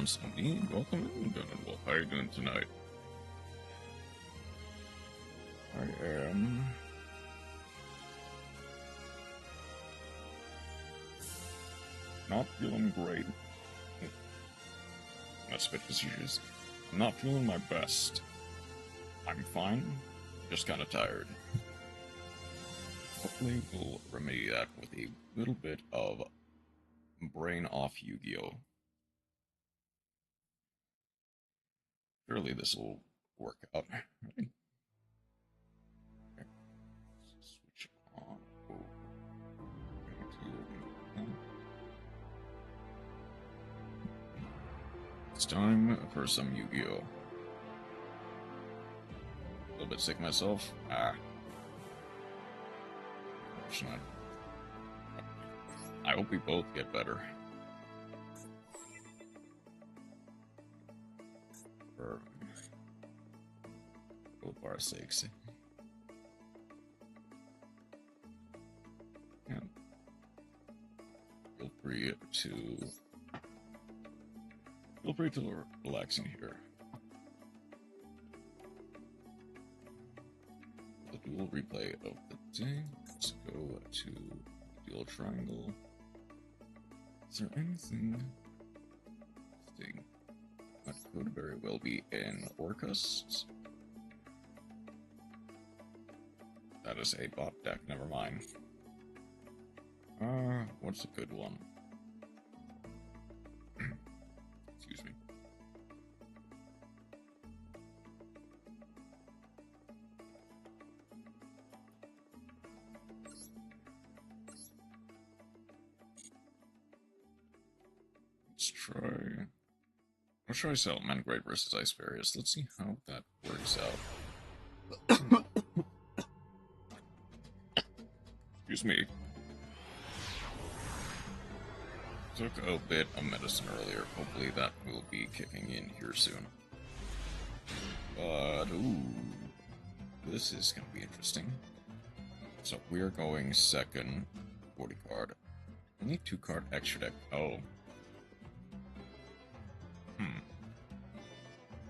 sounds indeed. Welcome in, Gunnerwolf. How are you doing tonight? I am... not feeling great. That's spit procedures. I'm not feeling my best. I'm fine, just kind of tired. Hopefully we'll remedy that with a little bit of brain off Yu-Gi-Oh! Surely this will work out, right? Okay. Switch on. It's time for some Yu-Gi-Oh! A little bit sick myself. Unfortunate. I hope we both get better. For both our sakes. Yeah. Feel free to relax in here. The dual replay of the day. Let's go to dual triangle. Is there anything interesting that could very well be in Orcust? That is a bot deck, never mind. What's a good one? Excuse me. Let's try Settlement Great versus Ice Barriers. Let's see how that works out. Excuse me. Took a bit of medicine earlier. Hopefully that will be kicking in here soon. But, ooh. This is going to be interesting. So we're going second 40 card. I need 2 card extra deck. Oh.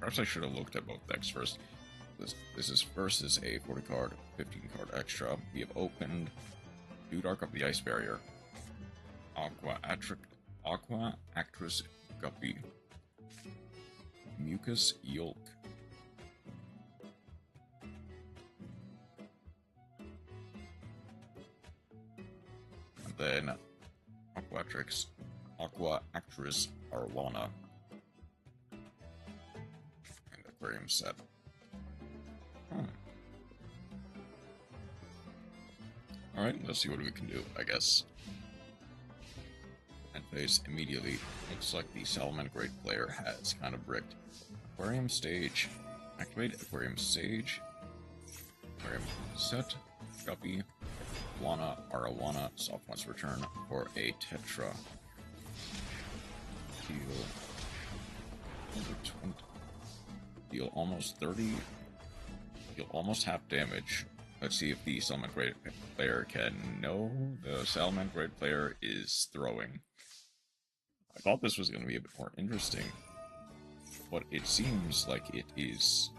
Perhaps I should have looked at both decks first. This is versus a 40 card, 15 card extra. We have opened Dark of the Ice Barrier, Aqua Actress Guppy, Mucus Yolk, and then Aqua Actress Arwana. Aquarium set. Alright, let's see what we can do, I guess. And phase immediately. Looks like the Salmon Great player has kind of bricked. Aquarium stage. Activate Aquarium stage. Aquarium set. Guppy. Arowana. Soft once return for a Tetra. Deal almost 30. Deal almost half damage. Let's see if the Salmon Great player can know the Salmon Great player is throwing. I thought this was going to be a bit more interesting, but it seems like it is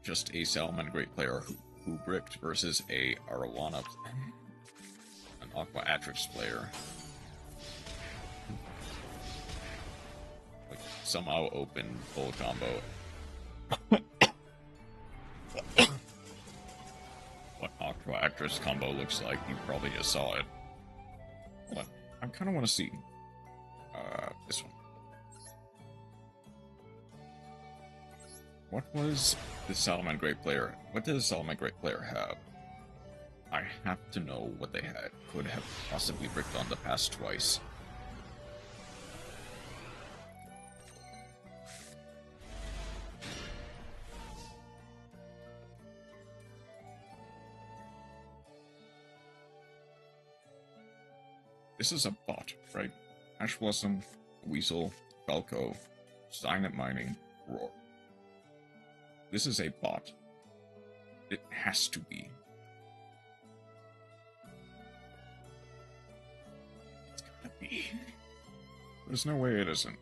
just a Salmon Great player who bricked versus a Arowana, an Aqua Atrix player. Like, somehow opened full combo. What Aqua Actress combo looks like, you probably just saw it. Hold on. I kind of want to see this one. What was the Salmon Great player? What did the Salmon Great player have? I have to know what they had. Could have possibly bricked on the past twice. This is a bot, right? Ash Blossom, Weasel, Falco, Signet Mining, Roar. This is a bot. It has to be. It's gotta be. There's no way it isn't.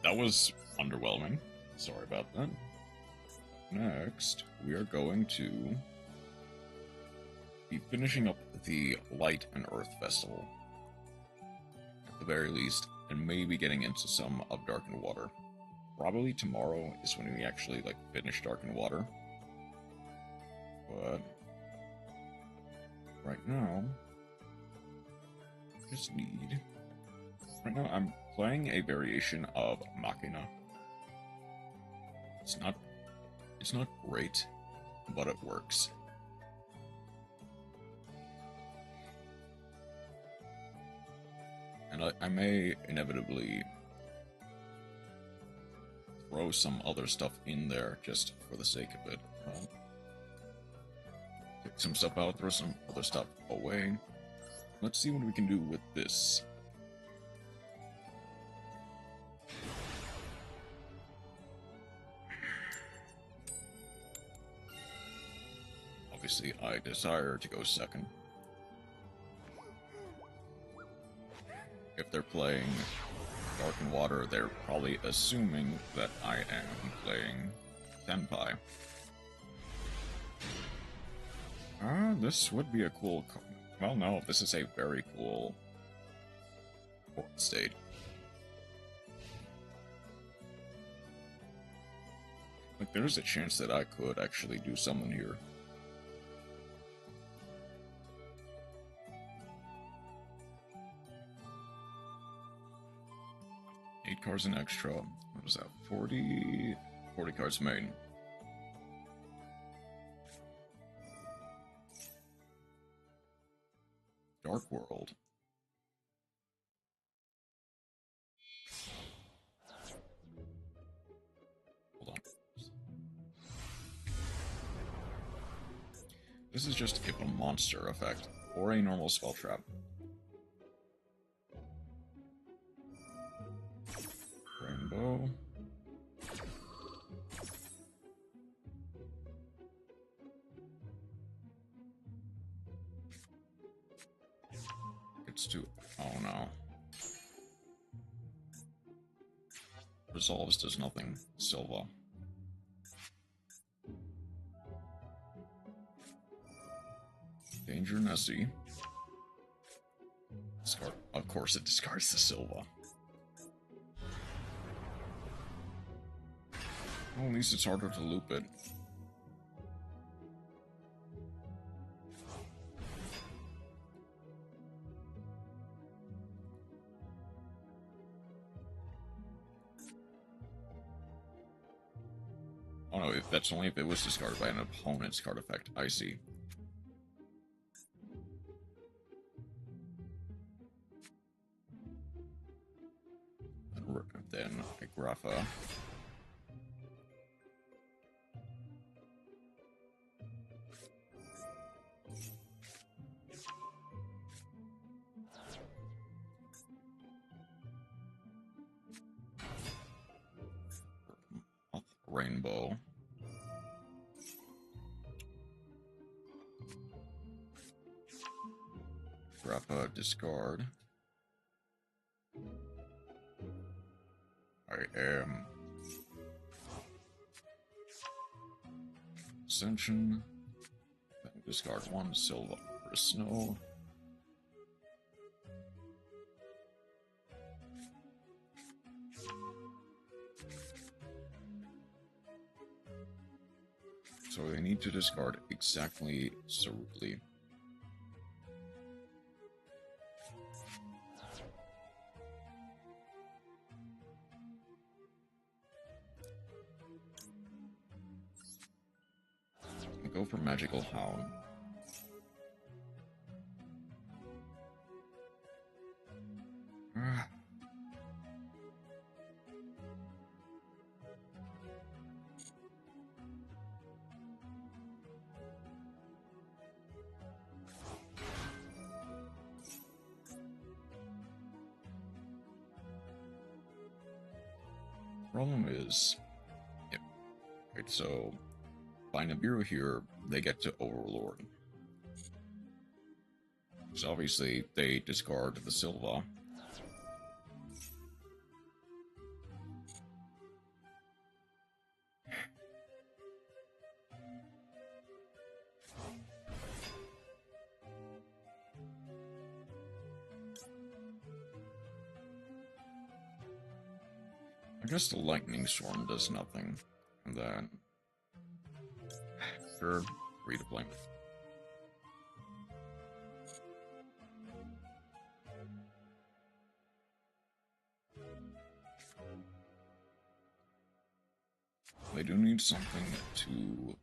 That was underwhelming. Sorry about that. Next, we are going to be finishing up the Light and Earth Festival. At the very least, and maybe getting into some of Dark and Water. Probably tomorrow is when we actually, like, finish Dark and Water. But right now, I just need... Right now, I'm playing a variation of Machina. It's not great, but it works. And I may inevitably throw some other stuff in there just for the sake of it. Take some stuff out, throw some other stuff away. Let's see what we can do with this. Obviously, I desire to go second. If they're playing Dark and Water, they're probably assuming that I am playing Senpai. This would be a cool... Well, no, this is a very cool port state. Like, there's a chance that I could actually do something here. Eight cards an extra. What was that? 40 cards Maiden. Dark World. Hold on. This is just if a monster effect or a normal spell trap. Rainbow. Gets to... Oh no. Resolves does nothing. Silva. Danger Nessie. Discard. Of course it discards the Silva. Well, at least it's harder to loop it. Oh no, that's only if it was discarded by an opponent's card effect. I see. Then a Grapha. Rainbow. Grappa, discard. I am Ascension. Discard one Silva for Snow. So they need to discard exactly Cerulli. Go for Magical Hound. Problem is, yep. Right, so By Nibiru here, they get to Overlord. So obviously, they discard the Silva. I guess the Lightning Storm does nothing. And then... Sure, free to play. They do need something to...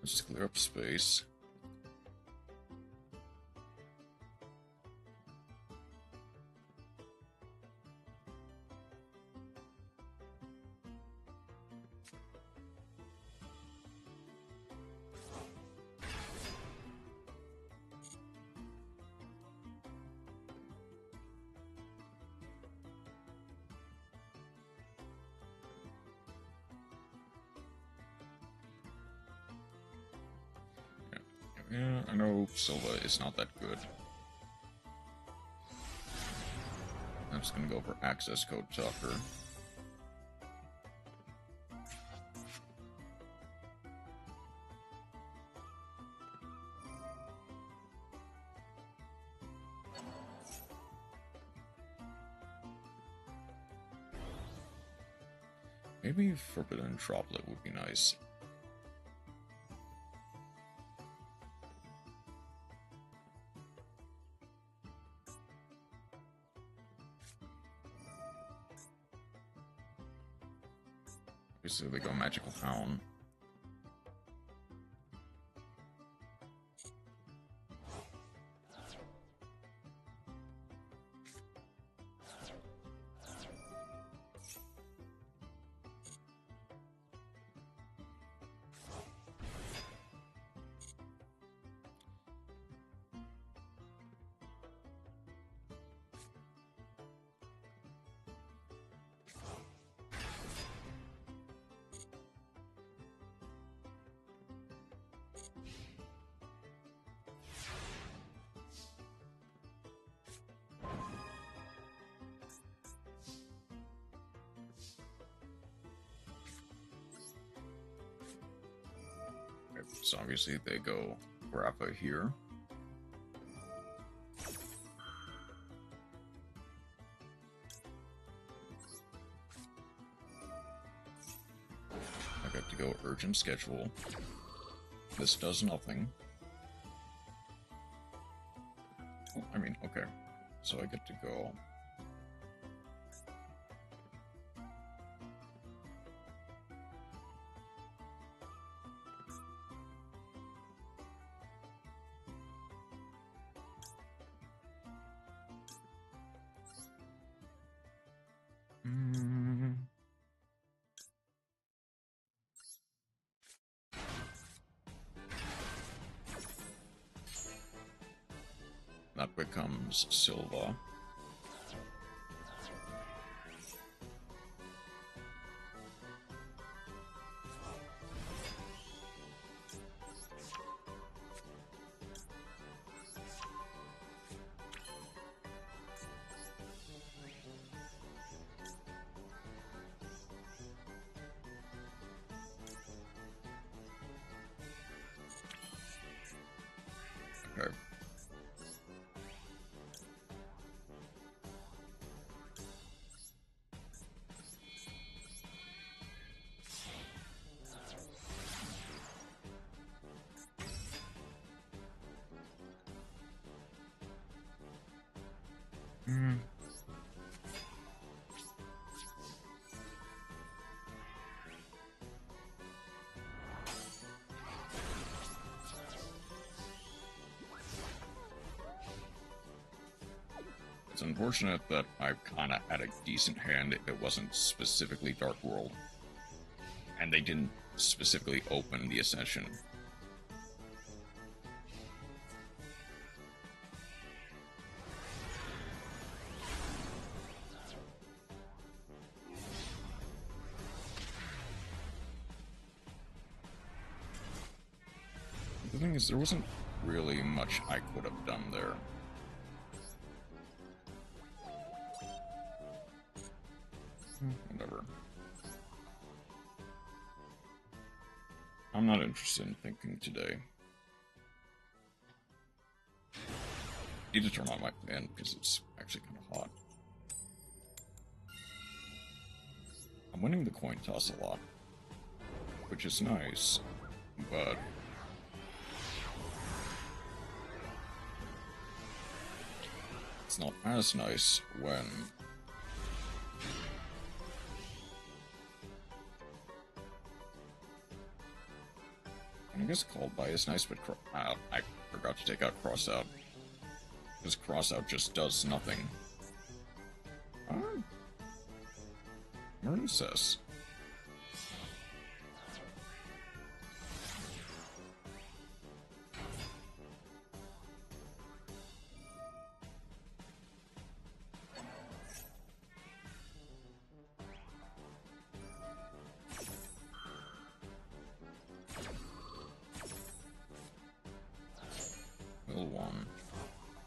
Let's clear up space. Yeah, I know Silva is not that good. I'm just gonna go for access code Tucker. Maybe Forbidden Droplet would be nice. So they go Magical Hound. So obviously they go Grappa here. I got to go Urgent Schedule. This does nothing. Oh, I mean, okay. So I get to go... That becomes Silva. Okay. It's unfortunate that I kind of had a decent hand if it wasn't specifically Dark World. And they didn't specifically open the Ascension. The thing is, there wasn't really much I could have done there. Whatever. I'm not interested in thinking today. Need to turn on my fan because it's actually kind of hot. I'm winning the coin toss a lot, which is nice, but it's not as nice when I guess called by is nice, but I forgot to take out Crossout. Because Crossout just does nothing. Merncess.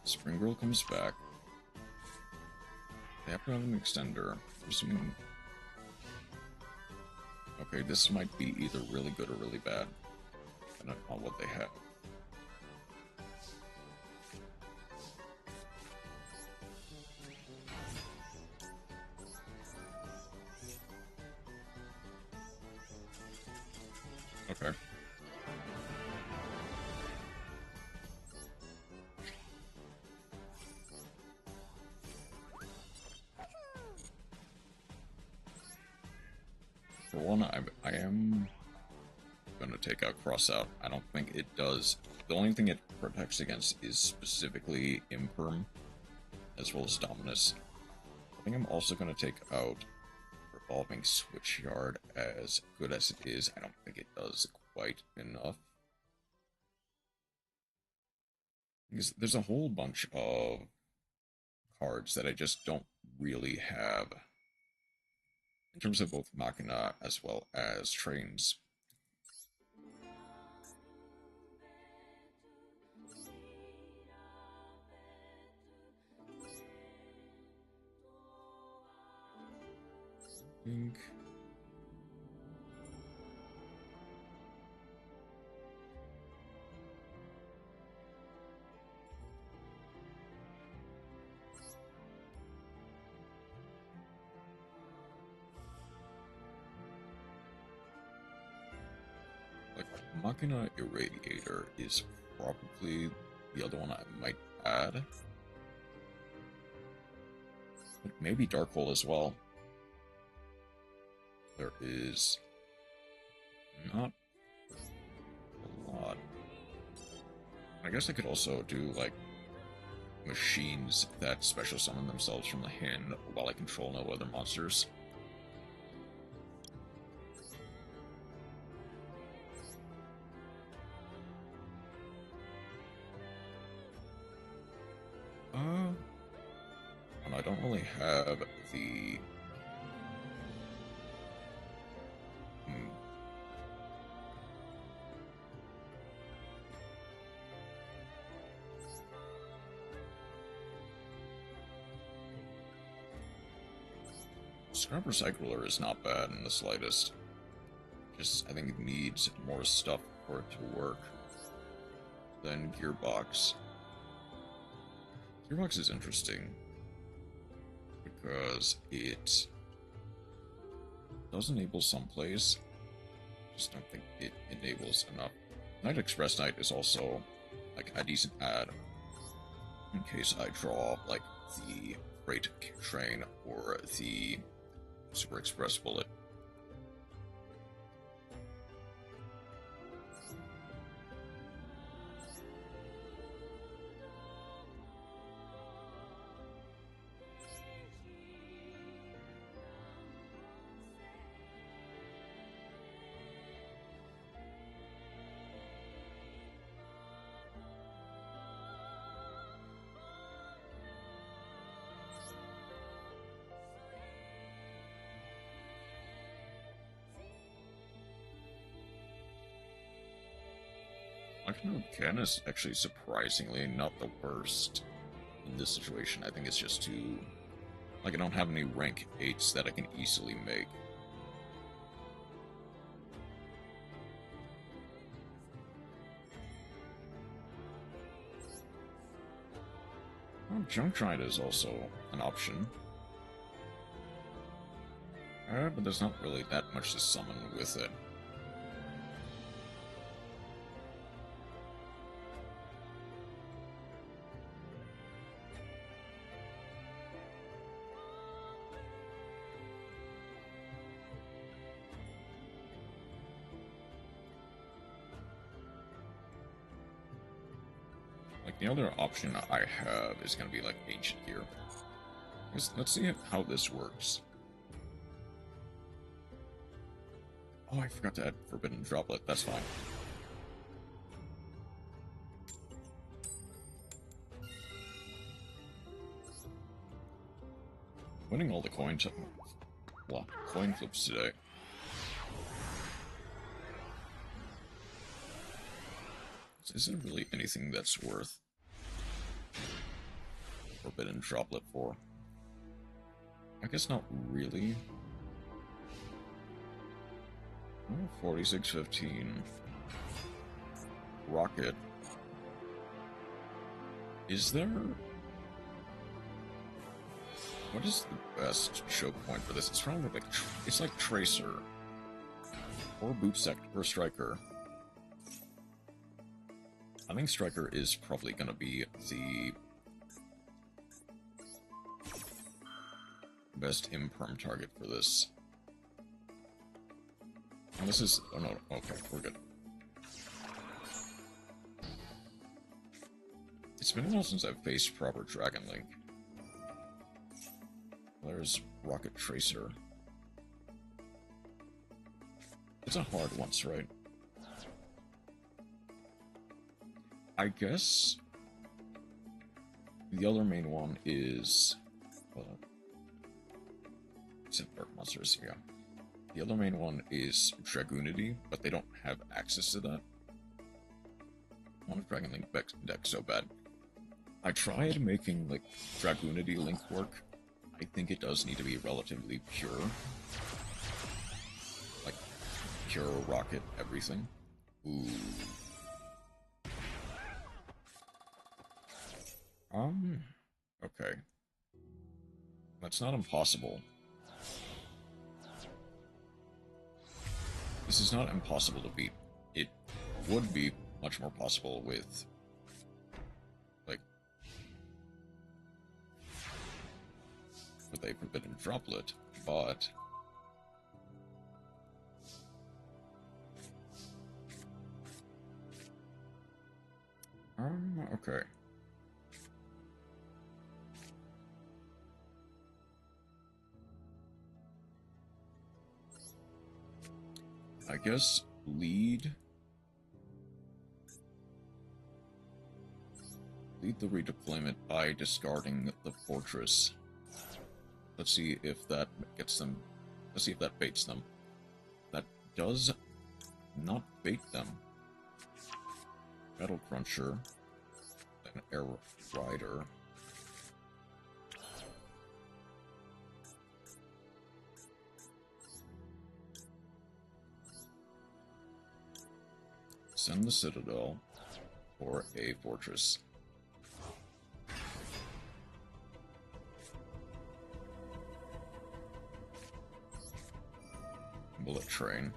Spring Girl comes back. They have to have an extender. I'm assuming... Okay, this might be either really good or really bad, depending on what they have. Okay. For one, I am gonna take out Crossout. I don't think it does. The only thing it protects against is specifically Imperm, as well as Dominus. I think I'm also gonna take out Revolving Switchyard. As good as it is, I don't think it does quite enough. Because there's a whole bunch of cards that I just don't really have. In terms of both Machina as well as Trains. I think... like, Machina Irradiator is probably the other one I might add. But maybe Darkhold as well. There is not a lot. I guess I could also do, like, machines that special summon themselves from the hand while I control no other monsters. And I don't really have the... Scrap Recycler is not bad in the slightest. Just, I think it needs more stuff for it to work than Gearbox. Gearbox is interesting because it does enable some plays. Just don't think it enables enough. Night Express Knight is also like a decent add in case I draw like the Freight Train or the Super Express Bullet. Captain Ken is actually surprisingly not the worst in this situation. I think it's just too... like, I don't have any rank 8s that I can easily make. Well, Junk Giant is also an option. But there's not really that much to summon with it. Like, the other option I have is going to be, like, Ancient Gear. Let's see how this works. Oh, I forgot to add Forbidden Droplet. That's fine. Winning all the coin flips today. Is there really anything that's worth Forbidden Droplet for? I guess not really. Oh, 4615. Rocket. Is there... what is the best choke point for this? It's probably like... it's like Tracer. Or Boot Sector, or Striker. I think Striker is probably going to be the best imperm target for this. And this is... oh no, okay, we're good. It's been a while since I've faced proper Dragon Link. There's Rocket Tracer. It's a hard once, right? I guess the other main one is... it's in Dark Monsters, yeah. The other main one is Dragoonity, but they don't have access to that. I want a Dragon Link deck so bad. I tried making, like, Dragoonity Link work. I think it does need to be relatively pure. Like, pure rocket everything. Ooh. Okay. That's not impossible. This is not impossible to beat. It would be much more possible with, like, with a Forbidden Droplet, but... okay. I guess lead the redeployment by discarding the fortress. Let's see if that gets them. Let's see if that baits them. That does not bait them. Metal Cruncher, an Air Rider. Send the Citadel or a Fortress. Bullet Train.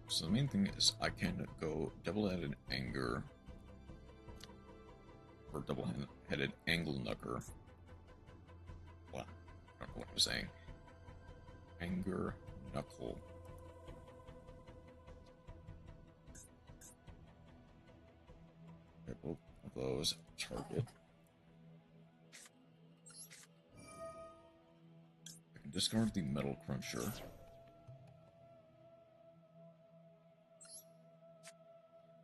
So the main thing is I can go double-headed Anger or double-headed Angle Knucker. What? I don't know what I'm saying. Anger Knuckle. Okay, both of those target. I can discard the Metal Cruncher.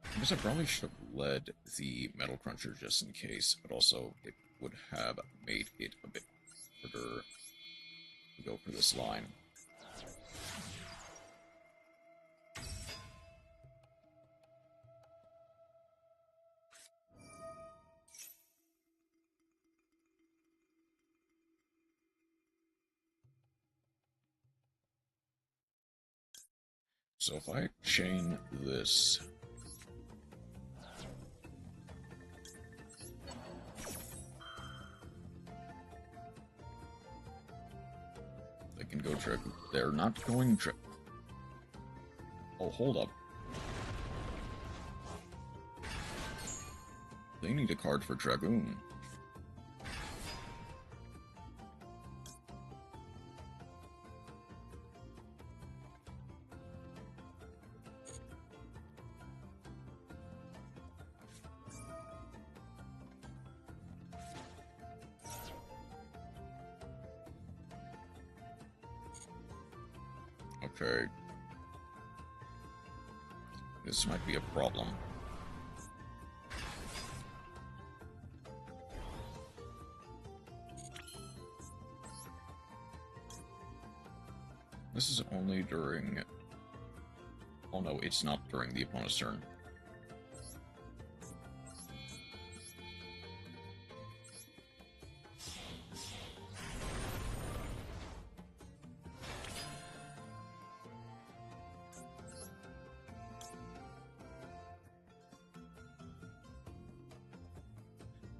I guess I probably should have led the Metal Cruncher just in case, but also it would have made it a bit harder go for this line. So if I chain this, they can go trick. They're not going trick. Oh, hold up. They need a card for Dragoon. Okay. This might be a problem. This is only during... Oh no, it's not during the opponent's turn.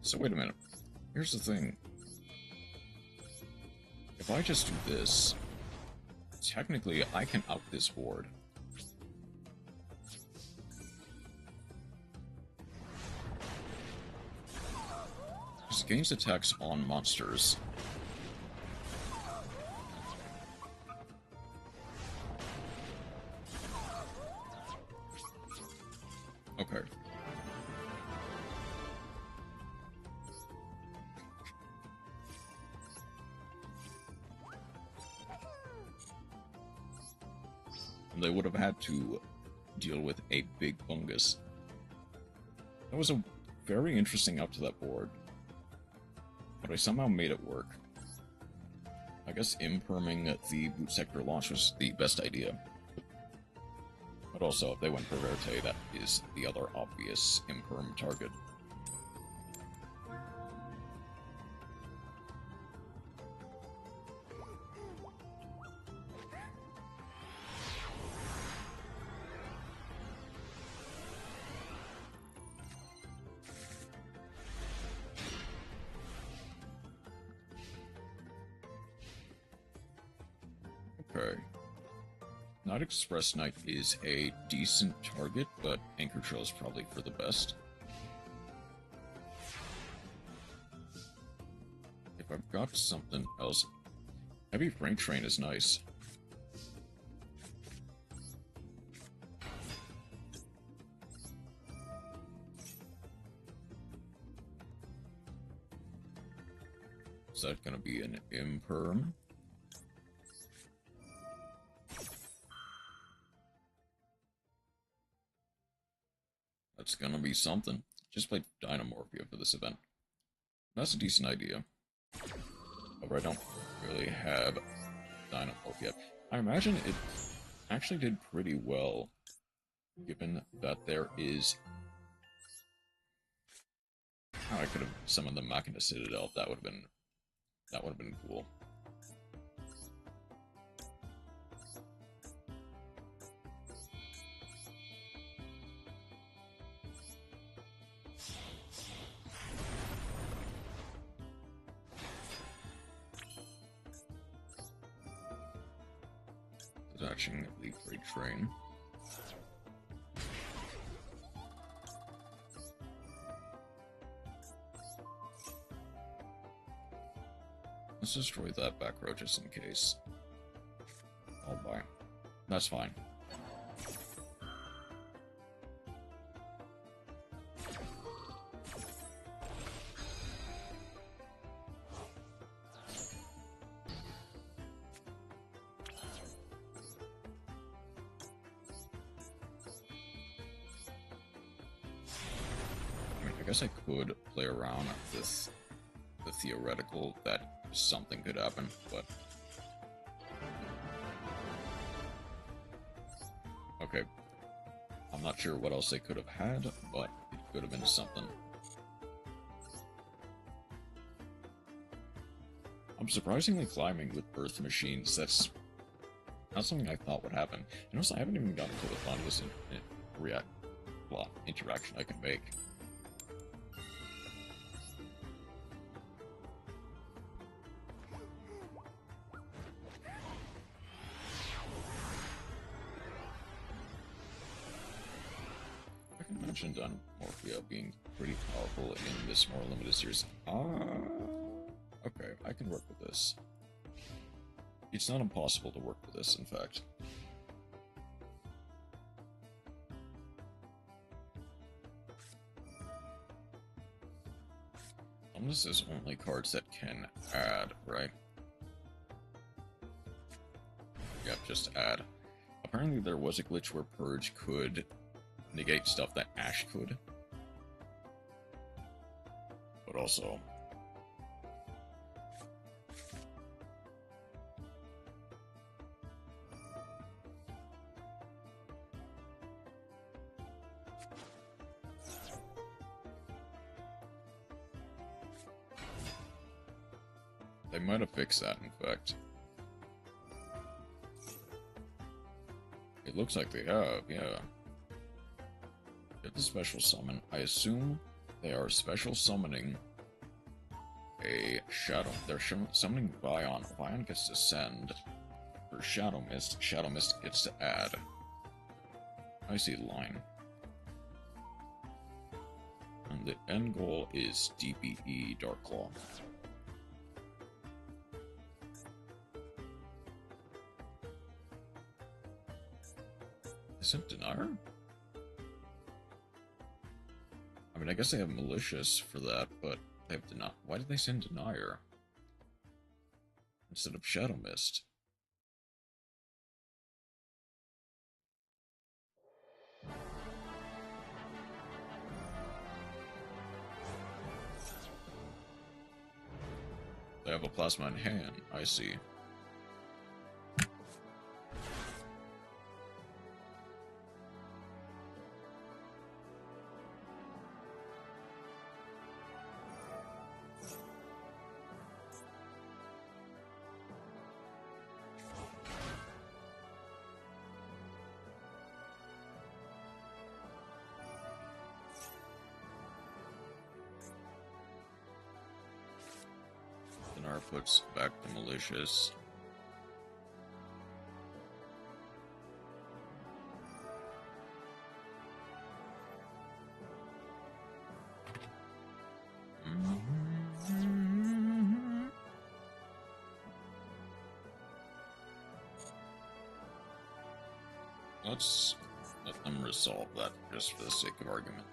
So wait a minute. Here's the thing. If I just do this, technically I can out this board. Because it gains attacks on monsters. Okay. They would have had to deal with a big fungus. That was a very interesting up to that board. But I somehow made it work. I guess imperming the boot sector launch was the best idea. But also, if they went for Verte, that is the other obvious imperm target. Okay. Night Express Knight is a decent target, but Anchor Trail is probably for the best. If I've got something else... Heavy Freight Train is nice. Is that gonna be an imperm? That's gonna be something. Just play Dynamorphia for this event. That's a decent idea. However, I don't really have Dynamorphia. I imagine it actually did pretty well, given that there is... Oh, I could have summoned the Machina Citadel. That would have been cool. Attaching the freight train. Let's destroy that back row just in case. Oh boy. That's fine. I guess I could play around with the theoretical that something could happen, but Okay. I'm not sure what else they could have had, but it could have been something. I'm surprisingly climbing with birth machines. That's not something I thought would happen. And also, I haven't even gotten to the funniest interaction I can make. I can mention Morphia being pretty powerful in this more limited series. Okay, I can work with this. It's not impossible to work with this, in fact. This is only cards that can add, right? Yep, just add. Apparently there was a glitch where Purge could negate stuff that Ash could. But also... they might have fixed that, in fact. It looks like they have, yeah. Get the special summon. I assume they are special summoning a Shadow. They're summoning Vion. Vion gets to send. For Shadow Mist gets to add. I see line. And the end goal is DPE Darklaw. Is it Denier? I mean, I guess they have Malicious for that, but they have Denier. Why did they send Denier instead of Shadow Mist? They have a Plasma in hand, I see. Puts back the Malicious. Let's let them resolve that just for the sake of argument.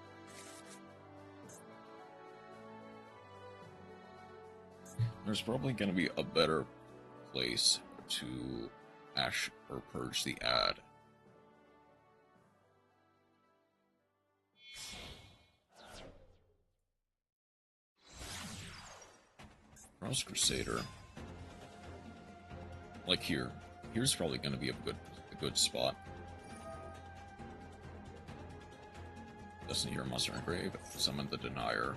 There's probably going to be a better place to Ash or Purge the ad. Cross Crusader. Like here. Here's probably going to be a good spot. Doesn't hear Monster Engrave. Summon the Denier.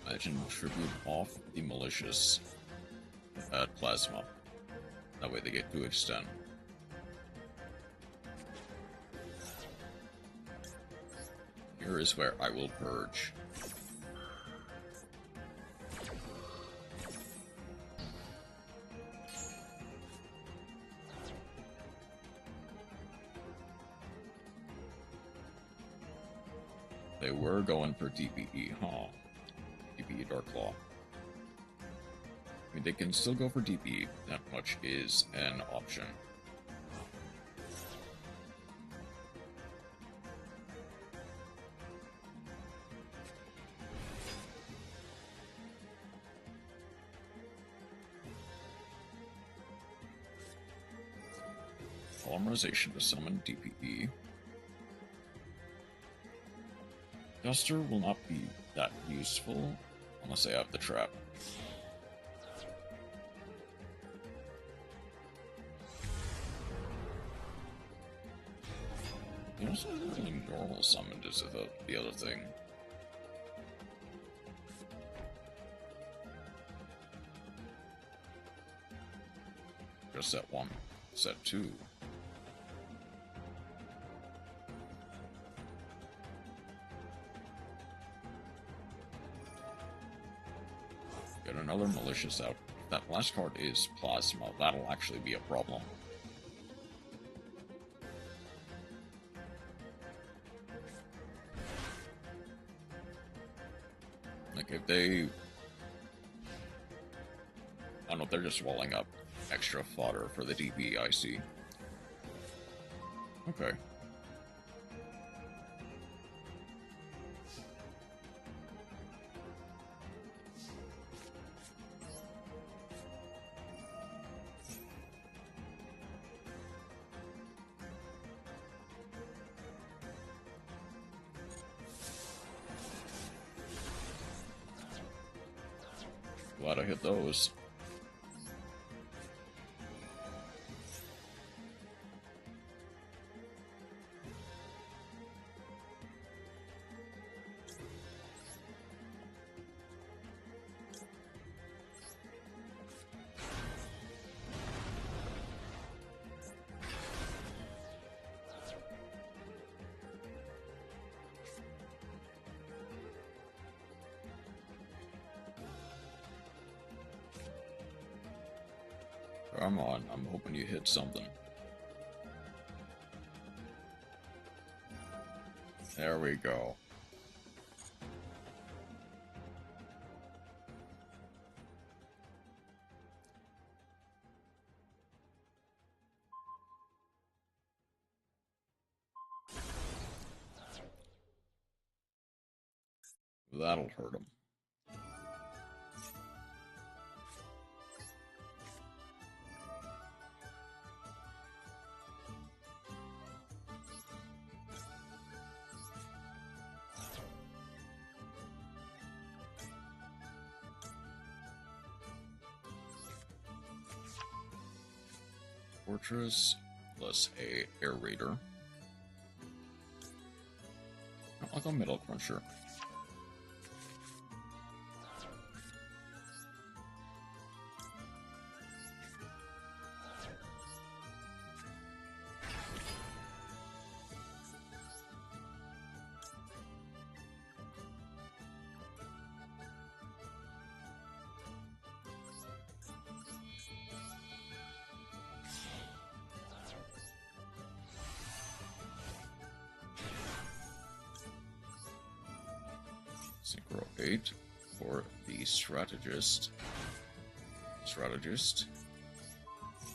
Imagine tribute off the Malicious. Add Plasma. That way they get to extend. Here is where I will Purge. They were going for DPE, huh? DPE Darklaw. I mean, they can still go for DPE. That much is an option. Polymerization to summon DPE. Duster will not be that useful unless I have the trap. You also really normal summoned is the other thing. Just set 1. Set 2. Get another malicious out. If that last card is plasma, that'll actually be a problem. Like if they... I don't know, they're just walling up extra fodder for the DP, I see. Okay. Glad I hit those. Come on, I'm hoping you hit something. There we go. That'll hurt him. Fortress plus a air raider. I'll go middle cruncher. Synchro 8 for the strategist.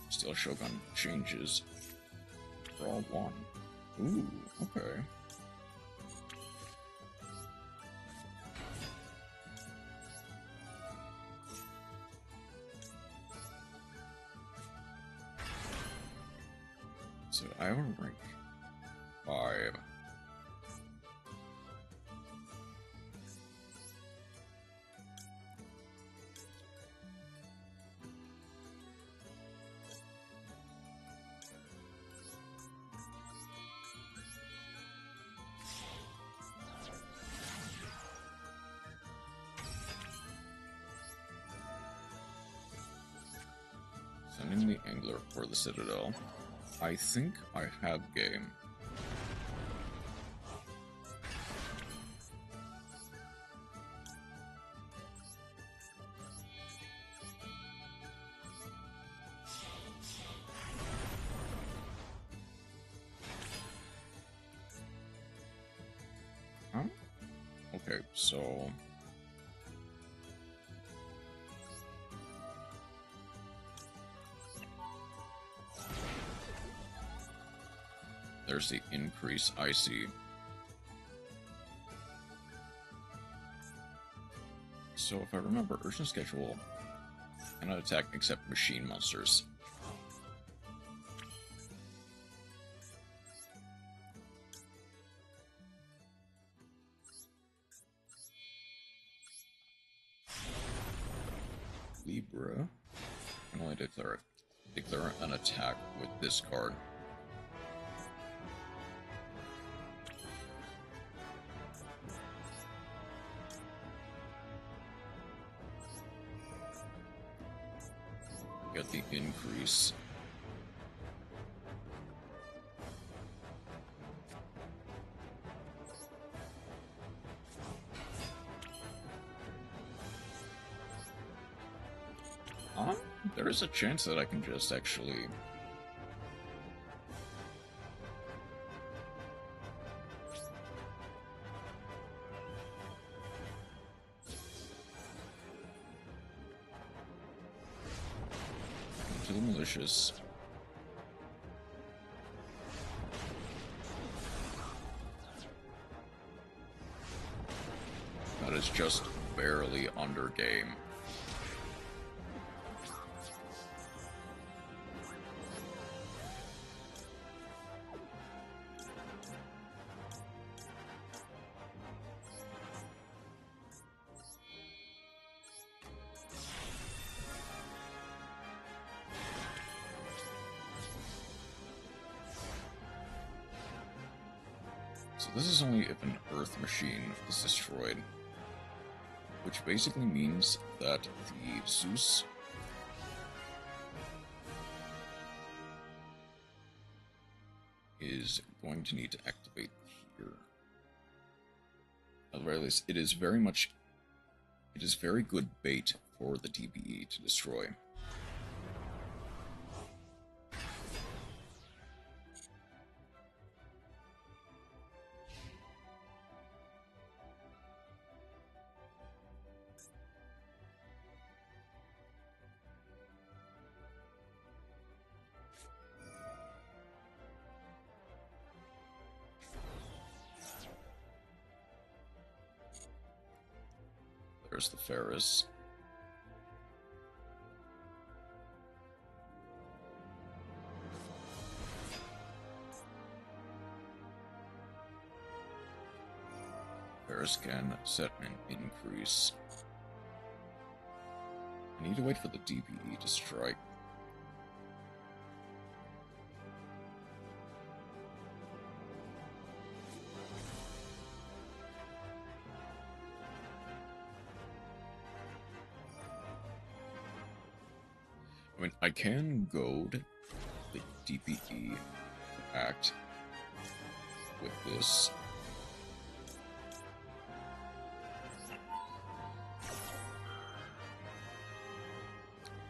Steel Shogun changes. Draw 1. Ooh, okay. So I have a rank 5. Sending the Angler for the Citadel. I think I have game. Huh? Okay, so... there's the increase I see. So if I remember, Urgent Schedule cannot attack except machine monsters. Libra can only declare an attack with this card. get the increase. There is a chance that I can just actually... Too malicious. That is just barely under game. So this is only if an Earth machine is destroyed, which basically means that the Zeus is going to need to activate here. At the very least, it is very good bait for the TPE to destroy. There's the Ferris. Ferris can set an increase. I need to wait for the DPE to strike. I mean, I can goad the DPE to act with this.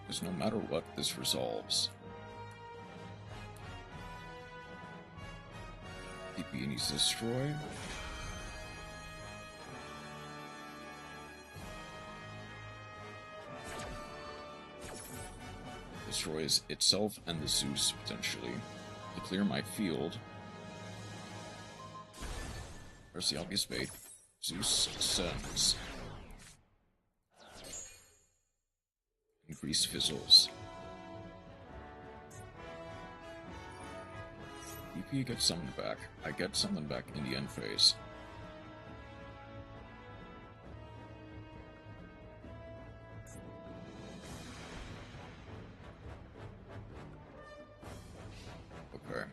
Because no matter what, this resolves. DPE needs to destroy. Destroys itself and the Zeus, potentially, to clear my field. Where's the obvious bait? Zeus sends. Increase fizzles. DP gets summoned back. I get summoned back in the end phase. Okay.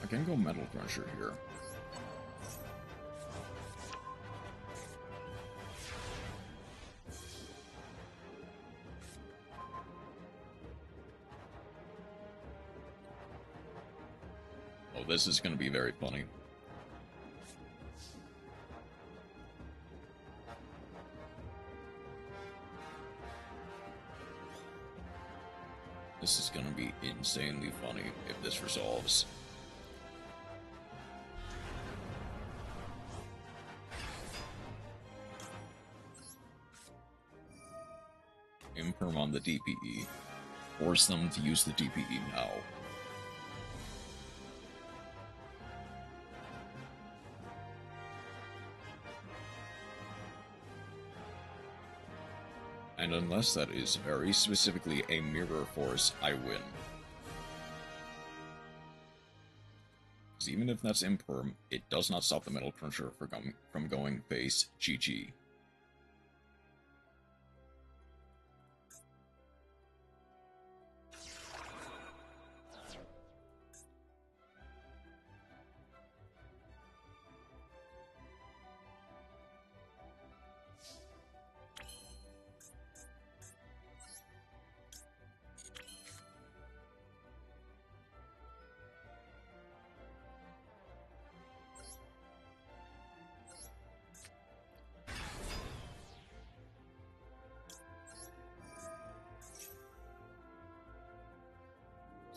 I can go Metal Cruncher here. Oh, this is going to be very funny. This is going to be insanely funny if this resolves. Imperm on the DPE. Force them to use the DPE now. And unless that is very specifically a mirror force, I win. Because even if that's imperm, it does not stop the Metal Cruncher from going base GG.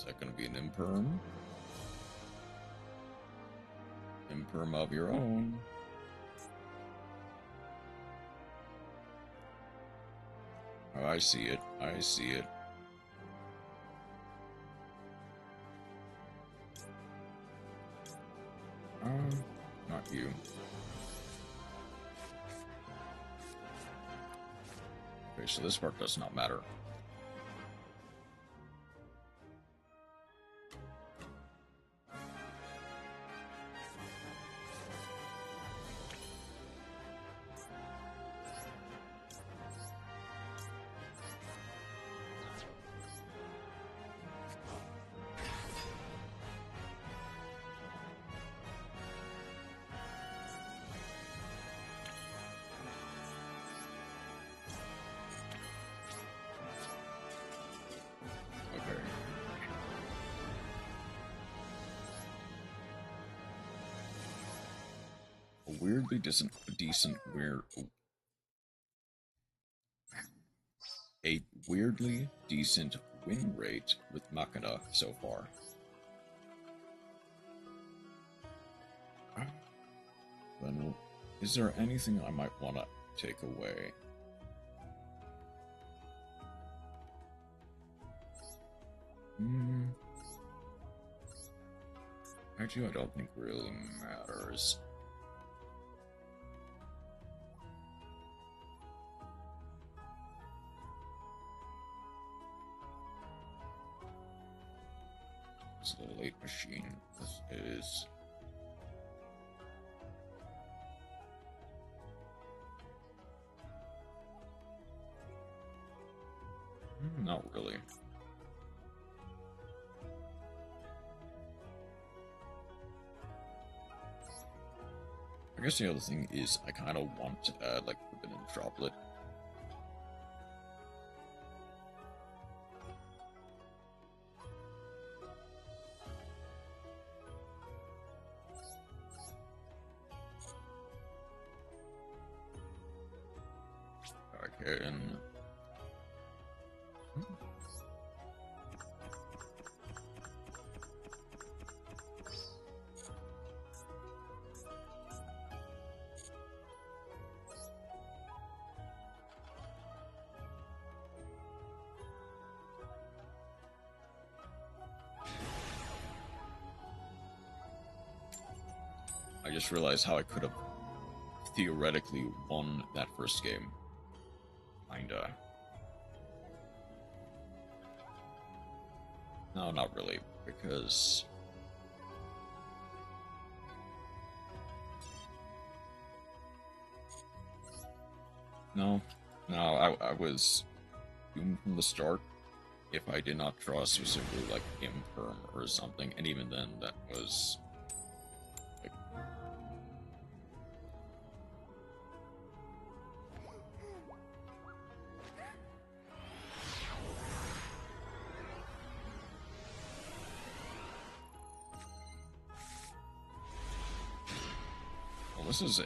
Is that going to be an imperm? Imperm of your own. Oh, I see it. I see it. Not you. Okay, so this part does not matter. Weirdly decent a weirdly decent win rate with Machina so far. Then, is there anything I might want to take away? Actually, I don't think really matters. It's a late machine. This is. Not really. I guess the other thing is I kind of want to add like Forbidden Droplet. Okay, and I just realized how I could have theoretically won that first game. Kinda. No, not really, because no, I was doomed from the start if I did not draw specifically like imperm or something, and even then that was like, well, this is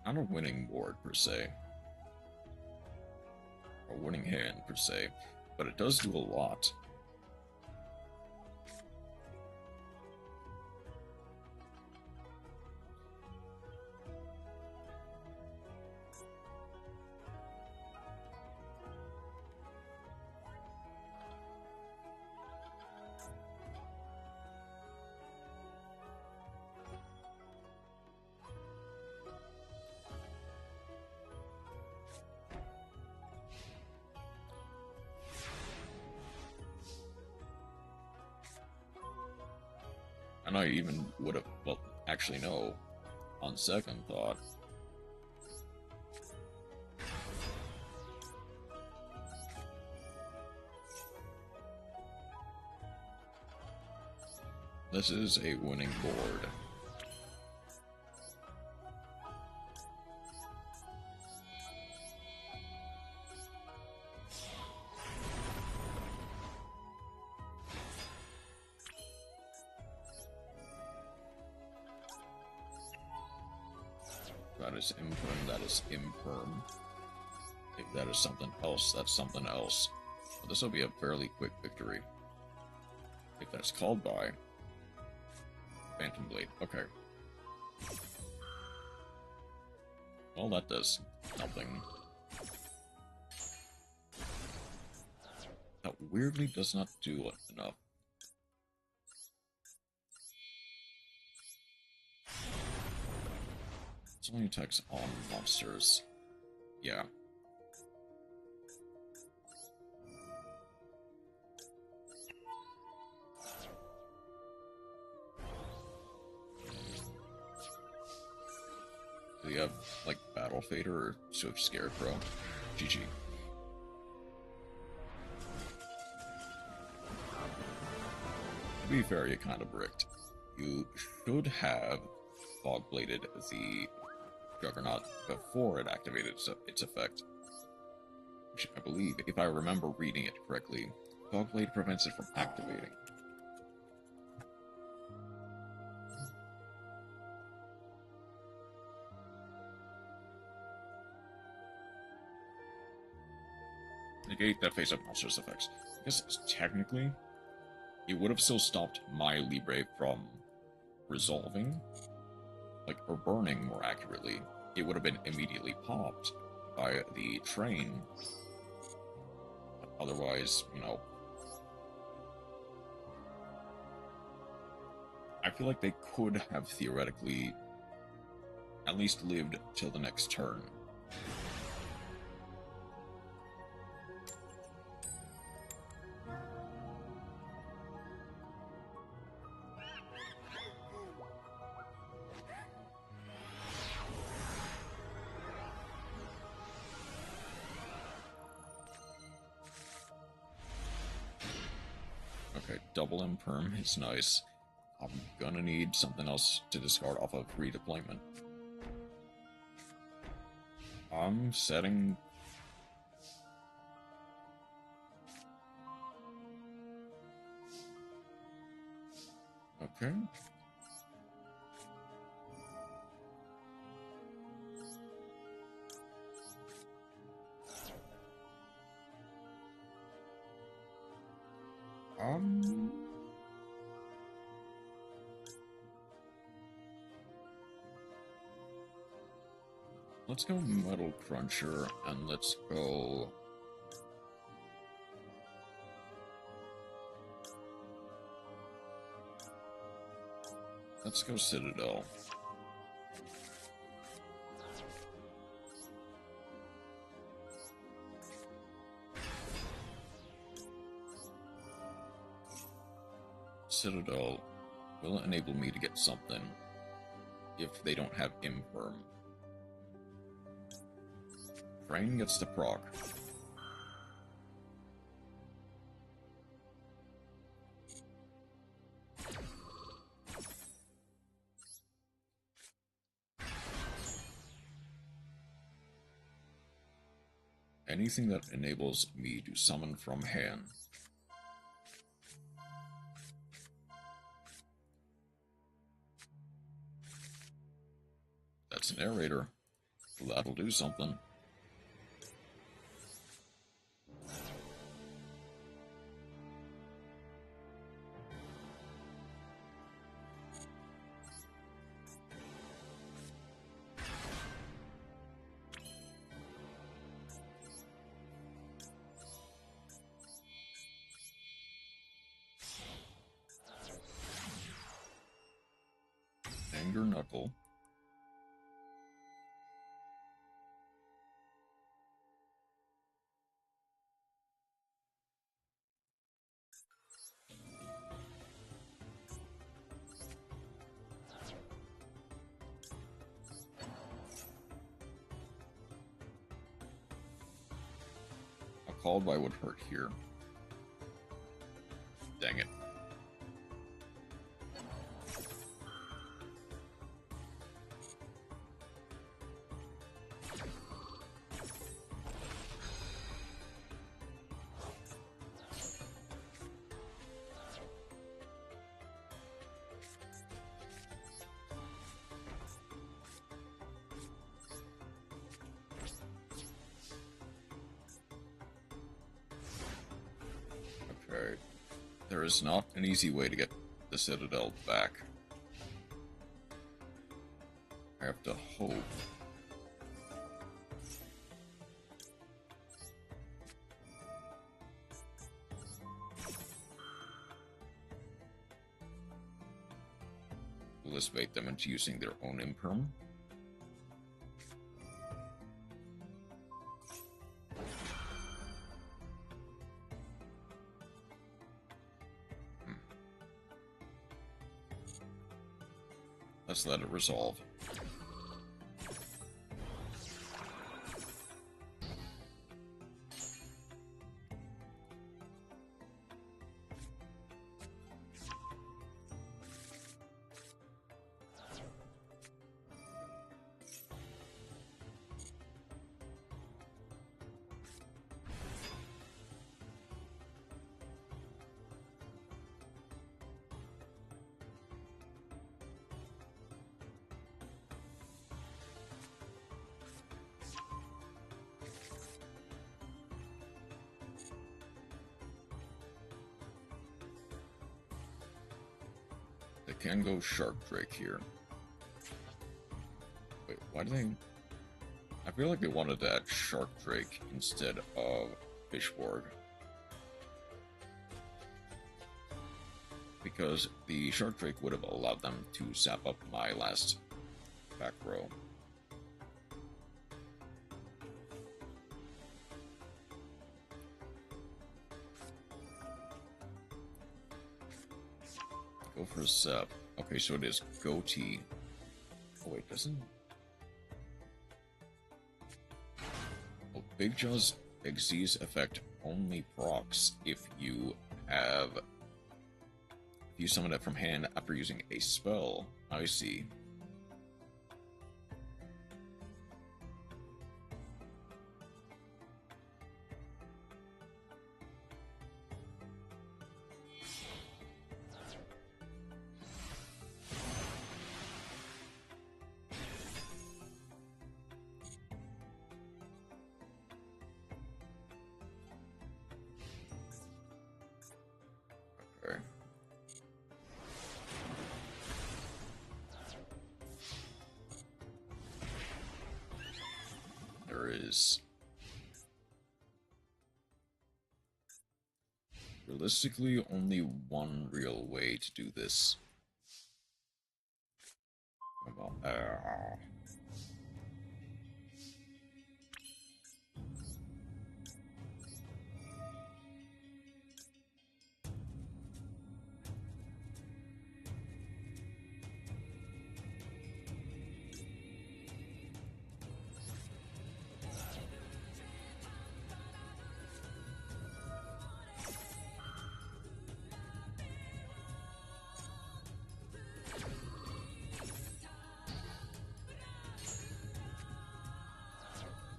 not a winning board per se, or winning hand per se, but it does do a lot. And I even would have, well, actually no, on second thought. This is a winning board. That is imperm, that is imperm. If that is something else, that's something else. Well, this will be a fairly quick victory. If that's called by Phantom Blade. Okay. Well, that does nothing. That weirdly does not do enough. It's only attacks on monsters. Yeah. Do you have, like, Battle Fader or Swift Scarecrow? GG. To be fair, you kind of bricked. You should have Fog-Bladed the Juggernaut before it activated its effect. Which I believe, if I remember reading it correctly, Fog-Blade prevents it from activating. Negate that face-up monster's effects. I guess technically, it would have still stopped my Libre from resolving, like, or burning more accurately. It would have been immediately popped by the train. Otherwise, you know, I feel like they could have theoretically at least lived till the next turn. Okay, double imperm is nice. I'm gonna need something else to discard off of redeployment. I'm setting... Okay. Let's go Metal Cruncher, and let's go... Let's go Citadel. Citadel will enable me to get something if they don't have Imperm. Brain gets the proc. Anything that enables me to summon from hand. That's an aerator. That'll do something. Anger Knuckle. A called by would hurt here. Dang it. There is not an easy way to get the Citadel back. I have to hope. Let's bait them into using their own imperm. Let's let it resolve. They can go Shark Drake here. Wait, why do they... I feel like they wanted to add Shark Drake instead of Fishborg. Because the Shark Drake would have allowed them to zap up my last back row. Go for a zap. Okay, so it is Goatee. Oh wait, doesn't... Oh, Big Jaw's Xyz effect only procs if you have... If you summon it from hand after using a spell. I see. Okay. There is realistically only one real way to do this. Come on.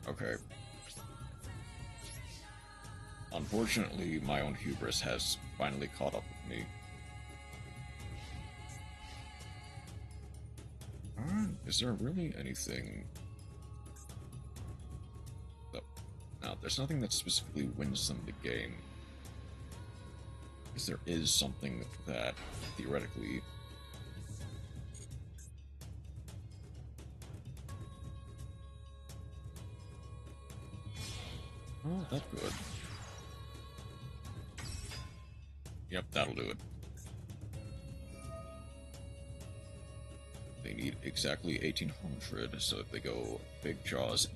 Okay. Unfortunately, my own hubris has finally caught up with me. Is there really anything... No, there's nothing that specifically wins them the game. Because there is something that, theoretically... Oh, that's good. Yep, that'll do it. They need exactly 1800, so if they go Big Jaws,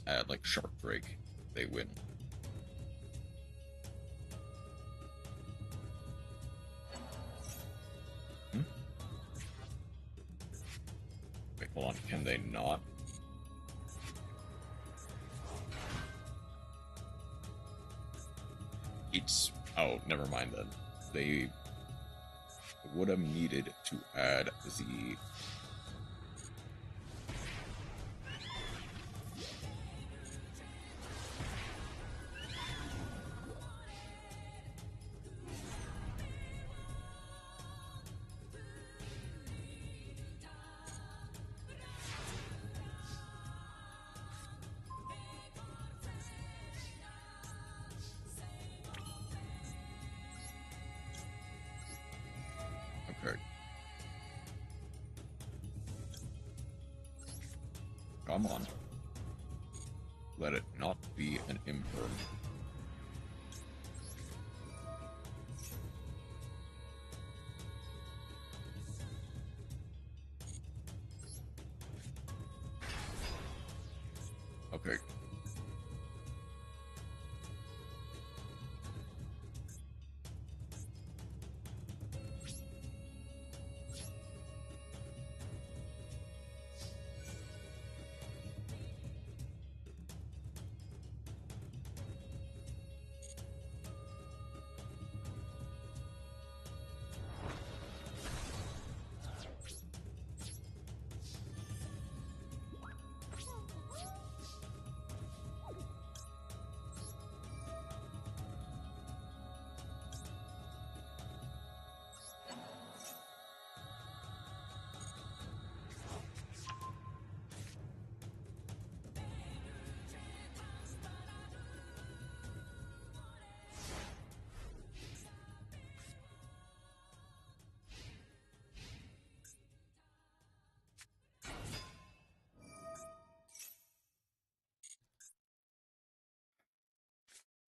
add like Shark Drake, they win. Wait, hold on, can they not? It's... oh, never mind then. They would have needed to add the... Come on. Let it not be an imperm. Okay.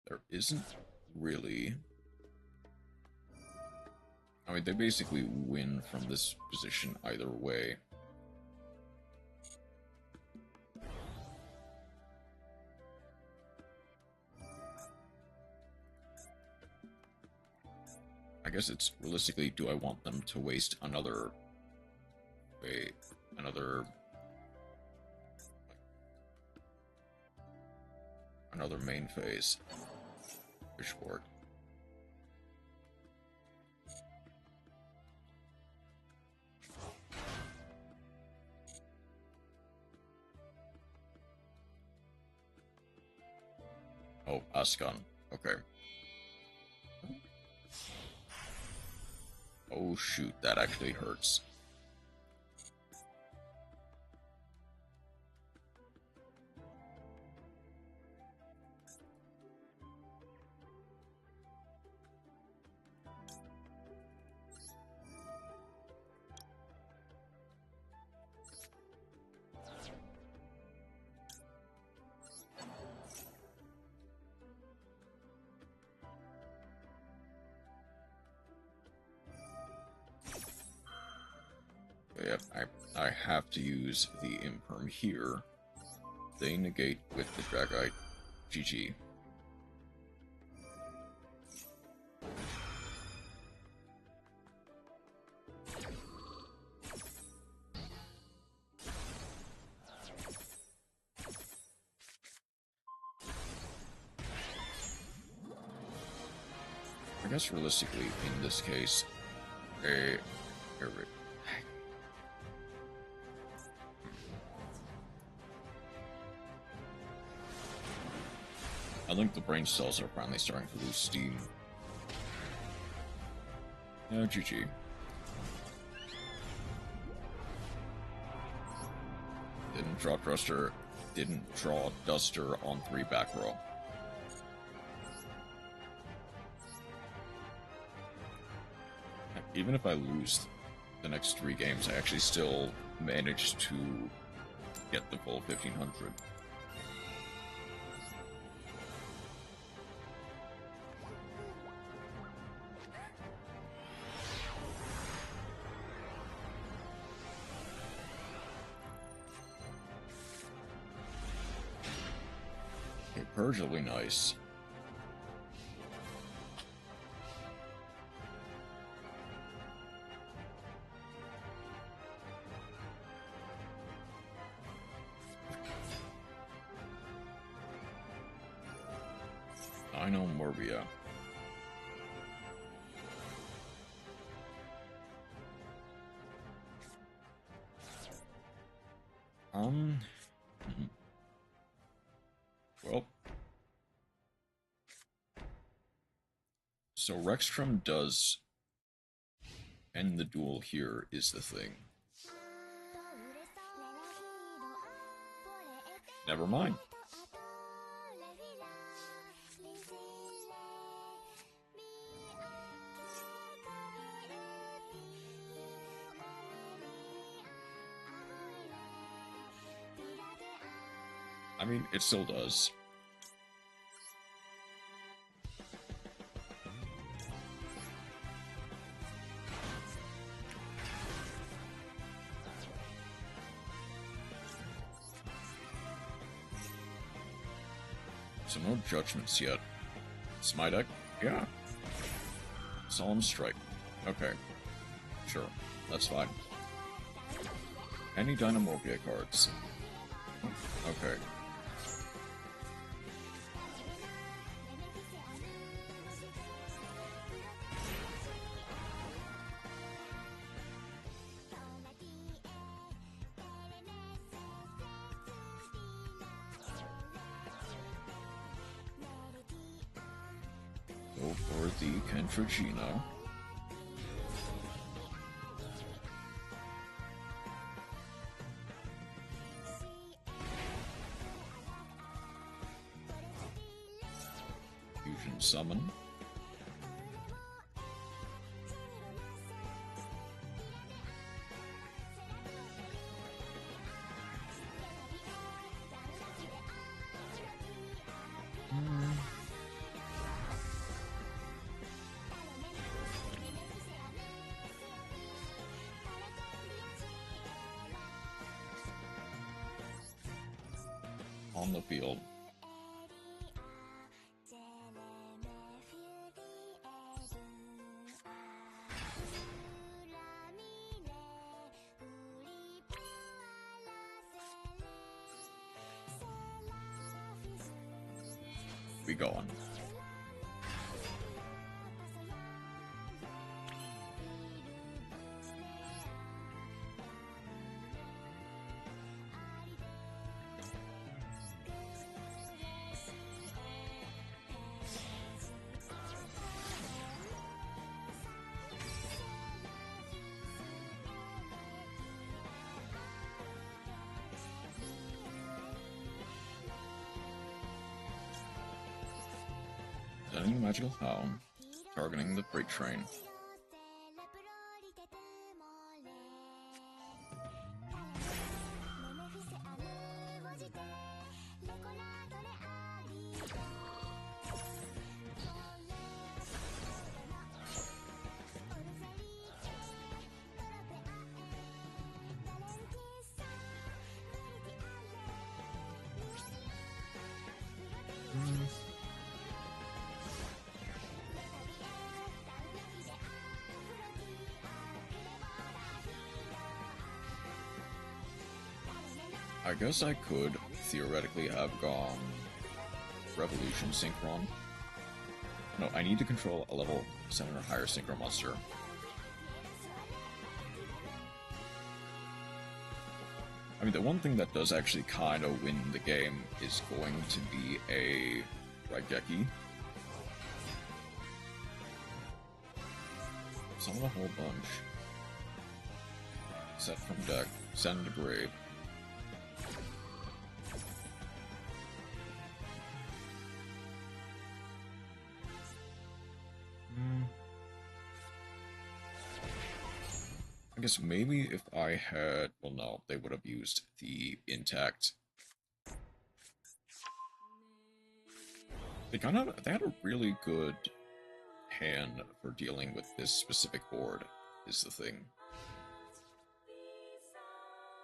There isn't really... I mean, they basically win from this position either way. I guess it's realistically, do I want them to waste another... another main phase? Fishboard. Oh, Ascon. Okay. Oh shoot, that actually hurts. Yep, I have to use the imperm here. They negate with the Dragite. GG. I guess realistically, in this case, I think the brain cells are finally starting to lose steam. Yeah, GG. Didn't draw Duster, didn't draw Duster on 3 back row. Even if I lose the next 3 games, I actually still managed to get the full 1500. Okay, Purgeably nice. I know Morbia. Well. So Rextrum does end the duel here is the thing. Never mind. I mean, it still does. So no judgments yet. It's my deck? Yeah. Solemn Strike. Okay. Sure. That's fine. Any Dynamorphia cards? Okay. Go for the Kentragino. Fusion Summon. On the field. We go on. Sending Magical Hound, targeting the freight train. I guess I could theoretically have gone Revolution Synchron. No, I need to control a level 7 or higher Synchro monster. I mean, the one thing that does actually kind of win the game is going to be a Raigeki. Summon a whole bunch. Set from deck. Send to grave. I guess maybe if I had... Well, no, they would have used the intact. They had a really good hand for dealing with this specific board, is the thing.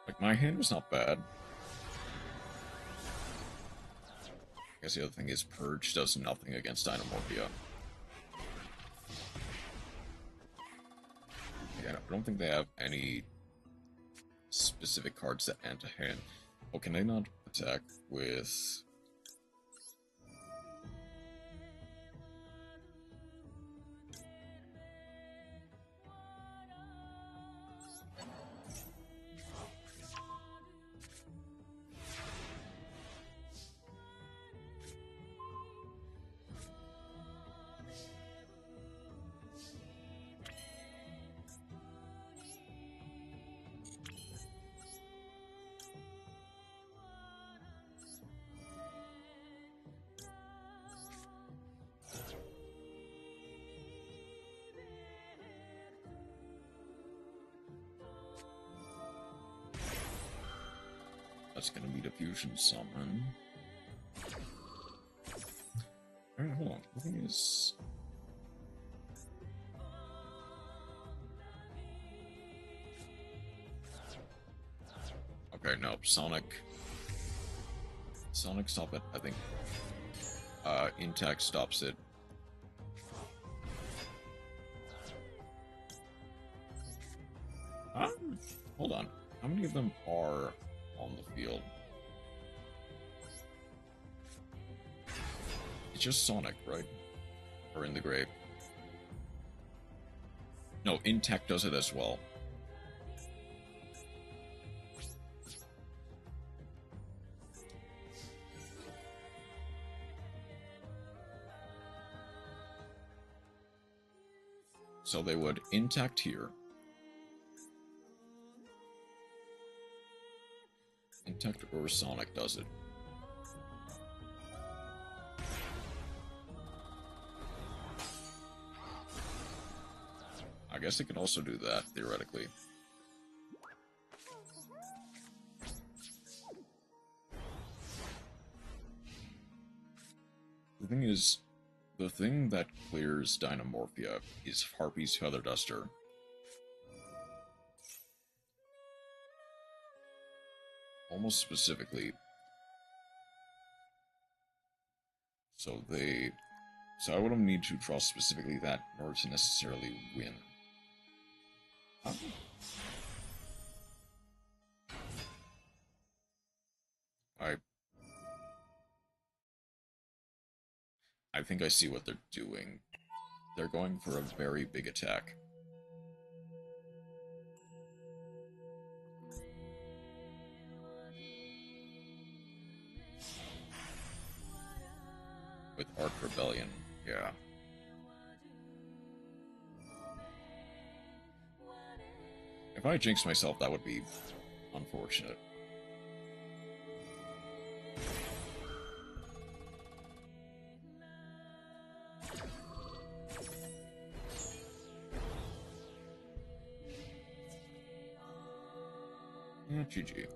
Like, my hand was not bad. I guess the other thing is Purge does nothing against Dynamorphia. Yeah, I don't think they have any specific cards that add to hand. Oh, can they not attack with... That's gonna be the Fusion Summon. Alright, hold on. The thing is... Okay, no, Sonic... Sonic stop it, I think. Intact stops it. Hold on. How many of them are on the field? It's just Sonic, right? Or in the grave. No, Intact does it as well. So they would Intact here. Intact or Sonic does it. I guess it can also do that, theoretically. The thing is, the thing that clears Dynamorphia is Harpy's Feather Duster. Almost specifically. So I would need to draw specifically that in order to necessarily win. Huh? I think I see what they're doing. They're going for a very big attack. With Arc Rebellion, yeah. If I jinx myself, that would be unfortunate. Yeah, GG.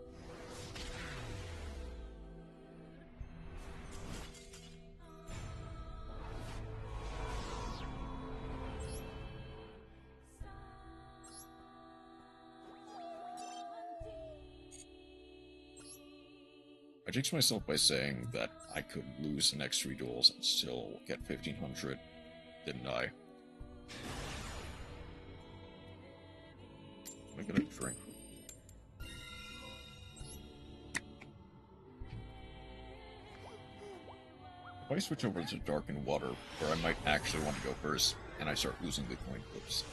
I jinxed myself by saying that I could lose the next 3 duels and still get 1500, didn't I? Let me get a drink. If I switch over to Darkened Water, where I might actually want to go first, and I start losing the coin flips,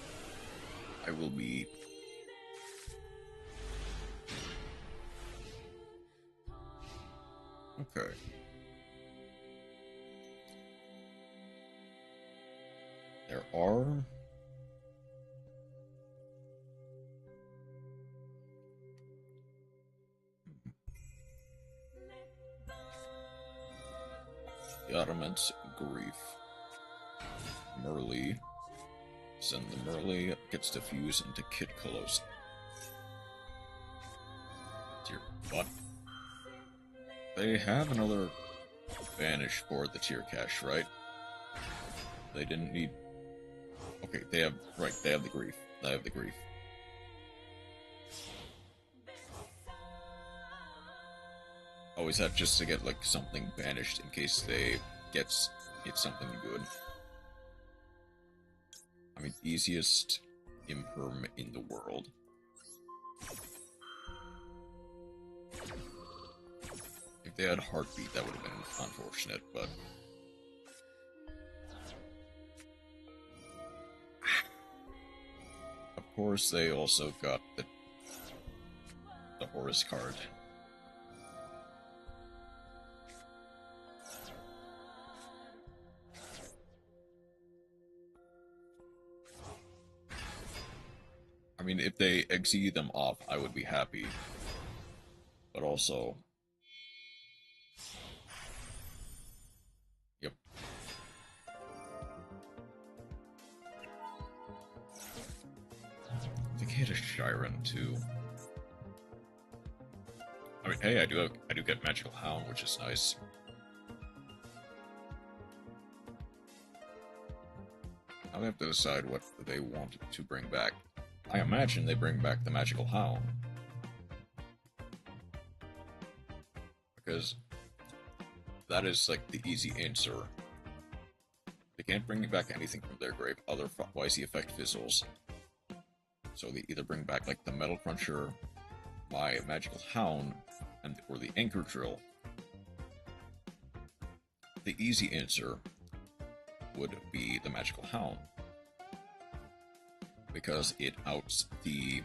I will be... Okay. There are... The Ottoman's Grief. Merlee. Send the Merlee, gets diffused into Kid Kolos. Dear what? They have another banish for the tier cache, right? They didn't need... Okay, they have... Right, they have the Grief. They have the Grief. Oh, is that just to get, like, something banished in case they get something good? I mean, easiest imperm in the world. If they had Heartbeat, that would have been unfortunate, but... Of course, they also got the Horus card. I mean, if they exceed them off, I would be happy. But also... Yep. I think he had a Shiren, too. I mean, hey, I do get Magical Hound, which is nice. Now they have to decide what they want to bring back. I imagine they bring back the Magical Hound. Because that is like the easy answer. They can't bring back anything from their grave, otherwise the effect fizzles. So they either bring back like the Metal Cruncher, my Magical Hound, or the Anchor Drill. The easy answer would be the Magical Hound, because it outs the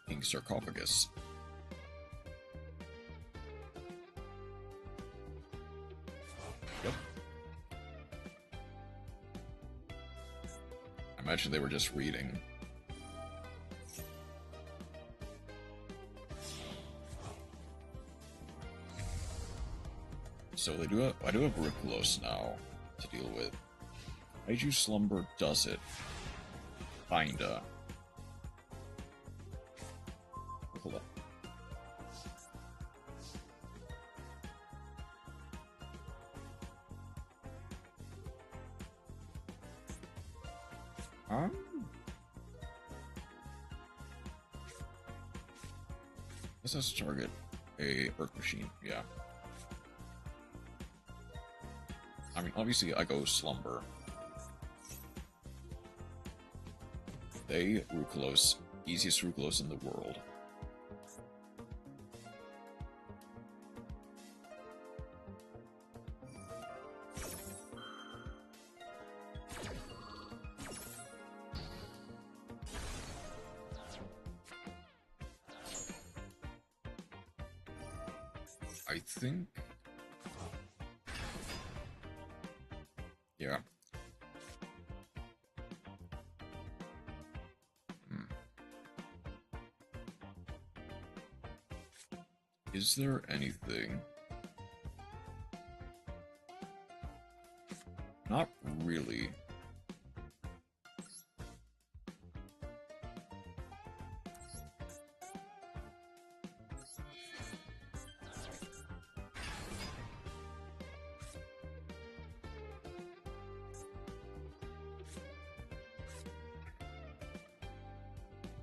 King Sarcophagus. Yep. I imagine they were just reading. So I do have Ripolos now to deal with. Kaiju Slumber does it. Kinda. Hold up. This has to target a Earth Machine, yeah. I mean, obviously I go Slumber. They Ruclos, easiest Ruclos in the world. I think... yeah. Is there anything? Not really.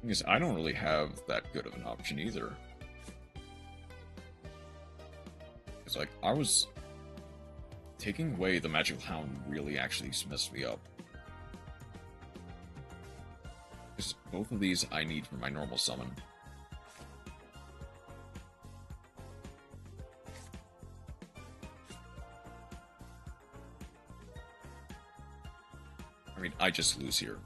Because I don't really have that good of an option either. It's like, I was... taking away the Magical Hound really actually messed me up. Because both of these I need for my normal summon. I mean, I just lose here.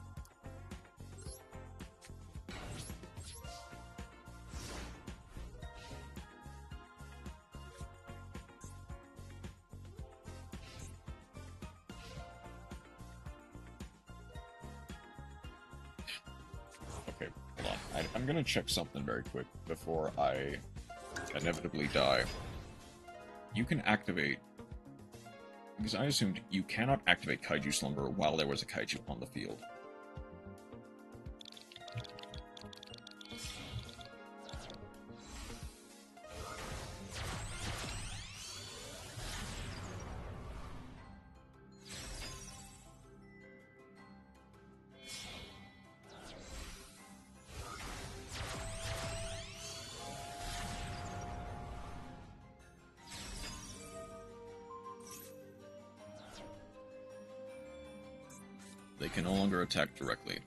Okay, hold on. I'm gonna check something very quick before I inevitably die. You can activate... because I assumed you cannot activate Kaiju Slumber while there was a Kaiju on the field. They can no longer attack directly.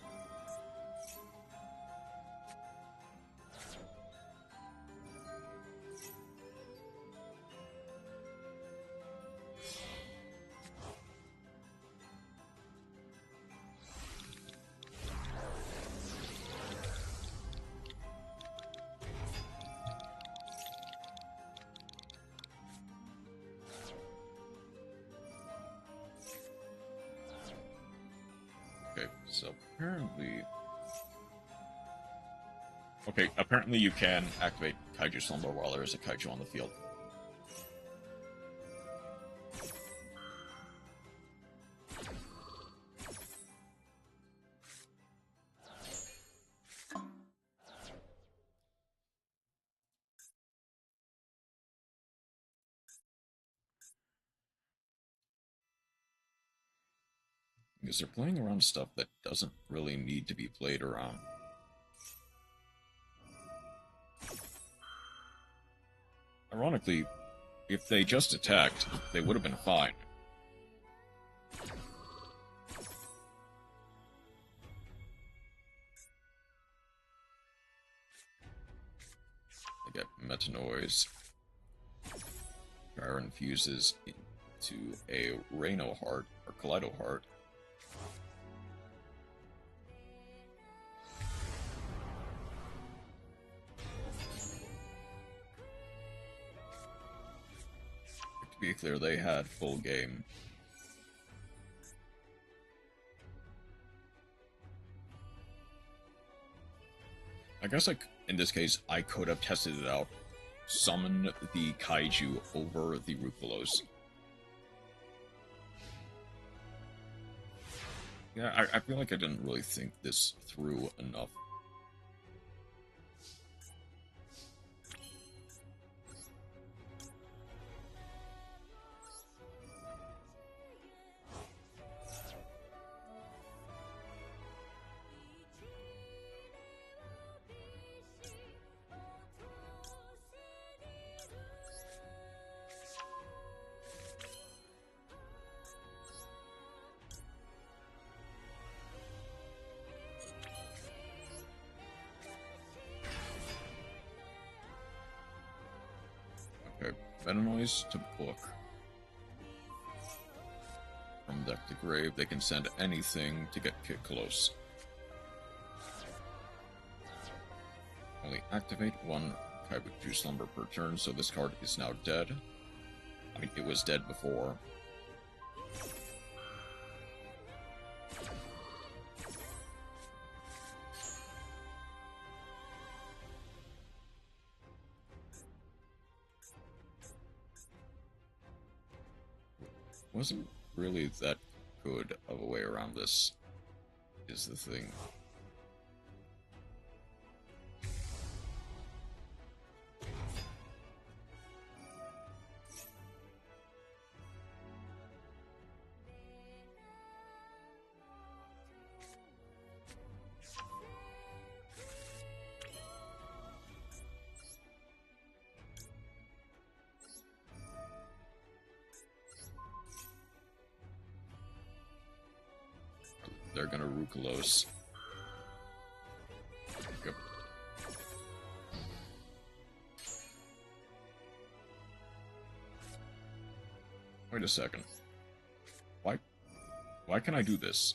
Okay, so apparently... okay, apparently you can activate Kaiju Slumber while there is a Kaiju on the field. Because they're playing around stuff that doesn't really need to be played around. Ironically, if they just attacked, they would have been fine. They get Metanoise. Gyron fuses into a Rhino Heart, or Kaleido Heart. To be clear, they had full game. I guess, like, in this case, I could have tested it out. Summon the Kaiju over the Ruthless. Yeah, I feel like I didn't really think this through enough. Metanoise to book. From deck to grave, they can send anything to get Kit close. Only activate one Kabuki Slumber per turn, so this card is now dead. I mean, it was dead before. Wasn't really that good of a way around this, is the thing. They're gonna Rukalos. Yep. Wait a second. Why can I do this?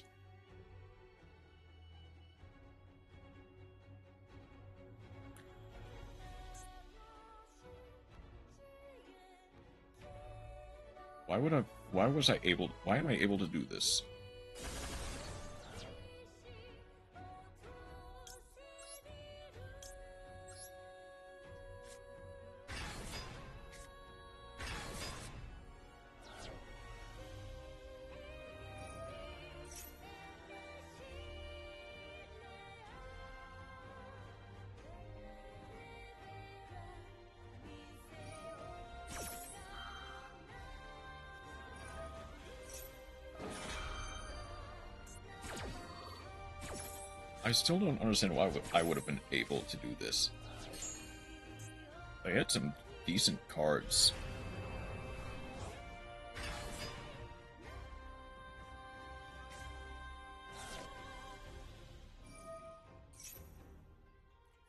Why am I able to do this? I still don't understand why I would have been able to do this. I had some decent cards.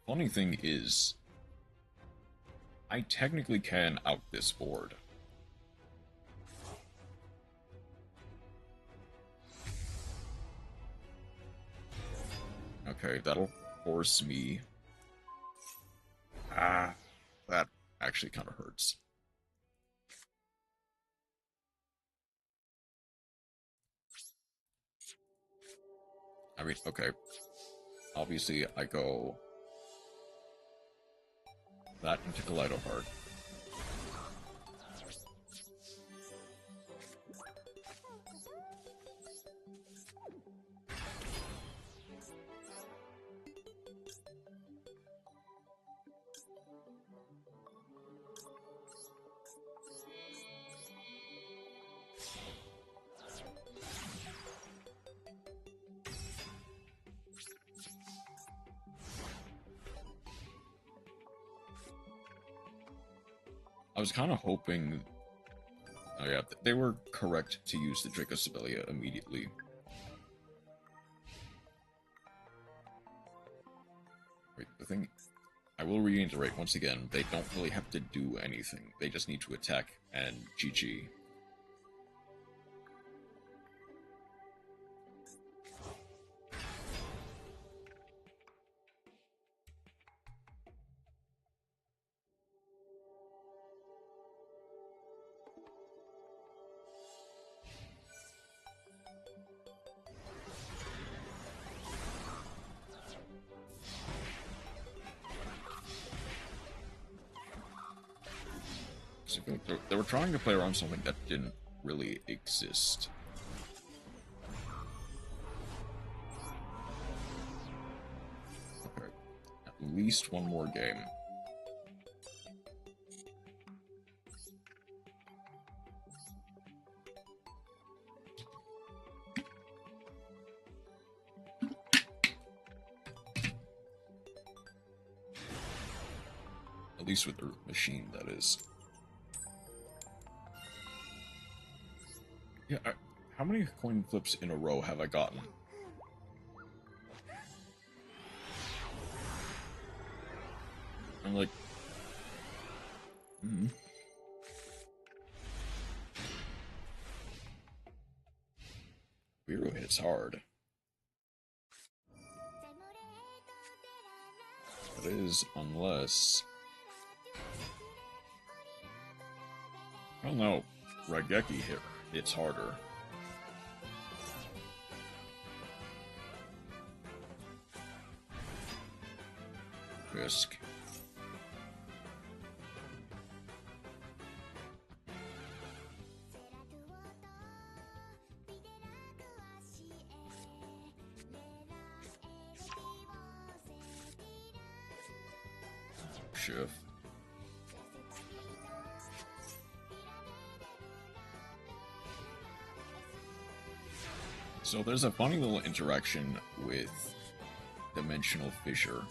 Funny thing is, I technically can out this board. Okay, that'll force me. That actually kind of hurts. I mean, okay. Obviously, I go that into Kaleido Heart. I was kind of hoping... Oh yeah, they were correct to use the Dracosibelia immediately. Wait, the thing... I will reiterate once again, they don't really have to do anything. They just need to attack, and GG. They were trying to play around something that didn't really exist. Okay, at least one more game. At least with the machine, that is. Yeah, how many coin flips in a row have I gotten? I'm like... Hero hits hard. It is, unless... I don't know. Raigeki hits harder. Risk. Shift. So there's a funny little interaction with Dimensional Fissure.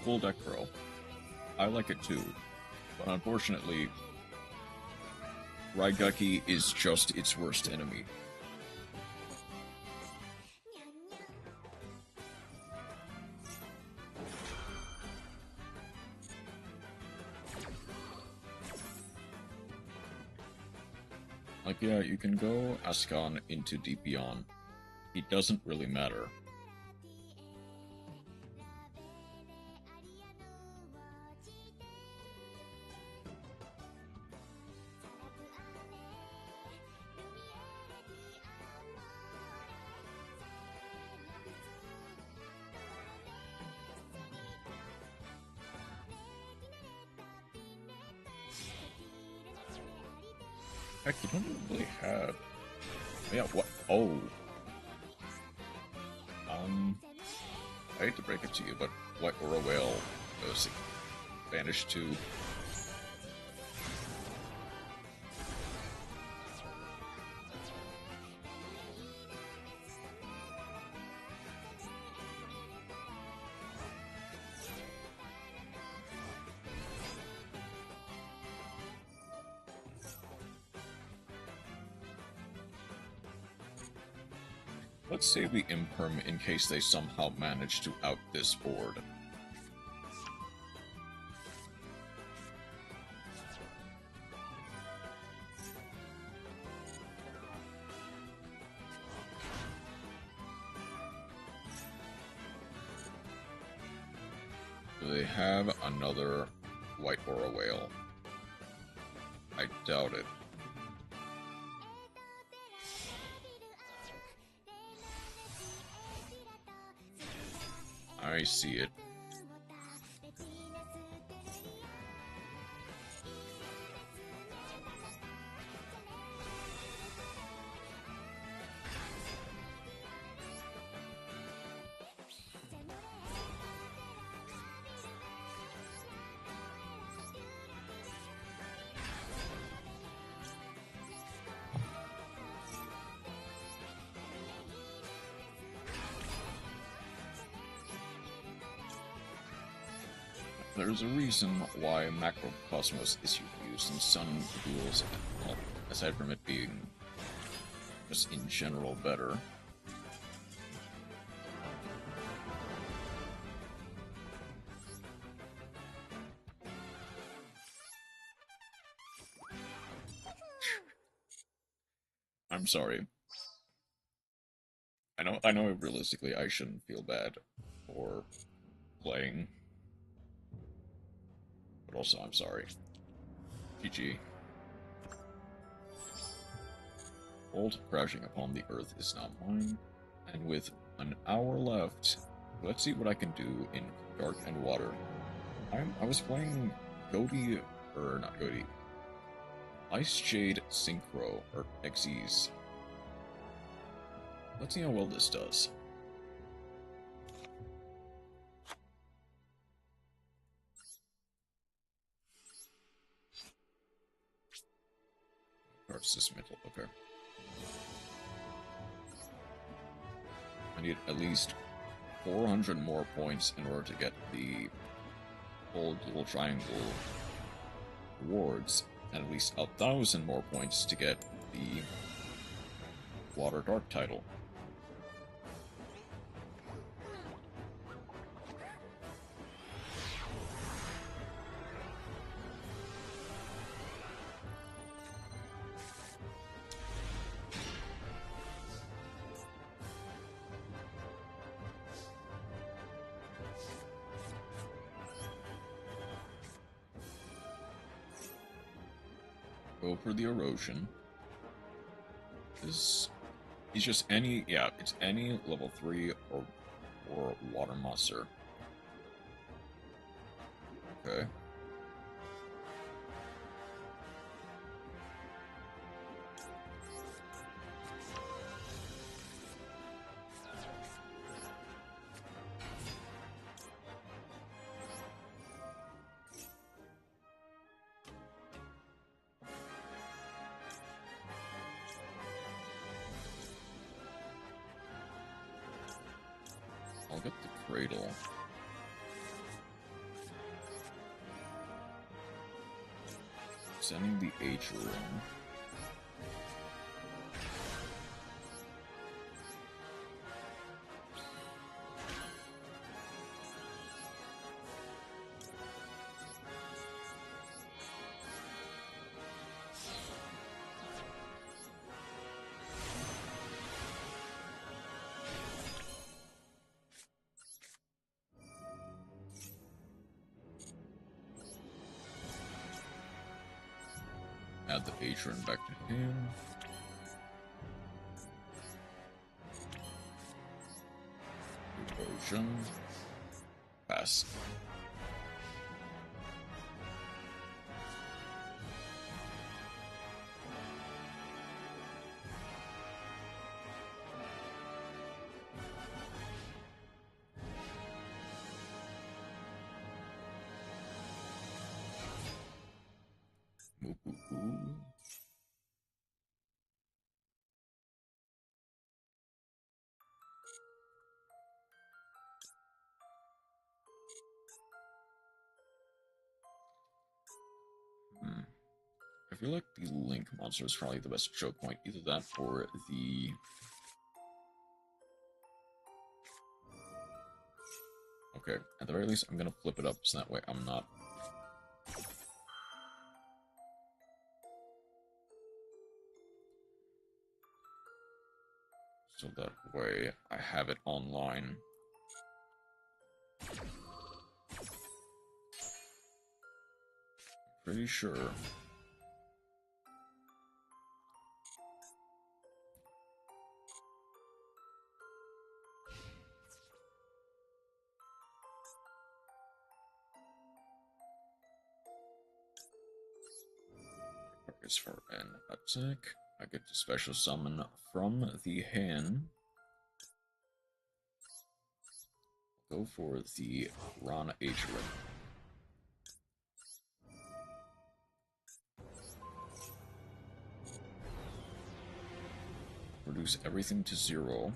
Cool deck curl. I like it too. But unfortunately, Raigeki is just its worst enemy. Like, yeah, you can go Ascon into Deepion. It doesn't really matter. Heck, you don't really have... Yeah, what? Oh. I hate to break it to you, but White Aura Whale goes Vanish 2. Let's save the Imperm in case they somehow manage to out this board. Do they have another White Aura Whale? I doubt it. I see it. There's a reason why Macrocosmos is used in some duels, well, aside from it being just in general better. I'm sorry. I know realistically I shouldn't feel bad for playing, but also I'm sorry. GG. Bolt crashing upon the earth is now mine, and with an hour left, let's see what I can do in Dark and Water. I was playing Goaty, or not Goaty, Ice Jade Synchro, or Xyz. Let's see how well this does. Where's this middle? Okay. I need at least 400 more points in order to get the whole dual triangle rewards, and at least 1,000 more points to get the Water Dark title. Go for the erosion. He's just any, yeah, it's any level 3 or water monster. Okay. I'll get the cradle. Sending the H room. Add the patron back to him. Erosion. Pass. I feel like the Link monster is probably the best choke point. Either that or the... Okay, at the very least, I'm gonna flip it up so that way I'm not... So that way I have it online. Pretty sure. Is for an attack. I get to special summon from the hand. Go for the Ron H. Reduce everything to 0.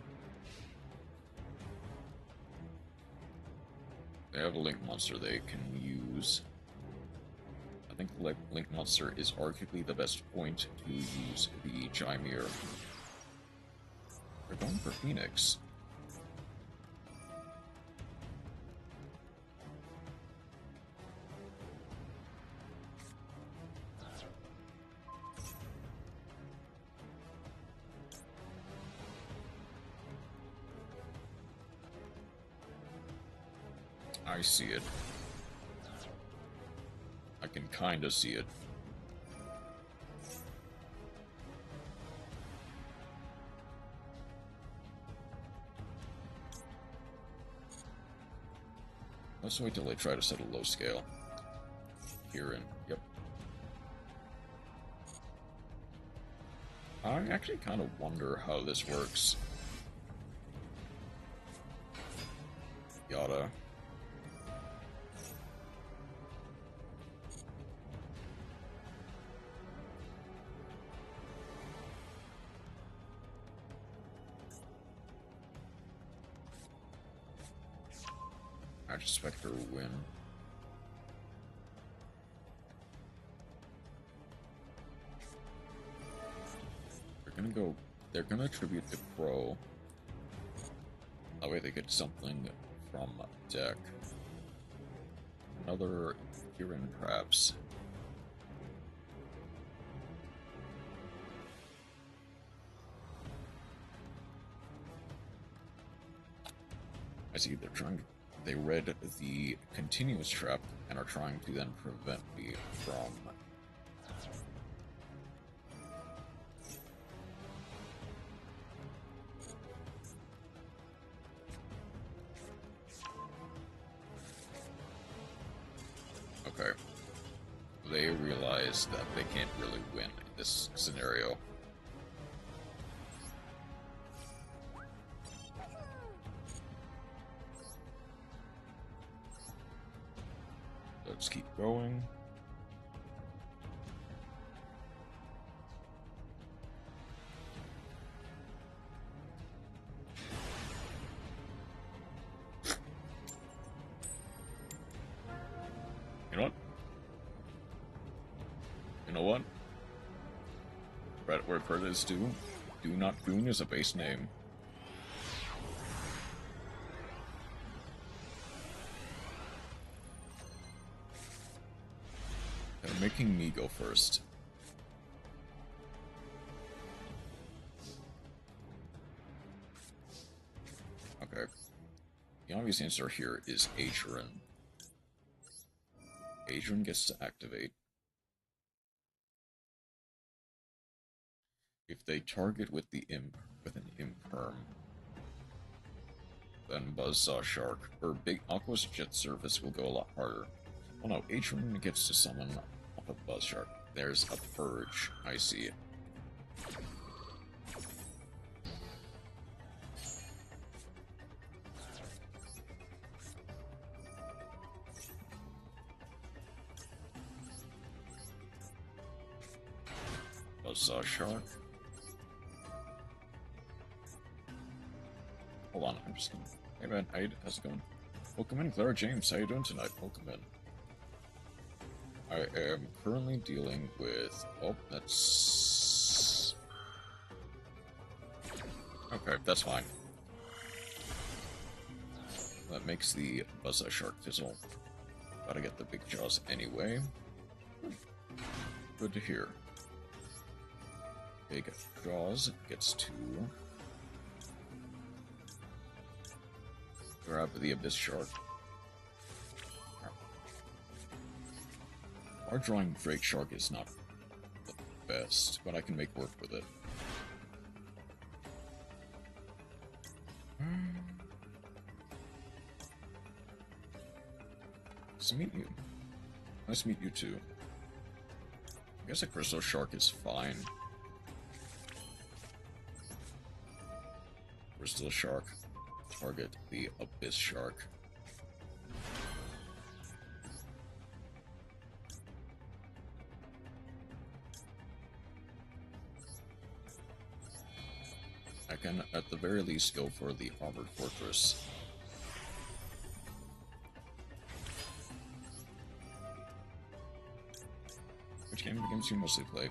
They have a Link Monster they can use. I think Link Monster is arguably the best point to use the Chimere. They're going for Phoenix. I see it. I can kinda see it. Let's wait till they try to set a low scale. Here and yep. I actually kind of wonder how this works. Yada. Spectre win. They're gonna tribute the Crow. That way they get something from deck. Another Kirin, perhaps. I see they read the continuous trap and are trying to then prevent me from okay. They realize that they can't really win in this scenario. Let's keep going. You know what? You know what? Right where credit is due. Do Not Goon is a base name. Making me go first. Okay. The obvious answer here is Adrian. Adrian gets to activate. If they target with the imp, with an imperm, then Buzzsaw Shark, or Big Aqua's Jet Service will go a lot harder. Oh no, Adrian gets to summon off of Buzz Shark. There's a Purge. I see it. Buzzsaw Shark. Hold on, I'm just gonna... Hey man, how's it going? Welcome in, Clara James. How you doing tonight? Welcome in. I am currently dealing with... Oh, that's... Okay, that's fine. That makes the Buzzsaw Shark fizzle. Gotta get the big jaws anyway. Good to hear. Big jaws gets to... grab the Abyss Shark. Our drawing Drake Shark is not the best, but I can make work with it. Nice to meet you. Nice to meet you too. I guess a Crystal Shark is fine. Crystal Shark. Target the Abyss Shark. I can, at the very least, go for the Armored Fortress. Which game of the games do you mostly play?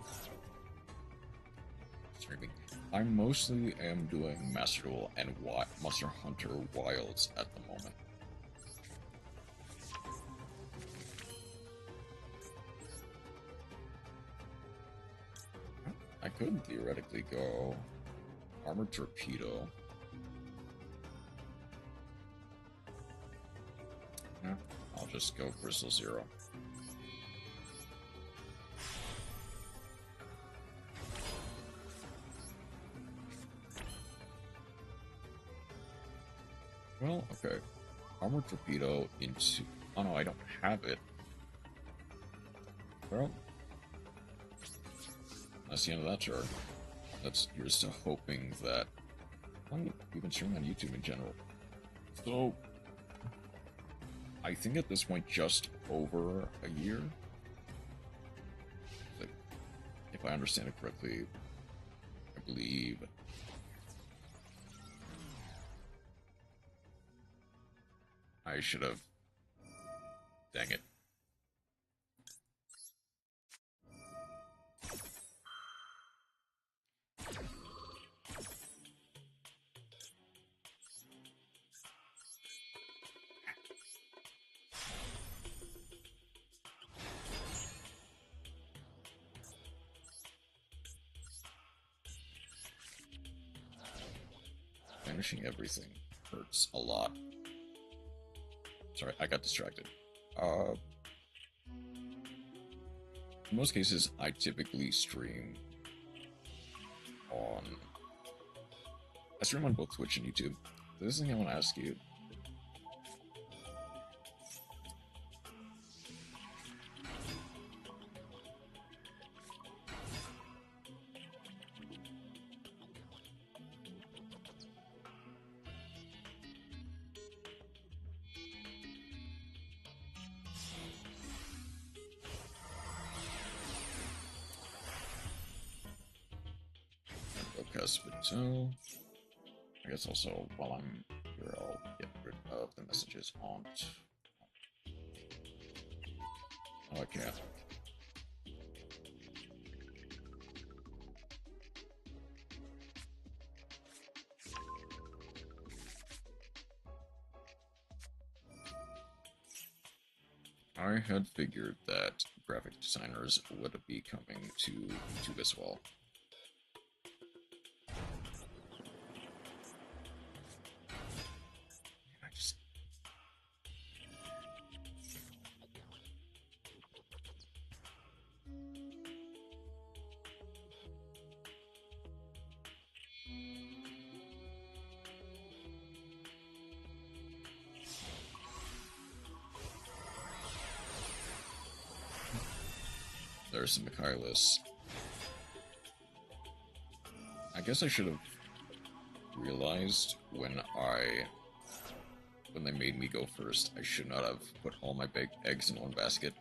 Streaming. I mostly am doing Master Duel and Monster Hunter Wilds at the moment. I could theoretically go Armored Torpedo. Yeah, I'll just go Crystal Zero. Well, okay. Armored Torpedo into... Oh no, I don't have it. Well, that's the end of that turn. You're still hoping that... We've been streaming on YouTube in general. So, I think at this point, just over a year. Like, if I understand it correctly, I believe... I should have... Dang it. Finishing everything hurts a lot. Sorry, I got distracted. In most cases, I typically stream on... I stream on both Twitch and YouTube. This is the thing I want to ask you. So, I guess also while I'm here, I'll get rid of the messages on. Oh, I can't. I had figured that graphic designers would be coming to YouTube as well. There's the Michaelis. I guess I should have realized when they made me go first, I should not have put all my big eggs in one basket.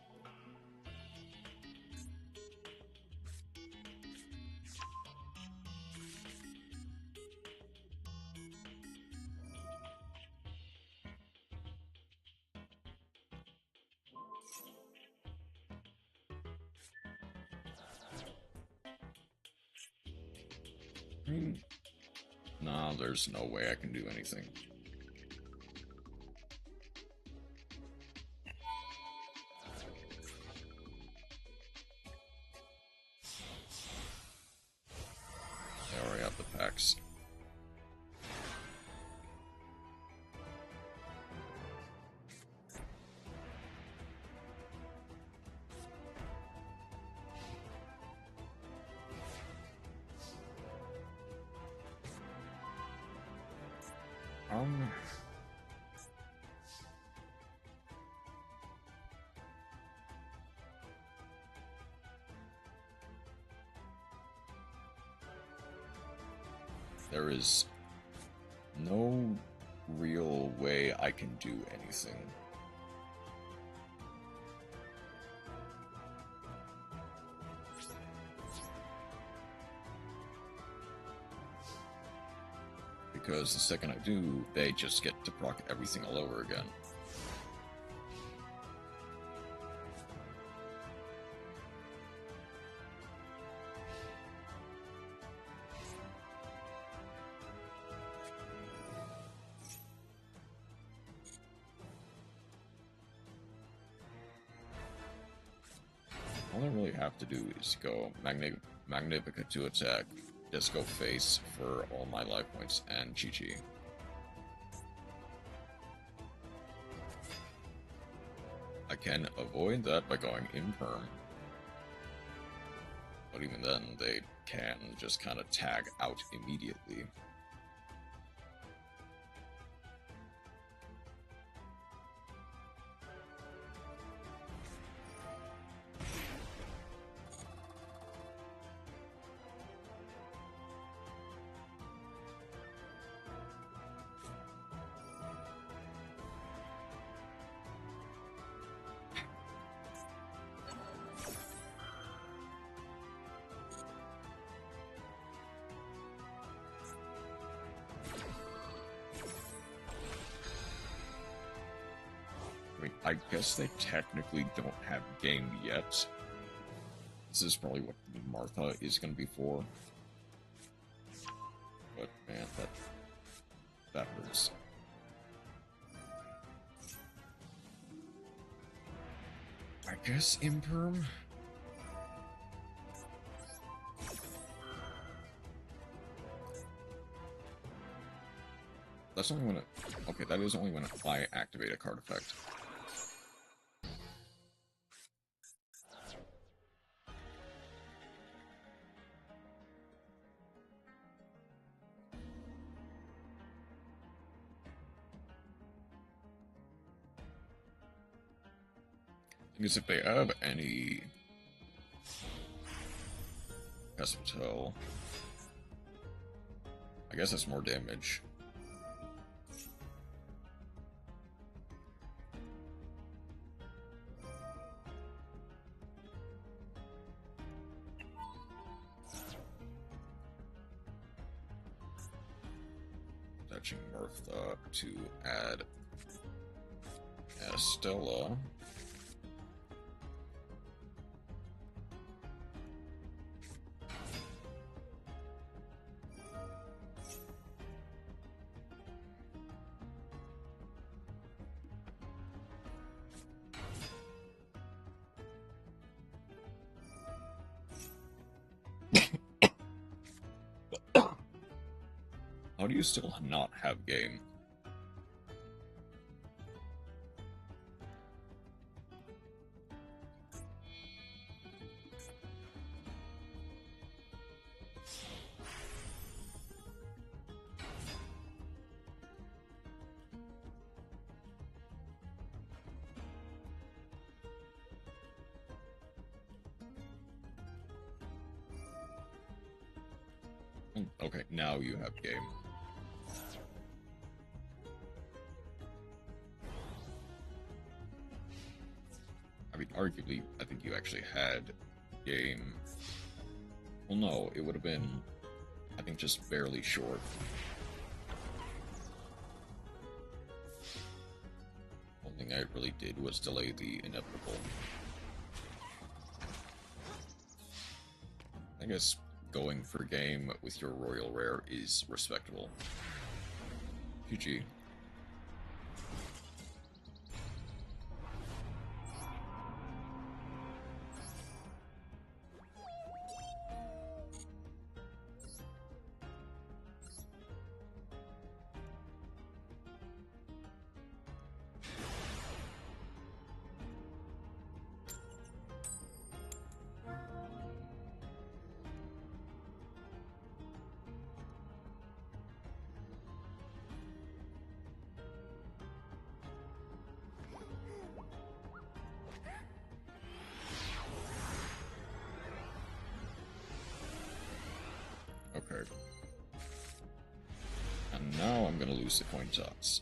Nah, there's no way I can do anything. I already have the packs. There is no real way I can do anything. Because the second I do, they just get to proc everything all over again. All I really have to do is go Magnifica to attack, Disco Face for all my life points, and Chi-Chi. I can avoid that by going Imperm. But even then, they can just kind of tag out immediately. I guess they technically don't have game yet. This is probably what Martha is going to be for. But man, that hurts. I guess Imperm? That's only when it... Okay, that is only when I activate a card effect. Because if they have any Hospital, I guess that's more damage. Touching Martha to add Estella. How do you still not have game? Okay, now you have game. I mean, arguably, I think you actually had game. Well, no, it would have been, I think, just barely short. One thing I really did was delay the inevitable. I guess going for game with your Royal Rare is respectable. GG. Okay. And now I'm gonna lose the coin toss.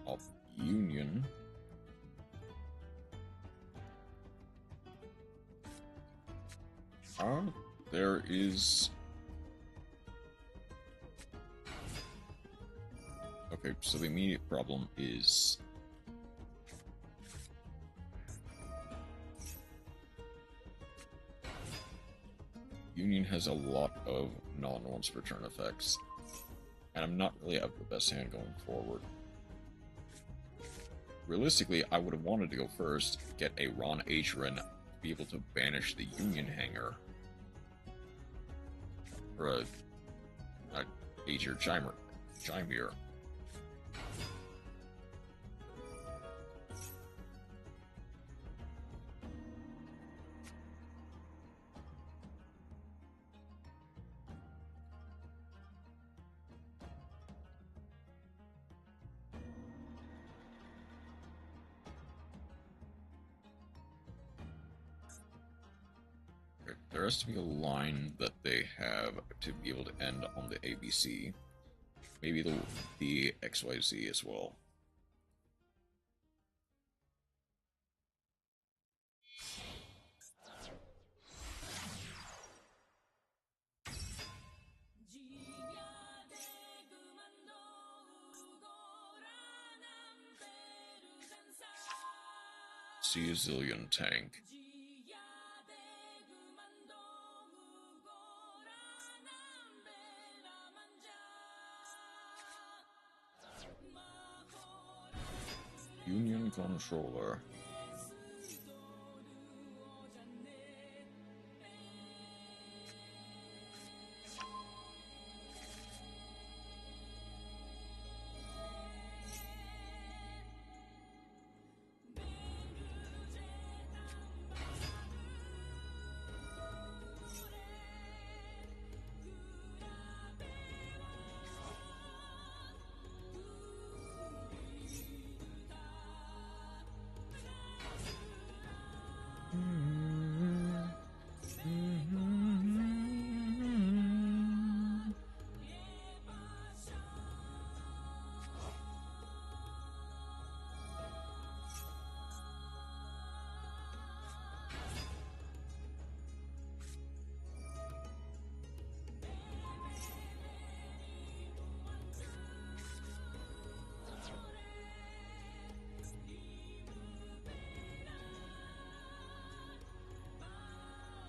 Of Union. There is... Okay, so the immediate problem is... Union has a lot of non-once per turn effects, and I'm not really at the best hand going forward. Realistically, I would have wanted to go first, get a Ron Acheron, be able to banish the Union Hanger. Or a Aether Chimere. There has to be a line that they have to be able to end on the ABC. Maybe the XYZ as well. See a zillion tank. Union Controller.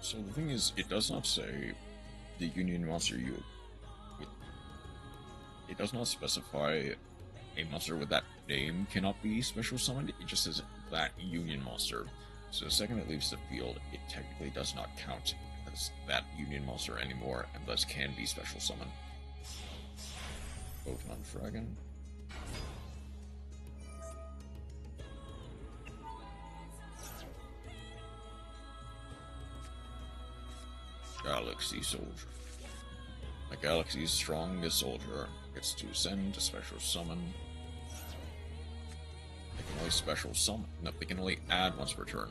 So the thing is, it does not say the Union monster it does not specify a monster with that name cannot be special summoned. It just says that Union monster. So the second it leaves the field, it technically does not count as that Union monster anymore, and thus can be special summoned. Pokemon Dragon. Galaxy Soldier. The Galaxy's strongest soldier gets to send a special summon. They can only special summon. No, they can only add once per turn.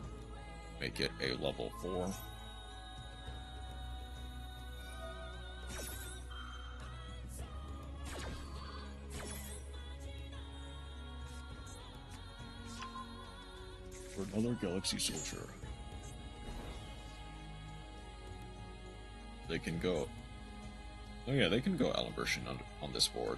Make it a level 4. For another Galaxy Soldier. They can go... Oh yeah, they can go Alimbertion on this board.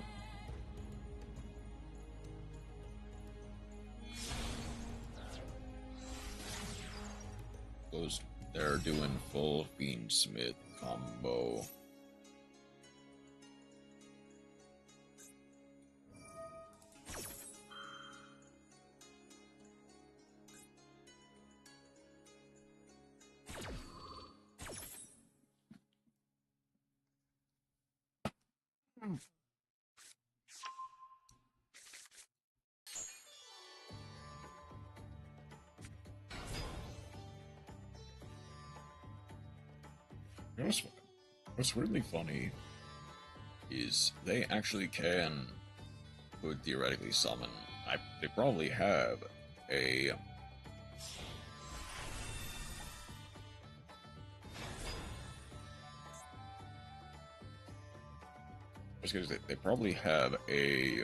They're doing full Fiendsmith combo. What's really funny is they actually could theoretically summon. They probably have a they probably have a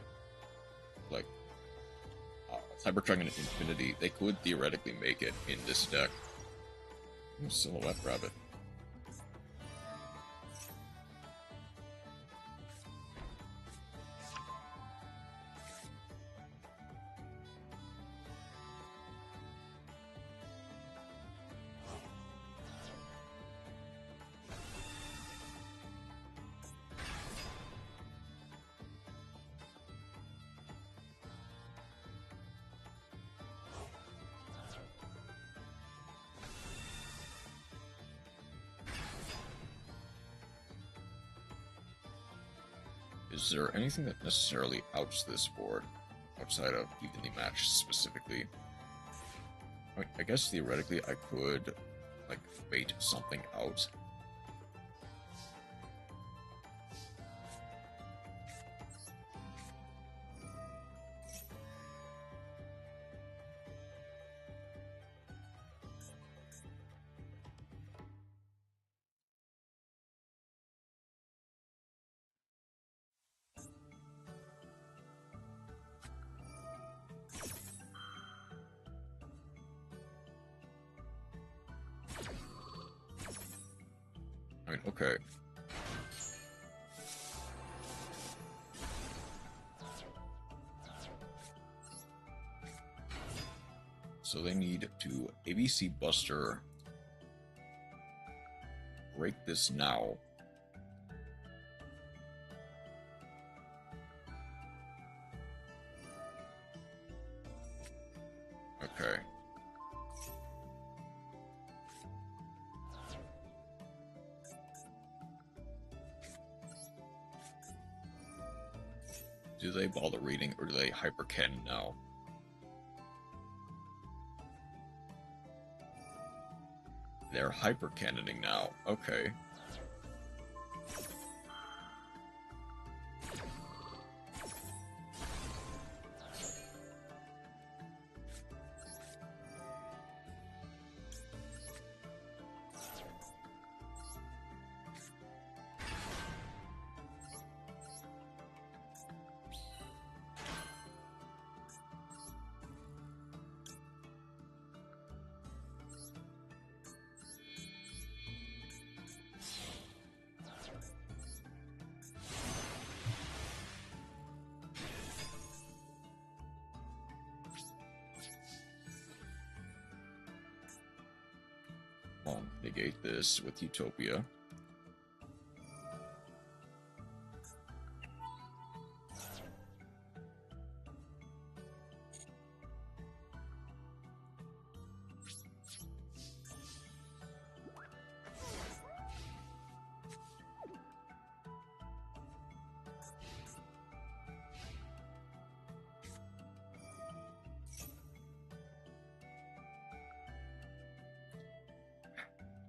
Cyber Dragon Infinity. They could theoretically make it in this deck. Silhouette Rabbit. Is there anything that necessarily outs this board, outside of evenly matched specifically? I guess theoretically I could, like, bait something out. I mean, okay. So they need to ABC Buster, break this now. Okay. Do they bother reading, or do they hypercannon now? They're hypercannoning now. Okay. I'll negate this with Utopia.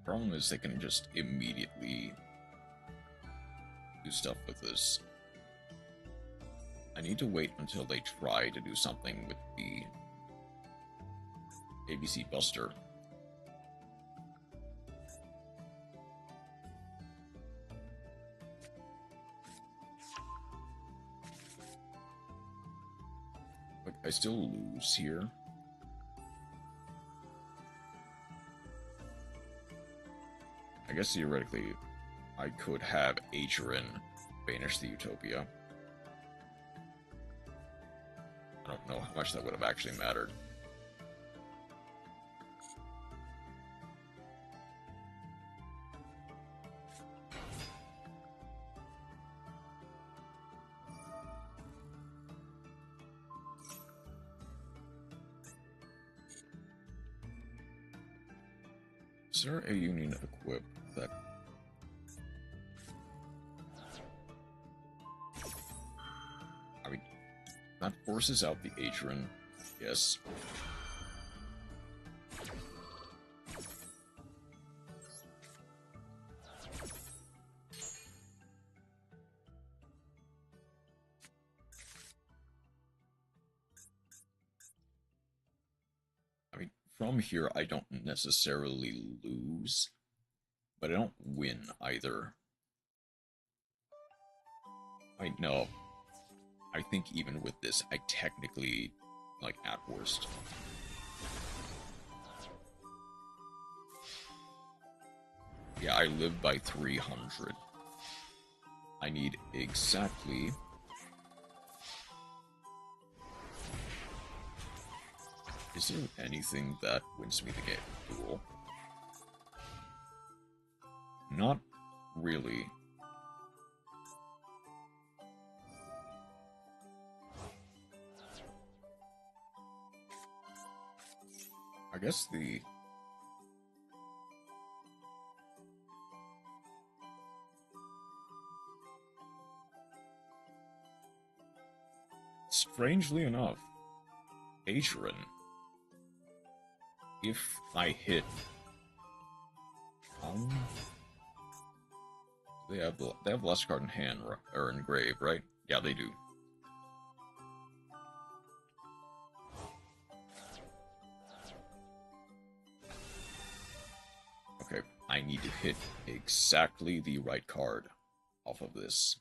Problem is they can just immediately do stuff with this. I need to wait until they try to do something with the ABC Buster. But I still lose here. I guess theoretically, I could have Adrian banish the Utopia. I don't know how much that would have actually mattered. Is there a union equip that... I mean, that forces out the Adrian, yes. I mean, from here I don't necessarily lose, but I don't win either. I know. I think even with this, I technically, like, at worst. Yeah, I live by 300. I need exactly... Is there anything that wins me the game? Duel? Not really. I guess the... strangely enough, Adrian, if I hit... they have last card in hand, or in grave, right? Yeah, they do. Okay, I need to hit exactly the right card off of this.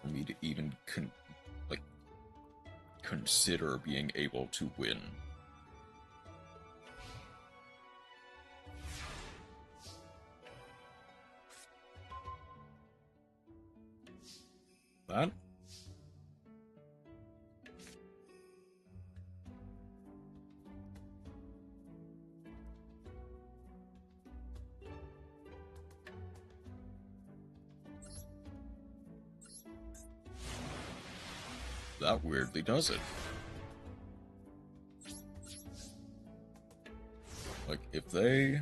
For me to even consider being able to win. That? That weirdly does it. Like, if they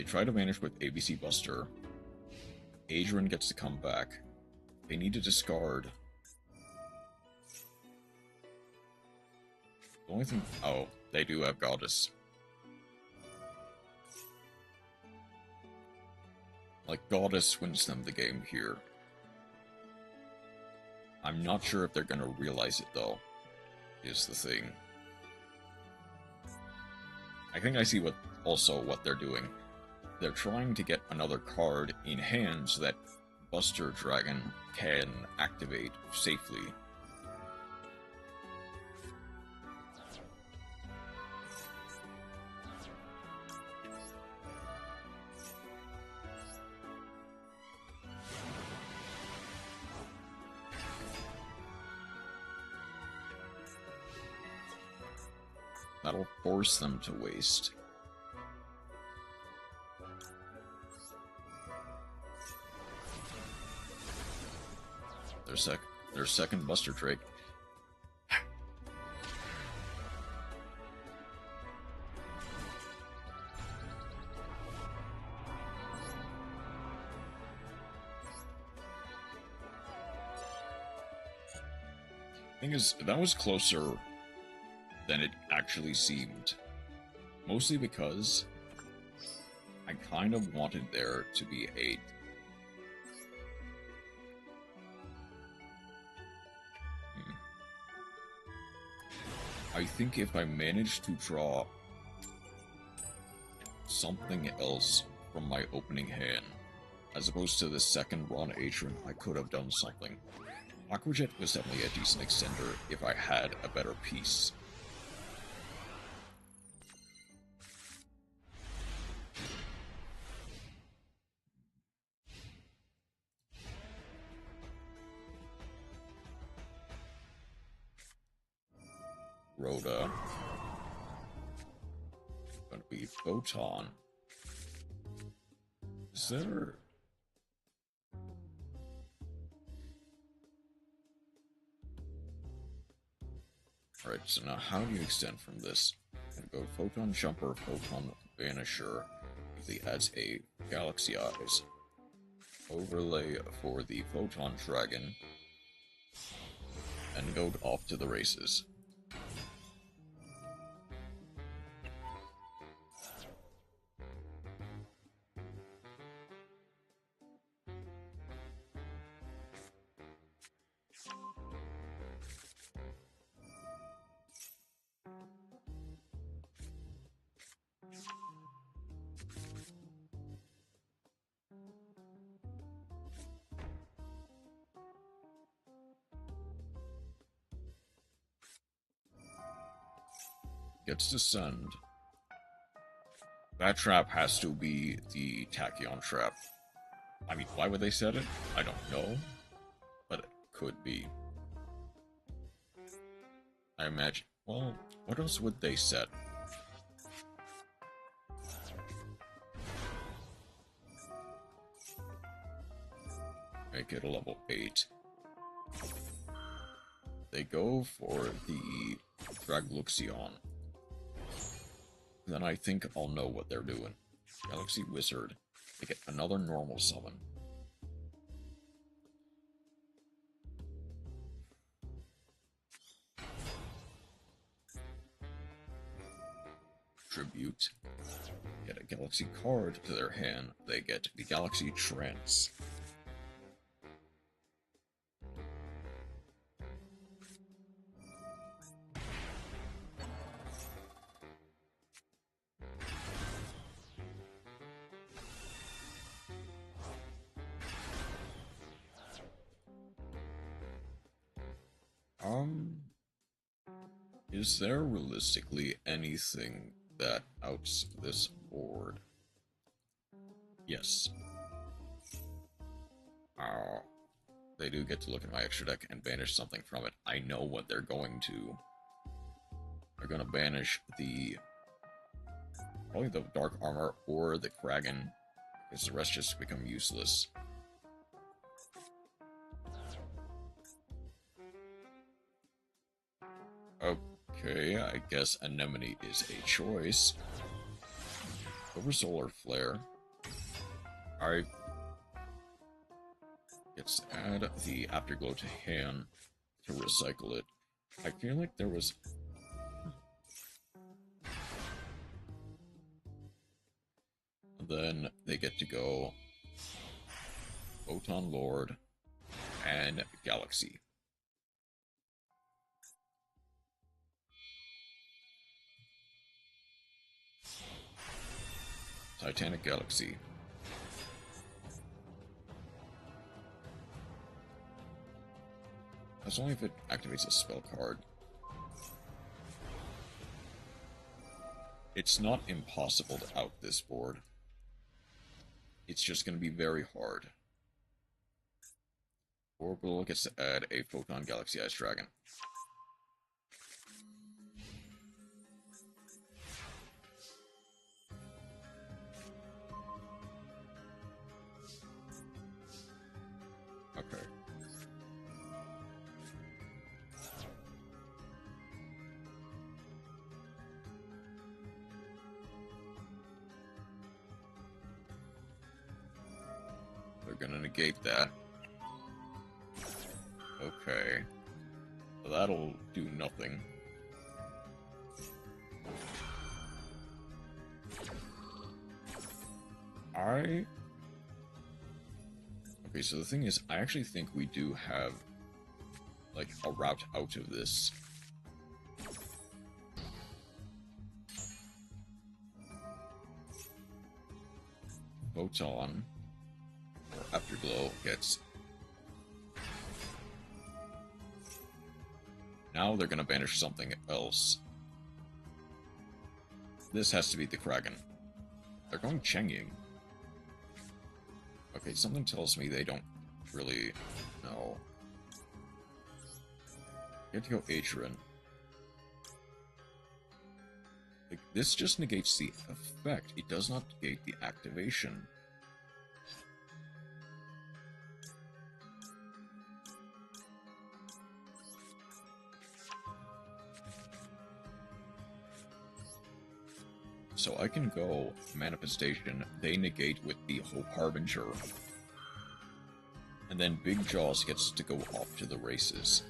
try to vanish with ABC Buster, Adrian gets to come back. They need to discard. The only thing... Oh, they do have Goddess. Like, Goddess wins them the game here. I'm not sure if they're gonna realize it, though, is the thing. I think I see what they're doing. They're trying to get another card in hand so that Buster Dragon can activate safely. That'll force them to waste. Their second Buster Drake. Thing is, that was closer than it actually seemed. Mostly because I kind of wanted there to be a... I think if I managed to draw something else from my opening hand, as opposed to the second Ron Adrian, I could have done something. Aquajet was definitely a decent extender if I had a better piece. Rhoda. Gonna be Photon. Is there... Alright, so now how do you extend from this? I'm gonna go Photon Jumper, Photon Vanisher. If he adds a Galaxy Eyes. Overlay for the Photon Dragon. And go off to the races. Gets to send. That trap has to be the Tachyon trap. I mean, why would they set it? I don't know. But it could be. I imagine... Well, what else would they set? Make it a level 8. They go for the Dragluxion. Then I think I'll know what they're doing. Galaxy Wizard. They get another normal summon. Tribute. Get a Galaxy card to their hand. They get the Galaxy Trance. Is there realistically anything that outs this board? Yes. They do get to look at my extra deck and banish something from it. I know what they're going to. They're going to banish probably the Dark Armor or the Kraken, because the rest just become useless. Okay, I guess Anemone is a choice. Over Solar Flare. Alright. Let's add the Afterglow to hand to recycle it. I feel like there was... Then they get to go Photon Lord and Galaxy. Titanic Galaxy. That's only if it activates a spell card. It's not impossible to out this board. It's just going to be very hard. Orbital gets to add a Photon Galaxy Ice Dragon. Okay. They're gonna negate that. Okay. So that'll do nothing. Okay, so the thing is, I actually think we do have, like, a route out of this. Photon, or Afterglow, gets... Now they're gonna banish something else. This has to be the Kraken. They're going Chengying. Okay, something tells me they don't really know. You have to go Atrian. Like, this just negates the effect. It does not negate the activation. So I can go Manifestation, they negate with the Hope Harbinger. And then Big Jaws gets to go off to the races.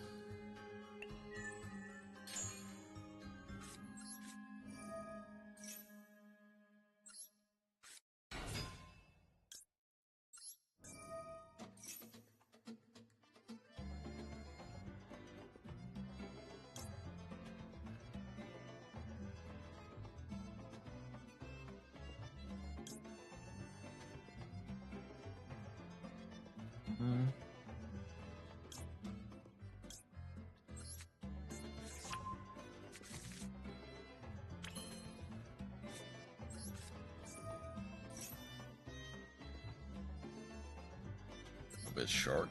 This Shark.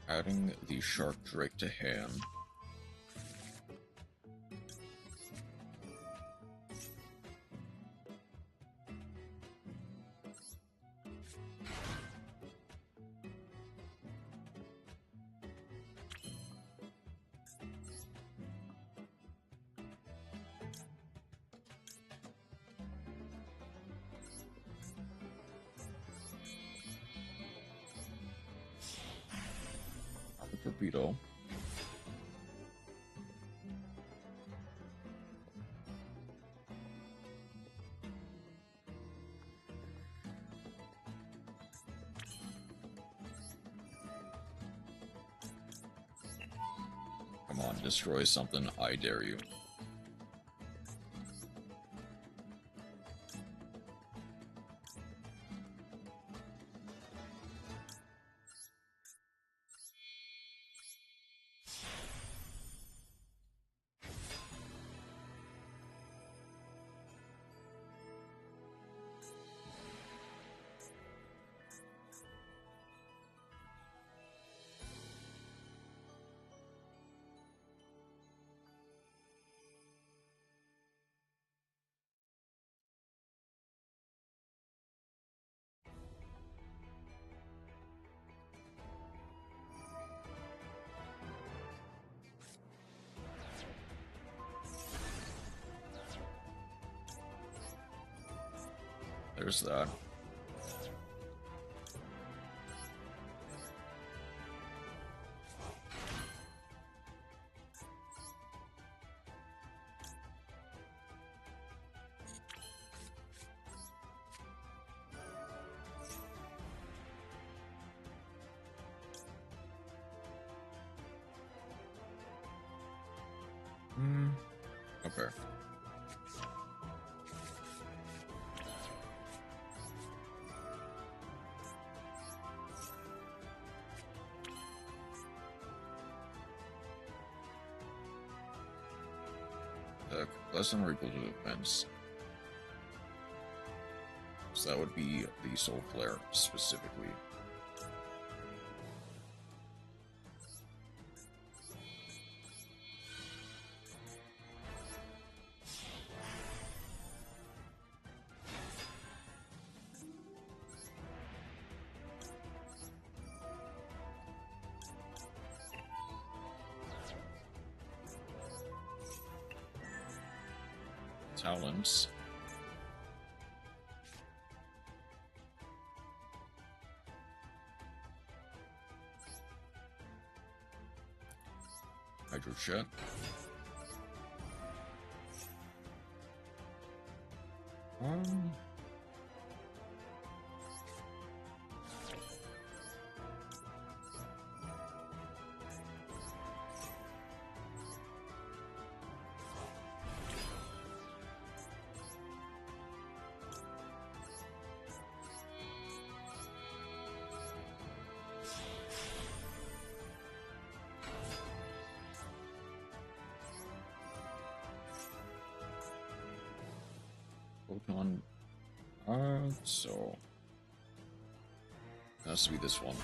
Adding the Shark Drake to hand. torpedo. Come on, destroy something, I dare you. There's that. Okay. Less than or equal to defense. So that would be the Soul Flare specifically. Talents. Hydrochat. Photon. So it has to be this one.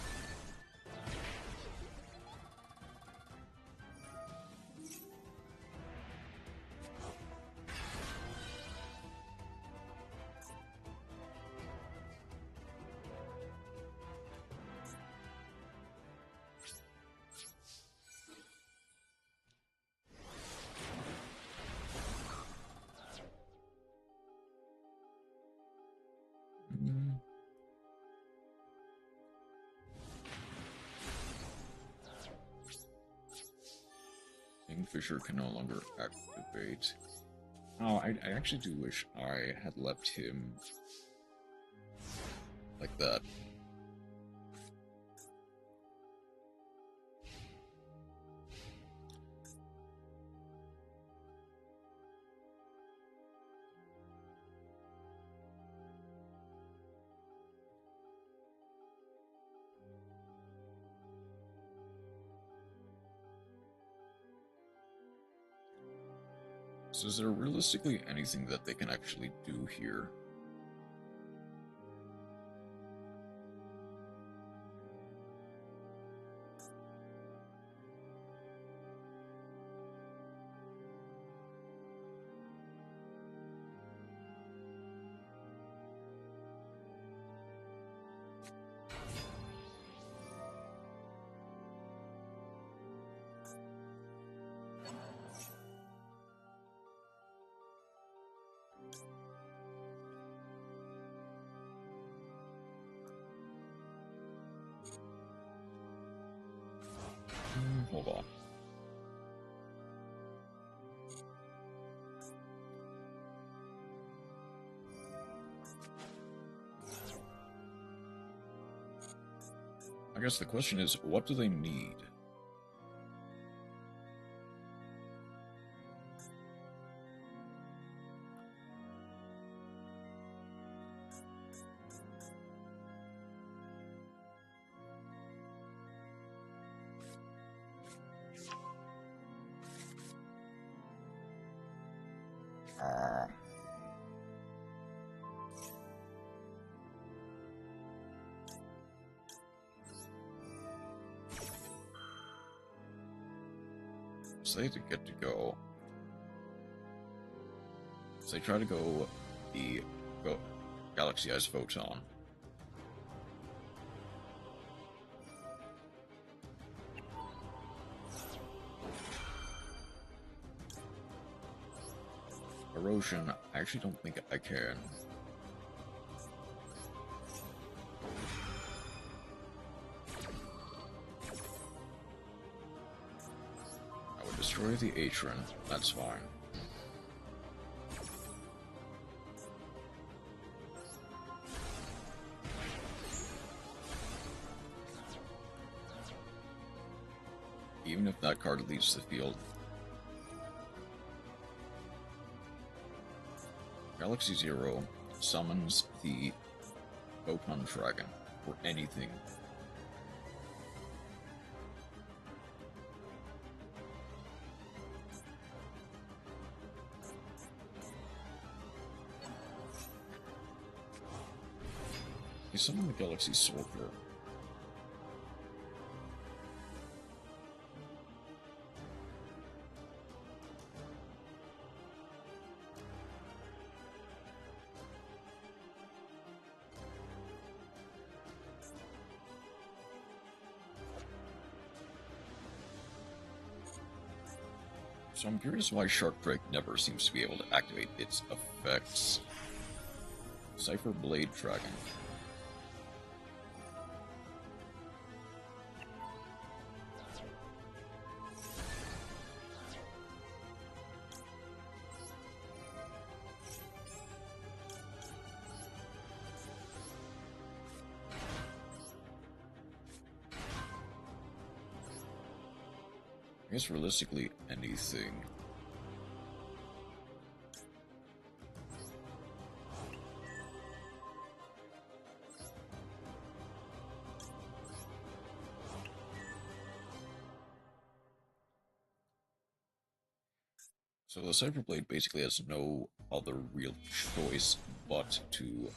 Kingfisher can no longer activate. Oh, I actually do wish I had left him like that. So is there realistically anything that they can actually do here? hold on. I guess the question is, what do they need? So they get to go. So they try to go the Galaxy Eyes Photon. Erosion, I actually don't think I can. I would destroy the Atron, that's fine. Even if that card leaves the field. Galaxy Zero summons the Photon Dragon, or anything. He summoned the Galaxy Soldier. So I'm curious why Shark Drake never seems to be able to activate its effects. Cypher Blade Dragon. I guess realistically, anything. So the Cypher Blade basically has no other real choice but to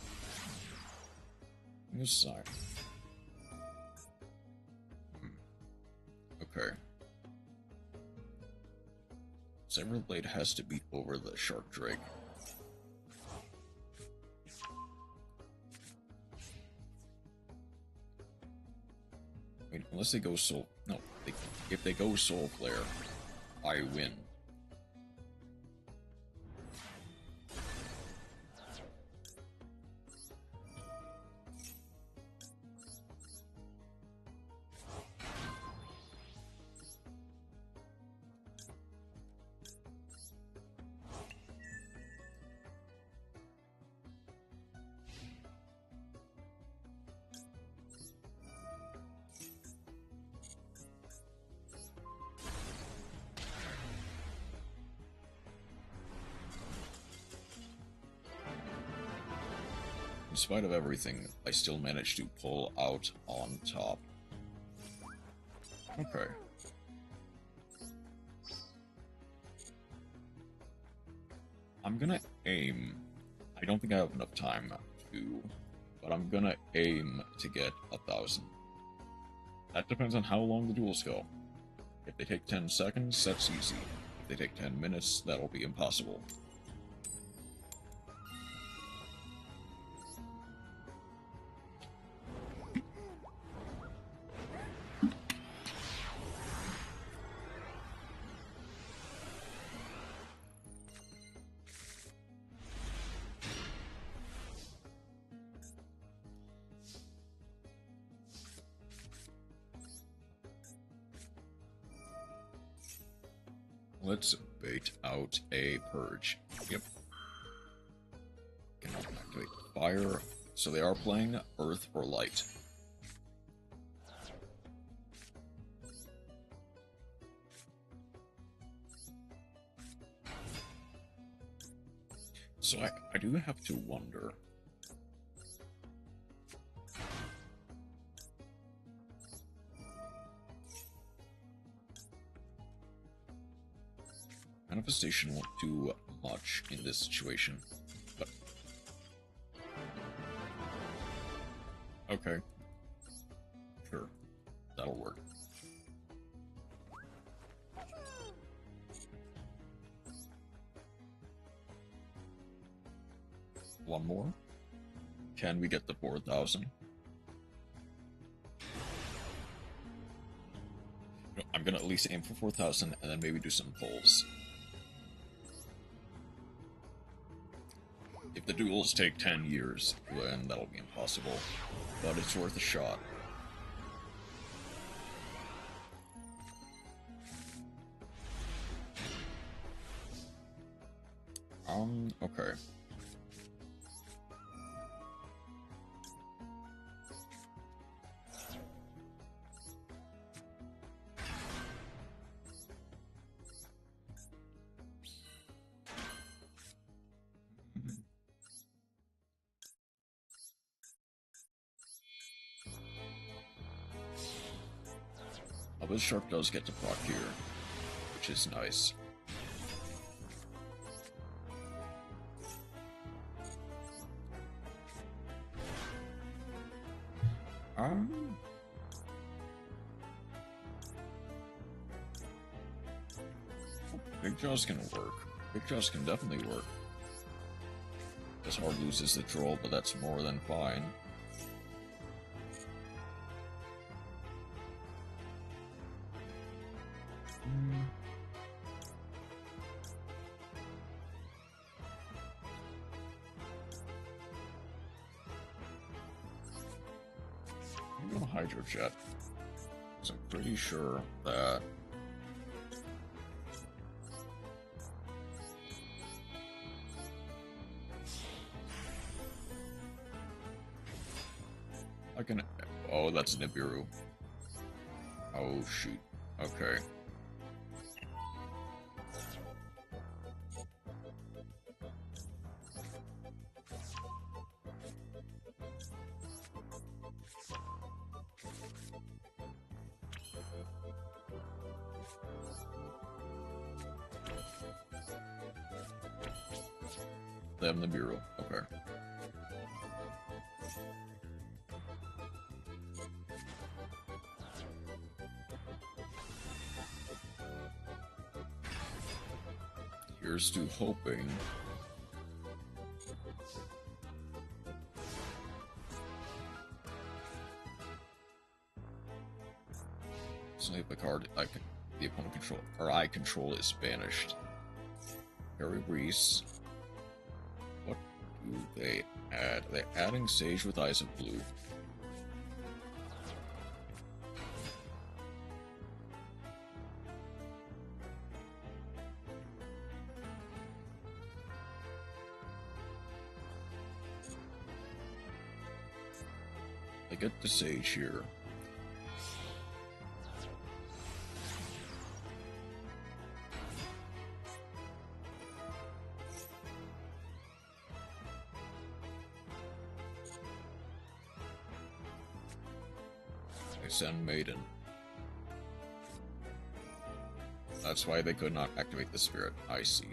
use Cypher. Okay. Cypher Blade has to beat over the Shark Drake. I mean, unless they go Soul... No, if they go Soul Flare, I win. In spite of everything, I still managed to pull out on top. Okay. I'm gonna aim. I don't think I have enough time to, but I'm gonna aim to get 1,000. That depends on how long the duels go. If they take 10 seconds, that's easy. If they take 10 minutes, that'll be impossible. Let's bait out a purge. Yep. Cannot activate fire. So they are playing earth or light. So I do have to wonder. Manifestation won't do much in this situation, but... Okay. Sure. That'll work. One more? Can we get the 4,000? No, I'm gonna at least aim for 4,000 and then maybe do some pulls. If the duels take 10 years, then that'll be impossible. But it's worth a shot. Okay. This shark does get to proc here, which is nice. Big Jaws can work. Big Jaws can definitely work. This hard loses the troll, but that's more than fine. I'm gonna Hydrojet, because I'm pretty sure that I can... Oh, that's Nibiru. Oh, shoot. Okay. They have Nibiru. Okay. Here's to hoping. Snipe a card the opponent control or I control is banished. Harry Reese. What do they add? Are they adding Sage with Eyes of Blue? I get the Sage here. I send Maiden. That's why they could not activate the spirit. I see.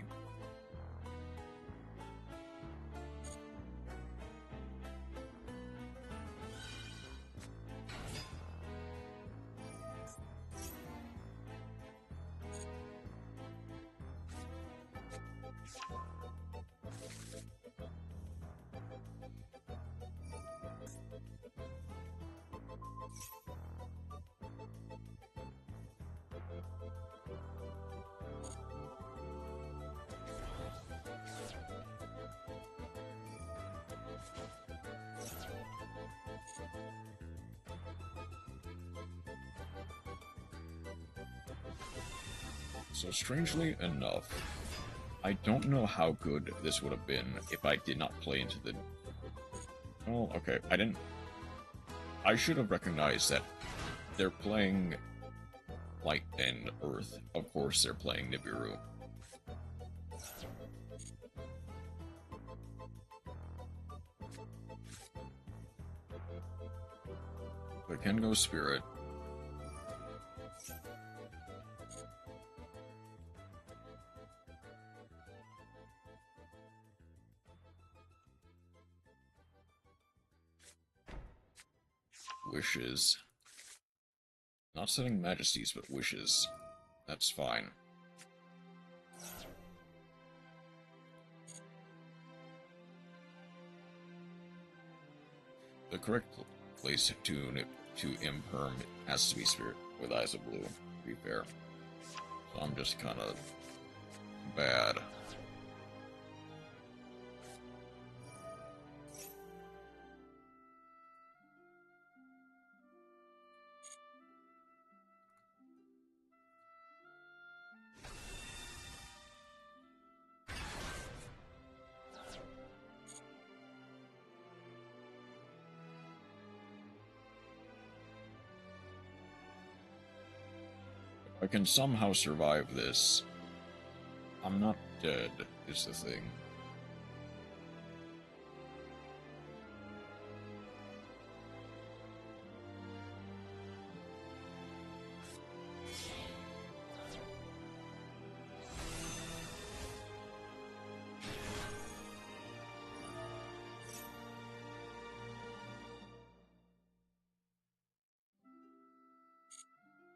So strangely enough, I don't know how good this would have been if I did not play into the... Well, okay, I should have recognized that they're playing Light and Earth. Of course they're playing Nibiru. I can go Spirit. Wishes. Not setting Majesties, but wishes. That's fine. The correct place to imperm has to be Spirit with Eyes of Blue, to be fair. So I'm just kind of bad. I can somehow survive this. I'm not dead, is the thing.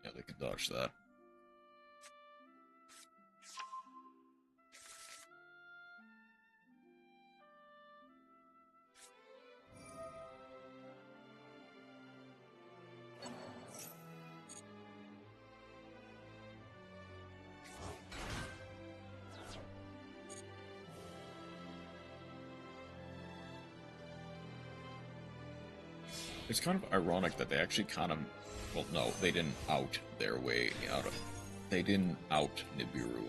Yeah, they can dodge that. It's kind of ironic that they actually kind of... Well, no, they didn't out their way out of... They didn't out Nibiru.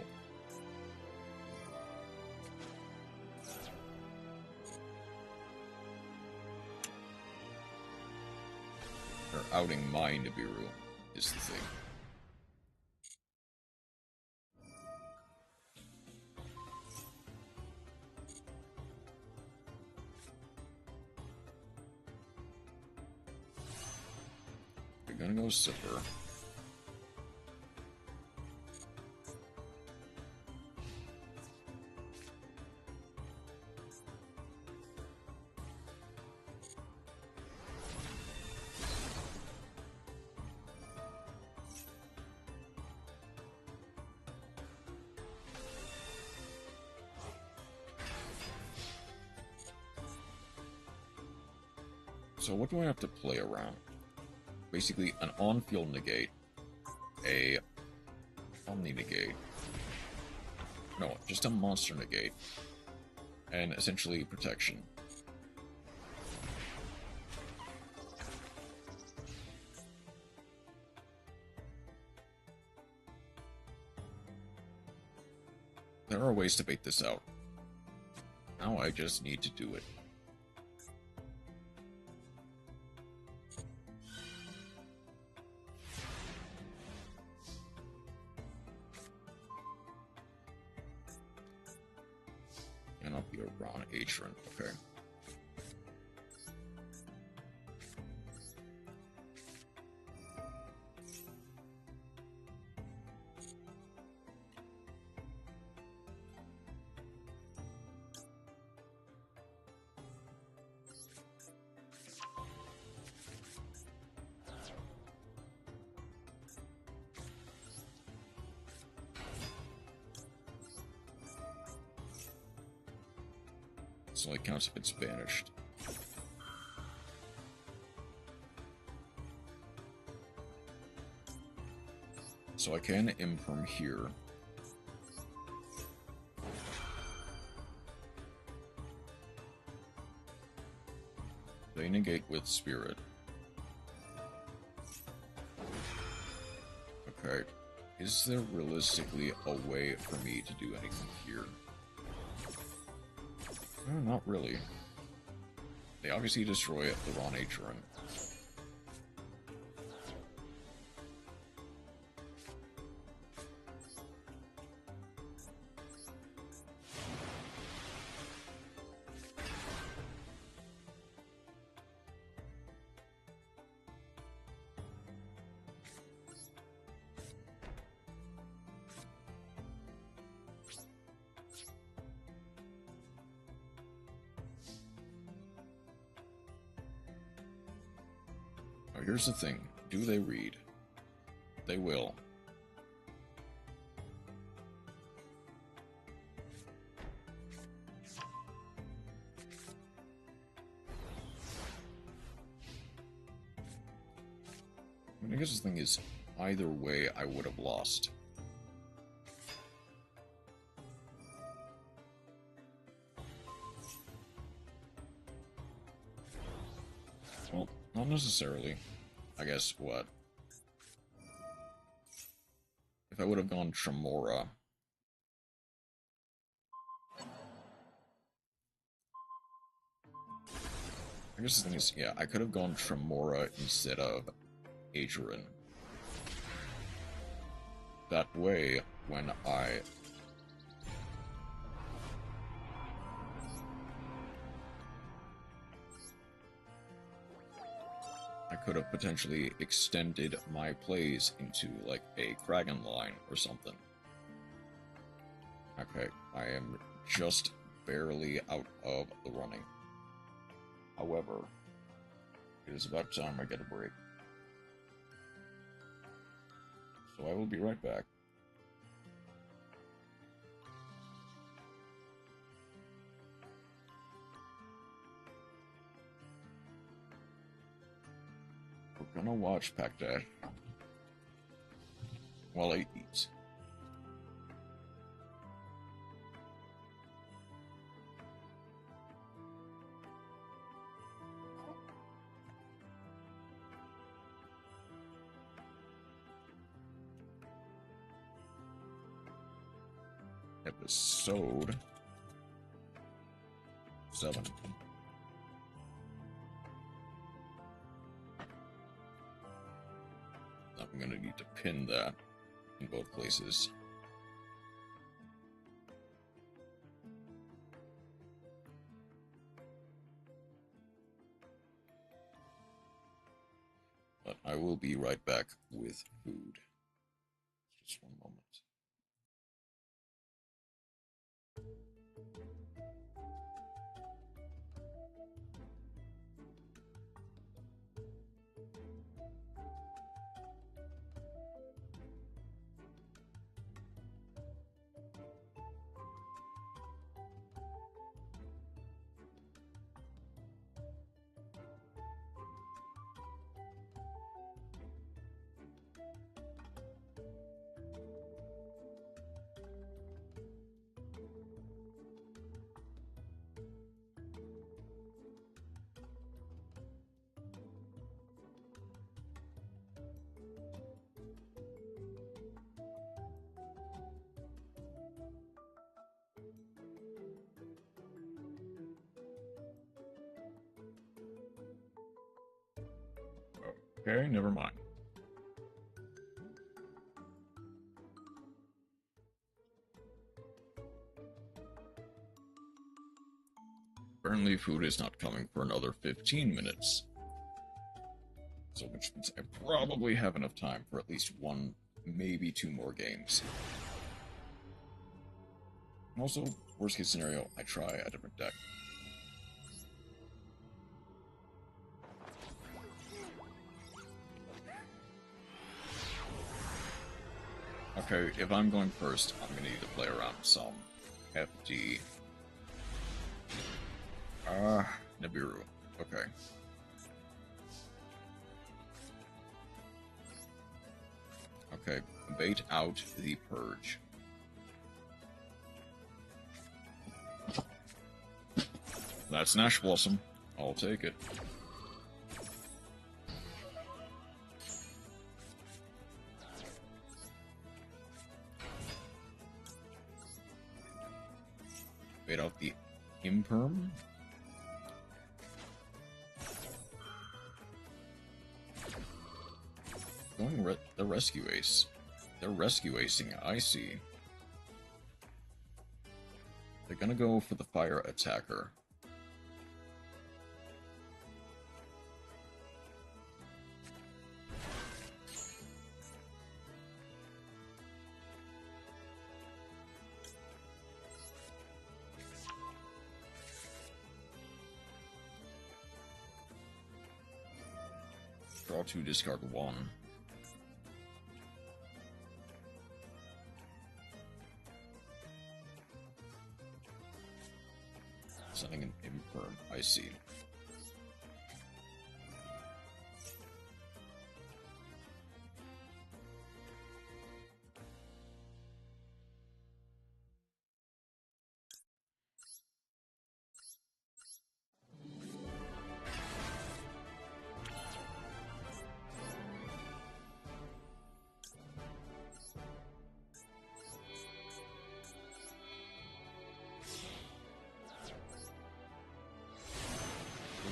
They're outing my Nibiru, is the thing. We're gonna go Zipper. So what do I have to play around? Basically, an on-field negate, a omni-negate, no, just a monster negate, and essentially protection. There are ways to bait this out. Now I just need to do it. Cannot be around Atron, okay. This only counts if it's banished. So I can imperm here. They negate with Spirit. Okay. Is there realistically a way for me to do anything here? No, not really. They obviously destroy the raw nature and here's the thing. Do they read? They will. I mean, I guess the thing is, either way, I would have lost. Well, not necessarily. I guess what? If I would have gone Tremora. I guess the thing is, yeah, I could have gone Tremora instead of Adrian. That way, when I could have potentially extended my plays into, like, a Kragan line or something. Okay, I am just barely out of the running. However, it is about time I get a break. So I will be right back. We're gonna watch Pack Dash while I eat. Episode 7. I'm gonna need to pin that in both places. But I will be right back with food. Just one moment. Okay, never mind. Apparently food is not coming for another 15 minutes. So which means I probably have enough time for at least one, maybe 2 more games. And also, worst case scenario, I try a different deck. Okay, if I'm going first, I'm gonna need to play around with some FD. Nibiru. Okay. Okay, bait out the Purge. That's Nash Blossom. I'll take it. Wait out the imperm. Going the rescue ace. They're rescue acing, I see. They're gonna go for the fire attacker. Draw 2, discard 1. Sending an imperm, I see.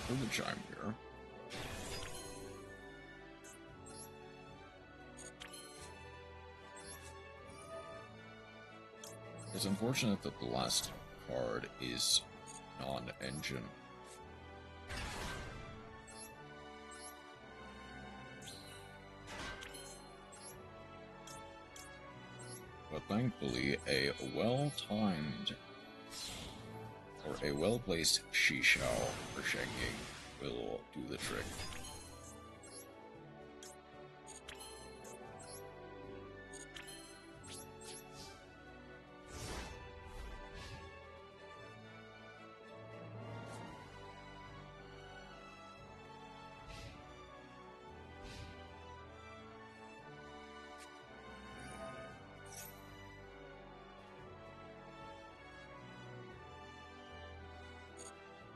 For the chime here. It's unfortunate that the last card is non-engine. But thankfully, a well-timed or a well-placed Shishao for Shenging will do the trick.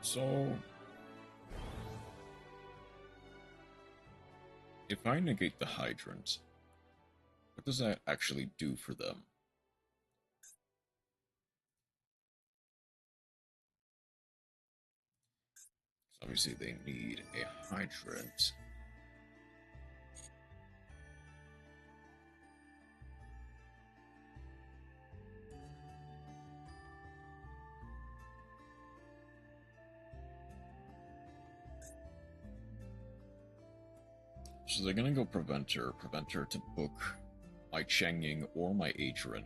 So, if I negate the Hydrant, what does that actually do for them? Obviously, they need a Hydrant. So they're gonna go Preventer to book my Cheng-Ying or my Adrian.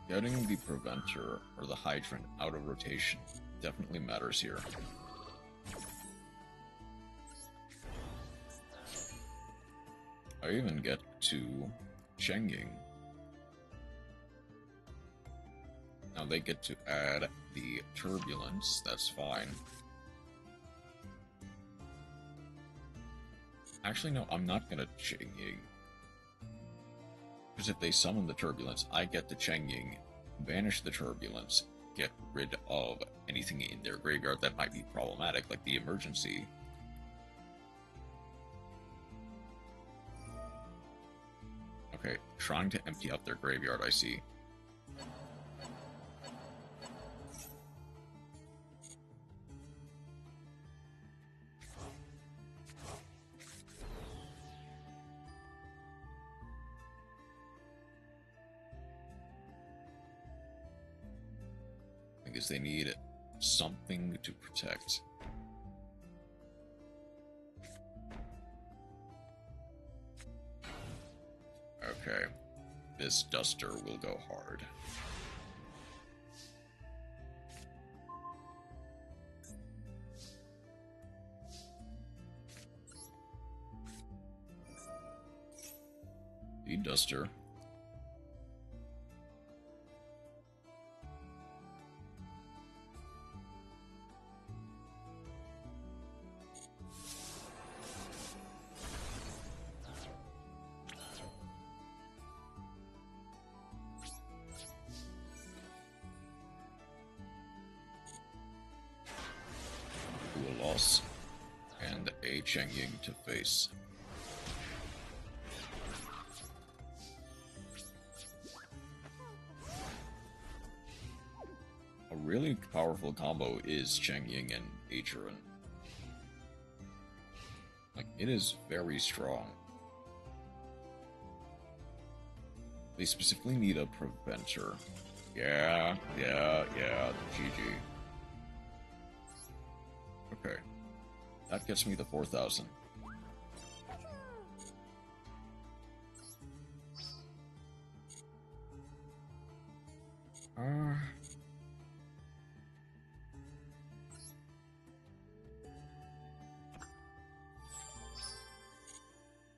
Getting the Preventer or the Hydrant out of rotation definitely matters here. I even get to Cheng-Ying. Now they get to add the Turbulence, that's fine. Actually, no, I'm not gonna Cheng-Ying. Because if they summon the Turbulence, I get the Cheng-Ying, banish the Turbulence, get rid of anything in their graveyard that might be problematic, like the Emergency. Okay, trying to empty out their graveyard, I see. Because they need something to protect. Okay, this Duster will go hard. The Duster. boss, and a Cheng Ying to face. A really powerful combo is Cheng Ying and Acheron. Like, it is very strong. They specifically need a preventer. Yeah, GG. Okay. That gets me to 4,000.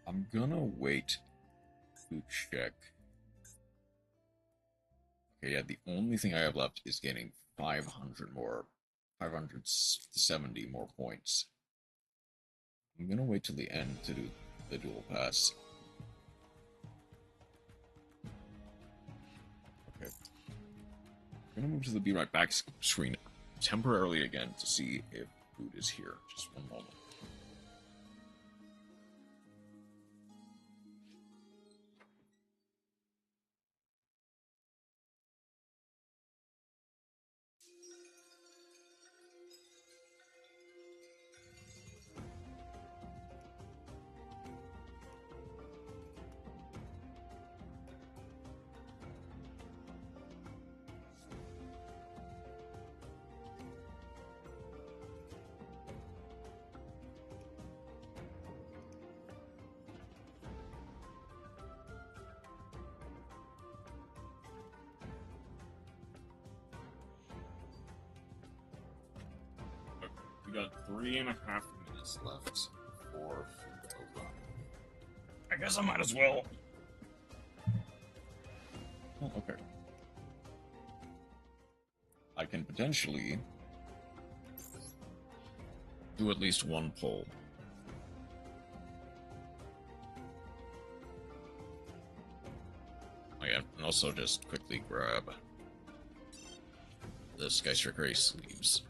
I'm gonna wait to check. Okay, yeah, the only thing I have left is getting 570 more points. I'm gonna wait till the end to do the dual pass. Okay. I'm gonna move to the Be Right Back screen temporarily again to see if food is here. Just one moment. We got 3.5 minutes left for food over. I guess I might as well. Oh, okay. I can potentially do at least one pull. Oh yeah, and also just quickly grab the Skystriker Gray sleeves.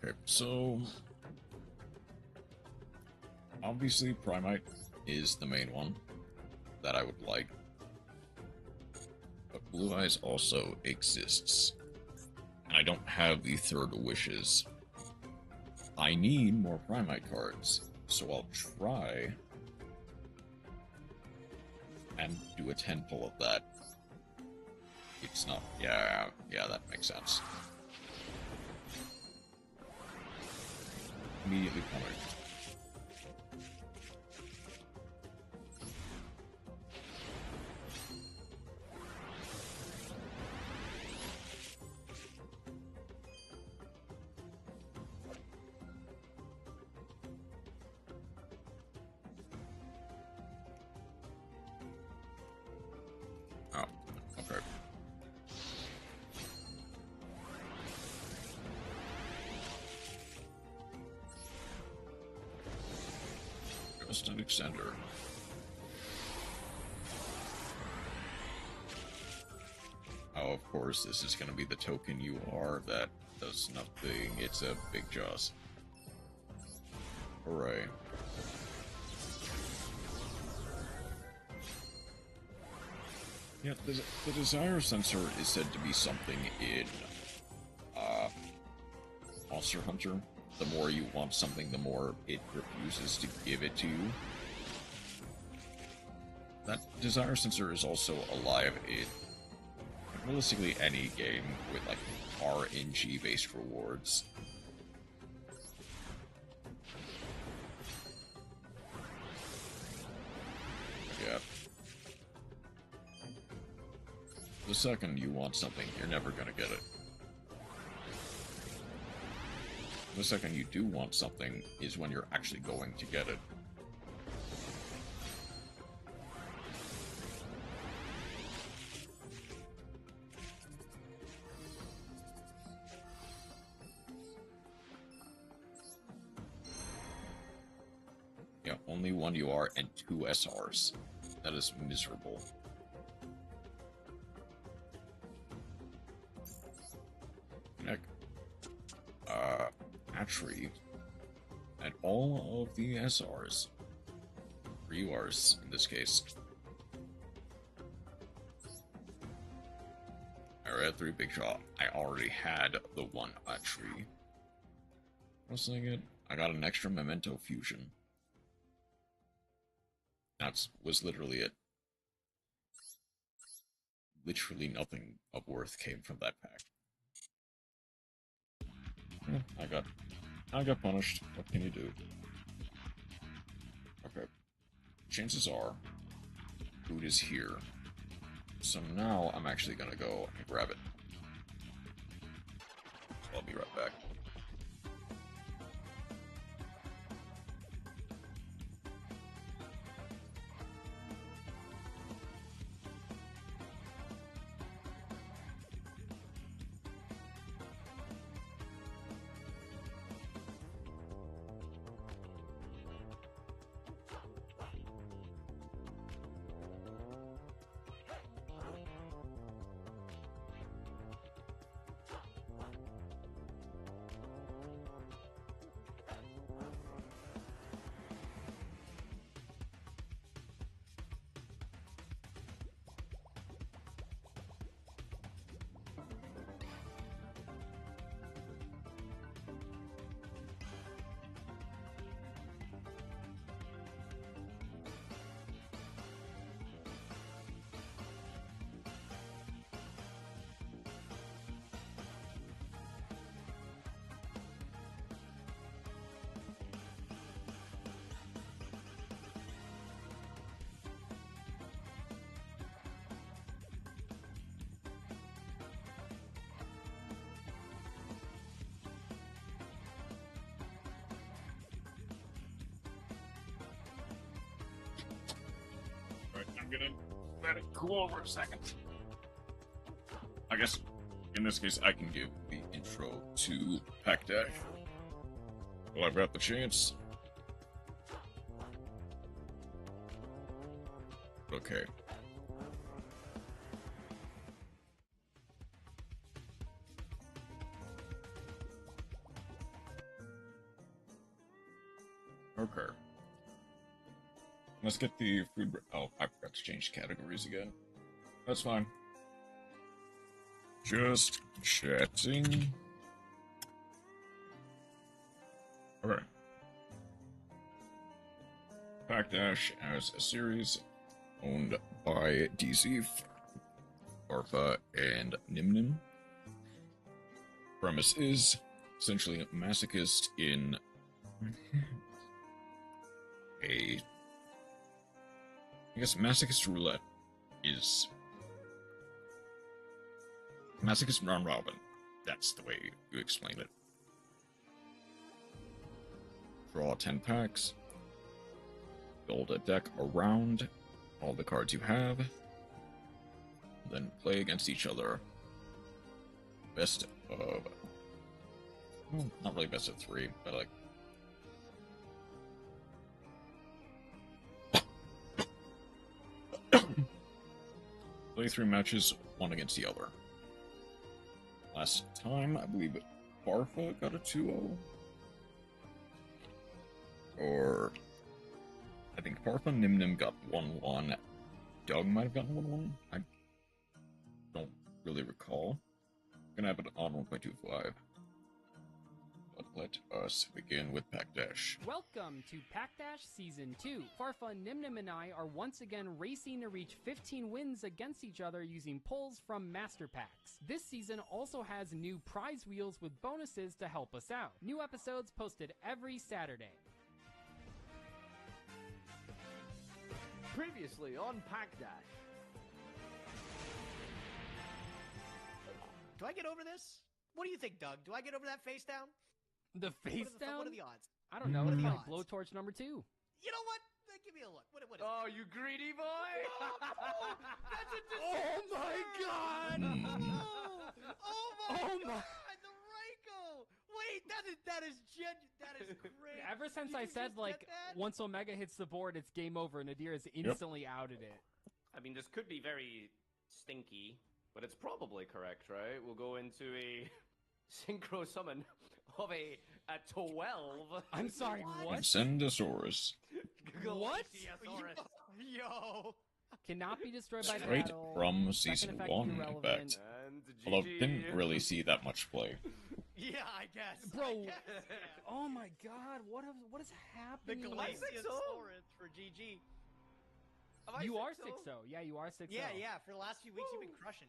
Okay, so obviously Primite is the main one that I would like, but Blue Eyes also exists. I don't have the third wishes. I need more Primite cards, so I'll try and do a 10 pull of that. It's not, yeah, that makes sense. Immediately coming. Oh, okay. Just an extender. Oh, of course, this is going to be the token you are that does nothing. It's a Big Jaws. Hooray. Yeah, the desire sensor is said to be something in Monster Hunter. The more you want something, the more it refuses to give it to you. That desire sensor is also alive in realistically any game with like RNG based rewards. Yeah. The second you want something, you're never gonna get it. The second you do want something is when you're actually going to get it. Yeah, only one UR and 2 SRs. That is miserable. Heck. archery at all of the SRs. Or URs, in this case. I read 3 big shot. I already had the 1 archery. What was I get? I got an extra memento fusion. That was literally it. Literally nothing of worth came from that pack. Yeah, I got punished. What can you do? Okay. Chances are, food is here. So now I'm actually gonna go and grab it. So I'll be right back. I'm gonna let it cool over a second. I guess, in this case, I can give the intro to Pack Dash. Well, I've got the chance. Okay. Okay. Let's get the food. Oh, I forgot to change categories again. That's fine. Just chatting. Okay. Pack Dash as a series owned by DC, Arfa, and Nimnim. Premise is essentially a masochist in a. I guess Masochist Roulette is Masochist Round Robin. That's the way you explain it. Draw 10 packs. Build a deck around all the cards you have. Then play against each other. Best of... Well, not really best of 3, but like... Play 3 matches, one against the other. Last time, I believe Barfa got a 2-0. Or... I think Barfa and Nimnim got 1-1. Doug might have gotten 1-1. I don't really recall. I'm gonna have it on 1.25. But let us begin with Pack Dash. Welcome to Pack Dash Season 2. Farfa, Nimnim, and I are once again racing to reach 15 wins against each other using pulls from Master Packs. This season also has new prize wheels with bonuses to help us out. New episodes posted every Saturday. Previously on Pack Dash. Do I get over this? What do you think, Doug? Do I get over that face down? The face down? What are the odds? I don't know. What are It's the like odds? blowtorch number 2. You know what? Give me a look. What is Oh, you greedy boy! That's a Oh my God! Oh my Oh my- God! The Reiko! Wait, that is great. Ever since Did I you said, just like, get that? once Omega hits the board, it's game over, Nadir has instantly outed it. I mean, this could be very stinky, but it's probably correct, right? We'll go into a synchro summon of a At 12? I'm sorry, what? Incendosaurus. What? Yo. Cannot be destroyed by Straight battle. from Second season effect 1, in irrelevant. fact. And Although, GG. didn't really see that much play. Yeah, I guess. Bro, I guess, yeah. oh my god, what is The happening? Glaciasaurus for GG. You are 6-0. Yeah, you are 6-0. Yeah, yeah. For the last few weeks, you've been crushing.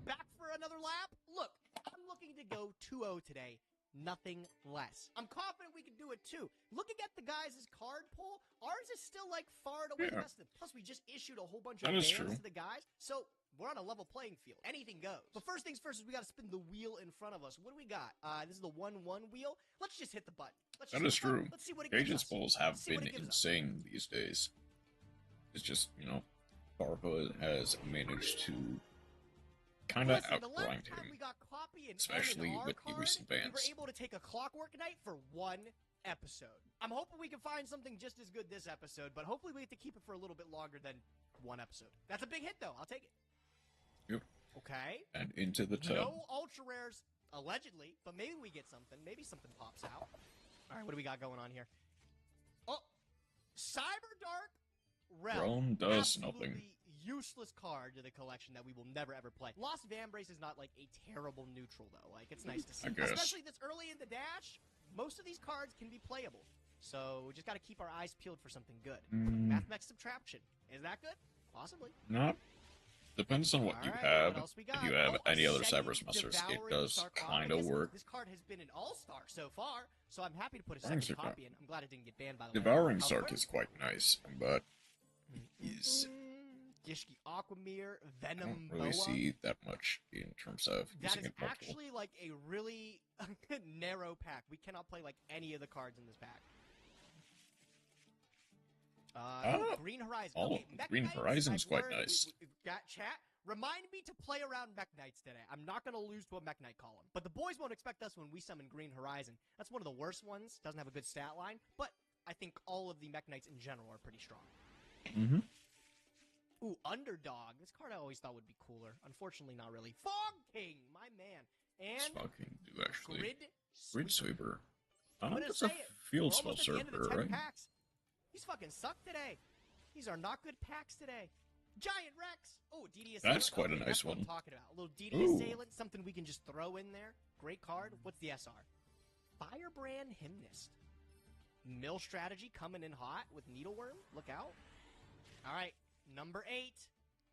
Back for another lap? Look, I'm looking to go 2-0 today. Nothing less. I'm confident we can do it too. Looking at the guys' card pool, ours is still like far and away Yeah. best. Plus, we just issued a whole bunch of That is bans true. to the guys, so we're on a level playing field. Anything goes. But first things first is we got to spin the wheel in front of us. What do we got? This is the 1-1 wheel. Let's just hit the button. That is true. Let's see what it gives Gage's us. pulls have Let's see what been it gives us. insane these days. It's just, Barba has managed to kind of Listen, the last outgrind time him. we got copy and especially N&R with the card, recent we were bans. able to take a Clockwork Knight for one episode. I'm hoping we can find something just as good this episode, but hopefully we have to keep it for a little bit longer than one episode. That's a big hit, though. I'll take it. Yep. Okay. And into the tub. No ultra rares, allegedly, but maybe we get something. Maybe something pops out. All right, what do we got going on here? Oh, Cyber Dark Realm. Realm does Absolutely nothing. Useless card to the collection that we will never ever play. Lost Vambrace is not like a terrible neutral though. Like it's nice to see, I guess. especially this early in the dash. Most of these cards can be playable, so we just got to keep our eyes peeled for something good. Mathematics Subtraction, is that good? Possibly. Not. Depends on what you Alright, have. what else we If got? you have Oh, any other Ascending Cyber Masters, it Devouring does kind of Sarcophagus. work. This card has been an all-star so far, so I'm happy to put a Devouring second Sarcop- copy in. I'm glad it didn't get banned by the way. Devouring Elsewhere? Sark is quite nice, but he's. Gishki Aquamir, I Venom don't really Boa. see that much in terms of That using is it multiple. actually like a really narrow pack. We cannot play like any of the cards in this pack. Green Horizon. Oh, Okay, Mech Green Knights, Horizon's I've quite learned- nice. we got chat. Remind me to play around Mech Knights today. I'm not going to lose to a Mech Knight column. But the boys won't expect us when we summon Green Horizon. That's one of the worst ones. Doesn't have a good stat line. But I think all of the Mech Knights in general are pretty strong. Mm-hmm. Ooh, Underdog. This card I always thought would be cooler. Unfortunately, not really. Fog King, my man. And Fucking do actually. Grid Grid Sweeper. I'm gonna That's say a it. field We're spell almost at the end of the server, 10 right? packs. These fucking suck today. These are not good packs today. Giant Rex. Oh, DD Assailant. That's quite a Okay, nice that's what one. I'm talking about. A little DD Ooh. Assailant, something we can just throw in there. Great card. What's the SR? Firebrand Hymnist. Mill Strategy coming in hot with Needleworm. Look out. All right, number 8.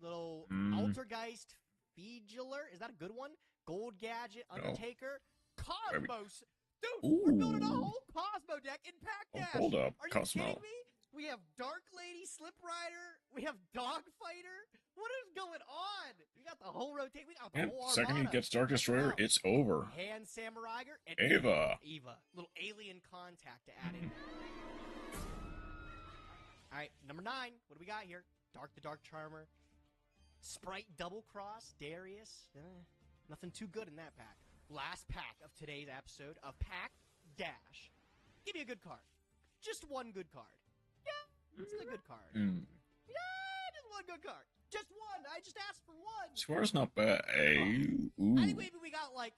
Little Altergeist Fidular. Is that a good one? Gold Gadget, No. Undertaker, Cosmos. Dude, Ooh. we're building a whole Cosmo deck in Pack Oh, Dash. hold up, Are you Cosmo. kidding me? We have Dark Lady, Slip Rider. We have Dog Fighter. What is going on? We got the whole rotate. We got the And whole second he armada. gets Dark Destroyer, Wow. it's over. Hand Samurai and Ava. Eva. Little alien contact to add in. All right, number 9. What do we got here? Dark the Dark Charmer. Sprite Double Cross. Darius. Nothing too good in that pack. Last pack of today's episode of Pack Dash. Give me a good card. Just one good card. Yeah, it's a good card. Yeah, just one good card. Just one. I just asked for one. Square's not bad. Hey, ooh. I think maybe we got like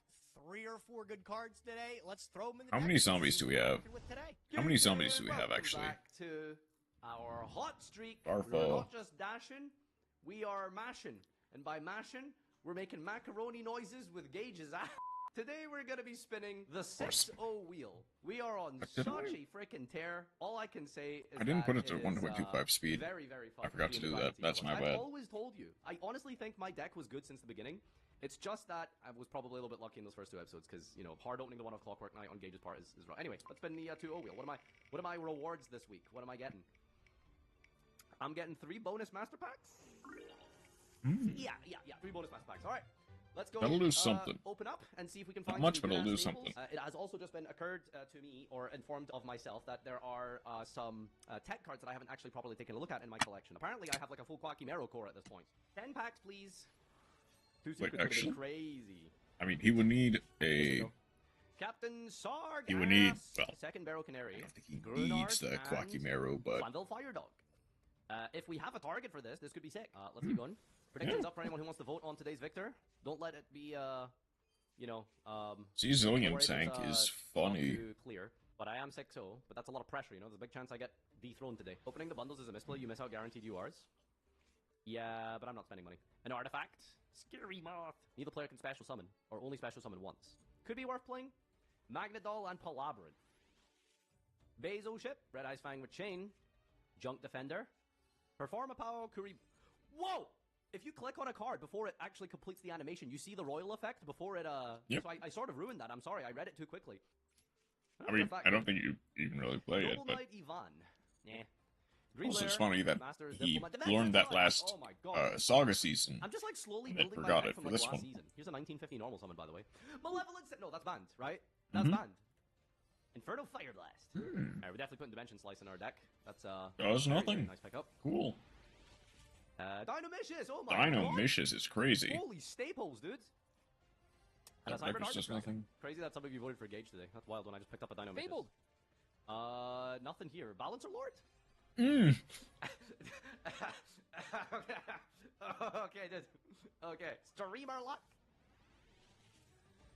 3 or 4 good cards today. Let's throw them in the How deck many and see zombies do we what we're have? working with today. How many zombies do we have, Welcome actually? Back to our hot streak. Barfo. We're not just dashing, we are mashing. And by mashing, we're making macaroni noises with Gage's ass. Today we're going to be spinning the 6-0 wheel. We are on Did such I? a freaking tear. All I can say is I didn't that put it to is, 1.25 speed. Very, very fun. I forgot to do being that. invited That's you. my bad. I've always told you. I honestly think my deck was good since the beginning. It's just that I was probably a little bit lucky in those first 2 episodes because, you know, hard opening the one of Clockwork Knight on Gage's part is wrong. Anyway, let's spin the 2-0 wheel. What are my rewards this week? What am I getting? I'm getting 3 bonus master packs. Yeah. 3 bonus master packs. All right. Let's go. That'll do something. Open up and see if we can Not find much, some but it'll good-ass do staples. something. It has also just been occurred to me, or informed of myself, that there are some tech cards that I haven't actually properly taken a look at in my collection. Apparently, I have like a full Quacky Marrow core at this point. 10 packs, please. 2 Wait, secrets would have been actually? crazy. I mean, he would need a. Captain Sarg. He would need, well, Second Barrow Canary. I don't think he Grunard needs the Quacky and Marrow, but Flanville Fire Dog. If we have a target for this, this could be sick. Let's keep going. Predictions up for anyone who wants to vote on today's victor. Don't let it be, you know, Zillion before it Tank is not funny. too clear. But I am 6-0, but that's a lot of pressure, you know? There's a big chance I get dethroned today. Opening the bundles is a misplay. You miss out guaranteed URs. Yeah, but I'm not spending money. An artifact. Scary Moth. Neither player can special summon, or only special summon once. Could be worth playing. Magnadol and Palabrant. Basil Ship. Red Eyes Fang with Chain. Junk Defender. Perform a power Kuri. Whoa! If you click on a card before it actually completes the animation, you see the royal effect before it, Yep. So I sort of ruined that. I'm sorry, I read it too quickly. I mean, I don't think you even really play it, Noble but Knight Ivan. Nah. also it's Lair, funny that Master's he Diplomat. Dimension learned that Strike. last Oh my God. Saga season. I'm just like slowly and then building my forgot deck it from for like this last one. season. Here's a 1950 normal summon, by the way. Malevolent. No, that's banned, right? That's Mhm. banned. Inferno Fire Blast. Alright, we're definitely putting Dimension Slice in our deck. That's Does very, nothing. very nice pickup. Cool. Dinomicious. Oh my God. Dinomicious is crazy. Holy staples, dude. And That a Cyber deck is just Dragon. nothing. Crazy that some of you voted for Gage today. That's wild when I just picked up a Dinomicious. Fabled. Nothing here. Balancer Lord? Mm. Okay, dude. Okay. Streamer Luck.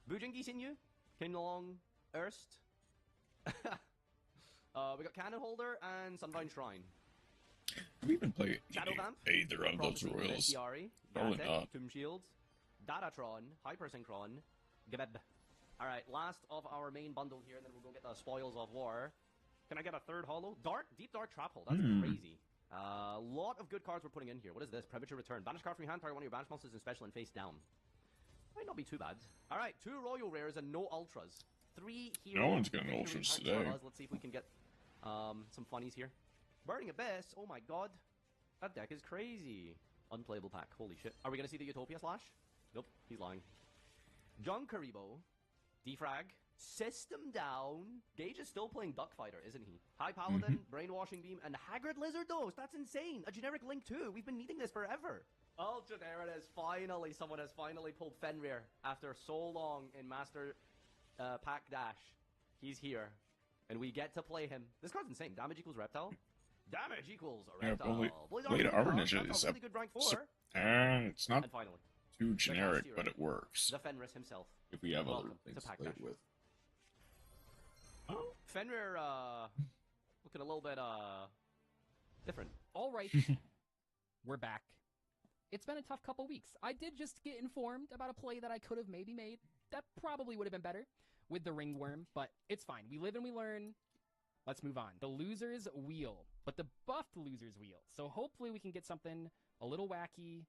Bujingi Sinu. Kinlong Erst. We got Cannon Holder and Sunvine Shrine. Have we even played Shadow Vamp. either of those Prophecy, royals? Bestiari, Probably Gatek, not. Tomb Shield, Datatron, Hypersynchron, Gebeb. Alright, last of our main bundle here, and then we'll go get the Spoils of War. Can I get a third holo? Deep Dark Trap Hole. That's crazy. Lot of good cards we're putting in here. What is this? Premature Return. Banish card from your hand, target one of your banish monsters in special and face down. Might not be too bad. Alright, 2 Royal Rares and no Ultras. 3 Hero. No one's getting victory Ultras packs today. for us. Let's see if we can get some funnies here. Burning Abyss. Oh my God. That deck is crazy. Unplayable pack. Holy shit. Are we going to see the Utopia Slash? Nope. He's lying. John Karibo. Defrag. System down. Gage is still playing Duckfighter, isn't he? High Paladin, Brainwashing Beam, and Haggard Lizard Dose. That's insane. A generic Link too. We've been needing this forever. Ultra there it is. Finally, someone has finally pulled Fenrir after so long in Master Pack Dash. He's here. And we get to play him. This card's insane. Damage equals Reptile. Damage equals a Yeah, Reptile. only- Blade Blade Armor Armitage Reptile. is That's a really good rank 4. It's not And finally, too generic, Hero. but it works. the Fenris himself. If we have other Welcome things to to Pack play Dash. with. Fenrir, looking a little bit, different. All right, we're back. It's been a tough couple weeks. I did just get informed about a play that I could have maybe made. That probably would have been better with the Ringworm, but it's fine. We live and we learn. Let's move on. The loser's wheel, but the buffed loser's wheel. So hopefully we can get something a little wacky,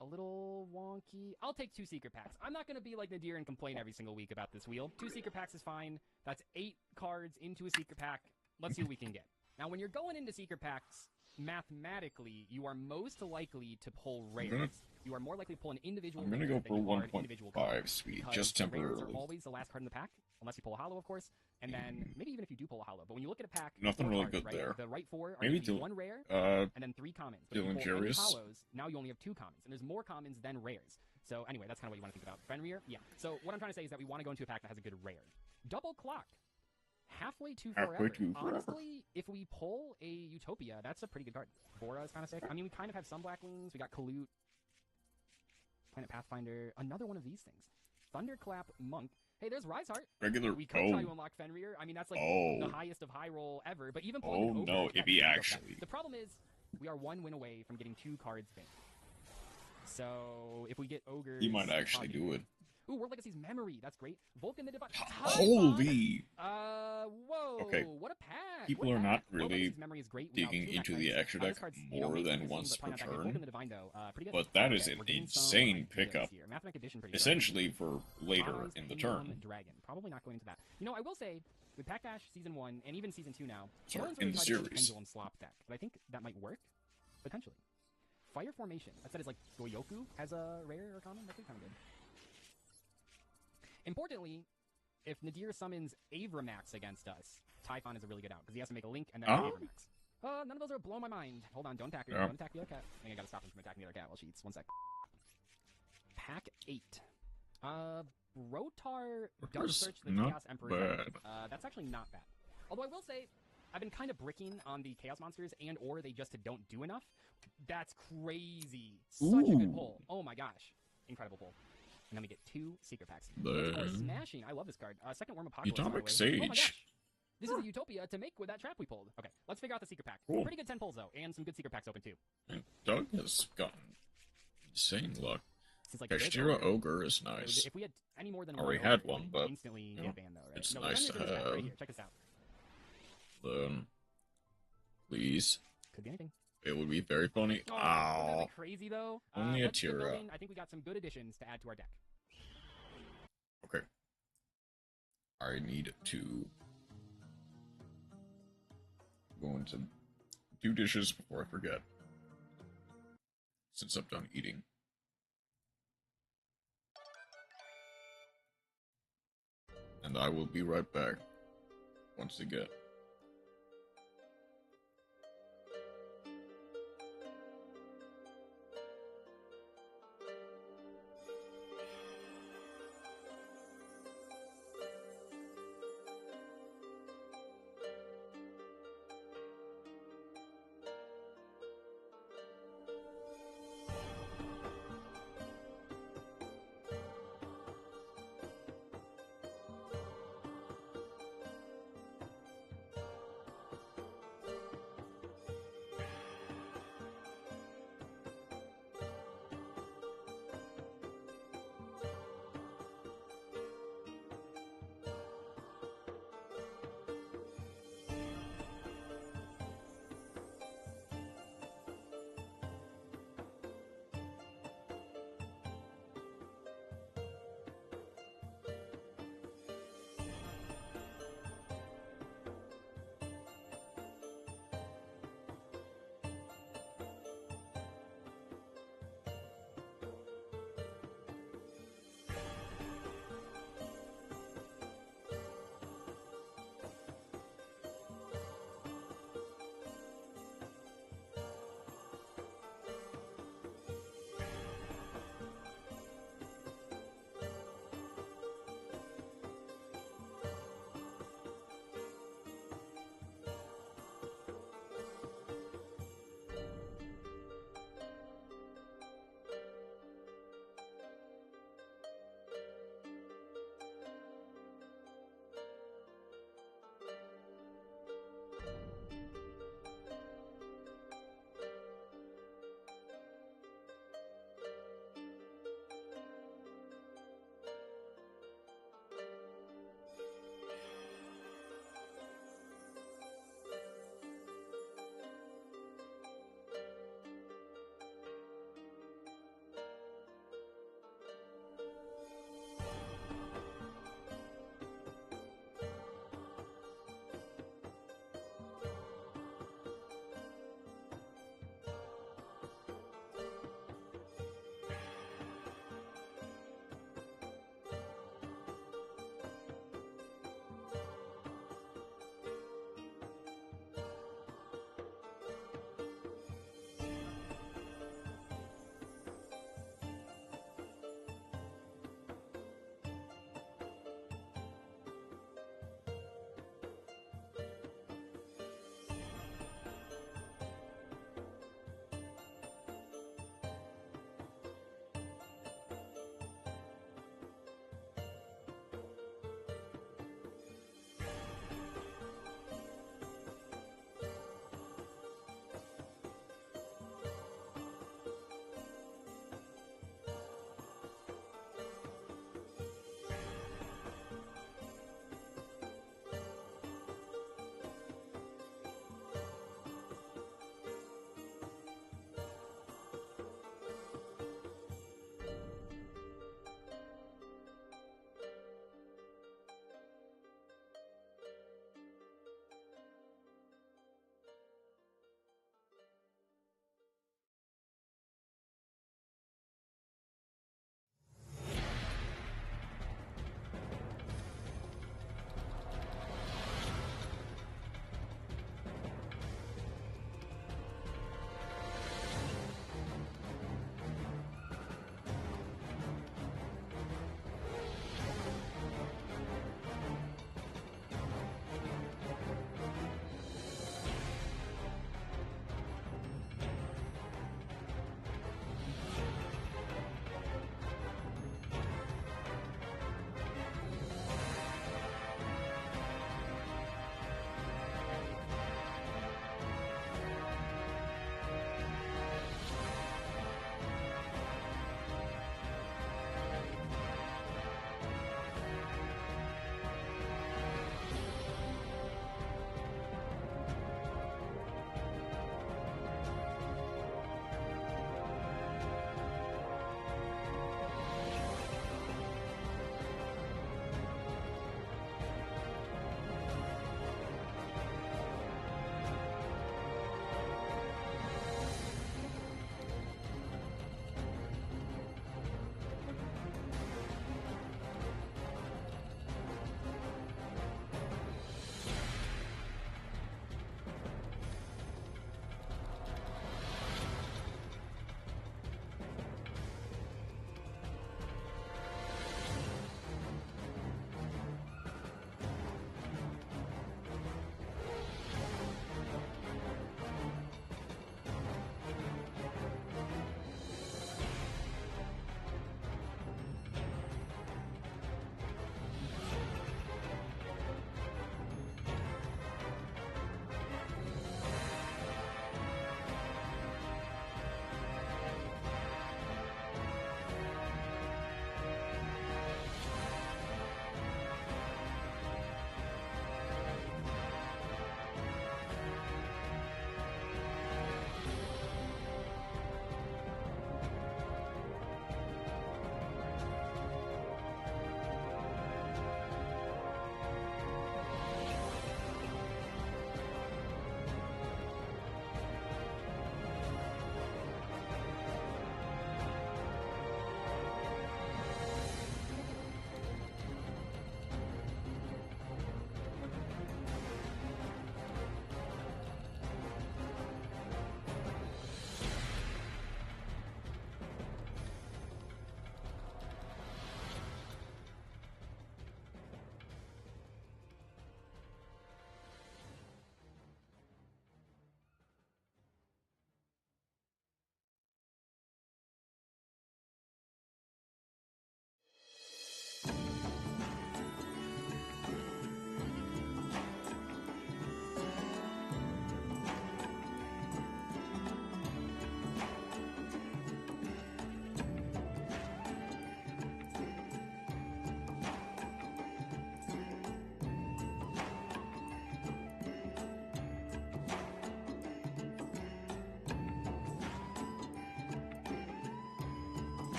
a little wonky. I'll take 2 secret packs. I'm not going to be like Nadir and complain every single week about this wheel. 2 secret packs is fine. That's 8 cards into a secret pack. Let's see what we can get. Now, when you're going into secret packs, mathematically, you are most likely to pull rares. You are more likely to pull an individual I'm gonna rare go than for you are an individual 1.5 card. speed, Because just the rares temporarily. are always the last card in the pack, unless you pull a hollow, of course. And then maybe even if you do pull a hollow. But when you look at a pack, Nothing 4 really cards, good right? there. The right 4 are Maybe going to be Dylan- 1 rare and then 3 commons. But if you Dylan pull any Jarius. hollows, now you only have 2 commons. And there's more commons than rares. So anyway, that's kind of what you want to think about. Fenrir? Yeah. So what I'm trying to say is that we want to go into a pack that has a good rare. Double Clock. Halfway to Halfway forever. to forever. Honestly, if we pull a Utopia, that's a pretty good card. Bora is kind of sick. I mean, we kind of have some Black Wings. We got Kalut, Planet Pathfinder, another one of these things. Thunderclap Monk. Hey, there's Rise Heart. Regular. We could try to Oh, unlock Fenrir. I mean, that's like Oh. the highest of high roll ever. But even pulling Oh, it over, no, it's got if he two of actually- that. The problem is, we are 1 win away from getting 2 cards banned. So if we get Ogre, he might actually do it. Ooh, World Legacy's Memory. That's great. Vulcan the Divine. Holy! Whoa. Okay. What a pack. People What a are not pack. World really Legacy's Memory is great without digging 2 into pack the types. extra This deck card's, more basic than in the once scene, but per playing on deck. turn. Vulcan the Divine, though, pretty good. But that is Okay, an we're getting some insane ideas pickup. here. Mathematic Addition, pretty good. Essentially for later Bronze, in the Kingdom, turn. Dragon. Probably not going into that. You know, I will say, with Pack Dash Season 1, and even Season 2 now, Sorry, no one's in really the tried to do a series. Pendulum Slop deck. But I think that might work, potentially. Fire Formation. That said is like Goyoku has a rare or common. That's kind of good. Importantly, if Nadir summons Avramax against us, Typhon is a really good out, because he has to make a link and then Oh. Avramax. None of those are blowing my mind. Hold on, don't attack her. Yeah. Don't attack the other cat. I think I gotta stop him from attacking the other cat while she eats. 1 sec. Pack 8. Rotar does Rotar's search the not Chaos Emperor. bad. That's actually not bad. Although I will say, I've been kind of bricking on the Chaos Monsters, and or they just don't do enough. That's crazy. Such a good pull. Oh my gosh. Incredible pull. And then we get 2 secret packs. Smashing. I love this card. Second Worm Apocalypse. Atomic Sage. Oh my gosh. Sage. This is a Utopia to make with that trap we pulled. Okay, let's figure out the secret pack. Cool. Pretty good 10 pulls, though, and some good secret packs open, too. And Doug has gotten insane luck. Seems like Kashtira Ogre is nice. If we had any more than Already one, had one, but instantly you know, get banned, though, right? it's No, nice to Defender's in this pack have. right here. Check this out. Please. Could be anything. It would be very funny. Oh, wouldn't that Ow. be crazy, though? Only a Let's get Tira. building. I think we got some good additions to add to our deck. Okay. I need to go into 2 dishes before I forget. Since I'm done eating. And I will be right back once again.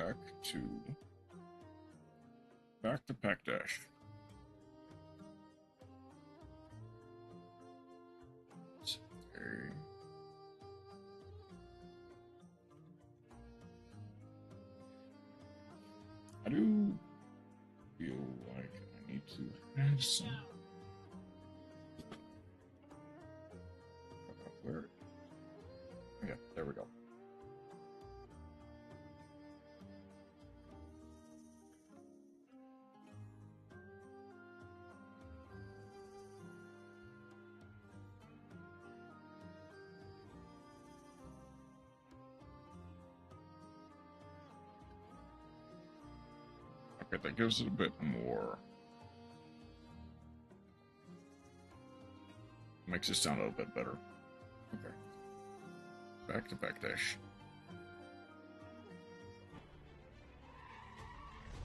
back to Pack Dash. Okay. I do feel like I need to add some. Where? Yeah, there we go. Okay, that gives it a bit more. Makes it sound a little bit better. Okay. Back to Back Dash.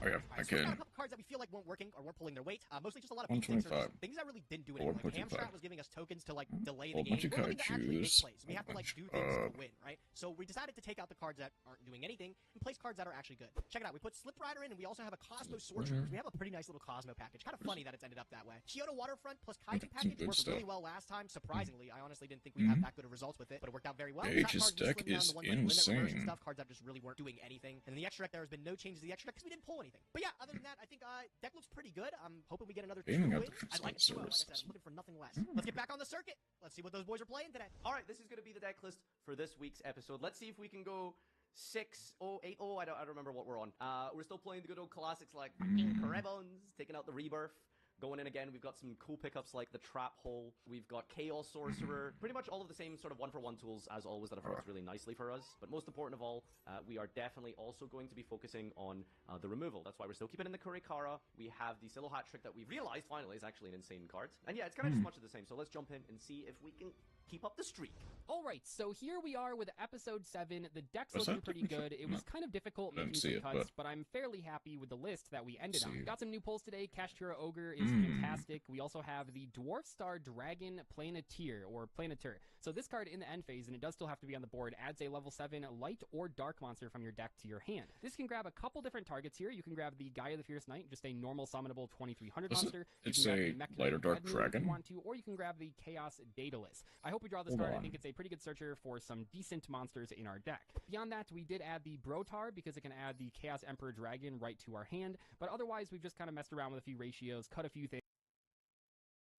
Oh yeah, I So we got a can. couple cards that we feel like weren't working or weren't pulling their weight. Mostly just a lot of things that really didn't do anything. Like Hamstrat was giving us tokens to like delay the game. We're looking to actually make plays. We have to like do things to win, right? So we decided to take out the cards that aren't doing anything and place cards that are actually good. Check it out. We put Slip Rider in, and we also have a Cosmo Sorcerer. We have a pretty nice little Cosmo package. Kind of funny that it's ended up that way. Kyoto Waterfront plus Kaiju package worked really well last time. Surprisingly, I honestly didn't think we'd have that good of results with it, but it worked out very well. Gage's deck is insane. Stuff, cards that just really weren't doing anything. And in the extra deck, there has been no changes to the extra deck because we didn't pull anything. But yeah, other than that, I think deck looks pretty good. I'm hoping we get another 2 wins. I'd like to, like I said, I'm looking for nothing less. Let's get back on the circuit. Let's see what those boys are playing today. All right, this is going to be the deck list for this week's episode. Let's see if we can go 6-0, 8-0. I don't remember what we're on. We're still playing the good old classics like Increbones, taking out the Rebirth. Going in again, we've got some cool pickups like the Trap Hole. We've got Chaos Sorcerer. Pretty much all of the same sort of one-for-one tools as always that have worked really nicely for us. But most important of all, we are definitely also going to be focusing on the removal. That's why we're still keeping in the Kurikara. We have the Silo Hat Trick that we realized finally is actually an insane card. And yeah, it's kind of just much of the same. So let's jump in and see if we can keep up the streak. Alright, so here we are with episode 7. The deck's looking pretty good. It was kind of difficult making some cuts, but I'm fairly happy with the list that we ended on. Got some new pulls today. Kashtira Ogre is fantastic. We also have the Dwarf Star Dragon Planeteer, or Planeter. So this card in the end phase, and it does still have to be on the board, adds a level 7 light or dark monster from your deck to your hand. This can grab a couple different targets here. You can grab the Gaia the Fierce Knight, just a normal summonable 2300 monster. It's a light or dark dragon. If you want to, or you can grab the Chaos Daedalus. I hope we draw this card. I think it's a pretty good searcher for some decent monsters in our deck. Beyond that, we did add the Brotar because it can add the Chaos Emperor Dragon right to our hand, but otherwise we've just kind of messed around with a few ratios, cut a few things.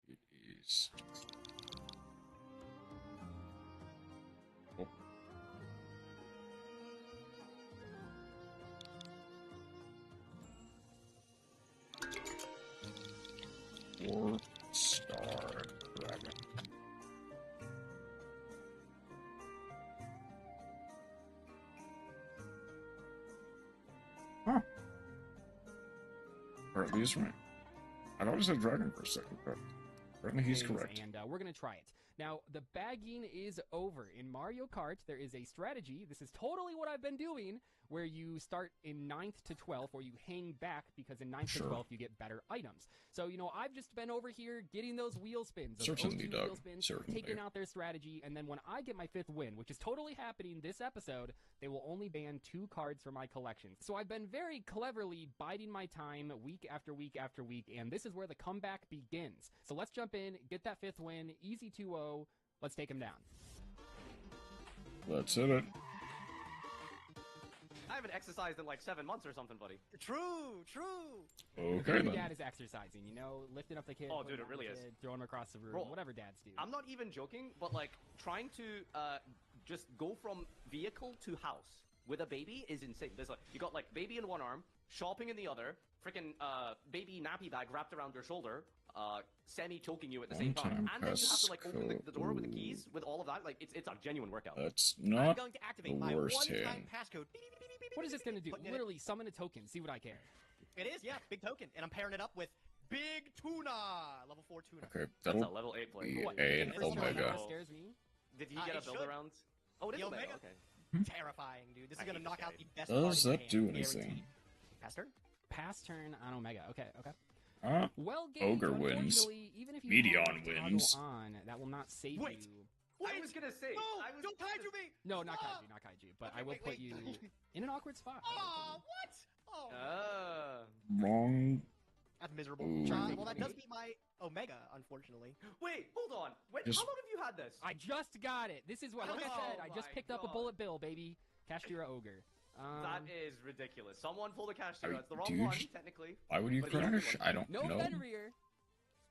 It is. Oh. Dwarf Star Dragon. Huh. Or at least right. I thought it said dragon for a second, but apparently he's correct. And we're going to try it. Now, the bagging is over. In Mario Kart, there is a strategy. This is totally what I've been doing, where you start in 9th to 12th, or you hang back because in 9th to 12th you get better items. So, you know, I've just been over here getting those wheel spins. Those Certainly, Doug. Wheel spins, Certainly. taking out their strategy, and then when I get my 5th win, which is totally happening this episode, they will only ban 2 cards from my collection. So I've been very cleverly biding my time week after week after week, and this is where the comeback begins. So let's jump in, get that 5th win, easy 2-0. Let's take him down. Let's hit it. I haven't exercised in like 7 months or something, buddy. True. Okay, Your then. dad is exercising, you know, lifting up the kid. Oh, dude, it really is. Throwing him across the room, Bro, whatever dads do. I'm not even joking, but like trying to just go from vehicle to house with a baby is insane. There's like you got like baby in one arm, shopping in the other, freaking baby nappy bag wrapped around your shoulder, semi-choking you at the same time, and then you have to like open the door with the keys with all of that. Like it's a genuine workout. That's I'm not going to the activate my worst one-time hand. passcode. What is this going to do? Literally summon a token. See what I care. It is, yeah, big token, and I'm pairing it up with Big Tuna, level 4 Tuna. Okay, That's that'll a level 8 player. be What? an First one Omega. that Scares me. Did he get a it build should. around? Oh, it is The Omega. Omega? Okay. Terrifying, dude. This is I gonna hate knock this out guy. the best Does card in that your do hand, anything? guaranteed. Pass turn? Pass turn on Omega. Okay. Huh? Well, Ogre wins. unfortunately, even if you Medion have toggle wins. on, that will not save Wait. you. I was gonna say. No, I was don't kaiju me! No, not Ah! kaiju, but Okay, I will wait, put wait. you in an awkward spot. Oh, Wrong. That's miserable. Ooh. Well, that does beat my Omega, unfortunately. Wait, hold on. Wait, Just- how long have you had this? I just got it. This is what, like I Oh said, I just my picked up a God. bullet bill, baby. Cashtira Ogre. That is ridiculous. Someone pulled a cash I tier. mean, That's the wrong dude, one, technically. Why would you But he has crash? one. I don't no know. Fenrir.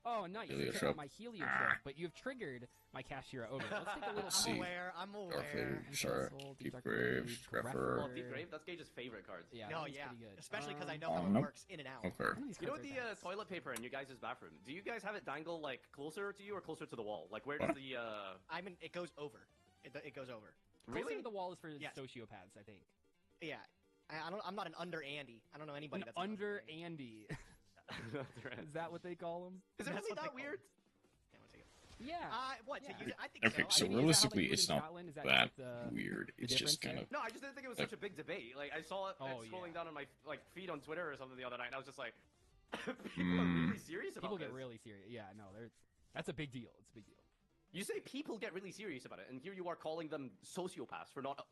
Oh, nice. You Heliotrope. took out my heliotrope, but you have triggered my Cashtira Ogre. Let's take a little See. I'm aware. I'm Dark aware. Flavor, sure. Deep Grave, Greffer. Oh, Deep Grave, that's Gage's favorite card. Yeah, No, that one's yeah. pretty good. Especially because I know how it nope. works in and out. Okay. None of these You know cards the are bad. toilet paper in your guys' bathroom? Do you guys have it dangle like closer to you or closer to the wall? Like where does What? the It goes over. It goes over. Closer really? to the wall is for Yes. sociopaths, I think. Yeah. I'm not an under Andy. I don't know anybody An that's under Andy. Andy. That's right. Is that what they call them? Is it That's really what they that call weird? Yeah, one second. Yeah. What? Yeah. To use it? I think Okay, so. so I mean, is that how they realistically, do it it's in not Scotland? Is that that like the weird. the It's just difference kind of. No, I just didn't think it was Like- such a big debate. Like I saw it Oh, scrolling yeah. down on my feed on Twitter or something the other night, and I was just like, people are really serious about people this. get really serious? Yeah, no, that's a big deal. It's a big deal. You say people get really serious about it, and here you are calling them sociopaths for not,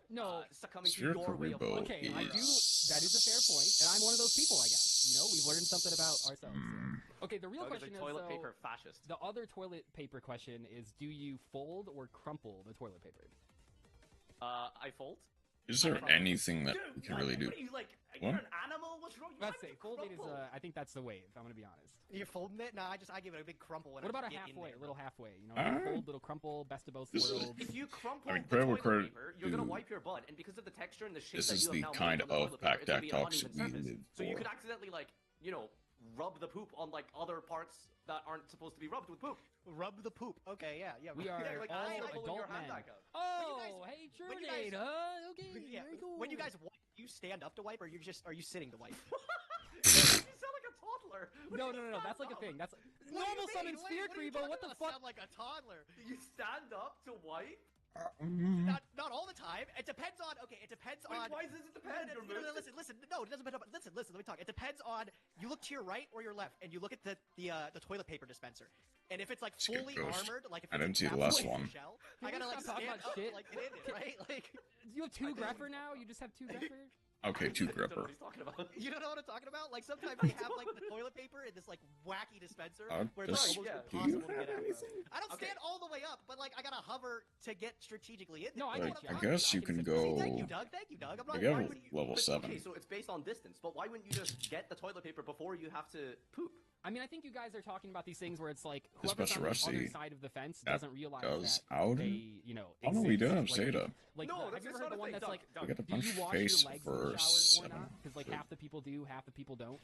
No. succumbing to Spherical your way of Rebo life. Okay, I do. is- That is a fair point, and I'm one of those people, I guess. You know, we've learned something about ourselves. Okay, the real Doug is question a is, toilet though, paper fascist. the other toilet paper question is, do you fold or crumple the toilet paper? I fold. Is there anything that Dude, we can what? really do? What are you like? What? You're an animal? What's wrong? You Let's have say to folding is. crumple. I think that's the wave. I'm gonna be honest. You're folding it? No, I give it a big crumple. When What I about a get in halfway? there, A little halfway. You know, Uh, little fold, little crumple, best of both this is- worlds. If you crumple I mean, the credit where toilet credit paper, you're gonna due. wipe your butt, and because of the texture and the shape This that is you the have now kind made on the of toilet paper, it's gonna backdack be an talks uneven we surface. live So you for. could accidentally rub the poop on like other parts that aren't supposed to be rubbed with poop. Rub the poop. Okay, yeah. We are Yeah, like, all I like pulling your adult hand men. back up. Oh, guys- hey, when you Journade, guys- huh? Okay, Yeah. very cool. When you guys wipe, you stand up to wipe, or are you sitting to wipe? You sound like a toddler. What No, do you no, no, no. That's like a stand thing. That's What do you normal mean? summon What sphere are you creepo. talking What the about? fuck? Sound like a toddler. up? You stand up to wipe? Not all the time. It depends on. Okay, it depends Wait, on. why does it depend? No, listen. No, it doesn't depend. Listen. Let me talk. It depends on. You look to your right or your left, and you look at the toilet paper dispenser. And if it's like Skip fully Ghost. armored, like if I it's didn't see the wrapped last in a one. shell, Can I gotta we like stop talking stand about up, shit? like get in it, right? Like You have two grepper now? You just have two grepper? Okay, two I don't know gripper. what he's talking about. you don't know what I'm talking about. Like sometimes they have like the toilet paper in this like wacky dispenser where it's Just- almost yeah. Do impossible you to get have at. Bro. anything? I don't Okay. stand all the way up, but like I gotta hover to get strategically in there. No, I You know Like, what I'm I talking guess I you can can see- go. Thank you, Doug. Thank you, Doug. I'm not. I got why a would you- level But, 7. Okay, so it's based on distance, but why wouldn't you just get the toilet paper before you have to poop? I mean, I think you guys are talking about these things where it's like This whoever's on the Special other Rusty side of the fence that doesn't realize does that out. they, you know, Oh no, we do exist. have Like, Zeta. Like, No, have that's you not ever heard a the one thing, that's Doug, like, Doug. We got the do punch you wash face your legs for in the shower or 7 not? Because like half the people do, half the people don't.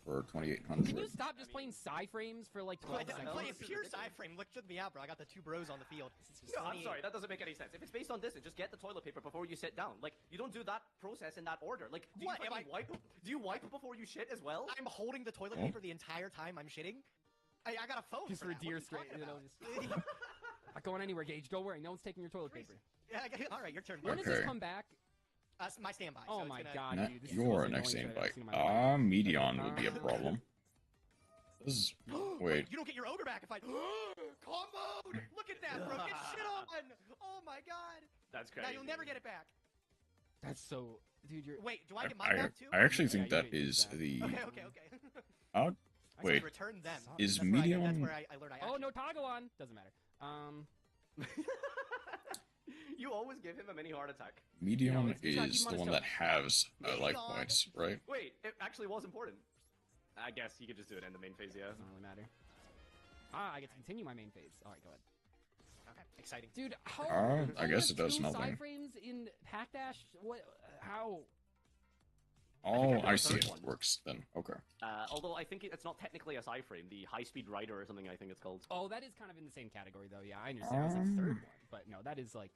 for Can you 2800. stop just playing sci frames for like 12 the hell? seconds? Playing pure sci frame. Look, took me out, bro. I got the two bros on the field. No, I'm sorry, that doesn't make any sense. If it's based on distance, just get the toilet paper before you sit down. Like, you don't do that process in that order. Like, do What, you am fucking wipe? Do you wipe before you shit as well? I'm holding the toilet Oh. paper the entire time I'm shitting. I got a phone. Just for for that. deer What are straight, talking you know, about? Not going anywhere, Gage. Don't worry. No one's taking your toilet paper. Yeah, all right, your turn. When does this Okay. come back? My standby. Oh so my it's gonna... god, Not dude. This is the most your annoying next shit I've ever invite. seen in my life. Medion would be a problem. This is wait. You don't get your ogre back if I. Combo! Look at that, bro. Get shit on. Oh my god. That's crazy. Now you'll never get it back. That's so, dude. You're. Wait, do I get mine back too? I actually Yeah, think you that get is that. the. Okay. Uh, I said wait. Return them. Is That's where I Medion- learned I Oh actually- no, Tagawan. Doesn't matter. You always give him a mini heart attack. Medion it's not is even the on one his that has life Medion. points, right? Wait, it actually was important. I guess you could just do it in the main phase, yeah. Doesn't really matter. I get to continue my main phase. All right, go ahead. Okay, exciting. Dude, how? I guess it does two nothing. frames in Pack Dash. What? How? Oh, got I the see. third It one. works then. Okay. Although I think it's not technically a sci frame, the high speed rider or something I think it's called. Oh, that is kind of in the same category though. Yeah, I understand. I was like third one, but no, that is like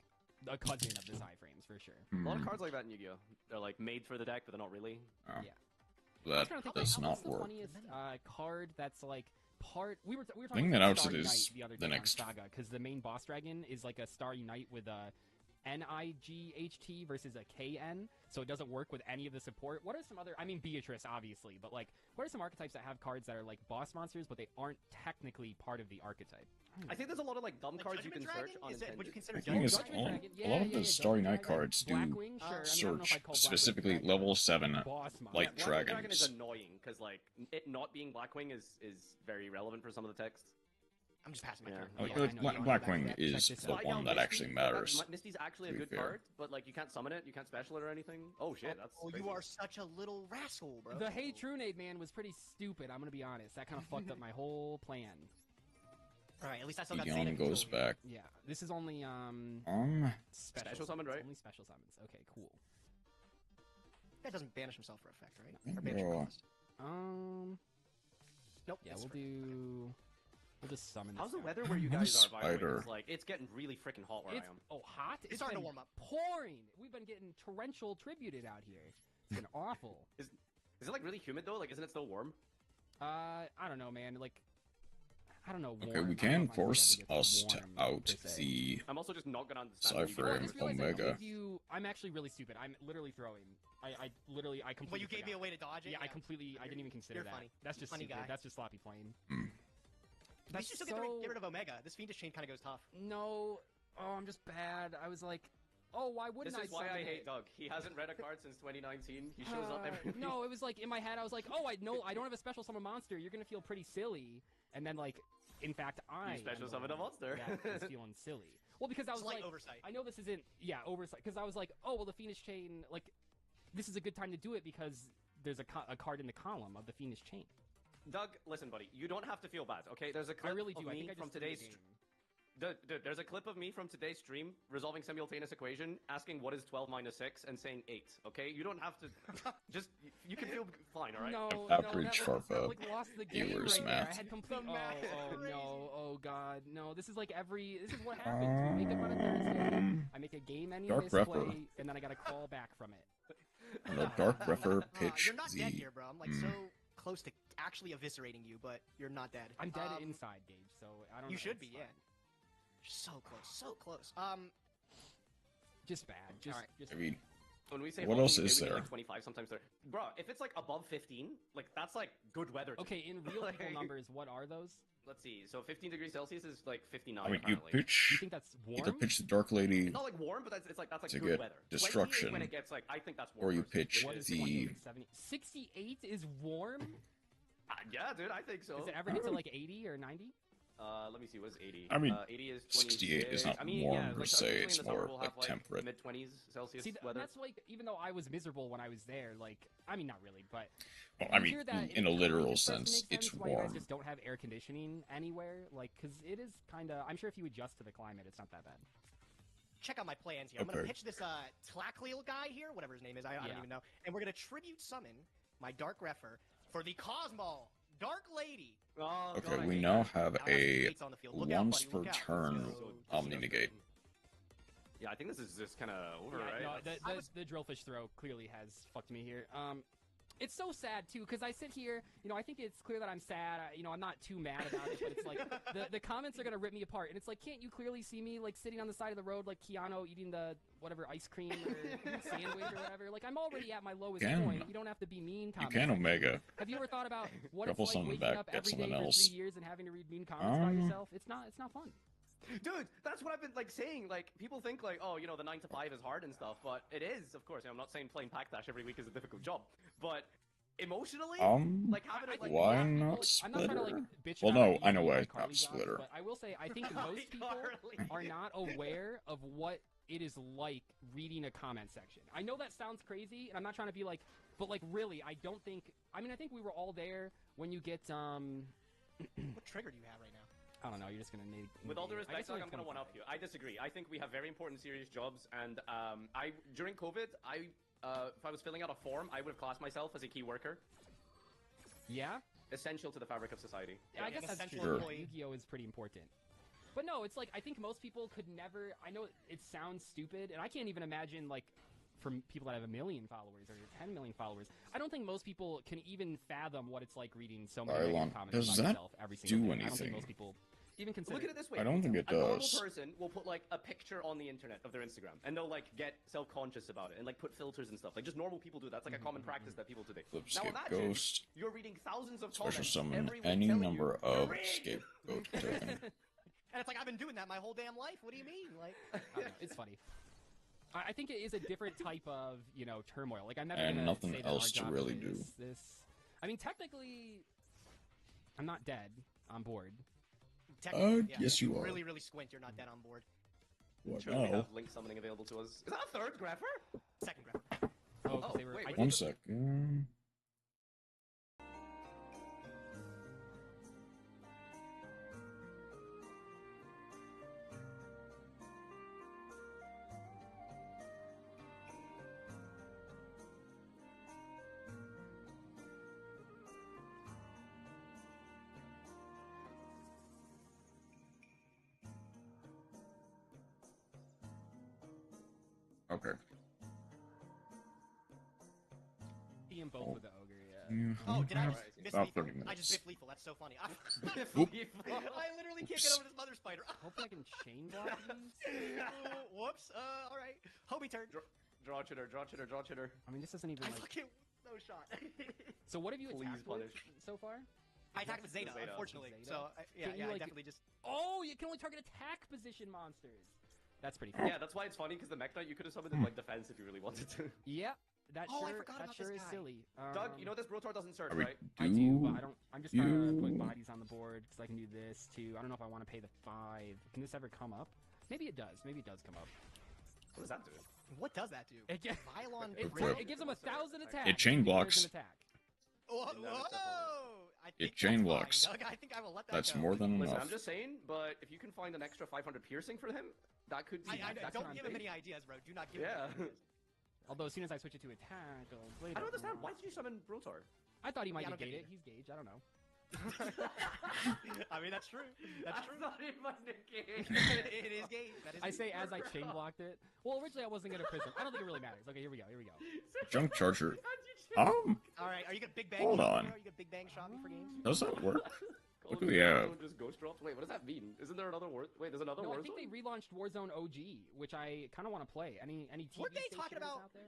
a cousin of the sci frames for sure. A lot of Hmm, cards like that in Yu-Gi-Oh! They're like made for the deck, but they're not really. I'm that trying to think, does what's not the work. funniest card that's like part? We were Thing talking that about outs Star it Unite is the other the day next- on Saga because the main boss dragon is like a Star Unite with a N-I-G-H-T versus a K-N, so it doesn't work with any of the support. What are some other, I mean Beatrice obviously, but like what are some archetypes that have cards that are like boss monsters but they aren't technically part of the archetype? I think there's a lot of like dumb Like cards you can Judgment search Dragon? Is it, would you consider The thing is, Judgment Dragon? a lot of the Starry Night cards do Blackwing, sure. I mean, I don't know if search I'd call Blackwing specifically Dragon level 7 boss monster. like Blackwing Dragon dragons. is annoying because like it not being Blackwing is very relevant for some of the text. I'm just passing my Yeah. turn. Like, Yeah, I know, you wanna Blackwing check is this the out. one that actually matters. Misty's actually a to be good fair. card, but like you can't summon it, you can't special it or anything. Oh shit, that's Oh, crazy. you are such a little rascal, bro. The Hey Trunade man was pretty stupid, I'm gonna be honest. That kind of fucked up my whole plan. Alright, at least I still got Egon Zeta goes control. back. Yeah, this is only Special summon, right? Only special summons. Okay, cool. That doesn't banish himself for effect, right? Yeah. Or banish for cost. Nope. Yeah, that's we'll right. do. We'll just summon. How's the this weather guy. where you What a guys are? By the way? spider. It's like it's getting really freaking hot where It's I am. hot. It's starting to been warm up. Pouring. We've been getting torrential tributed out here. It's been awful. Is it like really humid though? Like isn't it still warm? I don't know, man. Like, I don't know. Okay, warm. we I don't can know if my force weather gets us to warm, out per se. the I'm also just not gonna understand. Cypher what Oh, I you just guys realized Omega. I gave you. I'm actually really stupid. I'm literally throwing. I completely. But you gave me a forgot. way to dodge it? Yeah, I completely. I didn't even consider You're that. funny. That's just Funny stupid. guy. That's just sloppy playing. At least you still get rid of Omega. This Fiendish Chain kind of goes tough. No. Oh, I'm just bad. I was like, oh, why wouldn't This I? is why I summon hate it? Doug. He hasn't read a card since 2019. He shows up every week. No, it was like in my head. I was like, oh, I don't have a special summon monster. You're gonna feel pretty silly. And then like, in fact, I special am the summoned a one monster. that was feeling silly. Well, because I was Slight like, oversight. I know this isn't oversight. Because I was like, oh well, the Fiendish Chain, like, this is a good time to do it because there's a card in the column of the Fiendish Chain. Doug, listen, buddy. You don't have to feel bad. Okay, there's a clip I really do. of I me think I from just threw the today's. game. Dude, there's a clip of me from today's stream resolving simultaneous equation, asking what is 12 minus 6, and saying 8. Okay, you don't have to. Just you can feel fine, all right? No, Average no, for that lost the game viewers' right there. I math. had complete. The math is Oh crazy. no! Oh god! No! This is like this is what happens. We make it on a Thursday. I make a game any Dark misplay, Repper. and then I gotta crawl back from it. And a Dark Refer pitch You're not dead the here, bro. I'm like so close to actually eviscerating you, but you're not dead. I'm dead inside, Gage. So I don't. You know, should it's be, fine. yeah. You're so close, so close. Just bad. Just. Alright. Just I mean, When we say What hot, else we is mean, there? Like 25, sometimes they're. Bro, if it's like above 15, like that's like good weather. to me. Okay, in real people Like- numbers, what are those? Let's see. So 15 degrees Celsius is like 59. I mean, you apparently. You pitch think that's warm? either pitch the Dark Lady It's not like warm, but it's like that's like to good get weather. 20 destruction, is when it gets like I think that's warm. or you personally. pitch What is the 28, 70? 68 is warm? Yeah, dude, I think so. Does it ever get to like 80 or 90? Let me see. What's 80? I mean, 80 is 68 is 26. not I mean, warm yeah, per like, se, usually it's in the summer more we'll like have, temperate. Mid 20s Celsius See, weather. that's like, even though I was miserable when I was there, like, I mean, not really, but Well, I you mean, hear that, in it a kind literal of starts to sense, make it's sense why you guys warm. just don't have air conditioning anywhere, like, because it is kind of. I'm sure if you adjust to the climate, it's not that bad. check out my plans here. I'm gonna Okay. pitch this Tlacleal guy here, whatever his name is. I don't Yeah. even know. And we're gonna tribute summon my Dark Refer for the Cosmo Dark Lady. Oh, Okay, God, I we hate now that. have Now, that's a Fates on the field. Look out, once buddy, per look out. turn So Omni negate. Yeah, I think this is just kind of over, Yeah, right? no, That's- the drillfish throw clearly has fucked me here. It's so sad too, because I sit here, I think it's clear that I'm sad. I'm not too mad about it, but it's like the comments are gonna rip me apart, and it's like, can't you clearly see me like sitting on the side of the road like Keanu eating the whatever ice cream or sandwich or whatever? Like I'm already at my lowest Can. point. You don't have to be mean You comments. can Omega. Have you ever thought about what Couple it's like something waking back, up get every day something for else. 3 years and having to read mean comments about yourself? It's not fun. Dude, that's what I've been like saying. Like people think like, oh, the 9 to 5 is hard and stuff, but it is, of course. I'm not saying playing Pack Dash every week is a difficult job, but emotionally, like having it like why yeah, people, not I'm not trying to like Splitter? bitch Well, about no, it I know being why like not Carly jobs, Splitter. but I will say I think most people are not aware of what it is like reading a comment section. I know that sounds crazy, and I'm not trying to be like, but like really, I don't think. I mean, I think we were all there when you get What trigger do you have right now? I don't know. You're just gonna need. With all due I respect, guess Doug, only I'm gonna 25. one up you. I disagree. I think we have very important, serious jobs, and I during COVID, if I was filling out a form, I would have classed myself as a key worker, Yeah, essential to the fabric of society. yeah, I an guess that's essential true. employee. Yu-Gi-Oh is pretty important. But no, it's like I think most people could never. I know it sounds stupid, and I can't even imagine like from people that have 1 million followers or 10 million followers. I don't think most people can even fathom what it's like reading so many Bylon, negative comments does about that yourself every single do day. I don't think anything? most people even consider. Look at it this way. I don't think it A normal does. person will put like a picture on the internet of their Instagram, and they'll like get self-conscious about it and like put filters and stuff. Like just normal people do. That's like a common practice that people do today. Now Flipscape imagine Ghost. you're reading thousands of Special comments summon every week any telling number you, of "You're rigged!" scapegoat token. And it's like, I've been doing that my whole damn life. What do you mean? Like, I don't know, it's funny. I think it is a different type of, you know, turmoil. Like, I'm never And gonna nothing say that else our to job really is do. This. I mean, technically, I'm not dead. I'm bored. technically, yeah, yes, if you are. really, really squint, you're not dead on board. What Sure, we now? have link summoning available to us. Is that a third grapher? Second graph. Oh, 'cause they were. wait, I wait, think- One second. Okay. Ian both with the ogre, yeah. Oh, did I just Alright, miss about lethal? 30 I just minutes. bit lethal. That's so funny. Oop. I literally can't Oops. get over this mother spider. Hopefully I can chain block these. Whoops. All right. Hobie turn. Draw chitter, draw chitter, draw chitter. I mean, this isn't even I like. fucking no shot. So what have you Please attacked with punish. so far? I attacked with Zeta, Zeta. unfortunately. Zeta? So yeah, Can you, I like, definitely just. Oh, you can only target attack position monsters. That's pretty cool. Yeah, that's why it's funny because the Mech Knight you could have summoned in like defense if you really wanted to. Yeah, that Oh, I sure, forgot that about sure this is guy. silly. Doug, you know this Brotor doesn't search, Are we right? I do, but I do don't. I'm just kind of putting you- bodies on the board because I can do this too. I don't know if I want to pay the 5. Can this ever come up? Maybe it does. Maybe it does come up. What does that do? What does that do? It, gi- Vylon it, Flip. it gives him 1,000 attack. It chain blocks. Attack. Whoa! No, it's definitely- I think chain that's blocks. fine, Doug. I think I will let that That's go. more than Listen, enough. I'm just saying, but if you can find an extra 500 piercing for him, that could be. that's don't what I'm give him thinking. any ideas, bro. Do not give Yeah. him any ideas. Although as soon as I switch it to attack, I don't understand. Why did you summon Brotor? I thought he might Yeah, I don't negate get it. it He's Gage. I don't know. I mean, that's true. That's true. not in my game. It is gay. That is I gay. say as I chain blocked it. Well, originally I wasn't gonna prism. I don't think it really matters. Okay, here we go. Here we go. Junk Charger. All right, are you gonna big bang? Hold shot on. me, bro? Are you gonna big bang shot me for games? Does that work? What do we Call of have? Duty Just ghost dropped. Wait, what does that mean? Isn't there another war? Wait, there's another No, war I think they relaunched Warzone OG, which I kind of want to play. Any TV Weren't they talking stations about- out there?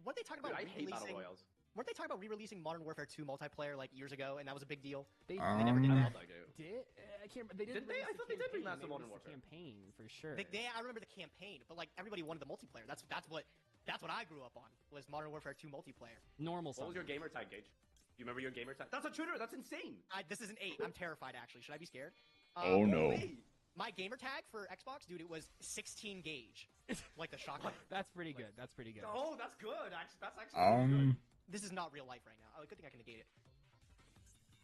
Weren't they talking Dude, about I hate battle re-releasing? royals. Weren't they talking about re-releasing Modern Warfare 2 multiplayer like years ago, and that was a big deal? They, They never did Um, I that. love that game. did. I can't. They Didn't didn't. they? release I the thought they did campaign. remaster Modern released the Warfare. campaign for sure. I remember the campaign, but like everybody wanted the multiplayer. That's what I grew up on was Modern Warfare 2 multiplayer. Normal. What was your summon. gamer tag, Gage? You remember your gamer tag? That's a tutor. That's insane. This is an 8. I'm terrified actually. Should I be scared? Oh no. Wait. My gamer tag for Xbox, dude, it was 16 gauge, like the shotgun. That's pretty good. That's pretty good. Oh, that's good. Actually, that's actually really good. This is not real life right now. Oh, good thing I can negate it.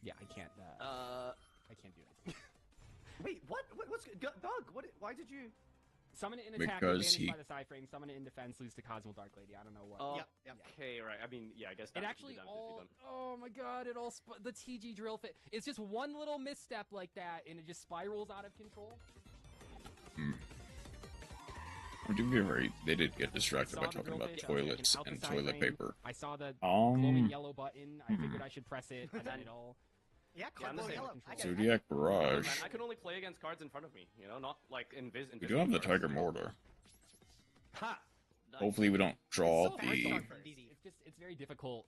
Yeah, I can't. I can't do it. Wait, what? What's Doug? What? Why did you? Summon it in attack, Because advantage he- by the side frame. Summon it in defense, lose to Cosmo Dark Lady. I don't know what. Yep. Okay, right. I mean, yeah, I guess It that actually all. Oh my god! It all. The TG drill fit. It's just one little misstep like that, and it just spirals out of control. To be right, they did get distracted Saw by the talking drill about fit, toilets out the and side toilet frame. paper. I saw the glowing Um, yellow button. I figured I should press it. I did it all. Yeah, Yeah, I'm the cardboard same yellow. with I get control. it. Zodiac Man, Barrage. I can only play against cards in front of me. You know, not like in We do have the Tiger Mortar. Ha! Nice. Hopefully, we don't draw So hard to the. start first. It's very difficult.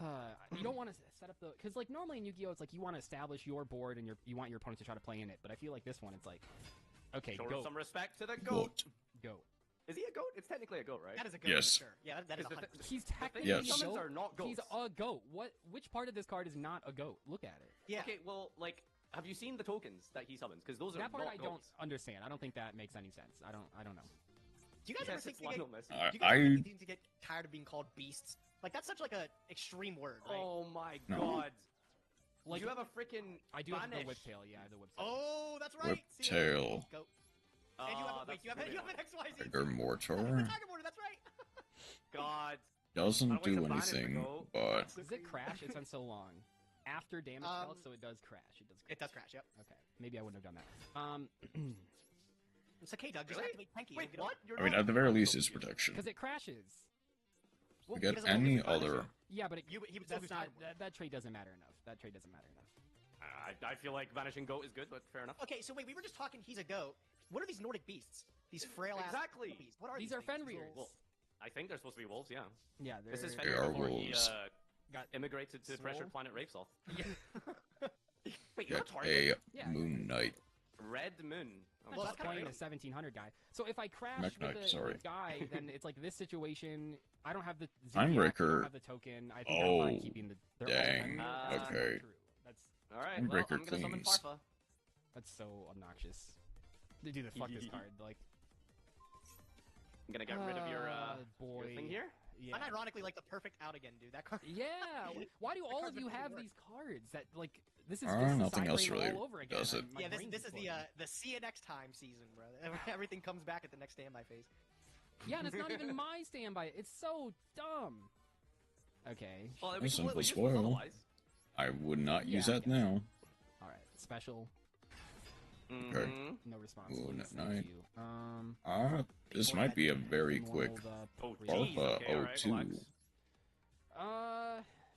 You don't want to set up the because like normally in Yu-Gi-Oh it's like you want to establish your board and you want your opponent to try to play in it. But I feel like this one it's like, okay, Show go, some respect to the goat. go. Is he a goat? It's technically a goat, right? That is a goat. Yes. For sure. Yeah, that is Is the 100%. He's The thing technically Yes. is, a summons goat. are not goats. He's a goat. Which part of this card is not a goat? Look at it. Yeah. Okay, well, like, have you seen the tokens that he summons? Because those are That part not I don't goats. understand. I don't think that makes any sense. I don't know. Do you guys ever Yes, think it's they get, Lionel Messi. do you guys ever I think they need to get tired of being called beasts? Like that's such like a extreme word, right? Oh my No. god. Like you have a freaking I do have the Vanish. whip tail. Yeah, I have the whip tail. Oh, that's right. Whip See, there you go. tail. Goat. And you have a, wait, that's you have, really you have an annoying. XYZ. Tiger The Mortar Tiger Mortar, that's right. God. I doesn't don't do like the Vanish anything, goat. but Does it crash? It's been so long. After damage calc, so it does crash. It does. Crash. It does crash, yep. Okay, maybe I wouldn't have done that. It's okay, Doug. Just Really? activate Penky. Wait, You'll what? get You're I mean, not- at the very least, it's protection. Because it crashes. We Well, get he doesn't know any if it's other. Vanish. Yeah, but He would still that's do not Tiger Mortar. that trait doesn't matter enough. That trait doesn't matter enough. I feel like Vanishing Goat is good, but fair enough. Okay, so wait, we were just talking he's a goat. What are these Nordic beasts? These frail ass Exactly. puppies? What are These these are things? Fenrir's. Well, I think they're supposed to be wolves, yeah. Yeah, This is They Fenrir are before he wolves. got immigrated to Swole? pressured planet Ravesoft. Yeah. Wait, you're a Get target? a Yeah. Moon Knight. Red Moon. I'm Well, just that's kinda playing a 1700 guy. So if I crash Mech with Knight, a sorry. guy, then it's like this situation. I don't have the Timebreaker. Zodiac, I don't have the token. I think I'm fine Oh, keeping the. They're dang. All, that's not Okay. true. That's Alright, well, Timebreaker I'm gonna summon cleans. Farfa. that's so obnoxious. Dude, the fuck this card. Like, I'm gonna get rid of your boy. thing here. Yeah. Unironically, like the perfect out again, dude. That card. Yeah. Why do all cards of you are pretty have work. these cards that like this is Nothing just the else side really all over again? does it. My Yeah, this brain's is the exploding. see you next time season, bro. Everything comes back at the next standby phase. Yeah, and it's not even my standby. It's so dumb. Okay. Well, it'd be That's simple completely as useless well. otherwise. I would not use Yeah, I that guess. now. All right. Special. Mhm. No response. Ooh, please. night. Thank you. This might be a very quick. normal, Oh, pre- jeez. Farfa Okay, alright, 02. relax.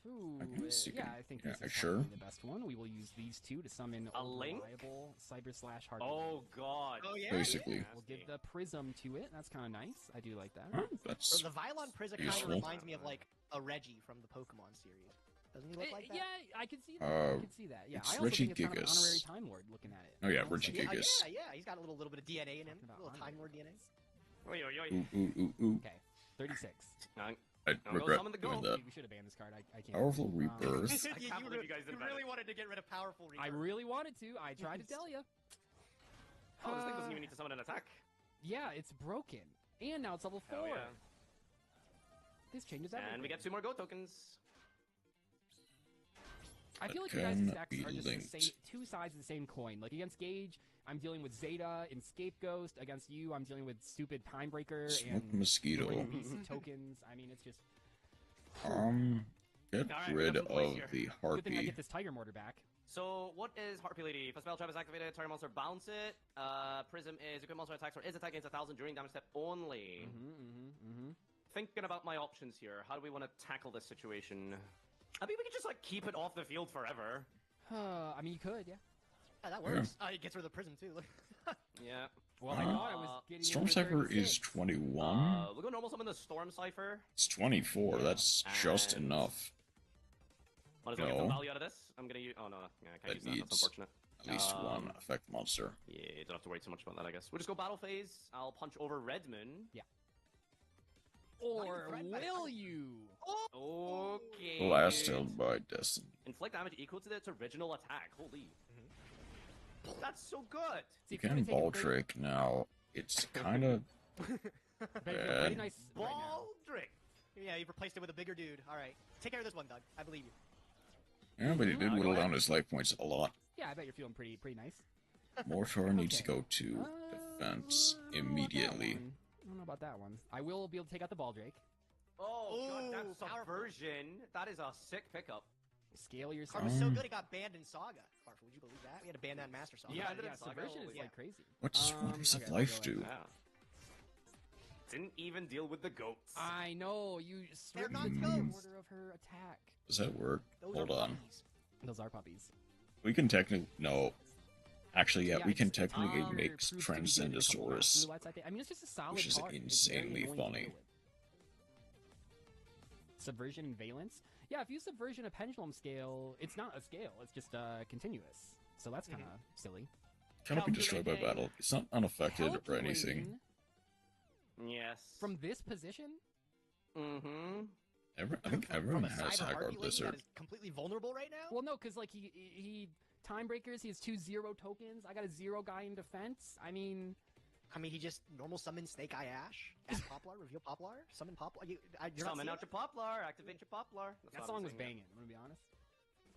Ooh, I guess you yeah, can- I think yeah, this is sure. probably the best one. We will use these two to summon A link? reliable Cyber Slash Hard. Oh god. Oh yeah. Basically. We'll give the prism to it. That's kind of nice. I do like that. Huh, Bro, that's the Vylon Prisa kind of useful. reminds me of like a Reggie from the Pokemon series. Doesn't he look like that? Yeah, I can see that. I can see that. Yeah, it's I also Reggie think it's kind of an Gigas. honorary Time Lord looking at it. Oh, yeah, Also, Reggie Yeah, Gigas. yeah. He's got a little bit of DNA in him. Talking about A little Time Lord DNA. Oi, oi, oi. Ooh. Okay, 36. I I'll go regret summon the doing goat. that. We should have banned this card. I can't. Powerful Um, Rebirth. I can't believe you guys did You that. really wanted to get rid of powerful. I Rebirth. really wanted to. I tried to tell you. Oh, this thing doesn't even need to summon an attack. Yeah, it's broken, and now it's level 4. Hell yeah. This changes everything. And we get 2 more goat tokens. I feel like That your guys' can stacks be are just the linked. same, two sides of the same coin. Like against Gage, I'm dealing with Zeta and Scapegoat. Against you, I'm dealing with stupid Timebreaker Smoke and mosquito. beast tokens. I mean, it's just Get Alright, rid we got some plays of here. the good thing I harpy. get this Tiger Mortar back. So, what is Harpy Lady? If a spell trap is activated, target monster bounce it. Prism is equip monster attacks or is attack against 1,000 during damage step only. Thinking about my options here. How do we want to tackle this situation? I mean, we could just like keep it off the field forever. I mean, you could, yeah. Yeah, that works. It gets rid of the prism too. Look. Yeah. Well, I thought I was getting Storm into Cipher is 36. 21. We'll go normal summon the Storm Cipher. It's 24. That's just And- enough. Might as well get some No. value out of this. I'm gonna use. Oh no, yeah, I can't That use that. That's needs unfortunate. At least one effect monster. Yeah, don't have to worry too much about that, I guess. We'll just go battle phase. I'll punch over Redmond. Or Fred back. will you? Okay. Last dude. held by Destiny. Inflict damage equal to its original attack. Holy. That's so good. See, You if you're can gonna take a ball break- trick now. It's kind of but you're pretty bad. nice right now. Baldrick. Yeah, you replaced it with a bigger dude. All right, take care of this one, Doug. I believe you. yeah, but he did go whittle ahead. down his life points a lot. Yeah, I bet you're feeling pretty nice. Mortar needs to Okay. go to defense I don't know about that immediately. one. I don't know about that one. I will be able to take out the Baldrake. Oh, god, Ooh, that's powerful. subversion. That is a sick pickup. Scale your Card was so good it got banned in Saga. Farfa, would you believe that? We had to ban that in Master Saga. Yeah, Bandit yeah, and Saga, subversion is holy- like crazy. What does Wonders okay, of we'll Life go do? Yeah. Didn't even deal with the goats. I know you stripped not the goats. order of her attack. Does that work? Those Hold are on. puppies. Those are puppies. We can technically no. Actually, yeah, we can it's technically armored, make proves to be good in a couple Transcendosaurus. roulettes, I think. I mean, it's just a solid which is card. It's very insanely annoying to funny. deal with. Subversion and Valence. Yeah, if you subversion a pendulum scale, it's not a scale. It's just continuous. So that's kind of silly. Cannot be destroyed by Calculating. battle. It's not unaffected or anything. Calculating Yes. From this position, Mm-hmm. I think everyone From a has cyber Haggard harpy lady Lizard. that is completely vulnerable right now. well, no, because like he time breakers. He has 2 0 tokens. I got a 0 guy in defense. I mean, He just normal summon Snake Eye Ash, add Poplar, reveal Poplar, summon Poplar. You're not Summon seeing out it? your Poplar, activate your Poplar. That's that what song I'm was saying, yeah. banging. I'm gonna be honest.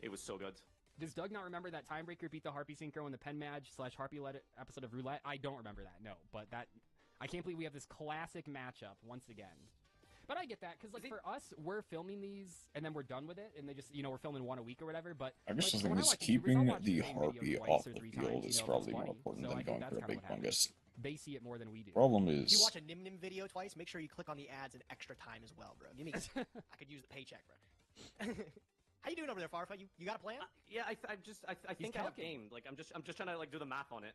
It was so good. Does Doug not remember that Timebreaker beat the Harpy Synchro in the Pen Madge / Harpy episode of Roulette? I don't remember that, no. But that, I can't believe we have this classic matchup once again. But I get that, because like for us, we're filming these, and then we're done with it, and they just, we're filming 1 a week or whatever, but... I guess like, the when thing is, watch YouTubers, I'll keeping watch the same video harpy twice off or the 3 field times, is if it's probably more funny. important So than I think going that's for a kinda big what happens. fungus. They see it more than we do. Problem If you is, watch a Nim Nim video twice, make sure you click on the ads an extra time as well, bro. Give me, I could use the paycheck, bro. How you doing over there, Farfa? You got a plan? Yeah, I think I have talking. game. Like I'm just trying to like do the math on it.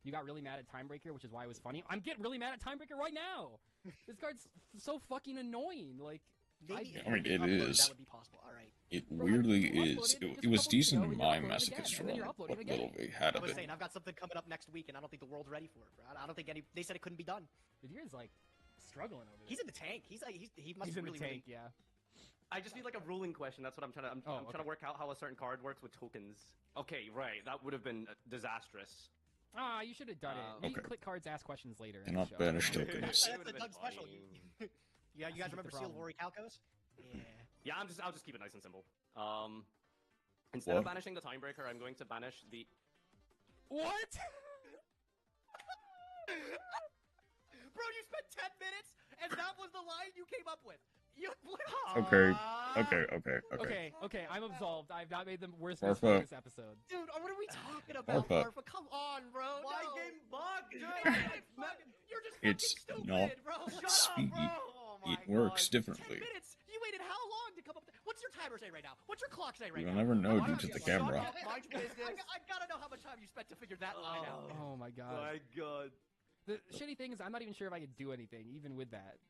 You got really mad at Timebreaker, which is why it was funny. I'm getting really mad at Timebreaker right now. This card's so fucking annoying. Like, Maybe I mean, if it uploaded, is. That would be possible. All right. It Bro, weirdly you is. uploaded It just a was couple decent weeks in ago, my and you uploaded masochist again, and then you're run, uploading what again. little we had I of was it. saying I've got something coming up next week, and I don't think the world's ready for it, bro. I don't think any. They said it couldn't be done. Nadier's like struggling over there. He's in the tank. He must He's in really the tank, yeah. I just need like a ruling question. That's what I'm trying to. I'm trying okay. to work out how a certain card works with tokens. Okay, right. That would have been disastrous. Ah, you should have done it. Maybe Okay. click cards, ask questions later. in Cannot the show. banish It tokens. That's would've the been Doug special. fine. Yeah, you guys remember the Seal of problem. Orichalcos? Yeah. Yeah, I'll just keep it nice and simple. Instead of What? banishing the Timebreaker, I'm going to banish the. What? Bro, you spent 10 minutes, and that was the line you came up with. You Okay, Aw. okay. Okay, I'm absolved. I've not made the worst Farfa. mistake this episode. Dude, what are we talking about, Farfa. Farfa? Come on, bro. My no. game bugged, dude. You're just It's fucking not stupid, bro. Shut speedy. up, bro. Oh my It works God. 10 differently. minutes. You waited how long to come up? What's your timer say right now? What's your clock say right You'll now? never know Why due not to you the shut camera. up? Mind your business. I gotta know how much time you spent to figure that line out. Oh my god. My God. The shitty thing is, I'm not even sure if I could do anything, even with that.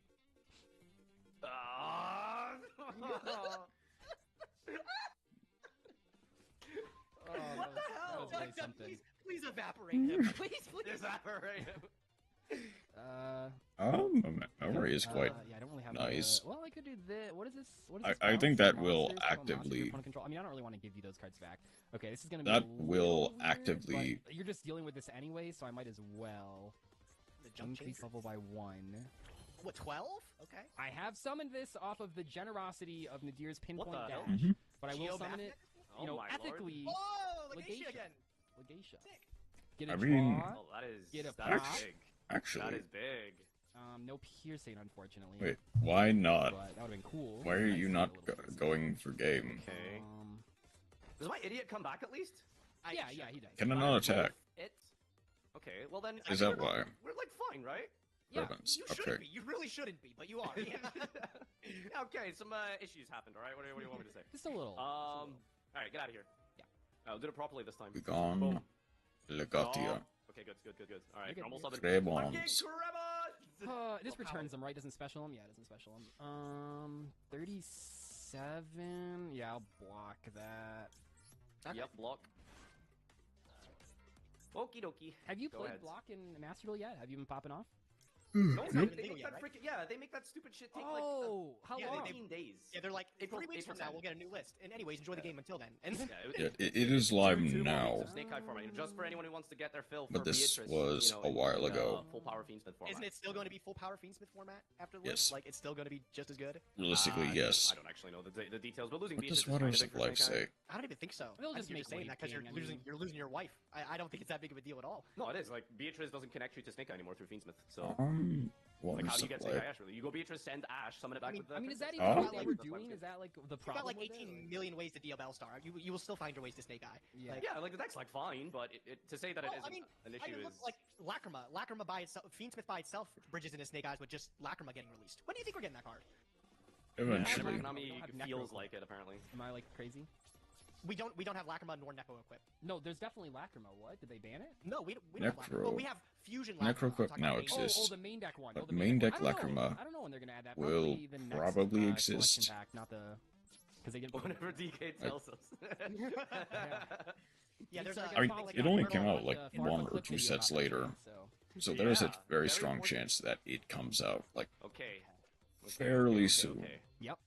What the hell? That was really Doug, something. please evaporate him. Please. Evaporate. Memory is quite. Yeah, I don't really have nice. Well, I could do this. What is this? What is I- this? I Balance think of that will monsters, couple monsters, actively- opponent control. I mean, I don't really want to give you those cards back. Okay, this is gonna be That a will little weird, actively- but you're just dealing with this anyway, so I might as well The jump increase changer. level by 1. What, 12? Okay. I have summoned this off of the generosity of Nadir's pinpoint the hell? dash, Mhm. but I will summon it, Oh my ethically. Oh, Legatia. Legatia again. Legatia. Sick. Get a I mean- draw. Oh, that is Get a that is pop. big. Actually, That is big. No piercing, unfortunately. wait. Why not? But that would have been cool. Why are Nice you to not get a little piercing. going for game? Okay. Does my idiot come back at least? Yeah, he does. Can I not attack? It. Okay. Well then. Is that why? We're like fine, right? Yeah. Servants. You Okay. shouldn't be. You really shouldn't be, but you are. Okay. Some issues happened. All right. What do you want me to say? Just a little. All right. Get out of here. Yeah. I'll do it properly this time. Be gone. Boom. Legatia. Okay. Good. All right. You're good, Normal you're summon. Trebons. Fucking Trebons! This returns them, right? Doesn't special them? Yeah, it doesn't special them. 37. Yeah, I'll block that. Yep. Block. Okie dokie. Have you Go played ahead. block in Master Duel yet? Have you been popping off? No, It's they, not they legal make yet, that right? freaking they make that stupid shit take like How yeah, long? 15 days. Yeah, they're like, April- 3 weeks April from now, 10. we'll get a new list. And anyways, enjoy the game until then. And Yeah, it is live two more now. weeks of Snake Eye format, just for anyone who wants to get their fill for But this Beatrice, was you know, a while in, ago. Full power Fiendsmith format. isn't it still going to be full power Fiendsmith format after the Yes. list? Like, it's still going to be just as good? Realistically, yes. I don't actually know the details, but losing What Beatrice does is kinda Waters big of for Life Snake Eye. say? I don't even think so. They'll I just think you're make just saying that because weight gain, you're losing your wife. I don't think it's that big of a deal at all. No, it is. Like, Beatrice doesn't connect you to Snake Eye anymore through Fiendsmith, so... Like, Waters how do you of get Snake Life. Eye Ash, really? You go Beatrice, send Ash, summon it back with the... I mean, is that princess. even Oh. what they were That's why doing? it's Is that like the You've problem? got like with it, 18 million ways to DL Bellstar. You will still find your ways to Snake Eye. Yeah. Like, Yeah, like, the deck's, like, fine, but to say that it Well, isn't I mean, an I issue mean, is... look, like Lacrima. Lacrima by itself, Fiendsmith by itself bridges into Snake Eyes with just Lacrima getting released. When do you think we're getting that card? Eventually. Konami Have Necro feels equipped. like it, apparently. Am I like crazy? We don't have Lacrima nor Necro equipped. No, there's definitely Lacrima. What? Did they ban it? No, we don't have Lacrima. Necro. Well, we have Fusion Lacrima. Necro Equip I'm talking now about main- exists. Oh, the main deck one. But Oh, the main deck one. I don't know. Lacrima I don't know when they're gonna add that. will Probably the next, probably collection exist. Pack, not the because they didn't. Whenever DK tells us. Yeah, there's It's a. like I mean, follow- it only like came a out like Farfa 1 or clip 2 video sets about that later. shit, so. So there is a Yeah, very very strong important. chance that it comes out like Okay. fairly soon. Yep.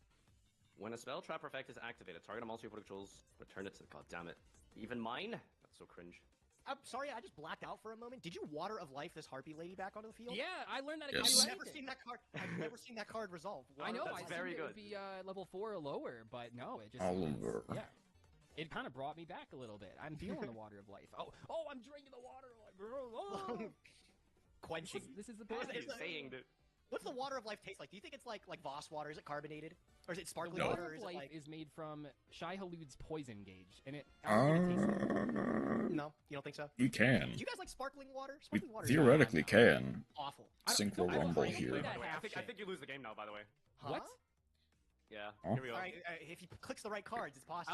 When a spell trap effect is activated, target a monster you controls, return it to... God damn it. Even mine? That's so cringe. I'm sorry, I just blacked out for a moment. Did you Water of Life this Harpy lady back onto the field? Yeah, I learned that. Yes. Yes. I've never seen that card. I've never seen that card resolve. I know. That's I very assumed it would good. be level 4 or lower, but no, it just Oliver. Yeah. It kind of brought me back a little bit. I'm feeling the Water of Life. Oh, I'm drinking the water. Like, Quenching. this is the What best. are you saying, dude? What's the Water of Life taste like? Do you think it's like Voss water? Is it carbonated? Or is it sparkling No. water? Water Or of is it Life like... is made from Shai Halud's poison gauge, and it. I don't think it tastes good. No, you don't think so? We can. Do you guys like sparkling water? We Sparkling water theoretically can. is awwul. Synchro don't Rumble think here. that By the way, half I shit. think you lose the game now, by the way. Huh? What? Yeah, Oh. here we go. All right, if he clicks the right cards, it's possible.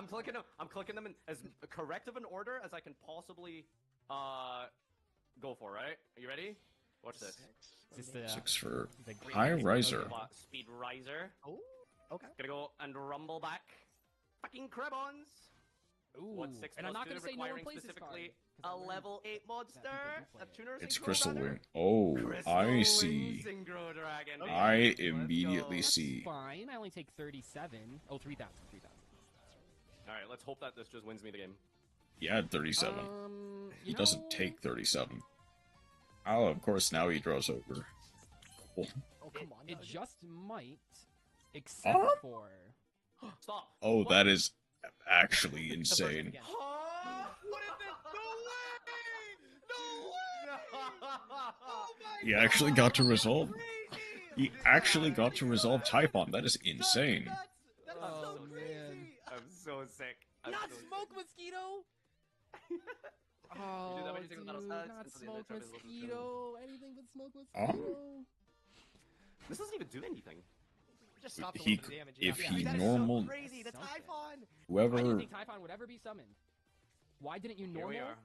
I'm clicking them in as correct of an order as I can possibly go for. Right? Are you ready? Watch this. Is this the 6 for the great High riser? Riser. Okay. Speed riser. Oh, okay. Gonna go and rumble back. Fucking Krebons. Ooh, What 6 and I'm not gonna gonna say no one requiring plays this card. specifically 'cause I a learned level 8 monster. people do play A it. tuner. It's Synchro Crystal Runner. Wing. Oh, Crystal I Wing see. Synchro Dragon. I Let's immediately go. see. Fine, I only take 37. Oh, 3,000, 3,000. All right, let's hope that this just wins me the game. He had 37. He You doesn't know, take 37. Oh, of course, now he draws over. Cool. Oh, come on. It no, just might, except Huh? for. Stop. Oh, What? that is actually it's the first insane. again. Huh? What is this? No way! No way! Oh my He actually got to God, resolve. crazy! He actually got to resolve Typhon. That is That's insane. nuts. That is Oh, so man. crazy. I'm so sick. I'm Not so sick. smoke mosquito! Oh, You do that when you dude, take the battles. not It's the smoke next episode. mosquito. Anything but smoke Oh. mosquito. This doesn't even do anything. Just stop the He little c- damage. if yeah. he That is normal- so crazy. The Something. Typhon. I didn't Whoever. think Typhon would ever be summoned. Why didn't you Here normal? we are.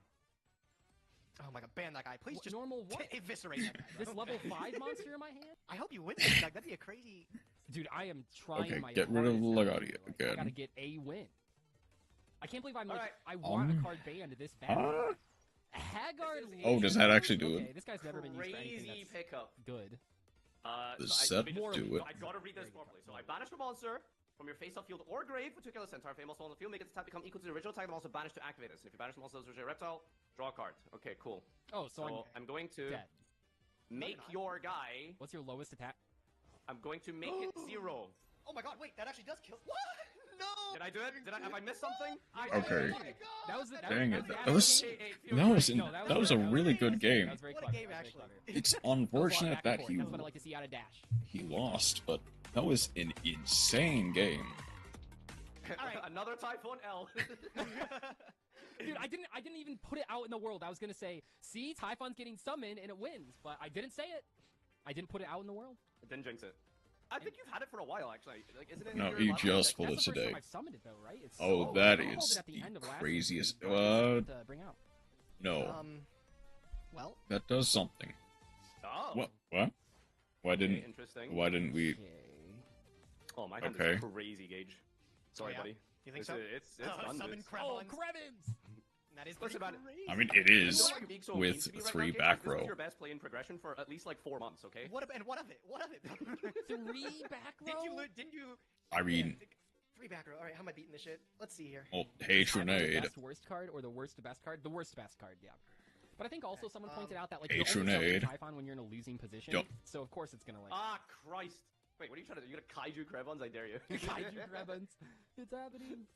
Oh my god, ban that guy. Please What- just normal what? eviscerate that guy. This Don't level ban. 5 monster in my hand? I hope you win this, Doug. That'd be a crazy. Dude, I am trying Okay, my get rid of hardest now, Legadia dude. Like, I again. gotta get a win. I can't believe I'm like, Alright. I want a Um, card banned this bad. Huh? Haggard. This is- Oh, does that actually do Okay, it? this guy's never been used for anything Crazy that's pickup. good. Does So set let me more just- do it? I gotta read this properly. So I banish the monster from your face-up field or grave with 2 killer centaur. If a monster on the field, make its attack become equal to the original attack. The monster banished to activate this. And if you banish the monster as a reptile, draw a card. Okay, cool. Oh, so So I'm going to I'm dead. make not. your guy. What's your lowest attack? I'm going to make it 0. Oh my god, wait, that actually does kill. What? No! Did I do it? Have I missed something? Okay. Oh my god! That was the- that Dang was- it. that That was Hey, hey, that was feel an, free. that was a really good That game. was very What a clever. game, That was very actually. clever. It's That was a lot of unfortunate back that and forth. That's what I like to see out of Dash. he lost, but that was an insane game. Alright. Another Typhoon L. Dude, I didn't even put it out in the world. I was gonna say, see, Typhon's getting summoned and it wins, but I didn't say it. I didn't put it out in the world. Didn't jinx it. I think you've had it for a while, actually. Like, isn't it? in No, your he last just deck? pulled That's it the first today. time I've summoned it though, right? It's Oh, so that I called is it at the end of the last craziest. season. To bring out. No, Well, that does something. Oh. What? What? Why Okay, didn't? interesting. Why didn't we? Okay. Oh, my hand Okay. is crazy, Gage. Sorry, Yeah. buddy. you think It's, so? it's done, Summon dude. Oh, Krevons. Krevins! That is Listen pretty about it. crazy. I mean, it You know is why you're being so mean with to me right 3 now, Gage? back This was row. your best play in progression for at least like 4 months, okay? What about, and what of it? What of it? 3 back row? Didn't you? I mean, 3 back row. All right, how am I beating this shit? Let's see here. well, hey, Is Typhon the Trinade. best worst card or the worst to best card? The worst to best card, yeah. But I think also someone pointed out that like Hey, you only summon Trinade. Typhon when you're in a losing position, Yup. so of course it's gonna like Ah, Christ. Wait, what are you trying to do? You're gonna kaiju Krevons? I dare you. Kaiju Krevins. It's happening.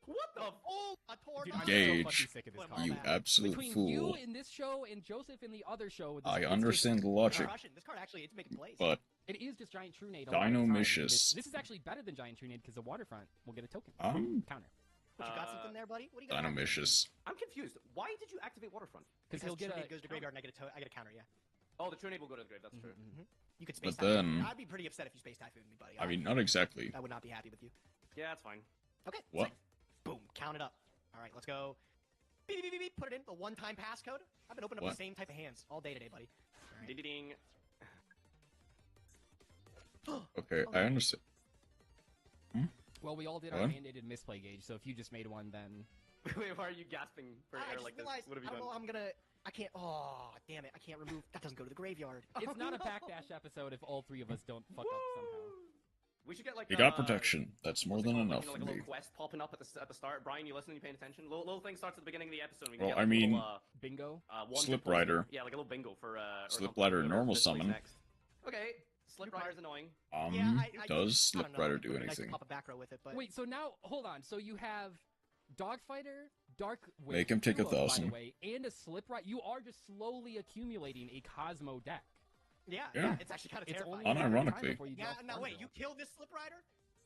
What the? Oh, a poor Dude, guy. I'm Gage, so fucking sick of this What am card. I You bad? absolute Between fool. you in this show and Joseph in the other show. This, I it's understand the just- logic, Russian. This card actually, it's making plays. but It is just Giant Trunade. a lot of the time. Dinomicious. This is actually better than Giant Trunade because the Waterfront will get a token. Counter. What, you got something there, buddy? What do you got? Dinomicious. I'm confused. Why did you activate Waterfront? Because he'll get Trunade a goes to graveyard and I get a counter. Yeah. Oh, the Trunade will go to the grave. That's true. You could space But typhoon. then- I'd be pretty upset if you space typhoon me, buddy. I mean, not exactly. I would not be happy with you. Yeah, that's fine. Okay. What? sick. Boom. Count it up. All right, let's go. Beep, beep, beep, beep. Put it in the one-time passcode. I've been opening up What? the same type of hands all day today, buddy. All right. Ding ding. Okay, I understand. Well, we all did our What? mandated misplay Gauge, so if you just made one, then Wait, why are you gasping for I air just like this? realized. What have you I don't done? know. I'm gonna. I can't. Oh, damn it! I can't remove. That doesn't go to the graveyard. it's Oh, not a no. Pack Dash episode if all 3 of us don't fuck up somehow. We should get like You got protection. That's more what's it than called? enough like, for you know, like me. a little quest popping up at the start. Brian, you listening? You paying attention? Little thing starts at the beginning of the episode. We can Well, get, like, I a mean- little, Bingo. one Slip to post- Rider. Yeah, like a little bingo for or Slip something, Rider, whatever normal this plays summon. Next. Okay, Slip Slip Rider. Rider's annoying. Yeah, I Does I Slip don't know. Rider It do would've been nice to anything? pop a back row with it, but Wait, so now hold on. So you have Dogfighter, Dark Witch, Make him take 2 1,000. by the way, and a Slip Rider. You are just slowly accumulating a Cosmo deck. yeah, Yeah. it's actually kind of It's terrifying. only a matter of time Unironically. before you Yeah, draw no, wait, Farmville. you kill this Slip Rider?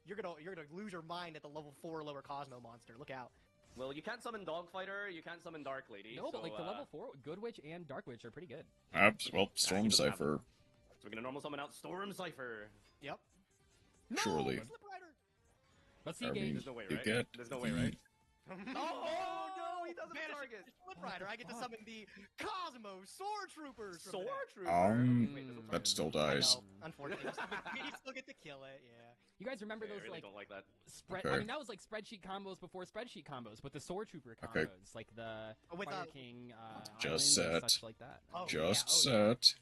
You're gonna lose your mind at the level 4 lower Cosmo monster. Look out. Well, you can't summon Dogfighter. You can't summon Dark Lady. No, but so, like the level 4, Good Witch and Dark Witch are pretty good. Well, Storm he doesn't have Cipher. So we're gonna normal summon out Storm Cipher. Yep. Surely. No, Slip Rider. Let's see, I Gage. mean, There's no way, you right? get There's no way, the- right? Oh no, he doesn't Vanishing target. Flip Rider, I get to summon the Cosmo Sword Troopers. from Sword that. Trooper. Wait, this looks That still I dies. know, unfortunately. You still get to kill it, yeah. You guys remember I those really like don't like that. spread? Okay. I mean, that was like spreadsheet combos before spreadsheet combos, but the Sword Trooper combos, Okay. like the With, Fire King, Just Island and set. such like that. Oh, Just yeah, oh, yeah. set.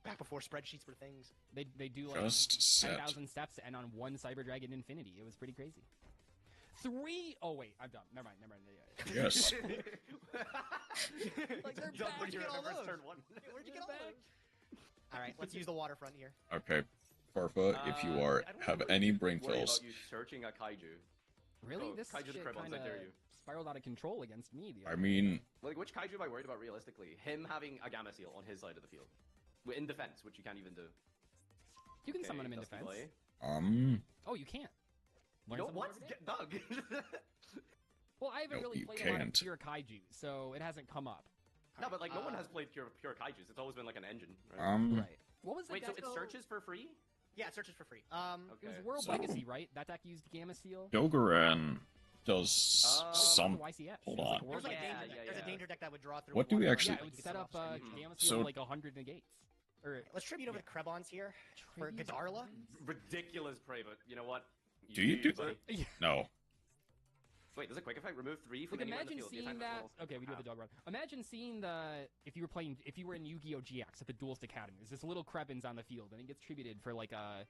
Back before spreadsheets were things. They do like Just set. 10,000 steps to end on one Cyber Dragon Infinity. It was pretty crazy. Oh wait, I'm done. Never mind. Yeah. Yes. Like they're Done back. when you get all remember those? turn 1. Where'd you get all Back. those? Alright, let's use the waterfront here. Okay. Farfa, if you are I don't have really any brain worry fills, about you searching a kaiju. Really? Oh, This Kaiju the shit Crabons, I kinda dare you. spiraled out of control against me. The I other mean, Like, which kaiju am I worried about realistically? Him having a Gamma Seal on his side of the field. In defense, which you can't even do. you can Okay, summon him in Dusty defense. Boy. Oh, you can't. Learn No, something what? every day. Doug! Well, I haven't No, really you played a lot of can't. pure kaiju, so it hasn't come up. no, but like, no one has played pure kaijus. It's always been like an engine, right? Right. What was the Wait, so deck it though? searches for free? Yeah, it searches for free. It was Okay. World So- Legacy, right? That deck used Gamma Seal. Dogoran does Oh, some. YCS. Hold It was like on. World There's like a Legacy. danger deck. There's a danger deck that would draw through. What do we one actually- Yeah, run, it would you set can up summon off screen. Gamma So- Seal like 100 negates. Or Let's tribute over the Krebons here for Tribute Gadarla. Ridiculous prey, but you know what? Do you do buddy. No. Wait, does a quick effect remove 3 from Like anywhere in the imagine field? The seeing attack that. rolls? Okay, we do have the dog run. Imagine seeing the if you were in Yu-Gi-Oh GX at the Duelist Academy. There's this little Krebins on the field, and it gets tributed for like a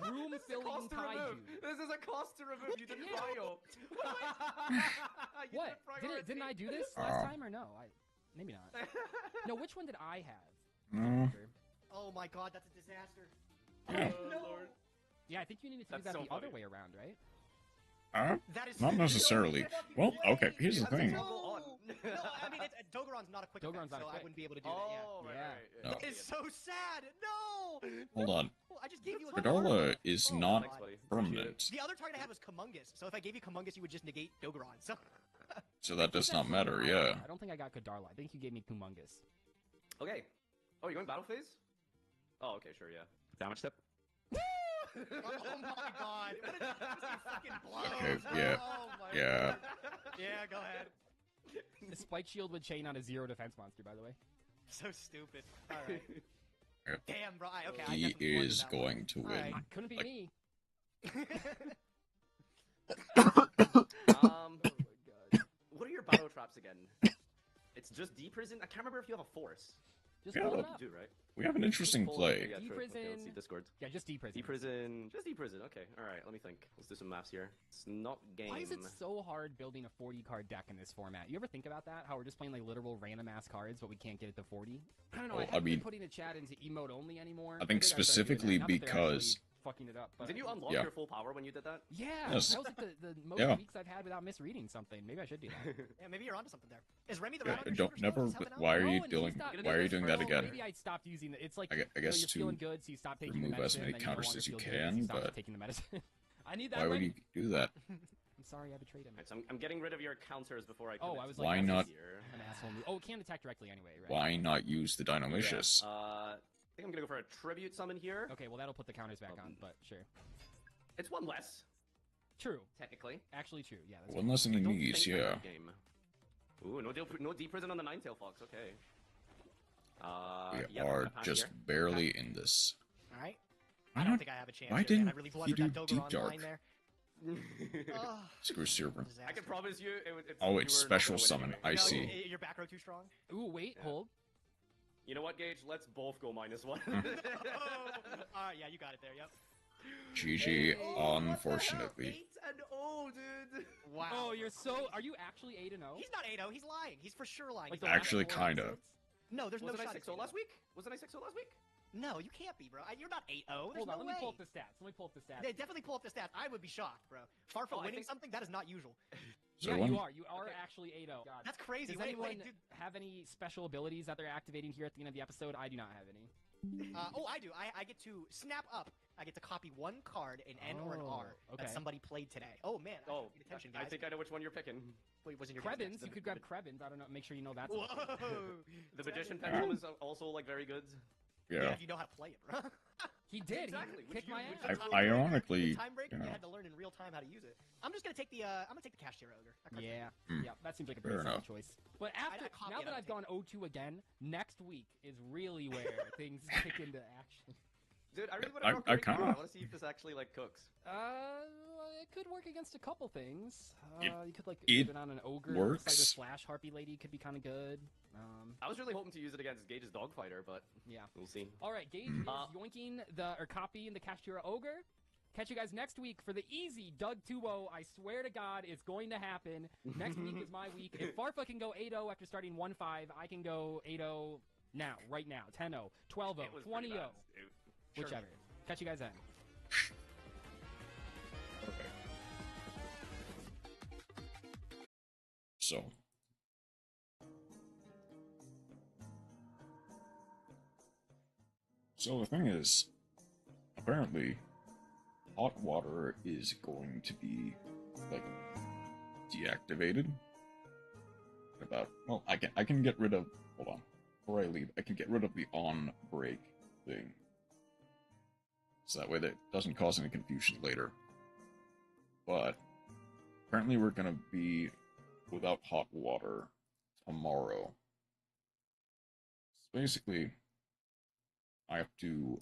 room This is a filling cost to remove. kaiju. This is a cost to remove. You didn't Yeah. prio. You What? didn't Didn't I do this Uh, last time or no? Maybe not. No, which one did I have? No. Oh my god, that's a disaster. Yeah. Oh, no. Lord. Yeah, I think you need to do That's that so the other funny. way around, right? That is Not necessarily. Well, okay, here's the That's a thing. toggle on. No, I mean, Dogoron's not a quick Dogoron's effect, not a so I quick. wouldn't be able to do Oh, that. right, Yeah. right, No. Yeah. It's so sad. No. Hold on. Oh, I just gave you a Gadarla is Oh, not Thanks, buddy. permanent, The other target I had was Kumungus, so if I gave you Kumungus, you would just negate Dogoron. So so that does not matter. Yeah. I don't think I got Gadarla. I think you gave me Kumungus. Okay. Oh, you're going battle phase? Oh, okay, sure, yeah. Damage step? oh my god, what a fucking blow. Okay, yeah. Oh my Yeah. word. Yeah, go ahead. The Spike Shield would chain on a 0 defense monster, by the way. So stupid. All right. Yep. Damn, bro. Okay, I He definitely won is that one. going to win. Alright. Couldn't be Like- me. Um, Oh my god. what are your battle traps again? It's just D-Prison? I can't remember if you have a force. Just Yeah. pull it You up. do, right? We have an interesting Pull- play. Yeah, true. Okay, let's see D-Prison. Discord. Yeah, just D-Prison. D-Prison. Just D-Prison. Okay, alright, let me think. Let's do some maps here. It's not game. Why is it so hard building a 40 card deck in this format? You ever think about that? How we're just playing like literal random ass cards, but we can't get it to 40? I don't know. Well, I I haven't mean- been putting a chat into emote only anymore. I think Maybe I started doing that. specifically Not that they're because- actually fucking it up. But Did you unlock Yeah. your full power when you did that? Yeah, Yes. that was like the most Yeah. weeks I've had without misreading something. Maybe I should do that. Yeah, maybe you're onto something there. Is Remy the Yeah, rat on your don't shoulder never. still? Is that Why are No, you and doing? he's not- Why are you doing that Oh, again? Maybe I stopped using it. It's like I you know, guess you're to feeling good, so you stop taking the remove medicine. as many then you no counters longer as you feel good, so can, you stop but- taking the medicine. I need that. Why would Remy. you do that? I'm sorry, I betrayed him. Alright, so I'm getting rid of your counters before I Oh, commit I was to like, Why this not- here. I'm an asshole. Oh, it can't attack directly anyway, right? Why not use the Dinomicious? Yeah. I think I'm gonna go for a tribute summon here. Okay, well that'll put the counters back on, but sure. It's one less, True. technically. Actually, true. Yeah. That's One less in the Don't knees. think Yeah. that game. Ooh, no D-Prison on the Ninetail Fox. Okay. We yeah, are I'm gonna just pass barely in this. All right. Why I don't not? think I have a chance. why here, didn't man. I really he blundered do that Dogoron Deep Dark? line there. here. Ugh, Screw Server. disaster. I can promise you, Oh, you it's were special gonna win summon. anyway. I No, see. Your back row too strong. Ooh, wait, Yeah. hold. You know what, Gage? Let's both go -1. Oh, yeah, you got it there. Yep. GG. Oh, Unfortunately. 8-0, dude. Wow. Oh, you're so. Are you actually 8-0? He's not 8-0. He's lying. He's for sure lying. Like He's the not- Actually, 4 kinda. episodes? No, there's Wasn't no I shot. 6-0 last week? Wasn't I 6-0 last week? No, you can't be, bro. You're not 8-0. There's Hold on, no let me pull way. up the stats. Let me pull up the stats. They definitely pull up the stats. I would be shocked, bro. Far from Oh, I winning think- something, that is not usual. So yeah, one- you are. You are Okay. actually 8-0. God. That's crazy. Does Wait, anyone wait, dude. have any special abilities that they're activating here at the end of the episode? I do not have any. Oh, I do. I get to snap up. I get to copy one card, an N or an R, Oh, okay. that somebody played today. Oh, man. I Oh, should pay attention, I guys. think I know which one you're picking. Wait, wasn't your guess Krebins, next? you could grab Krebins. I don't know. Make sure you know that's. Whoa! The Magician Yeah, Pendulum is also like very good. Yeah, Yeah. if you know how to play it, bro. He did. Exactly, He which kicked you- my which ass. you- Ironically, the time break, you know. you had to learn in real time how to use it. I'm just gonna take the cashier ogre. That card's Yeah, Hmm. yeah, that seems like a Fair pretty solid enough. choice. But after I copy now it, that I I've take gone 0-2 again, next week is really where things kick into action. Dude, I really want I- to draw I Curry Card. kinda- I want to see if this actually like cooks. It could work against a couple things. It- You could like it put it on an ogre, works. Cyber Slash Harpy Lady could be kind of good. I was really hoping to use it against Gage's Dogfighter, but Yeah. we'll see. All right, Gage Mhm. is yoinking or copying the Kashtira Ogre. Catch you guys next week for the easy Doug 2-0. I swear to God, it's going to happen. Next week is my week. If Farfa can go 8-0 after starting 1-5, I can go 8-0 now, right now. 10-0, 12-0, It was pretty 20-0, bad. Sure. whichever. Catch you guys then. Okay. So. So the thing is, apparently, hot water is going to be, like, deactivated. Well, I can get rid of, hold on, before I leave, I can get rid of the on break thing. So that way that doesn't cause any confusion later. But apparently we're gonna be without hot water tomorrow. So basically, I have to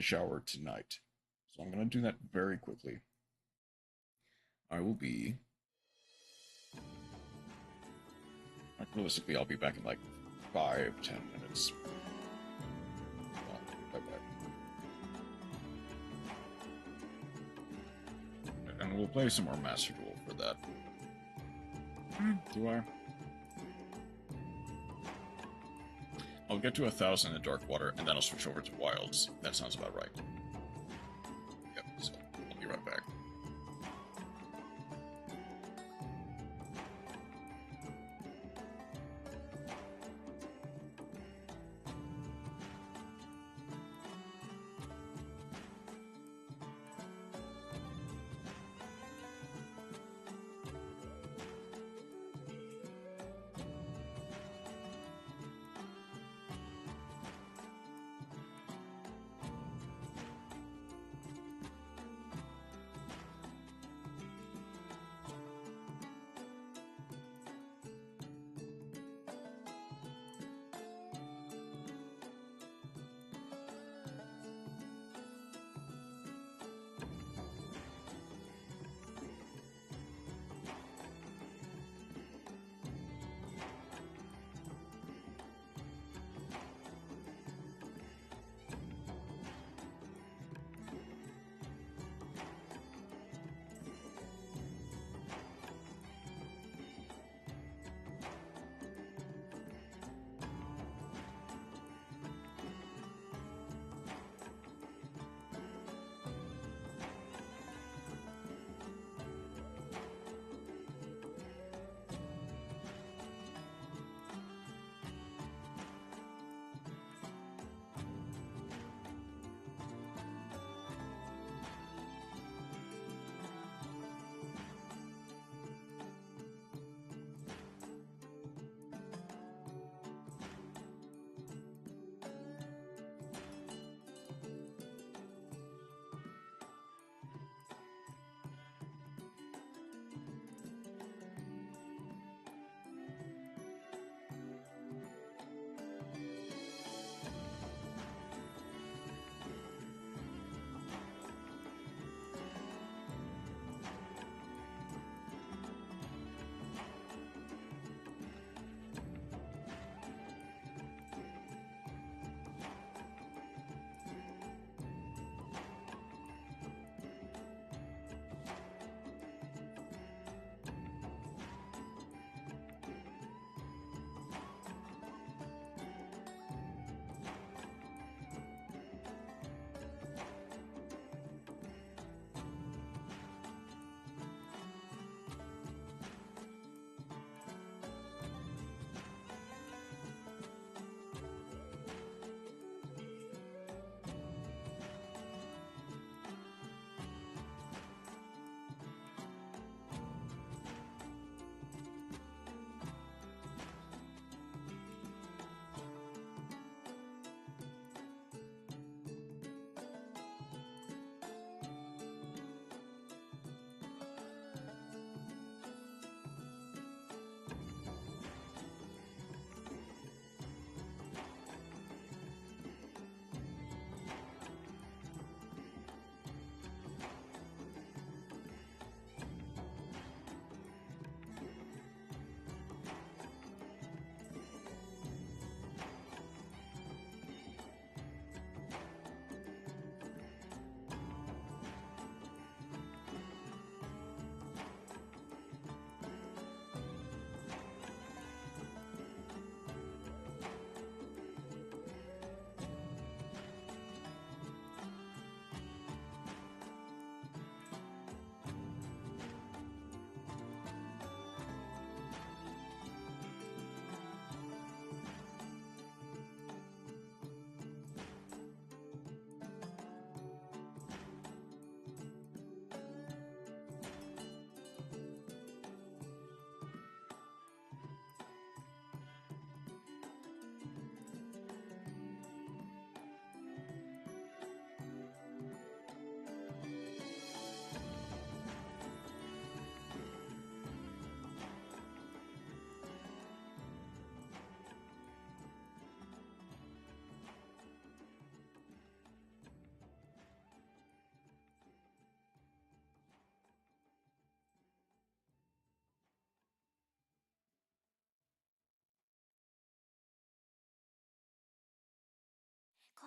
shower tonight. So I'm gonna do that very quickly. I will be. Like, realistically, I'll be back in like 5-10 minutes. Bye-bye. And we'll play some more Master Duel for that. Do I? I'll get to 1,000 in Dark Water, and then I'll switch over to Wilds. That sounds about right. Yep, so I'll be right back.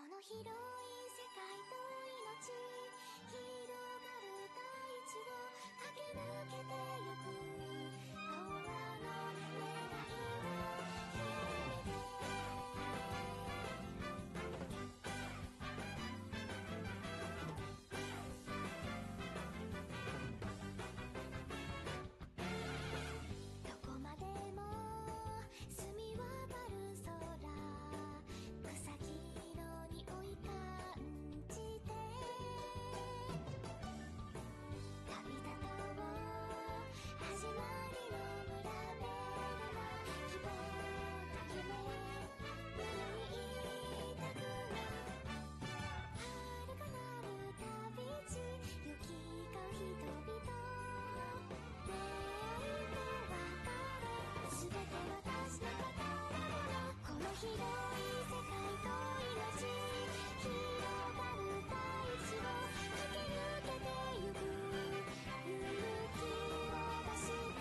の広い世界と命広がる大地を駆け抜けてゆくパワーの願いを広げてどこまでも澄み渡る空草木の匂い感じて旅立とう始まりの村べるな希望と夢見にたくな遥かなる旅路行き交う人々出会いと別れすべて私の宝物この広い世界と命広がる大地を駆け抜けてゆく勇気を出して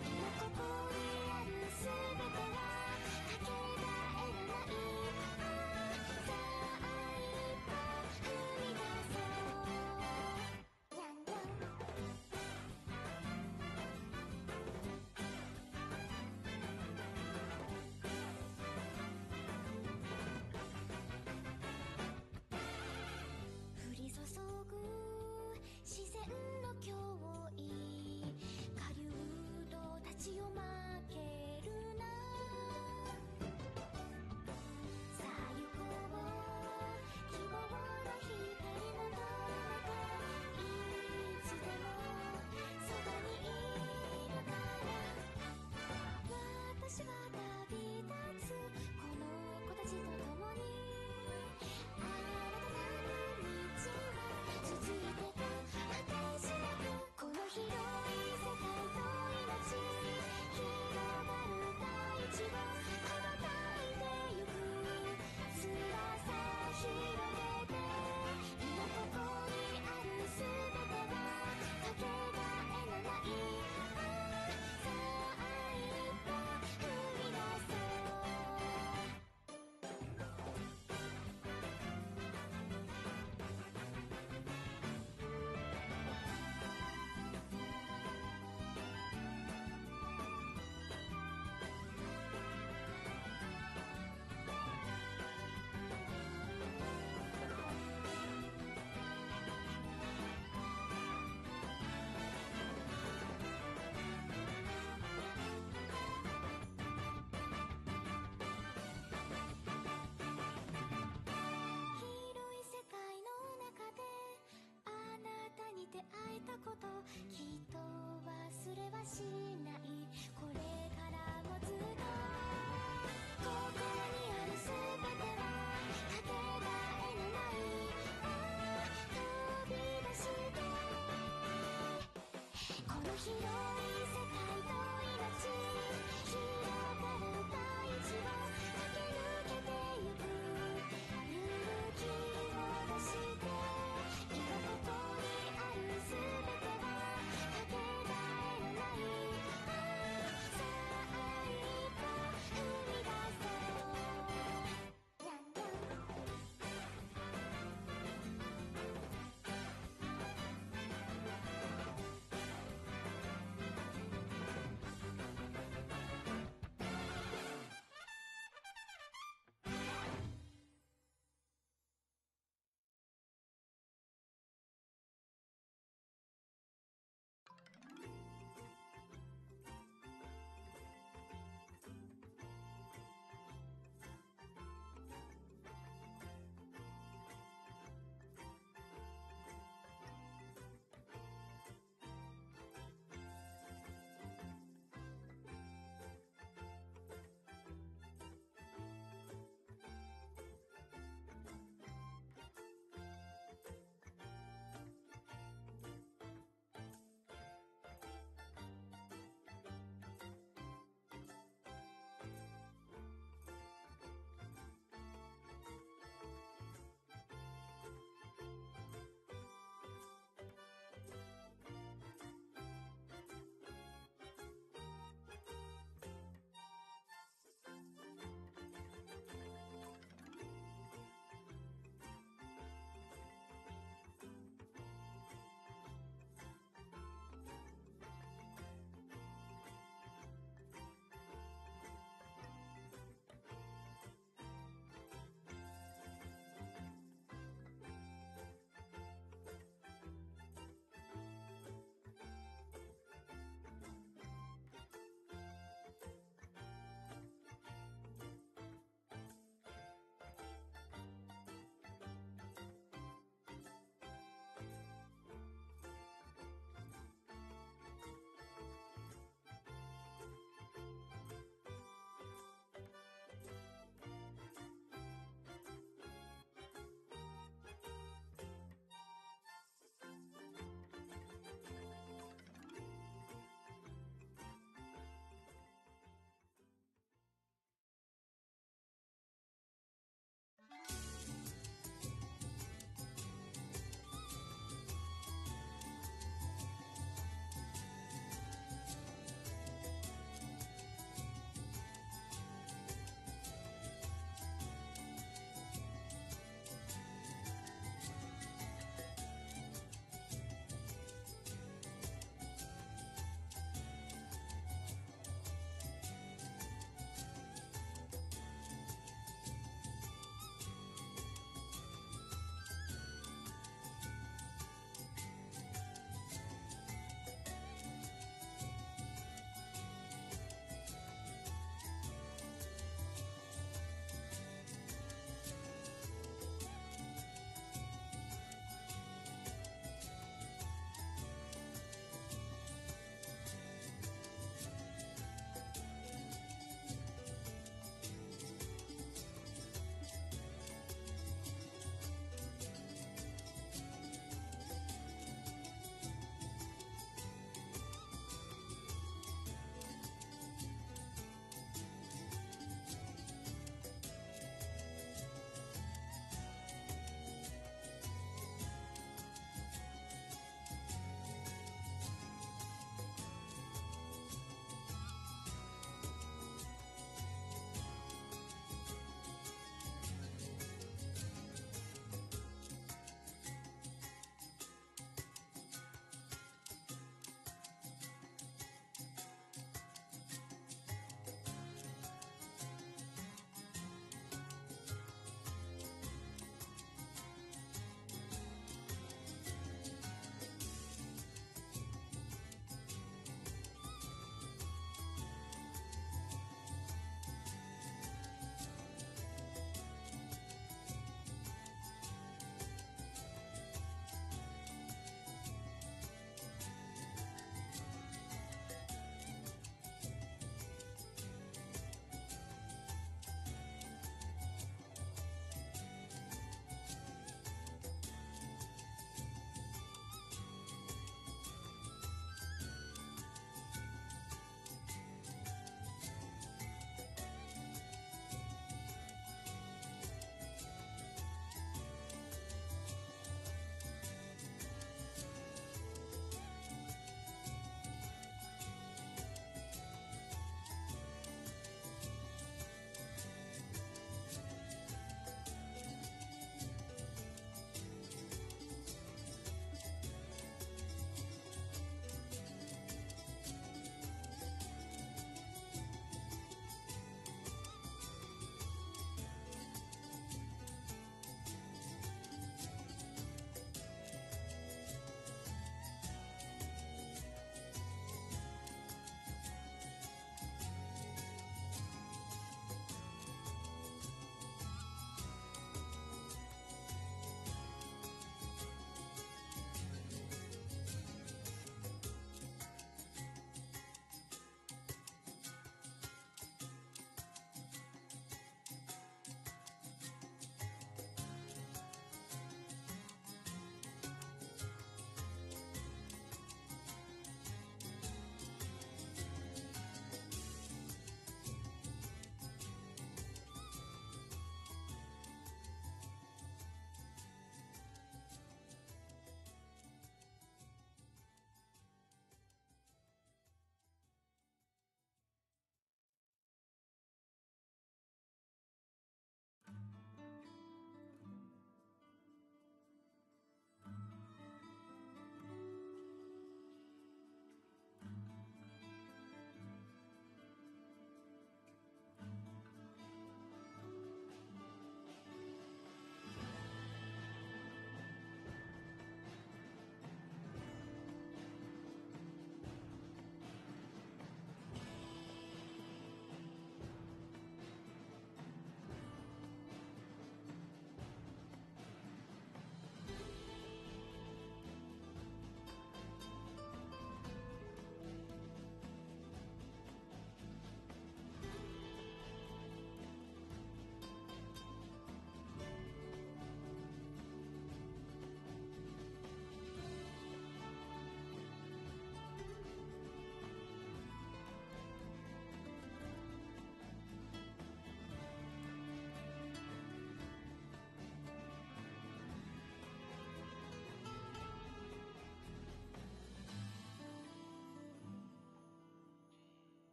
今ここにあるすべてはかけがえのないさあ一歩踏み出そうにゃんにゃん降り注ぐ自然の脅威下流と立ちを負けるなさあ行こう希望の光求めていつでもそばにいるから私は旅立つこの子たちと共に新たなる道は続いてく果てしなくこの広い世界と命広がる大地を羽ばたいてゆく翼広げて今ここにあるすべてはかけがえのないさあ一歩踏み出広い世界の中であなたに出会えたこときっと忘れはしないこれからもずっとここにあるすべてはかけがえのない飛び出してこの広い世界と命広がる大地を駆け抜けてゆく勇気を出して今ここにあるすべてはかけがえのないさあ一歩踏み出そうにゃんにゃん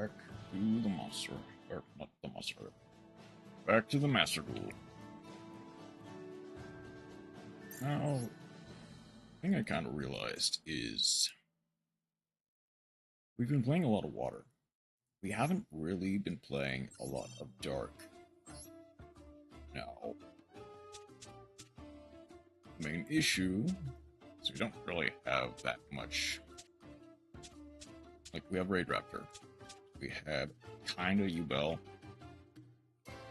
Back to the monster. Or, not the monster. Back to the Master Duel. Now, the thing I kind of realized is we've been playing a lot of water. We haven't really been playing a lot of dark. Now, the main issue is we don't really have that much. Like, we have Raid Raptor. We have kinda U-Bell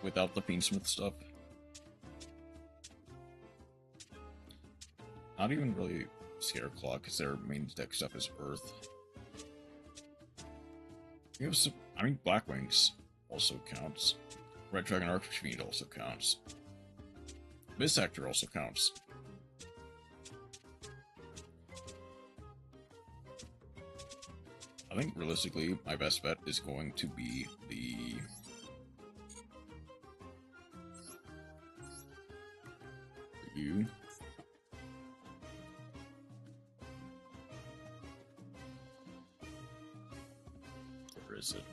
without the Fiendsmith stuff. Not even really Scareclaw, because their main deck stuff is Earth. We have some, I mean, Black Wings also counts. Red Dragon Archfiend also counts. Miss Actor also counts. I think realistically, my best bet is going to be the you. Where is it?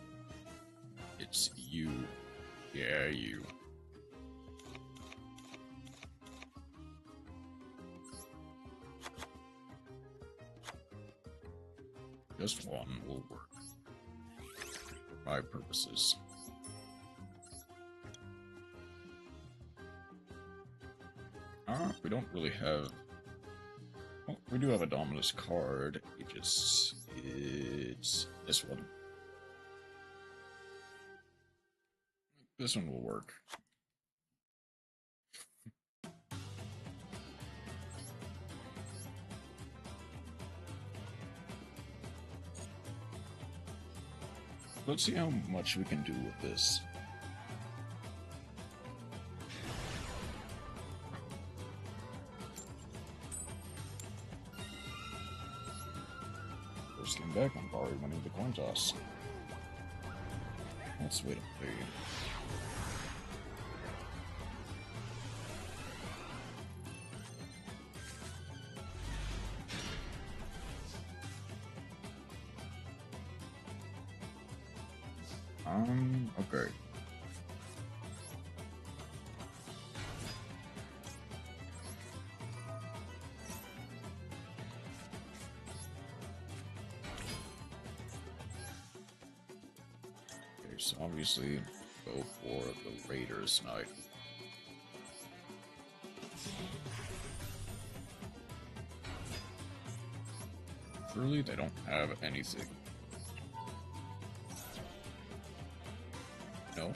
It's you. Yeah, you. Just one will work. For my purposes. We don't really have... Well, we do have a Dominus card. It's this one. This one will work. Let's see how much we can do with this. First game back, I'm already winning the coin toss. Let's wait a play. Okay. Okay, so obviously go for the Raiders Knight. Surely they don't have anything. No.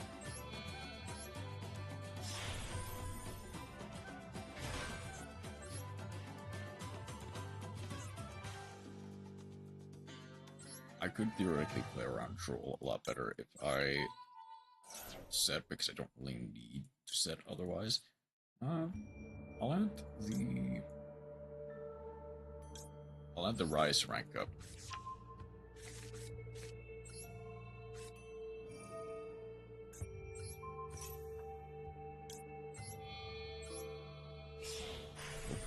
I could theoretically play around Troll a lot better if I set, because I don't really need to set otherwise. I'll add the Rise rank up.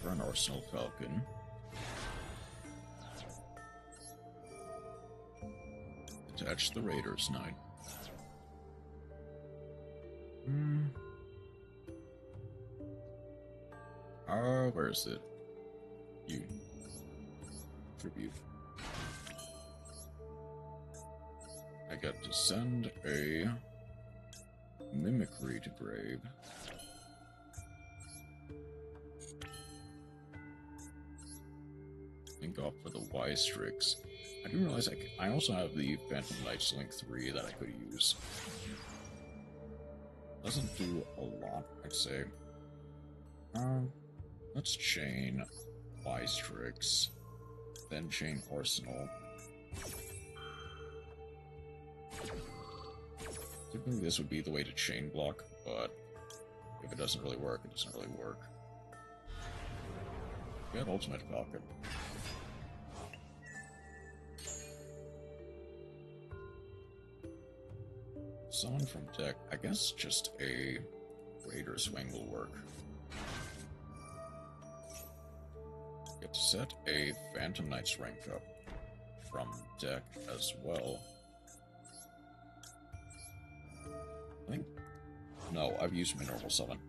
For an Arsenal Falcon. Attach the Raiders Knight. Where is it? You. Tribute. I got to send a Mimicry to grave. And go for the Wise Tricks. I didn't realize I also have the Phantom Knights Link 3 that I could use. Doesn't do a lot, I'd say. Let's chain Wise Tricks, then chain Arsenal. Typically this would be the way to chain block, but if it doesn't really work, it doesn't really work. We have Ultimate Falcon. Summon from deck. I guess just a Raider Swing will work. Get to set a Phantom Knights rank up from deck as well. I think... No, I've used my normal summon.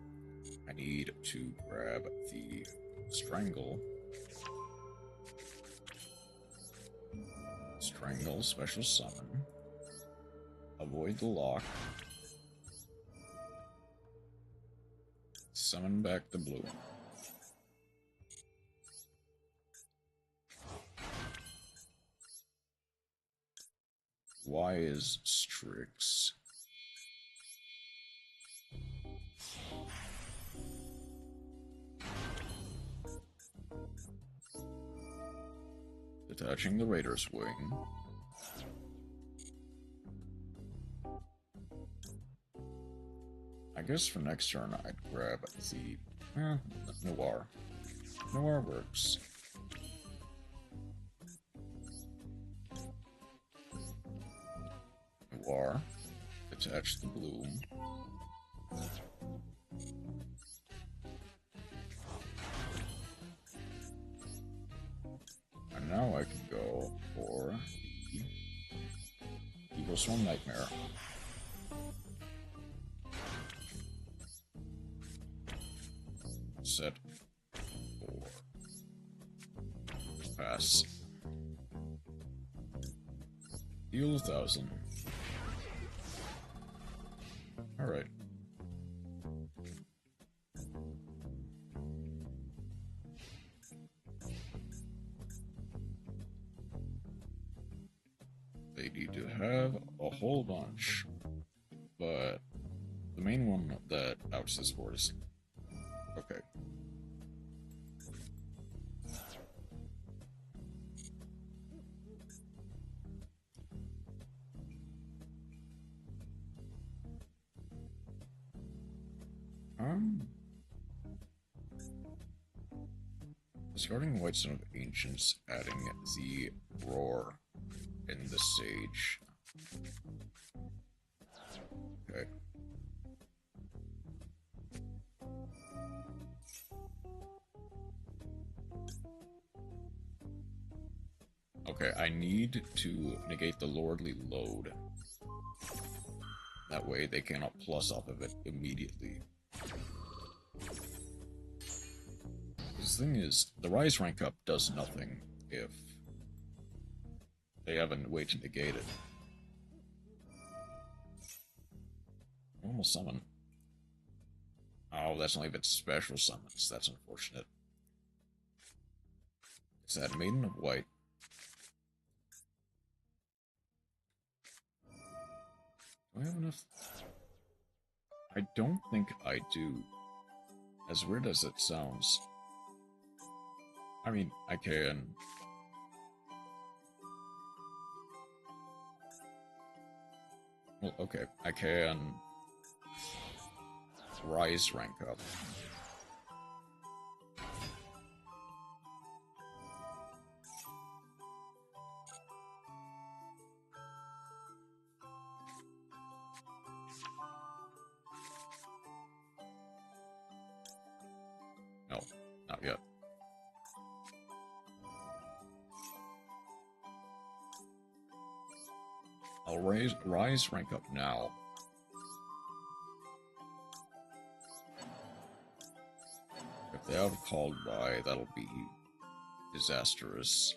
I need to grab the Strangle. Strangle, special summon. Avoid the lock. Summon back the blue. Why is Strix? Detaching the Raider's wing. I guess for next turn I'd grab the Noir. Noir works. Noir. Attach the Bloom. And now I can go for the Evil Swarm Nightmare. Set 4. Pass. Heal 1,000. Alright. They need to have a whole bunch, but the main one that outs this board is... Okay. Discarding White Son of Ancients, adding the Roar in the Sage. Okay. Okay, I need to negate the Lordly Load. That way they cannot plus off of it immediately. The thing is, the Rise rank up does nothing if they haven't way to negate it. Normal summon. Oh, that's only if it's special summons. That's unfortunate. Is that Maiden of White? Do I have enough? I don't think I do. As weird as it sounds. I mean, I can... Well, okay, I can... Rise rank up. No, not yet. I'll rise rank up now. If they have called by, that'll be disastrous.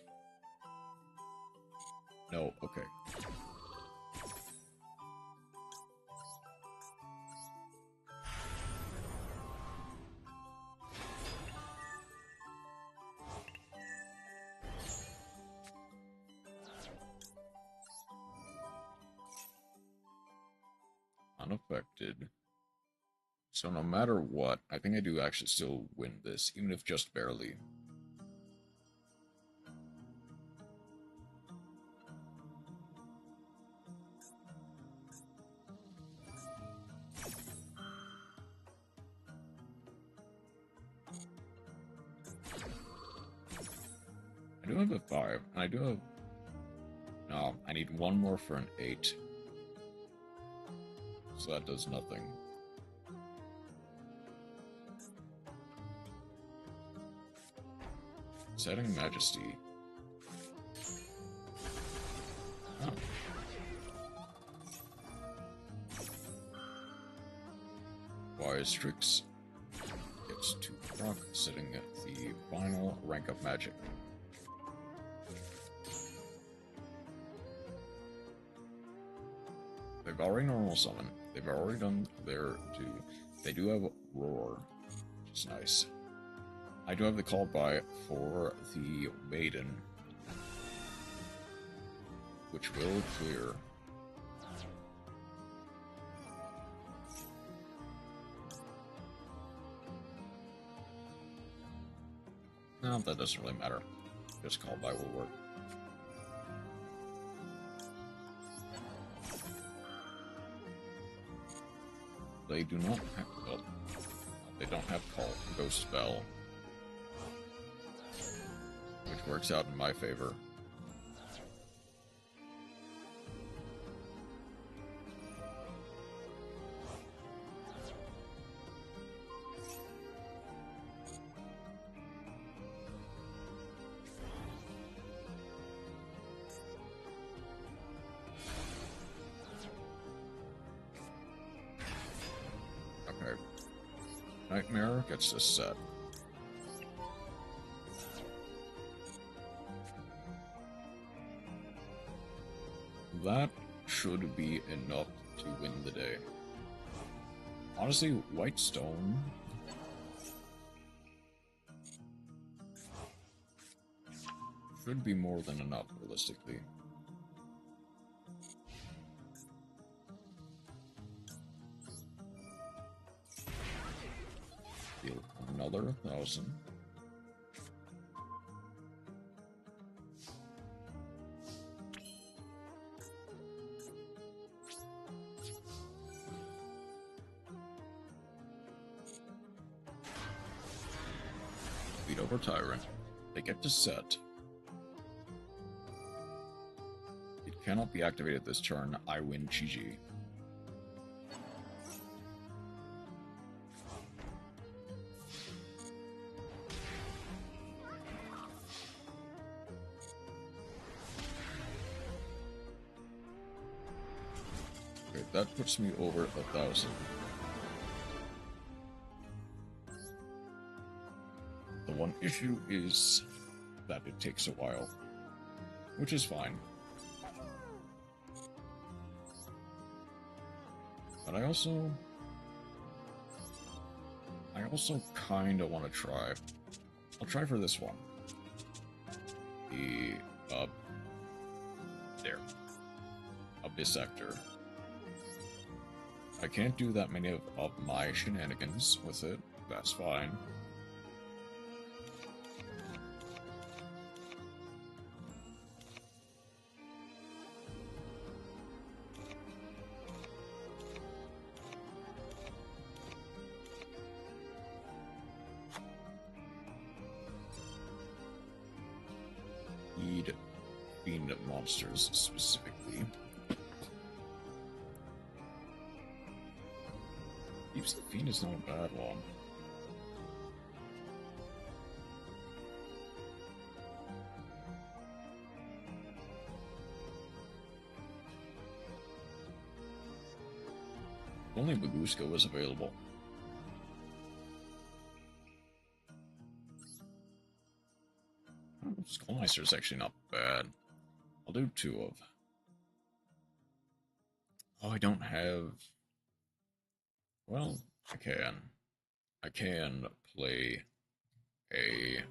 No, okay. Unaffected. So no matter what, I think I do actually still win this, even if just barely. I do have a 5, and I do have... No, I need one more for an 8. So that does nothing. Setting Majesty. Oh. by Strix gets to proc, setting the final rank of magic. They've already normal summon. They've already done their due. They do have Roar, which is nice. I do have the call by for the Maiden, which will clear. No, that doesn't really matter. Just call by will work. They do not have, well, they don't have call Ghost Spell, which works out in my favor. Okay. Nightmare gets this set. That should be enough to win the day. Honestly, White Stone should be more than enough, realistically. Deal another 1,000. Beat over Tyrant. They get to set. It cannot be activated this turn. I win GG. Okay, that puts me over 1,000. The one issue is that it takes a while, which is fine. But I also kind of want to try. I'll try for this one. The there, Abyssector. I can't do that many of my shenanigans with it. That's fine. Need fiend monsters specifically. Keeps the fiend is not a bad one. Only Bagusko was available. Skullmeister is actually not bad. I'll do 2 of. Oh, I don't have. Well, I can. I can play a.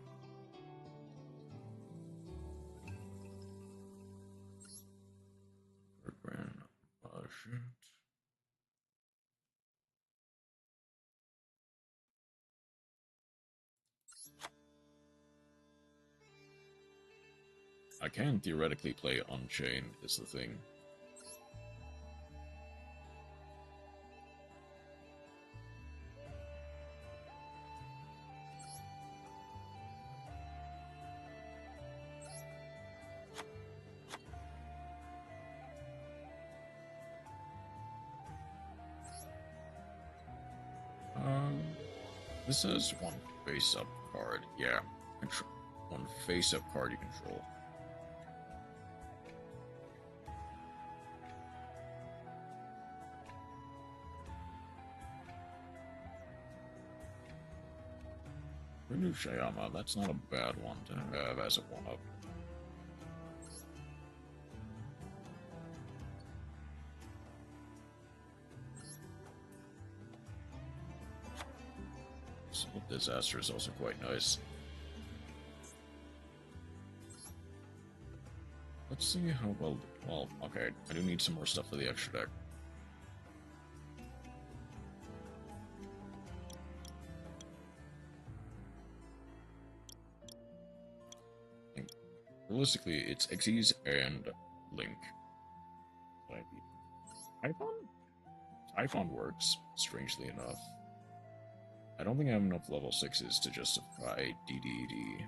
I can theoretically play Unchained, is the thing. This has one face-up card. Yeah, one face-up card you control. Rinu Shayama, that's not a bad one to have as a one-up. Soul Disaster is also quite nice. Let's see how well... Well, okay, I do need some more stuff for the extra deck. Realistically, it's Xyz and Link. Typhon works, strangely enough. I don't think I have enough level 6s to justify DDD.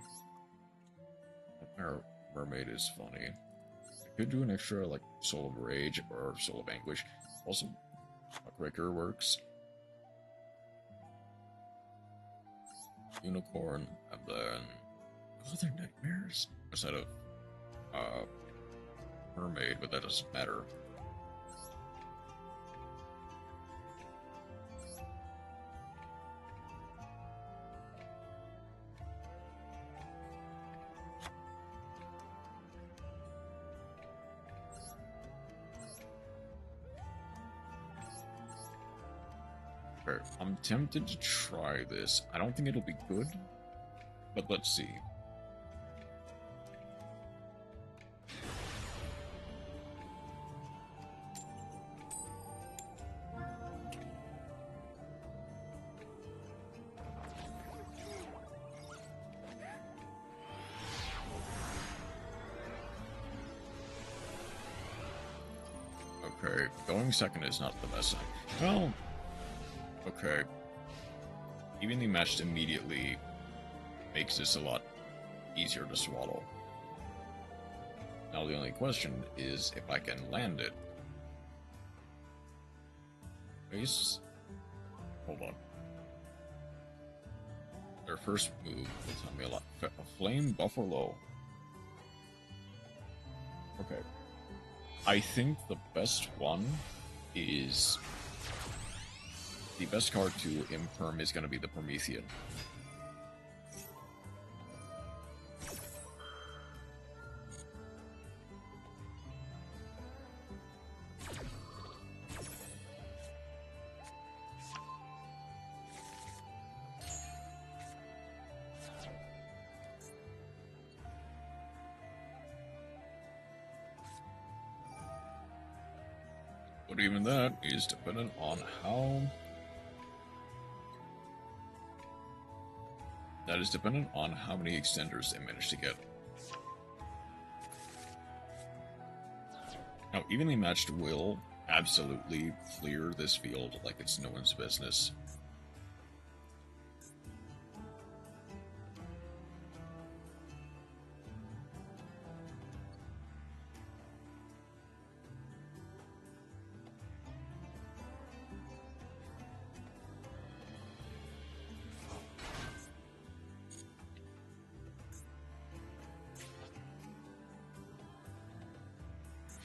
Mermaid is funny. I could do an extra, like, Soul of Rage or Soul of Anguish. Also, Muckraker works. Unicorn, and then... Other nightmares? Instead of, Mermaid, but that doesn't matter. Okay, I'm tempted to try this. I don't think it'll be good, but let's see. Okay, going second is not the best sign. Well, okay. Evenly matched immediately makes this a lot easier to swallow. Now the only question is if I can land it. Base? Hold on. Their first move will tell me a lot. Flame Buffalo. Okay. I think the best one is... The best card to Imperm is going to be the Promethean. But even that is dependent on how... That is dependent on how many extenders they manage to get. Now, evenly matched will absolutely clear this field like it's no one's business.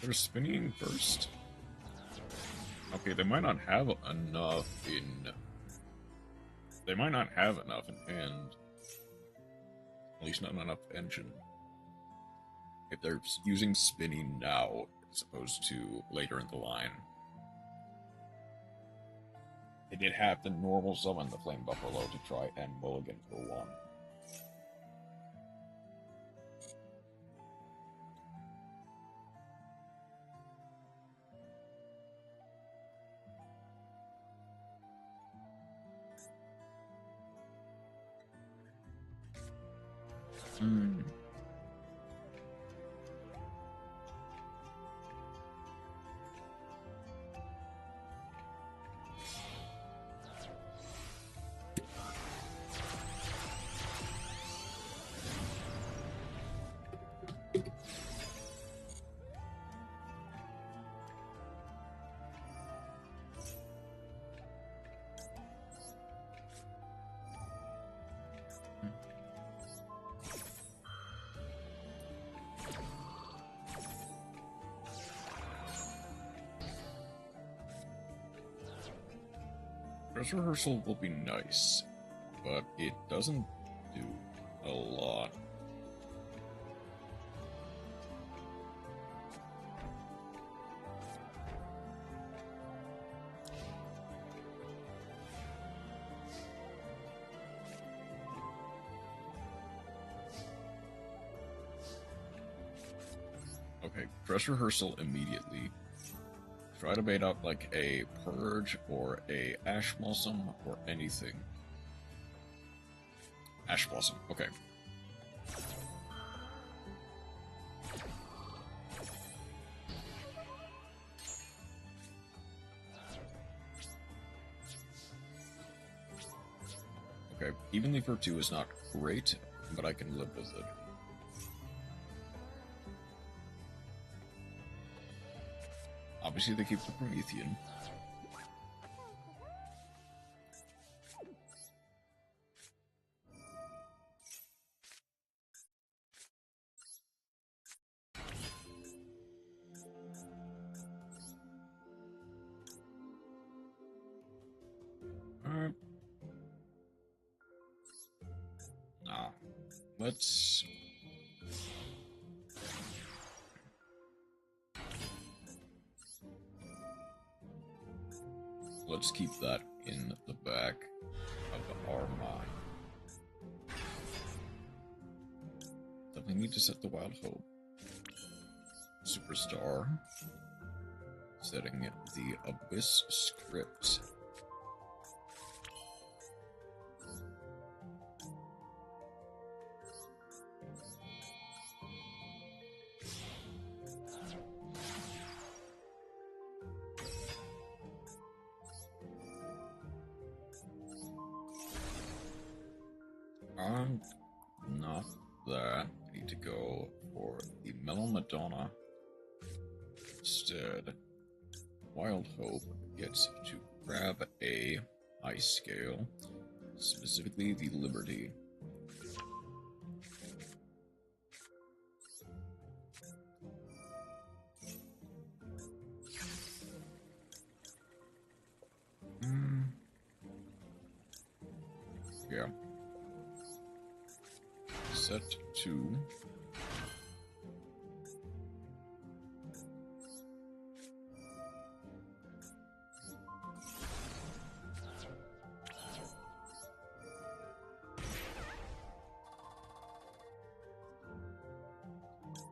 They're spinning first. Okay, they might not have enough in... They might not have enough in hand. At least not enough engine. If they're using spinning now, as opposed to later in the line. They did have the normal summon the Flame Buffalo to try and mulligan for one. Dress rehearsal will be nice, but it doesn't A lot. Okay, dress rehearsal immediately. Try to bait out like a purge or a ash blossom or anything. Ash blossom, okay. Okay, evenly for 2 is not great, but I can live with it. Obviously, they keep the Promethean. Nah. Let's... Let's keep that in the back of our mind. Definitely need to set the Wild Hope. Superstar. Setting the Abyss script. Not that. I need to go for the Mellow Madonna. Instead, Wild Hope gets to grab a high scale, specifically the Liberty. Yeah. Set 2.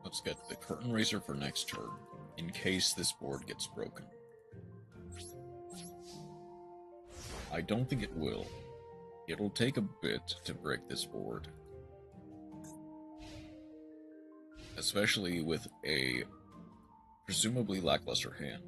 Let's get the Curtain Raiser for next turn, in case this board gets broken. I don't think it will. It'll take a bit to break this board. Especially with a presumably lackluster hand.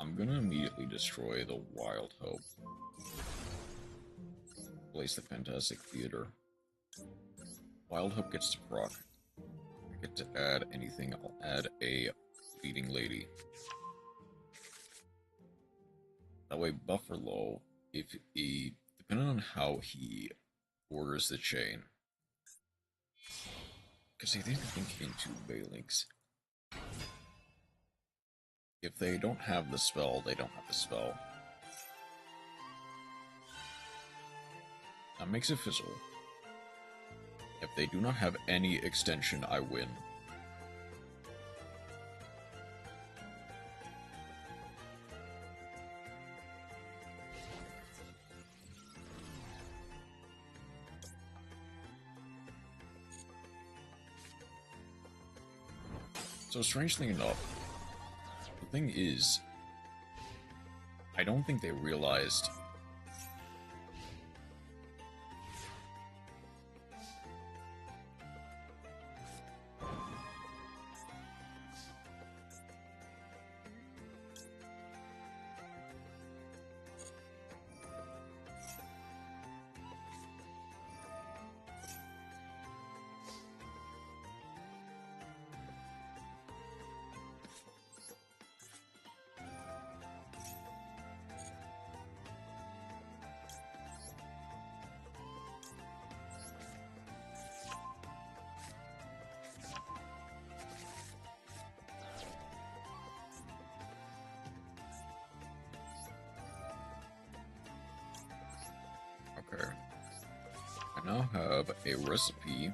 I'm gonna immediately destroy the Wild Hope. Place the Fantastic Theater. Wild Hope gets to proc. I get to add anything. I'll add a Leading Lady. That way, buffer low, if he, depending on how he orders the chain. Because I think into Balinks. If they don't have the spell, they don't have the spell. That makes it fizzle. If they do not have any extension, I win. So strangely enough, the thing is, I don't think they realized now have a recipe.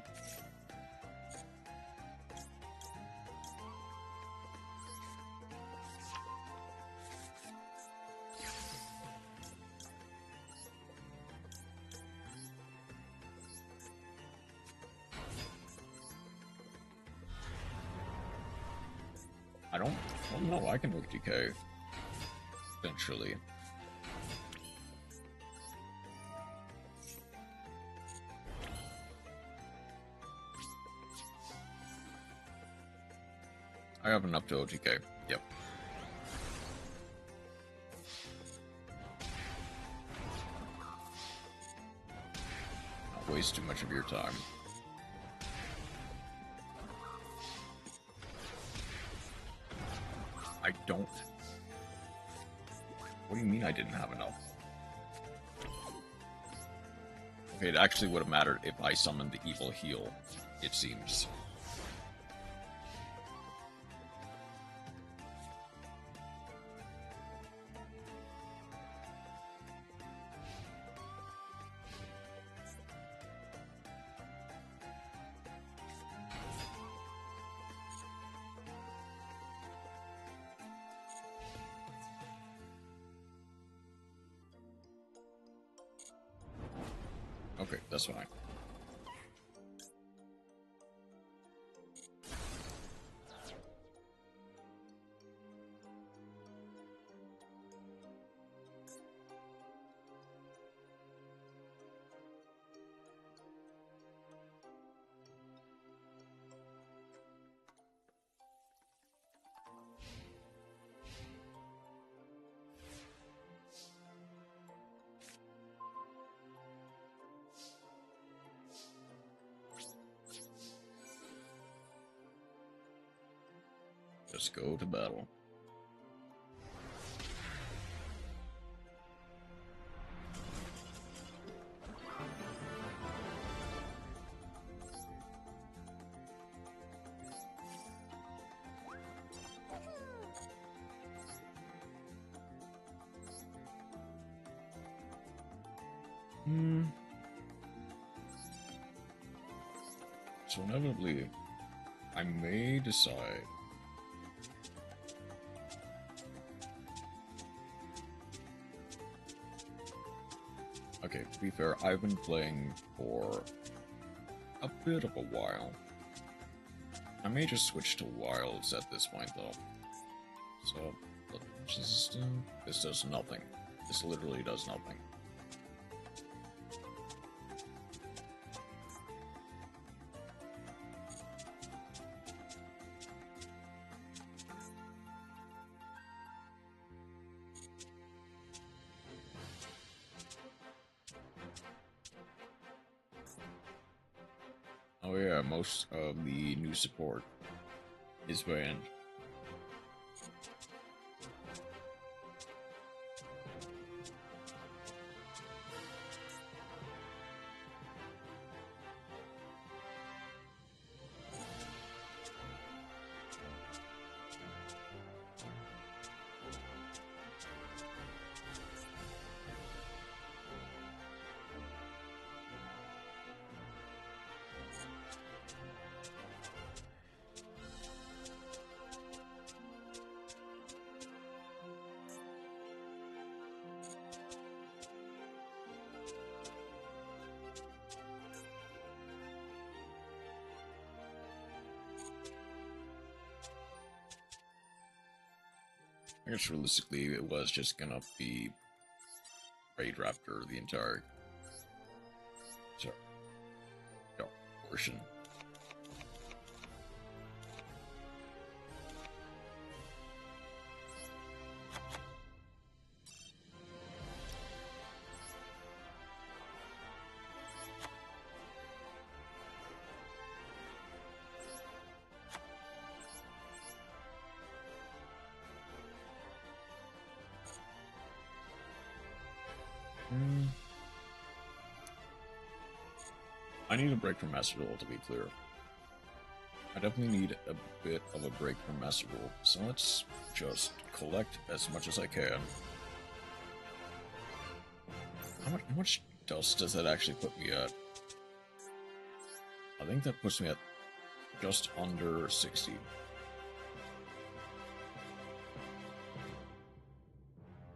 I don't know, I can make DK. Eventually. I have enough to OTK. Yep. Not waste too much of your time. I don't. What do you mean I didn't have enough? Okay, it actually would have mattered if I summoned the evil heal, it seems. Okay, that's fine. Just go to battle. So inevitably, I may decide. Okay, to be fair, I've been playing for a bit of a while. I may just switch to wilds at this point, though. So, this does nothing. This literally does nothing. Oh yeah, most of the new support is banned. I guess realistically, it was just gonna be Raid Raptor the entire portion. I need a break from Master Duel, to be clear. I definitely need a bit of a break from Master Duel, so let's just collect as much as I can. How much dust does that actually put me at? I think that puts me at just under 60.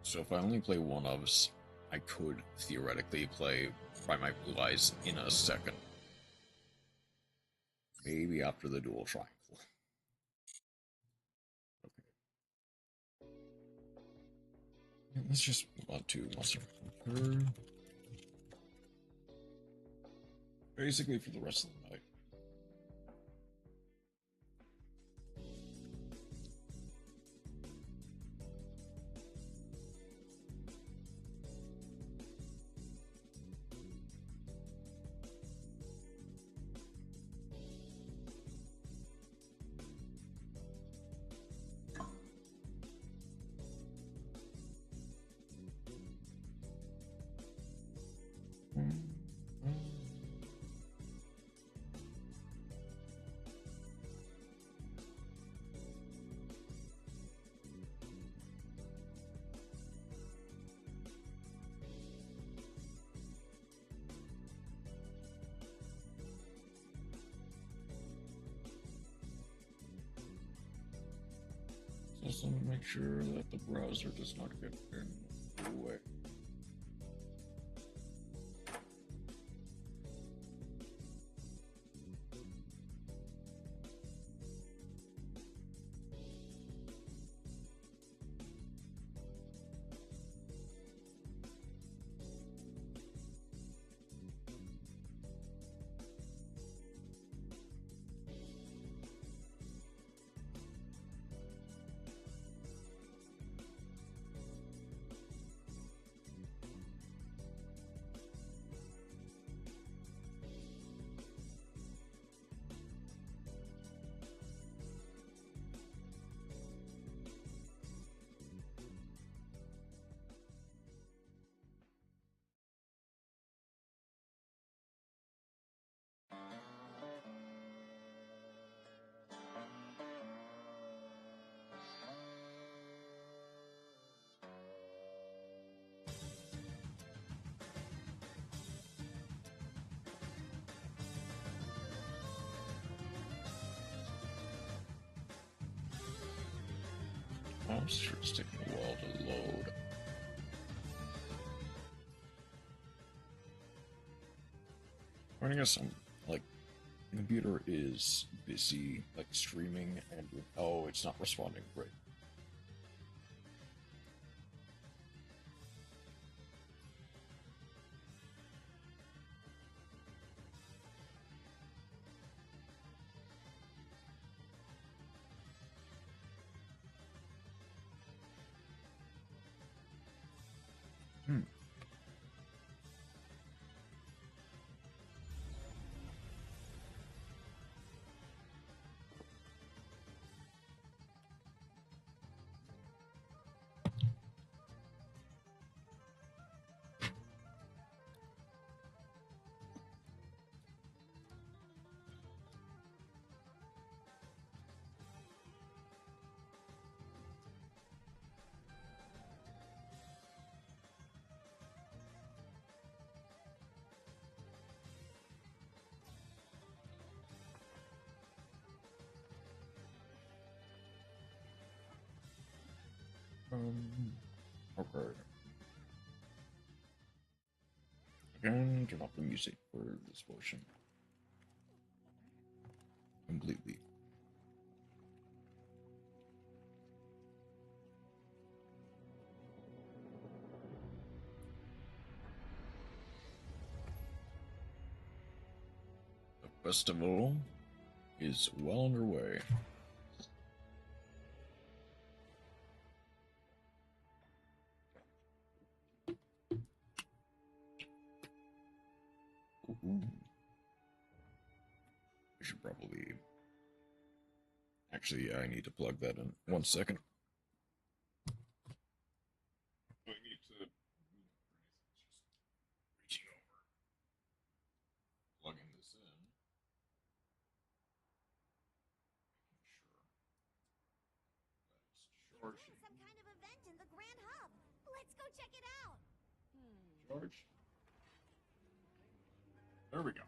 So if I only play one ofs, I could theoretically play By My Blue Eyes in a second. Maybe after the dual triangle. Okay. And let's just move on to Monster Hunter. Basically for the rest of the night. Just want to make sure that the browser does not get in the way. I'm sure it's taking a while to load. I guess I'm like, the computer is busy, like streaming, and oh, it's not responding great. Okay. Again, turn off the music for this portion. Completely. The festival is well underway. Ooh. I should probably... Actually, I need to plug that in. 1 second. I need to... Reaching over. Plugging this in. Making sure that it's charging. Some kind of event in the Grand Hub. Let's go check it out. Charge. There we go.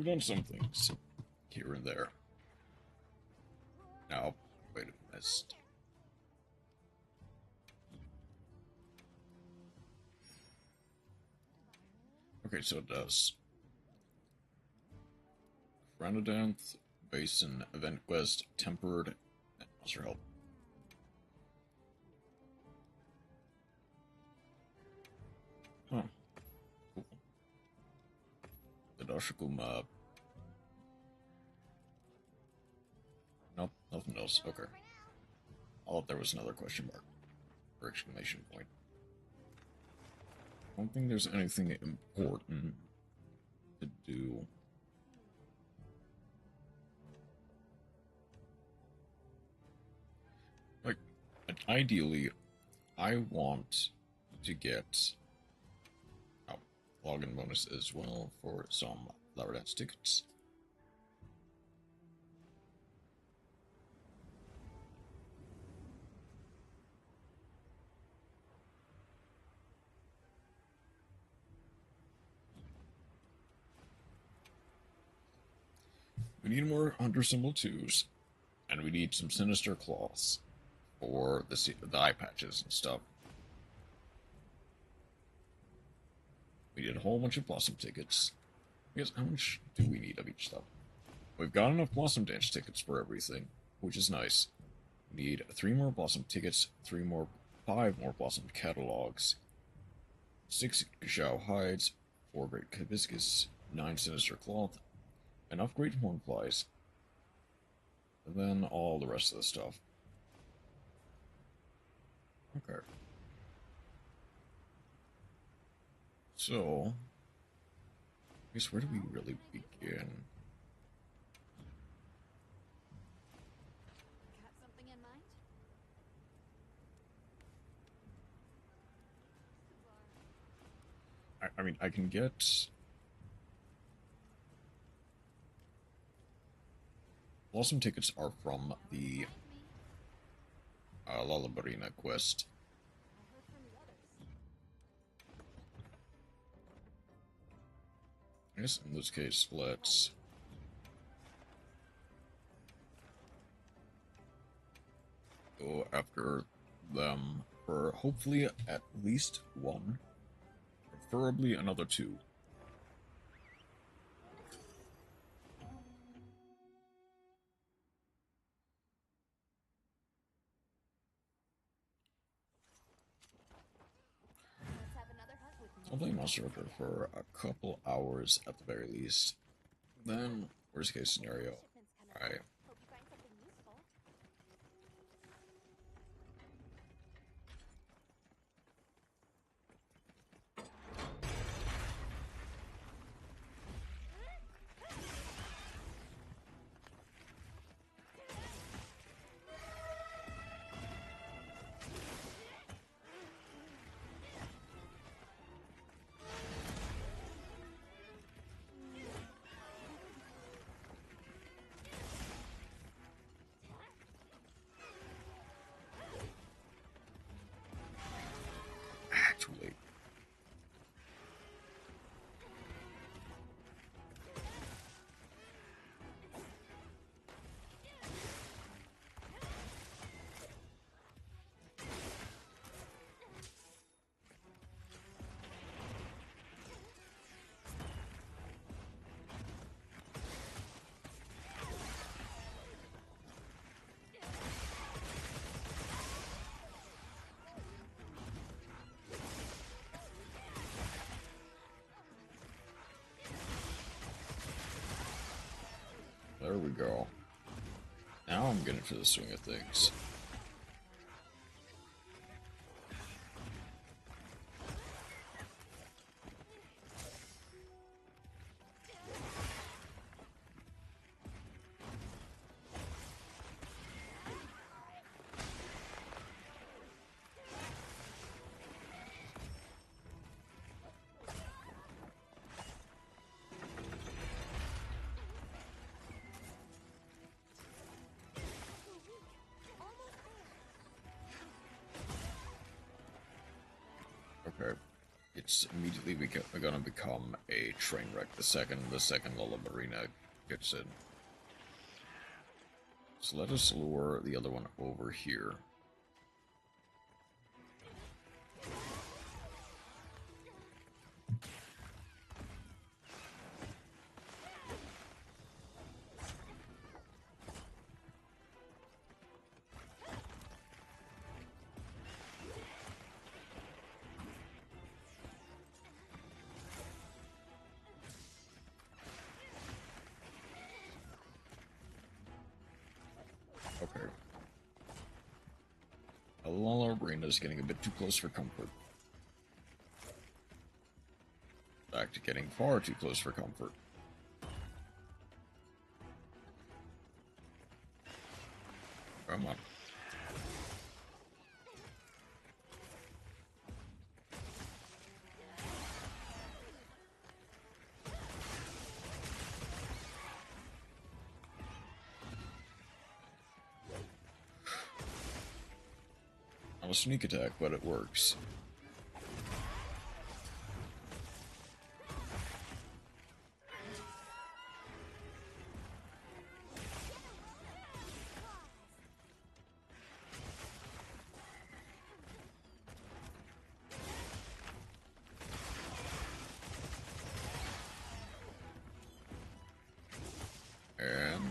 we've done some things here and there. Now, wait a minute. Okay, so it does. Granadanth, Basin, Event Quest, Tempered, and Monster Help. Huh. Cool. The Dashikuma. Nope, nothing else. Okay. Oh, there was another question mark. Or exclamation point. I don't think there's anything important to do. Like, ideally, I want to get login bonus as well for some Flower Dance tickets. We need more Hunter Symbol 2s, and we need some Sinister Cloths for the eye patches and stuff. We need a whole bunch of Blossom tickets. Because how much do we need of each stuff? We've got enough Blossom Dance tickets for everything, which is nice. We need 3 more Blossom tickets, 5 more Blossom catalogs, 6 Xiao hides, 4 Great Hibiscus, 9 Sinister Cloth, enough Great Hornflies, and then all the rest of the stuff. Okay. So, I guess where do we really begin? Got something in mind? I mean, I can get Blossom tickets are from the Lullabarina quest. I heard from the others. I guess in this case, let's go after them for hopefully at least 1, preferably another 2. Let's have another hunt with I'll play Monster Hunter for a couple hours at the very least. Then, worst case scenario, shipments coming. I Hope you find something useful. actually. There we go. Now I'm getting to the swing of things. Okay. it's immediately gonna become a train wreck the second Lullaby Arena gets in. So let us lure the other one over here. Okay. Lullaby Arena is getting a bit too close for comfort. In fact, getting far too close for comfort. Come on. Not a sneak attack, but it works. And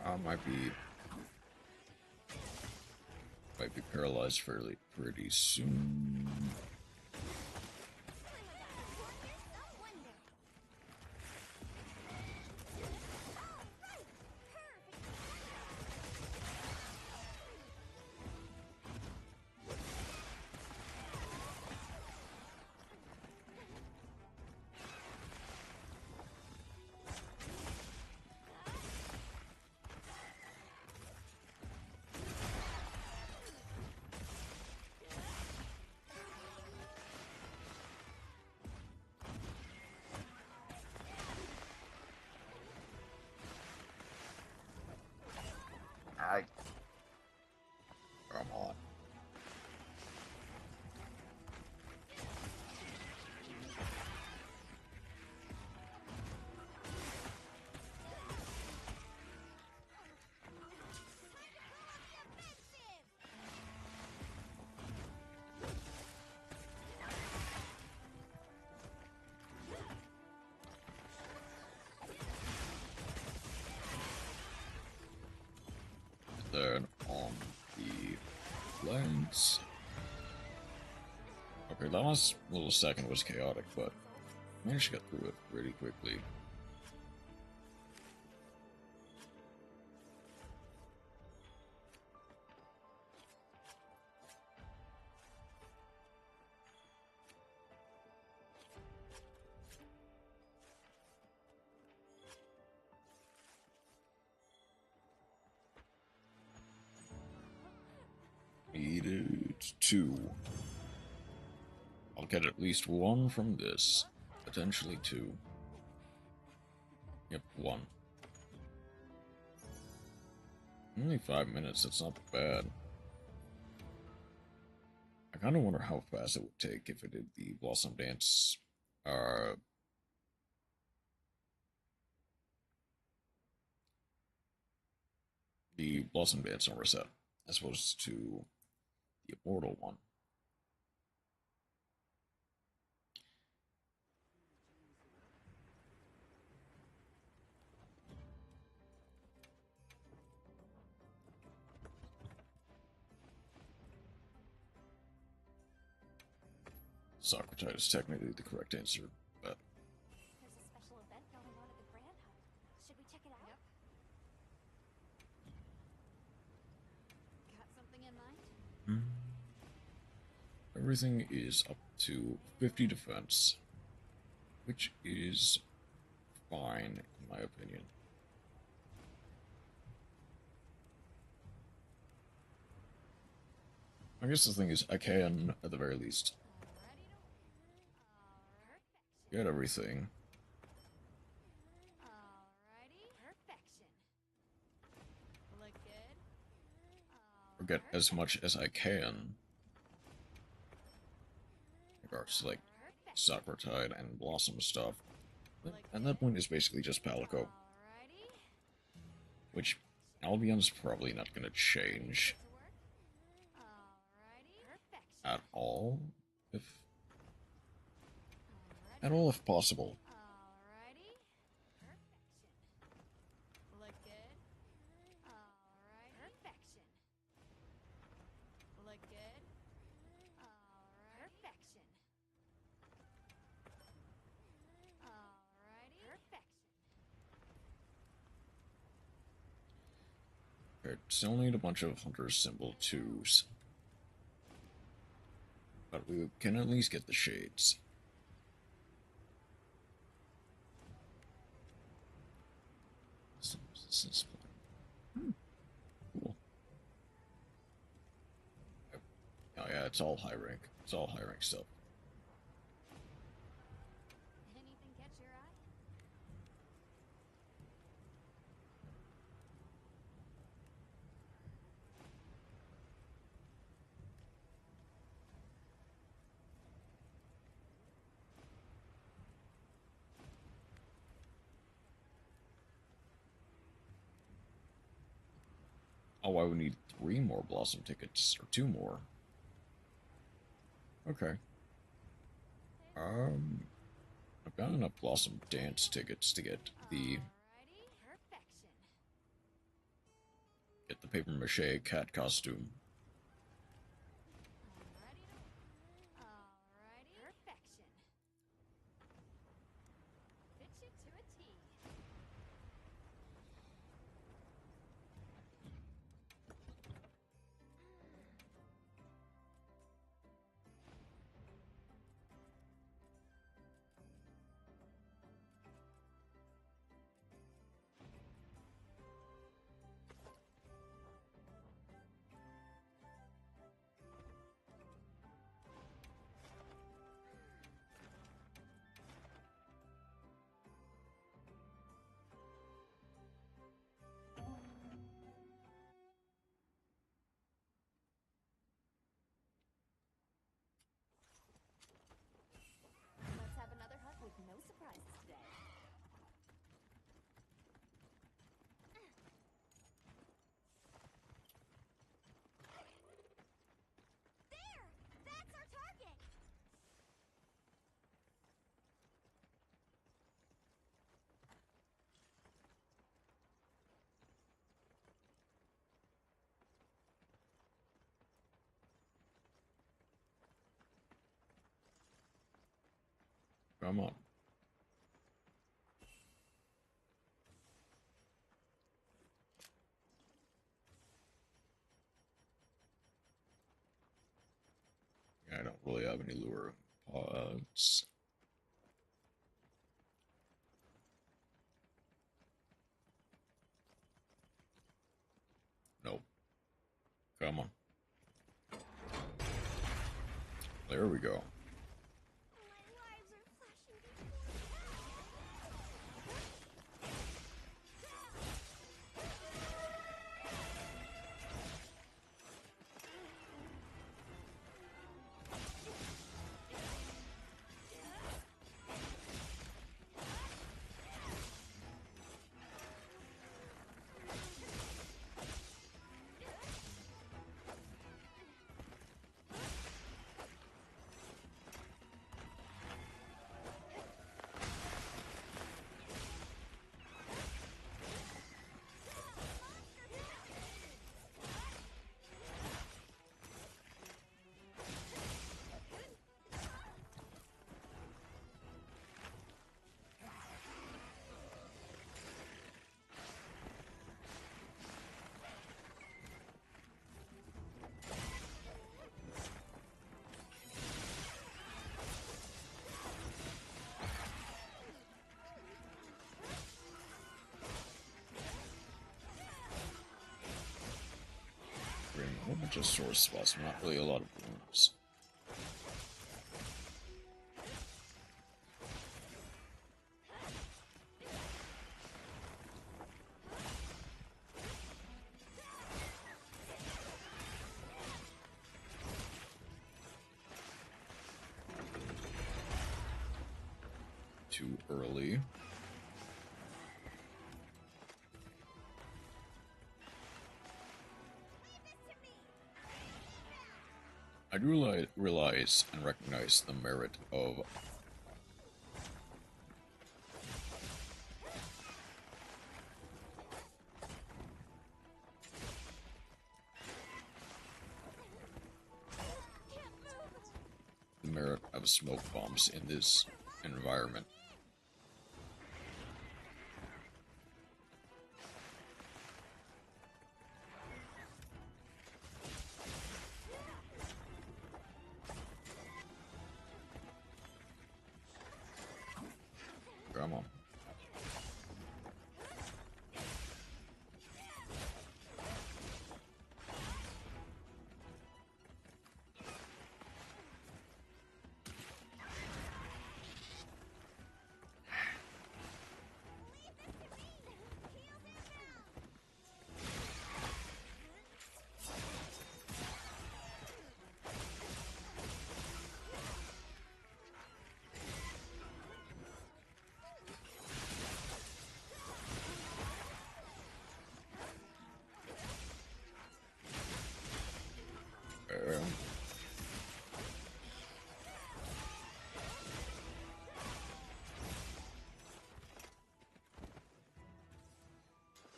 I might be paralyzed pretty soon. Come on. Then on the flanks. Okay, that last little second was chaotic, but I managed to get through it pretty quickly. Needed 2. I'll get at least 1 from this. Potentially 2. Yep, 1. Only 5 minutes, that's not bad. I kinda wonder how fast it would take if it did the Blossom Dance, the Blossom Dance on reset, as opposed to the Immortal one. Socratite is technically the correct answer, but There's a special event going on at the Grand Hut. Should we check it out? Got something in mind? everything is up to 50 defense, which is fine in my opinion. I guess the thing is, I can, at the very least, Get everything. Alrighty. Perfection. Look good. Or get as much as I can. In regards to, like, Soccer-Tide and Blossom stuff. And that point is basically just Palico. Alrighty. Which, Albion's probably not gonna change Alrighty. Perfection. at all. At all if possible. Alrighty. Perfection. Look good. Alright. Perfection. Look good. Alright. Perfection. Alrighty. Perfection. Okay, still need a bunch of Hunter Symbol 2s. But we can at least get the shades. Cool. Oh yeah, it's all high rank. It's all high rank stuff. Anything catch your eye? Oh, I would need 3 more Blossom tickets, or 2 more. Okay. I've got enough Blossom dance tickets to get the Alrighty. Perfection. paper mache cat costume. Alrighty. Perfection. Fit you to a T. Let's have another hunt with no surprises today. There! That's our target! Come on. Yeah, I don't really have any lure pods. Nope. Come on. There we go. My lives are flashing before A whole bunch of source spots, not really a lot of rooms. too early. I do realize and recognize the merit of smoke bombs in this environment. Come on.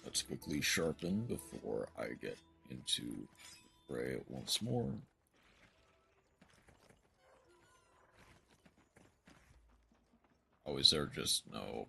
Let's quickly sharpen before I get into fray once more. Oh, is there just no...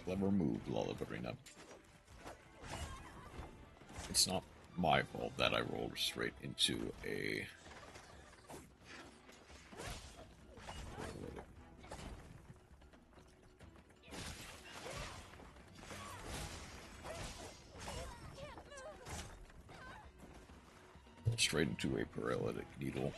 Clever move, Lollibarina. It's not my fault that I rolled straight into a... straight into a paralytic needle.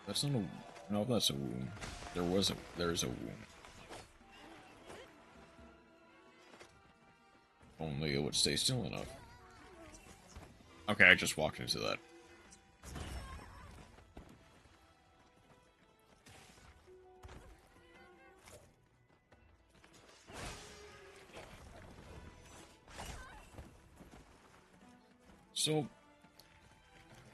That's not a... No, that's a wound. There's a wound. Only it would stay still enough. Okay, I just walked into that. So,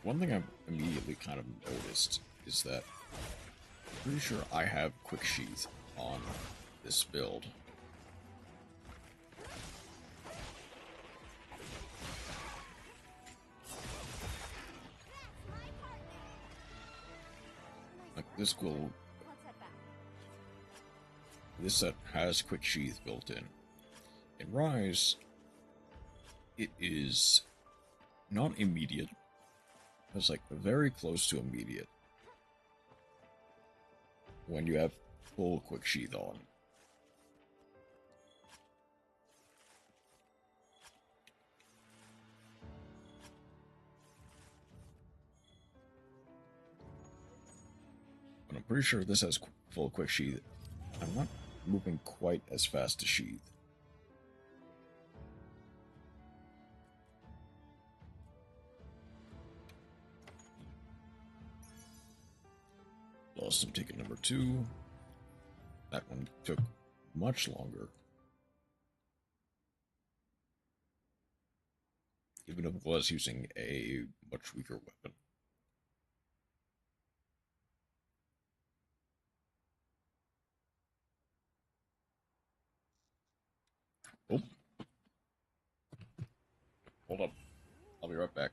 one thing I've immediately kind of noticed is that I'm pretty sure I have Quick Sheath on this build. this will Let's head back. this set has quick sheath built in. In Rise, it is not immediate. It's like very close to immediate when you have full quick sheath on. But I'm pretty sure this has full quick sheath. I'm not moving quite as fast to sheath. Lost him ticket number 2. That one took much longer. Even if it was using a much weaker weapon. Oh. Hold up. I'll be right back.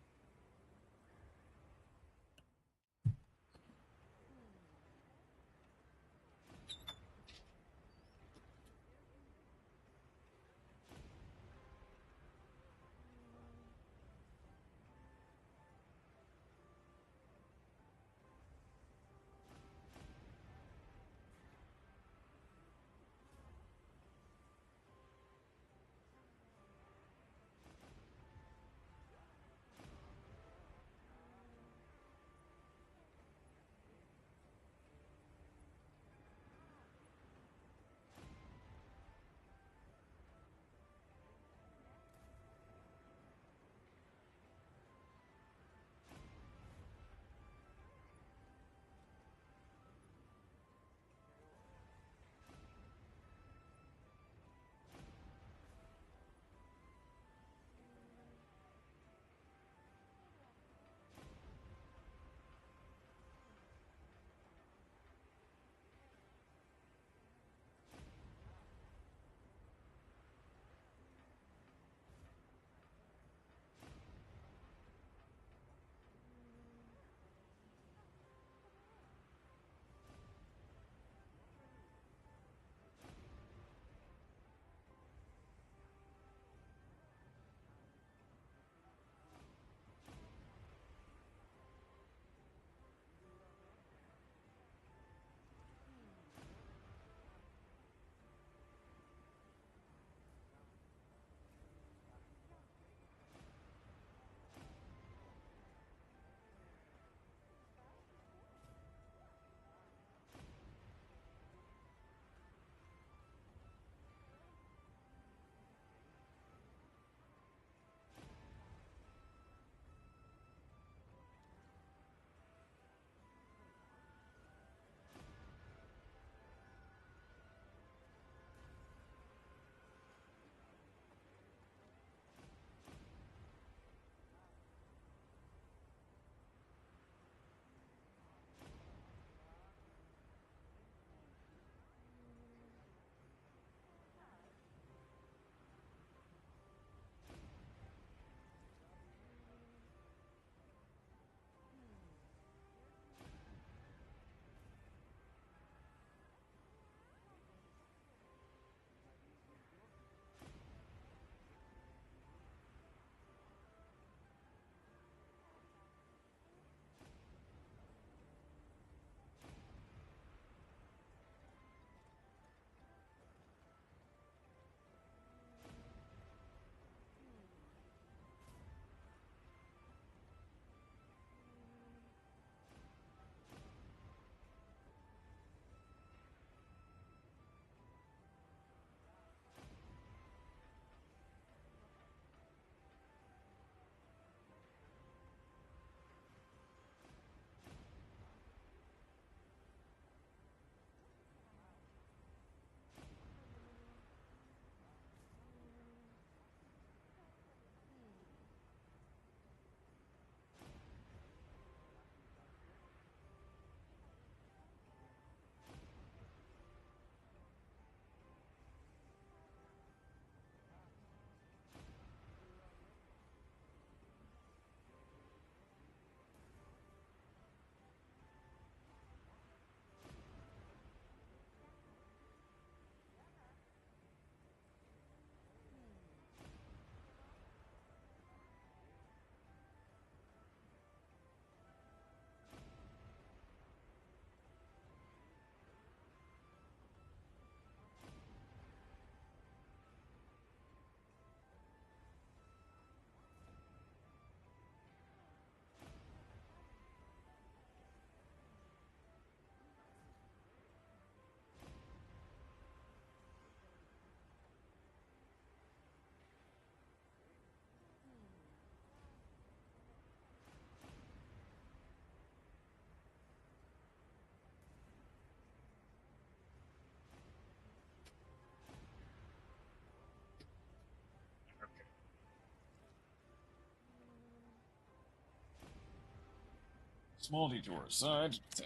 Small detour aside, to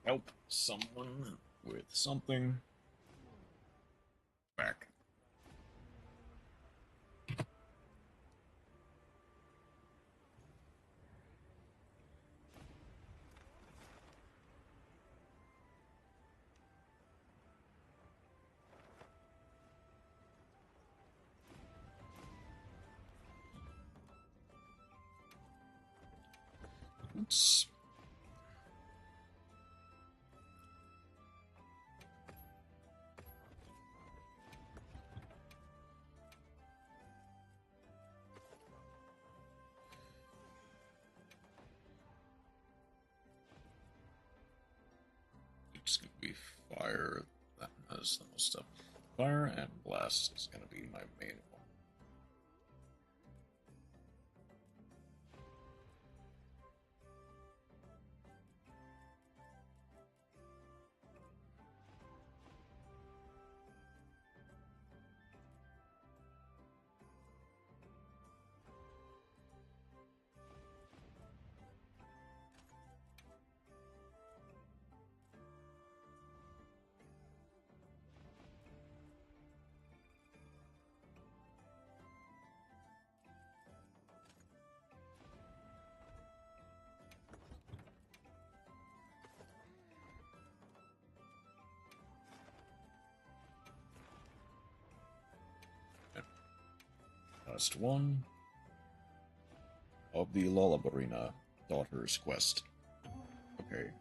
help someone with something. Back. Oops. It's gonna be fire. That has the most stuff. Fire and blast is gonna be my main one. Last one of the Lullabarina Daughter's Quest. Okay.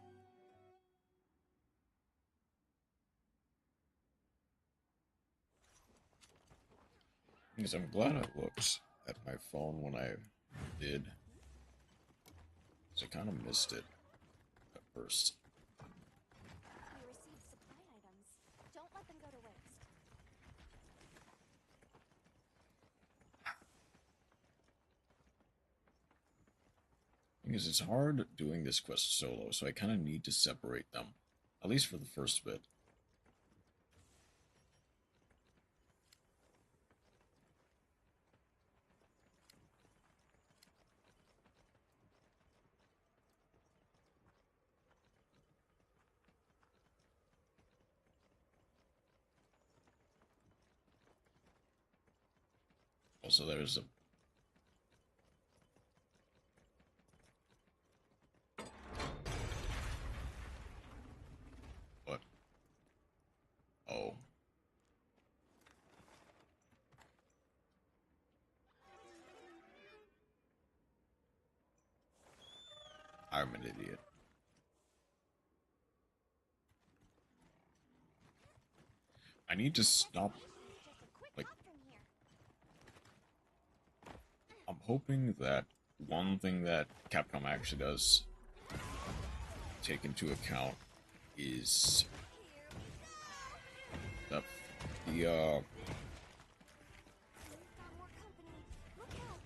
Because I'm glad I looked at my phone when I did. Because I kind of missed it at first. We received supply items. Don't let them go to waste. Because it's hard doing this quest solo, so I kind of need to separate them. At least for the first bit. Also, there's a... What? Oh. I'm an idiot. I need to stop. Just a quick Like- hop from here. I'm hoping that one thing that Capcom actually does take into account is the We've got more company. Look out.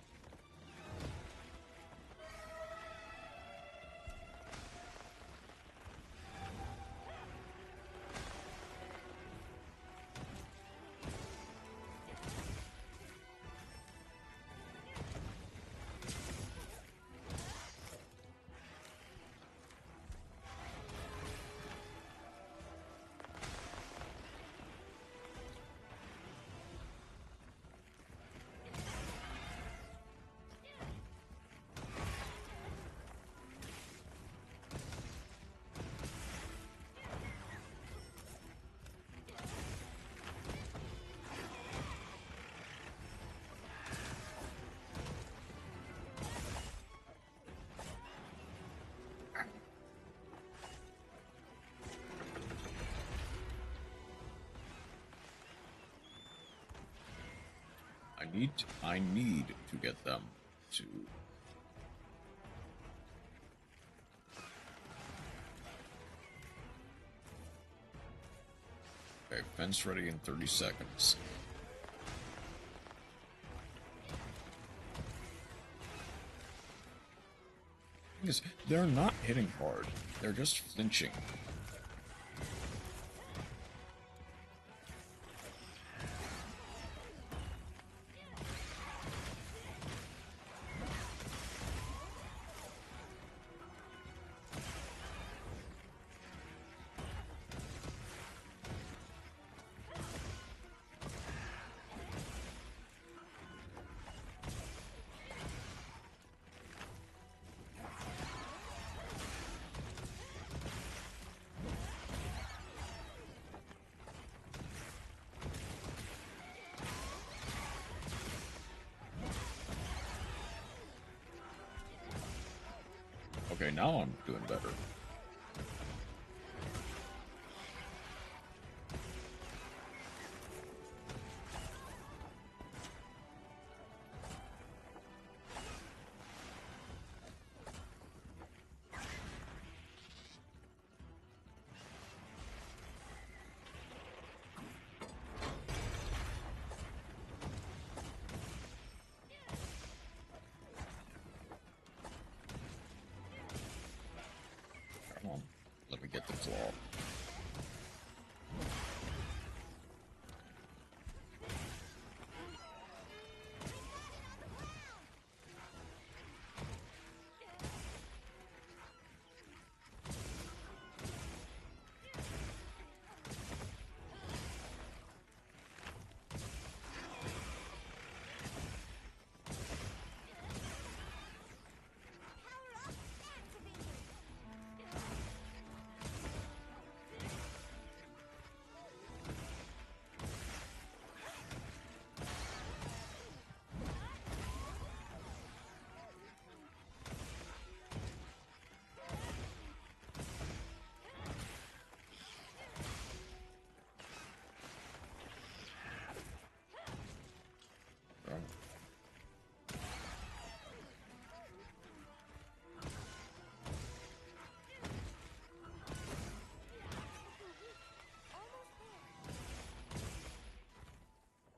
I need to get them to... Okay, fence ready in 30 seconds. Because they're not hitting hard, they're just flinching. Okay, now I'm doing better. Come on, let me get the claw.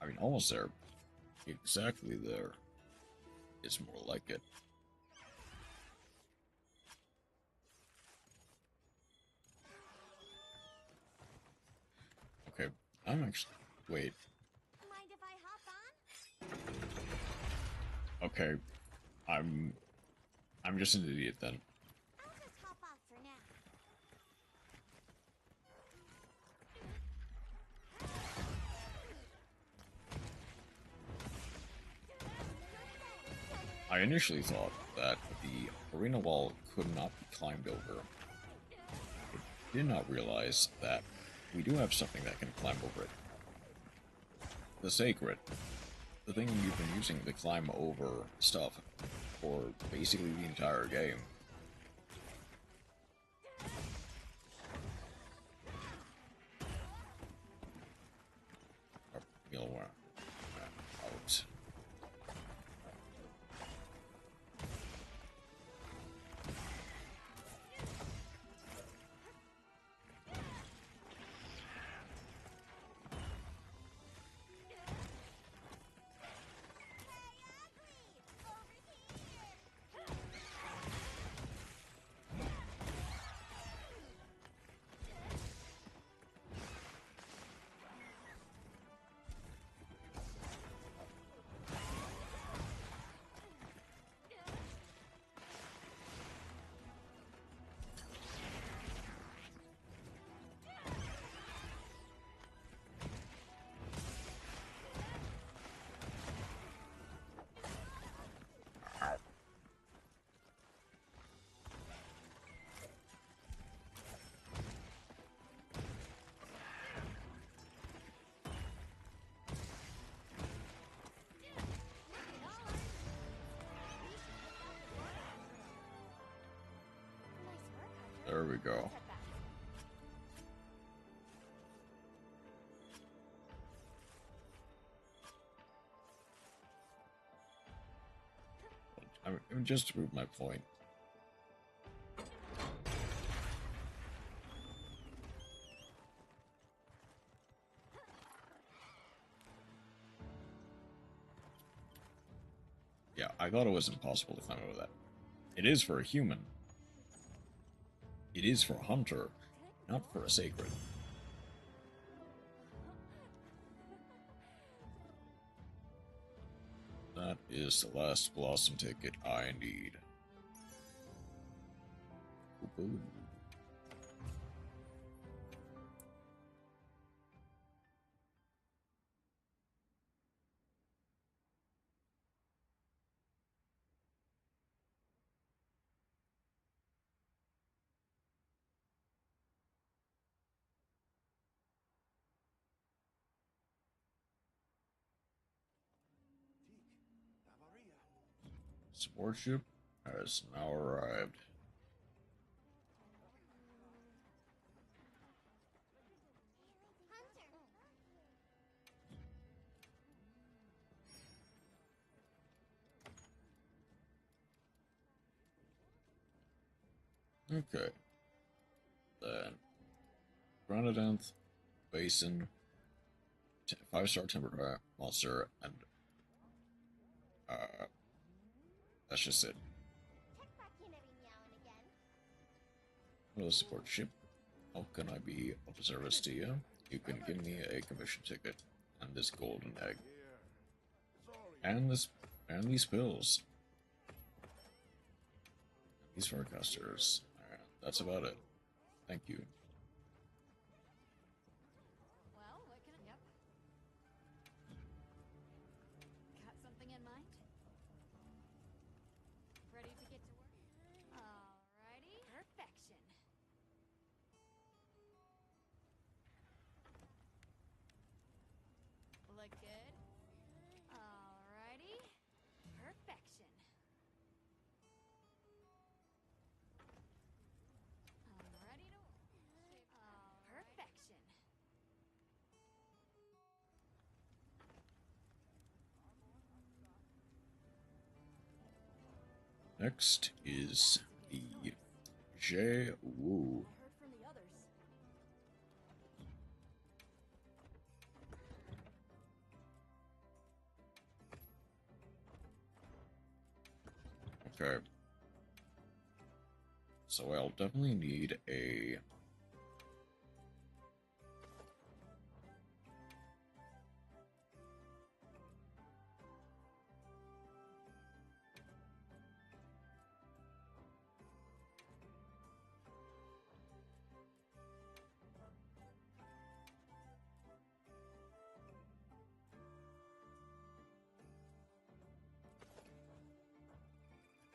I mean, almost there. Exactly there. It's more like it. Okay, I'm actually... Wait. Mind if I hop on? Okay, I'm just an idiot then. I'll just hop off for now. I initially thought that the arena wall could not be climbed over. I did not realize that we do have something that can climb over it. The Sacred. The thing you've been using to climb over stuff for basically the entire game. Out. There we go. I mean, just to prove my point. Yeah, I thought it was impossible to climb over that. It is for a human. It is for a hunter, not for a sacred. That is the last Blossom ticket I need. Ooh. Support ship has now arrived. Okay. Then Granadant, Basin, 5-star Timber Monster, and that's just it. Check back in every now and again. Hello, support ship. How can I be of service to you? You can give me a commission ticket and this golden egg. And these pills. These forecasters. That's about it. Thank you. Well, what can I... Yep. Got something in mind? Ready to get to work? Alrighty. Perfection. Look good? Alrighty. Perfection. I'm ready to... Perfection. Next is the J Woo. I heard from the others. Okay. So I'll definitely need a...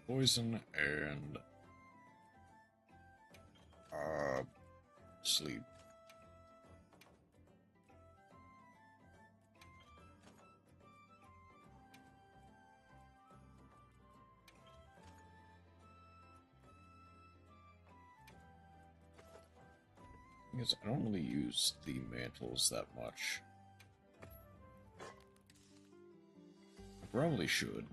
poison and sleep. Because I don't really use the mantles that much. I probably should.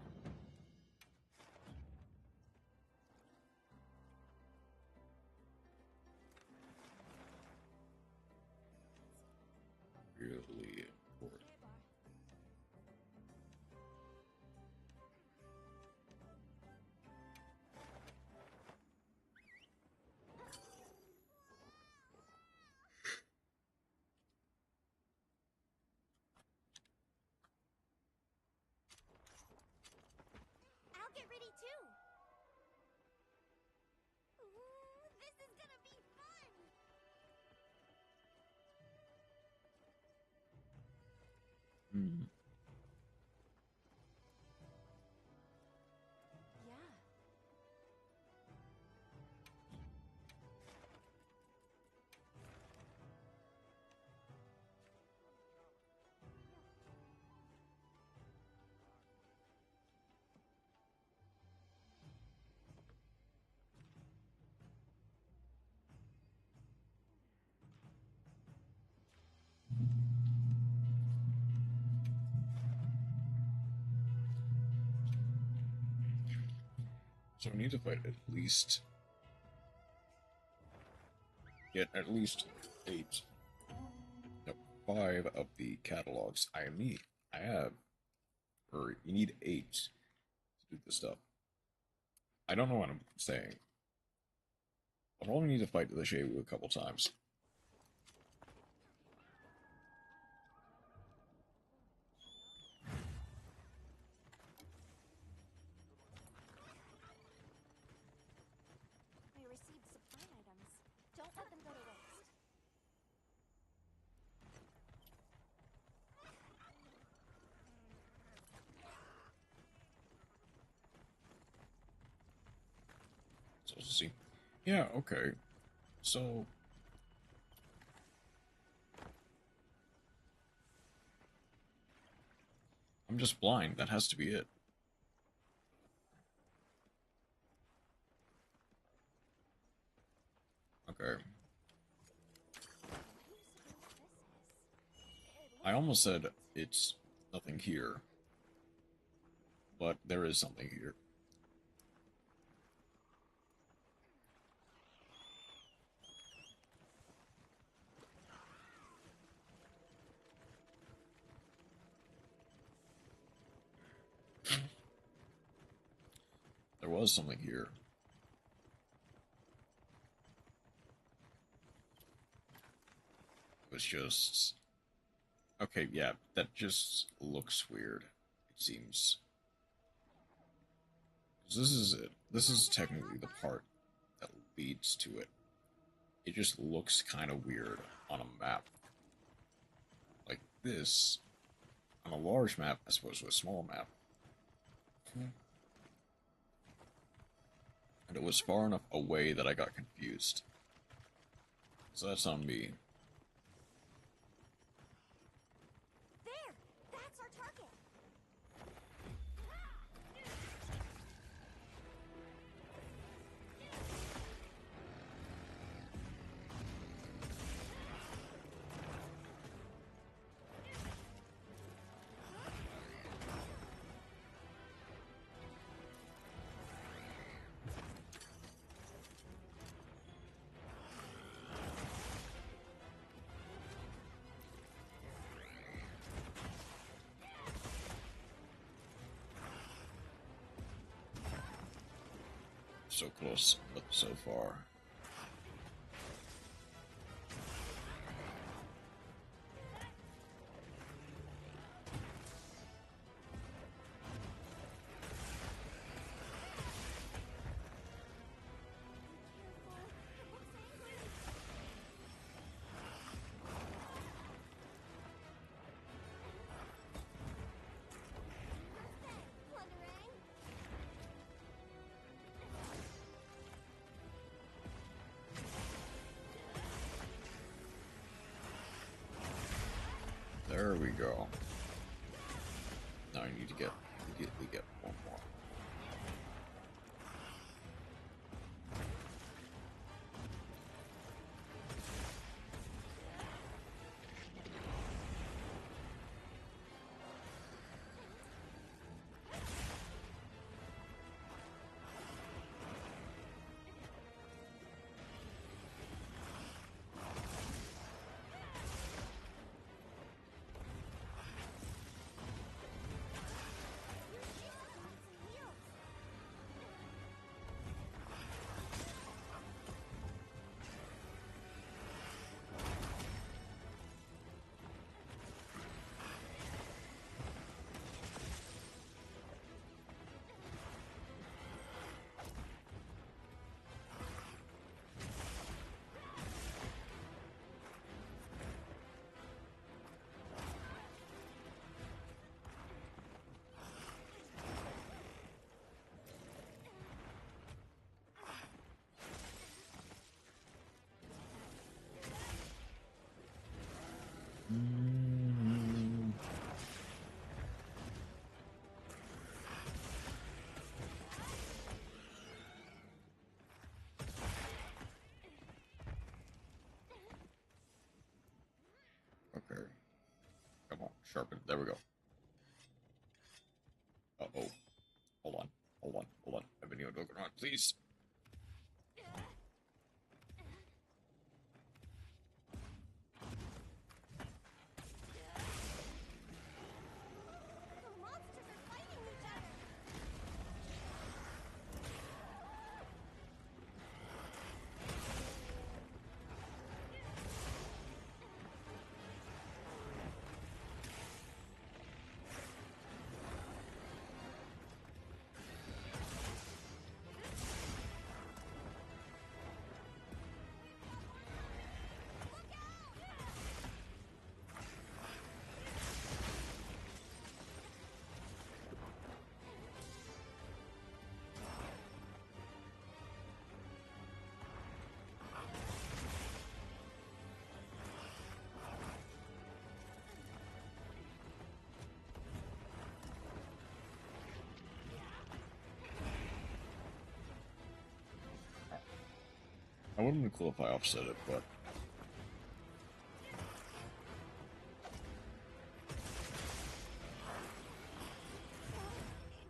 Really important. I'll get ready too. Ooh, this is gonna be fun. Hmm. Yeah. So I need to fight get at least 8, no, 5 of the catalogs. I have, or you need 8 to do this stuff. I don't know what I'm saying. I'll probably need to fight the Shewu a couple times. I received supply items. Don't let them go to waste. So let's see. Yeah, okay. So I'm just blind. That has to be it. Okay. I almost said it's nothing here, but there is something here. was something here. It was just... Okay, yeah, that just looks weird, it seems. 'Cause this is it. This is technically the part that leads to it. It just looks kind of weird on a map. Like this, on a large map as opposed to a small map. And it was far enough away that I got confused. So that's on me. There! That's our target! So close, but so far. Plundering! There we go. Now I need to immediately get one more. Okay. Come on, sharpen. There we go. Uh-oh. Hold on. Hold on. Hold on. I've been here looking around, please. The monsters are fighting each other! I wouldn't be cool if I offset it, but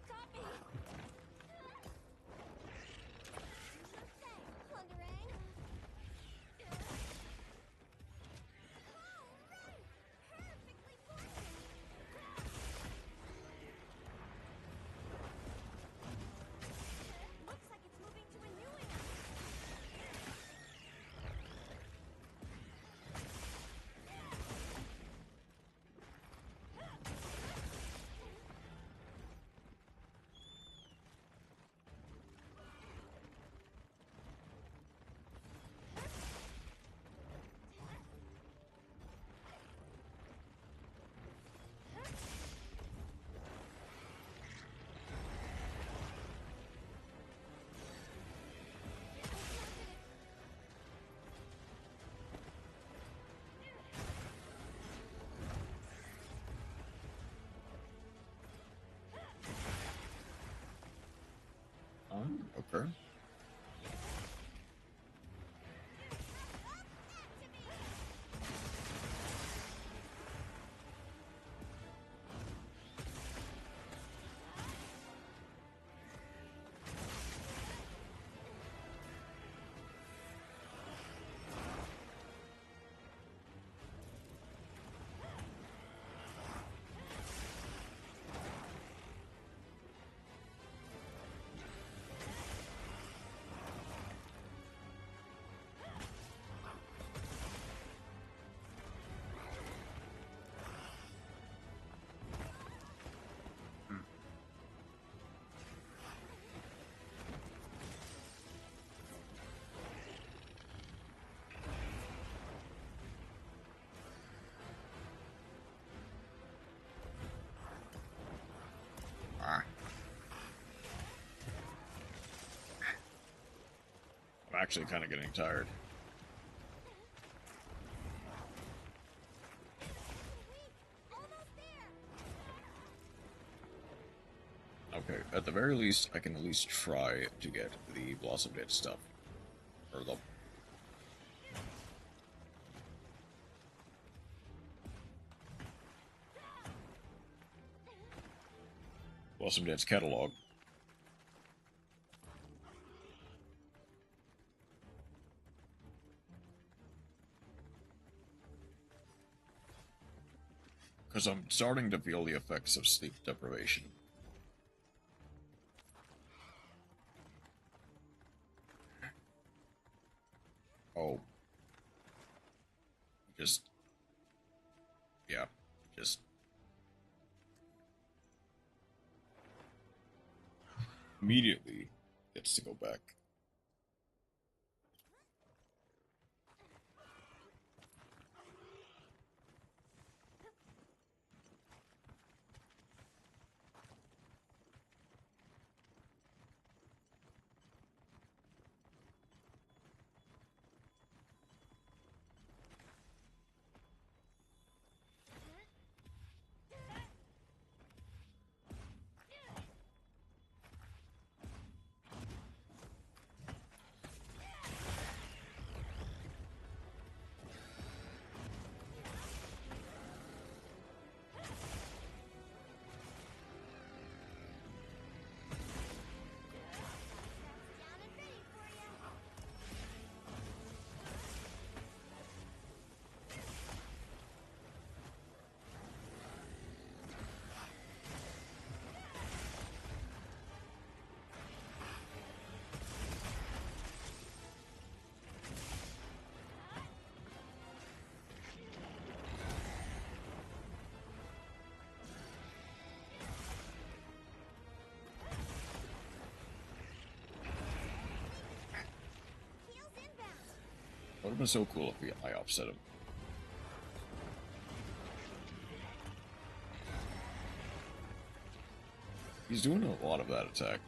Got me! Plundering! Oh, right! Perfectly fortunate! Okay. Ah. I'm actually kind of getting tired. Okay, at the very least, I can at least try to get the Blossom Dead stuff. Or the... Blossom Dead's catalog. Because I'm starting to feel the effects of sleep deprivation. Oh. Just... Yeah, just... Immediately gets to go back. It would have been so cool if I offset him. He's doing a lot of that attack.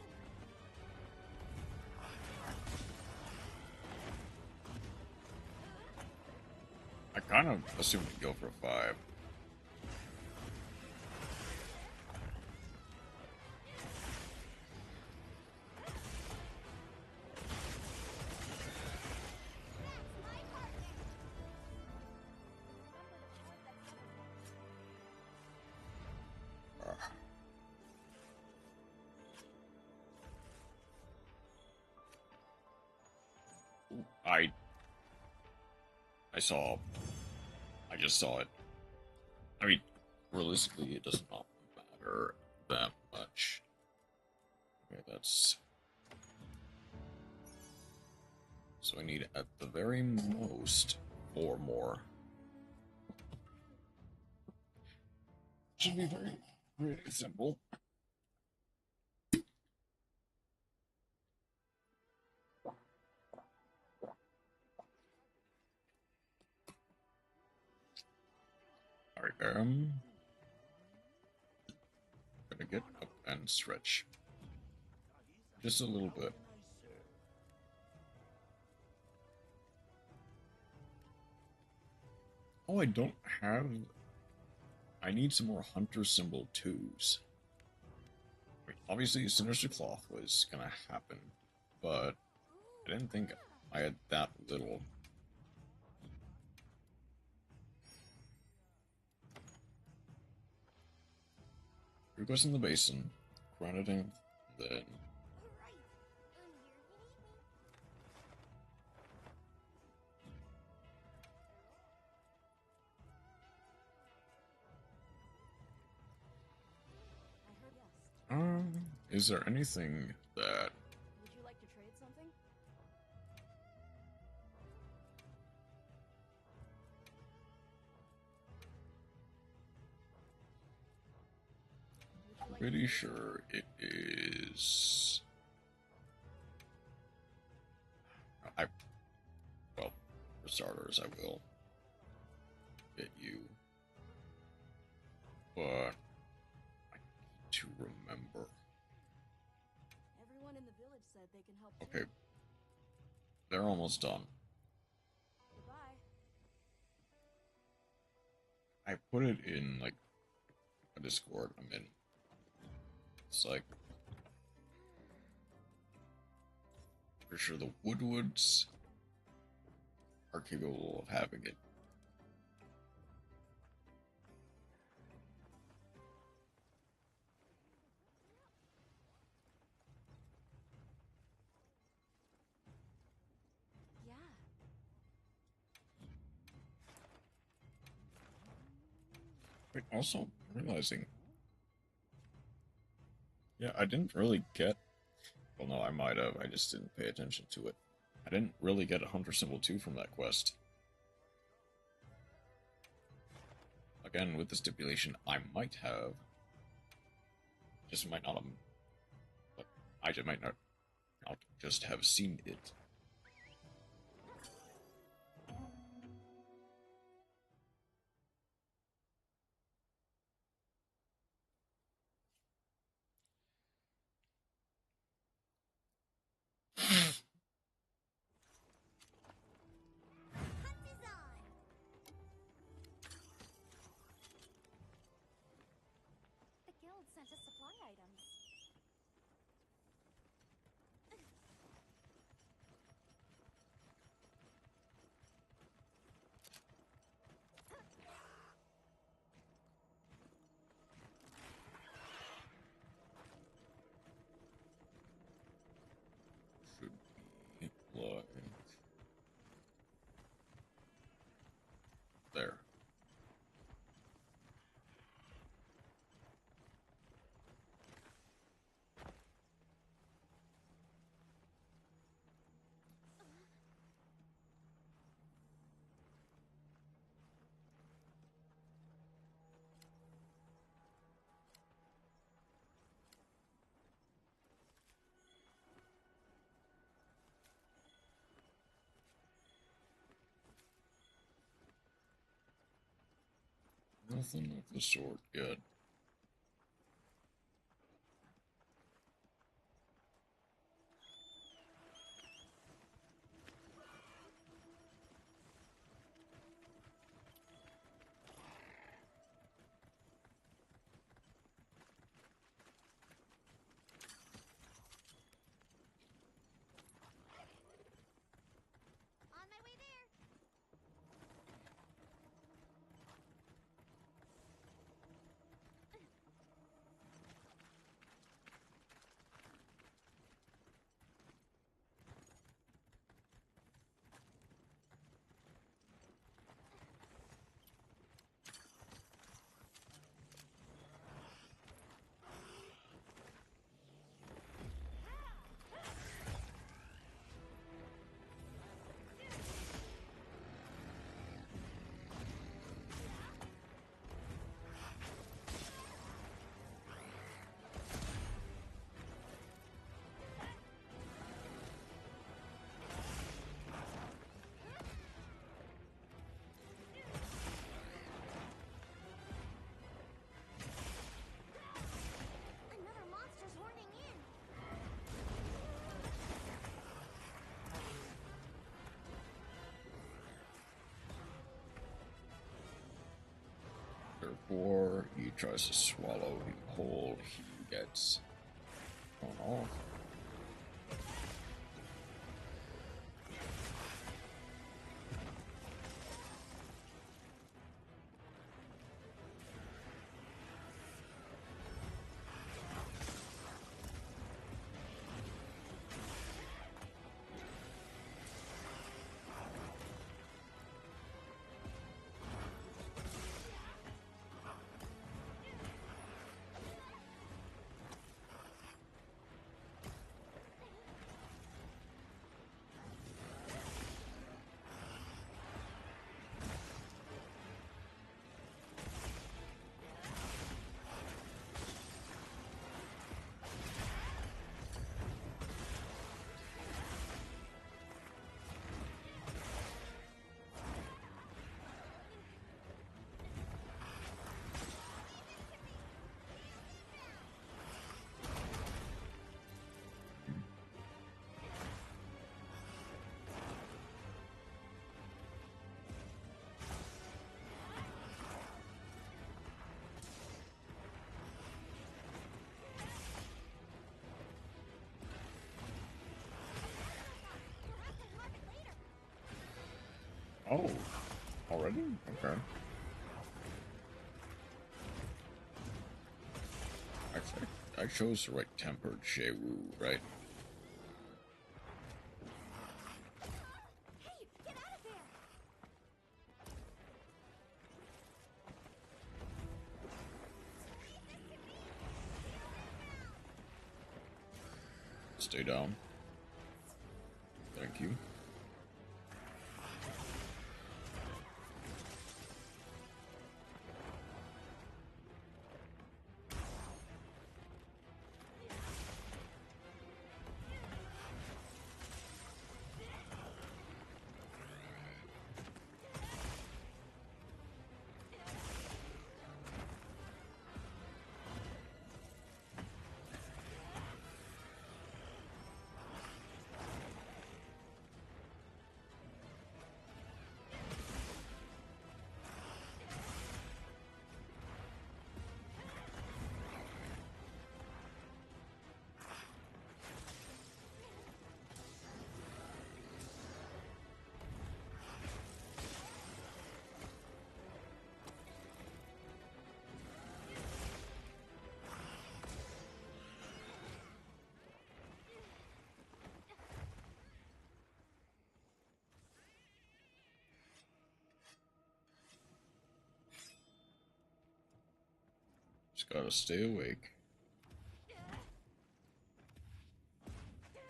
I kind of assumed he'd go for a 5. I just saw it. I mean, realistically, it does not matter that much. Okay, that's... So I need, at the very most, 4 more. Should be very simple. Alright, gonna get up and stretch. Just a little bit. Oh, I don't have... I need some more Hunter Symbol 2s. I mean, obviously, Sinister Cloth was gonna happen. but I didn't think I had that little. Request in the basin, granting, then. Alright, I'm here if you need me. I heard yes. Is there anything that Would you like to trade something? Would you like pretty sure it is? Well, for starters, I will get you, but I need to remember. Everyone in the village said they can help too. Okay, they're almost done. Goodbye. I put it in like a Discord I'm in. It's like for sure the Woodwoods are capable of having it. Yeah. Wait, also realizing, yeah, I didn't really get. Well, no, I might have. I just didn't pay attention to it. I didn't really get a Hunter Symbol 2 from that quest. Again, with the stipulation, I might have. Just might not have. But I just might not just have seen it. Hunt is on. The guild sent us supply items. Should be like there. Nothing of the sort yet. On my way there. Another monster's horning in. Therefore, he tries to swallow him whole, he gets thrown off. Oh, already? Okay. Actually, I chose the right tempered Shewu, right? Hey, get out of there! Stay down. Thank you. Just gotta stay awake. Don't mind if I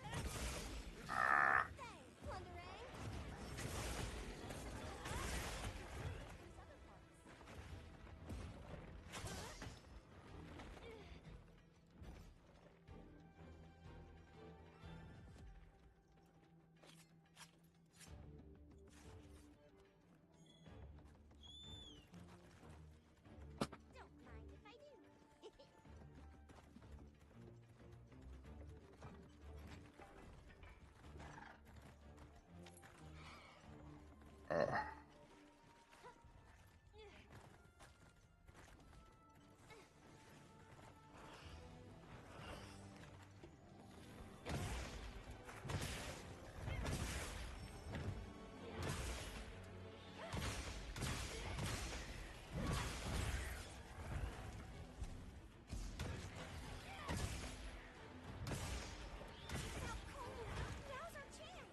do. Now's our chance.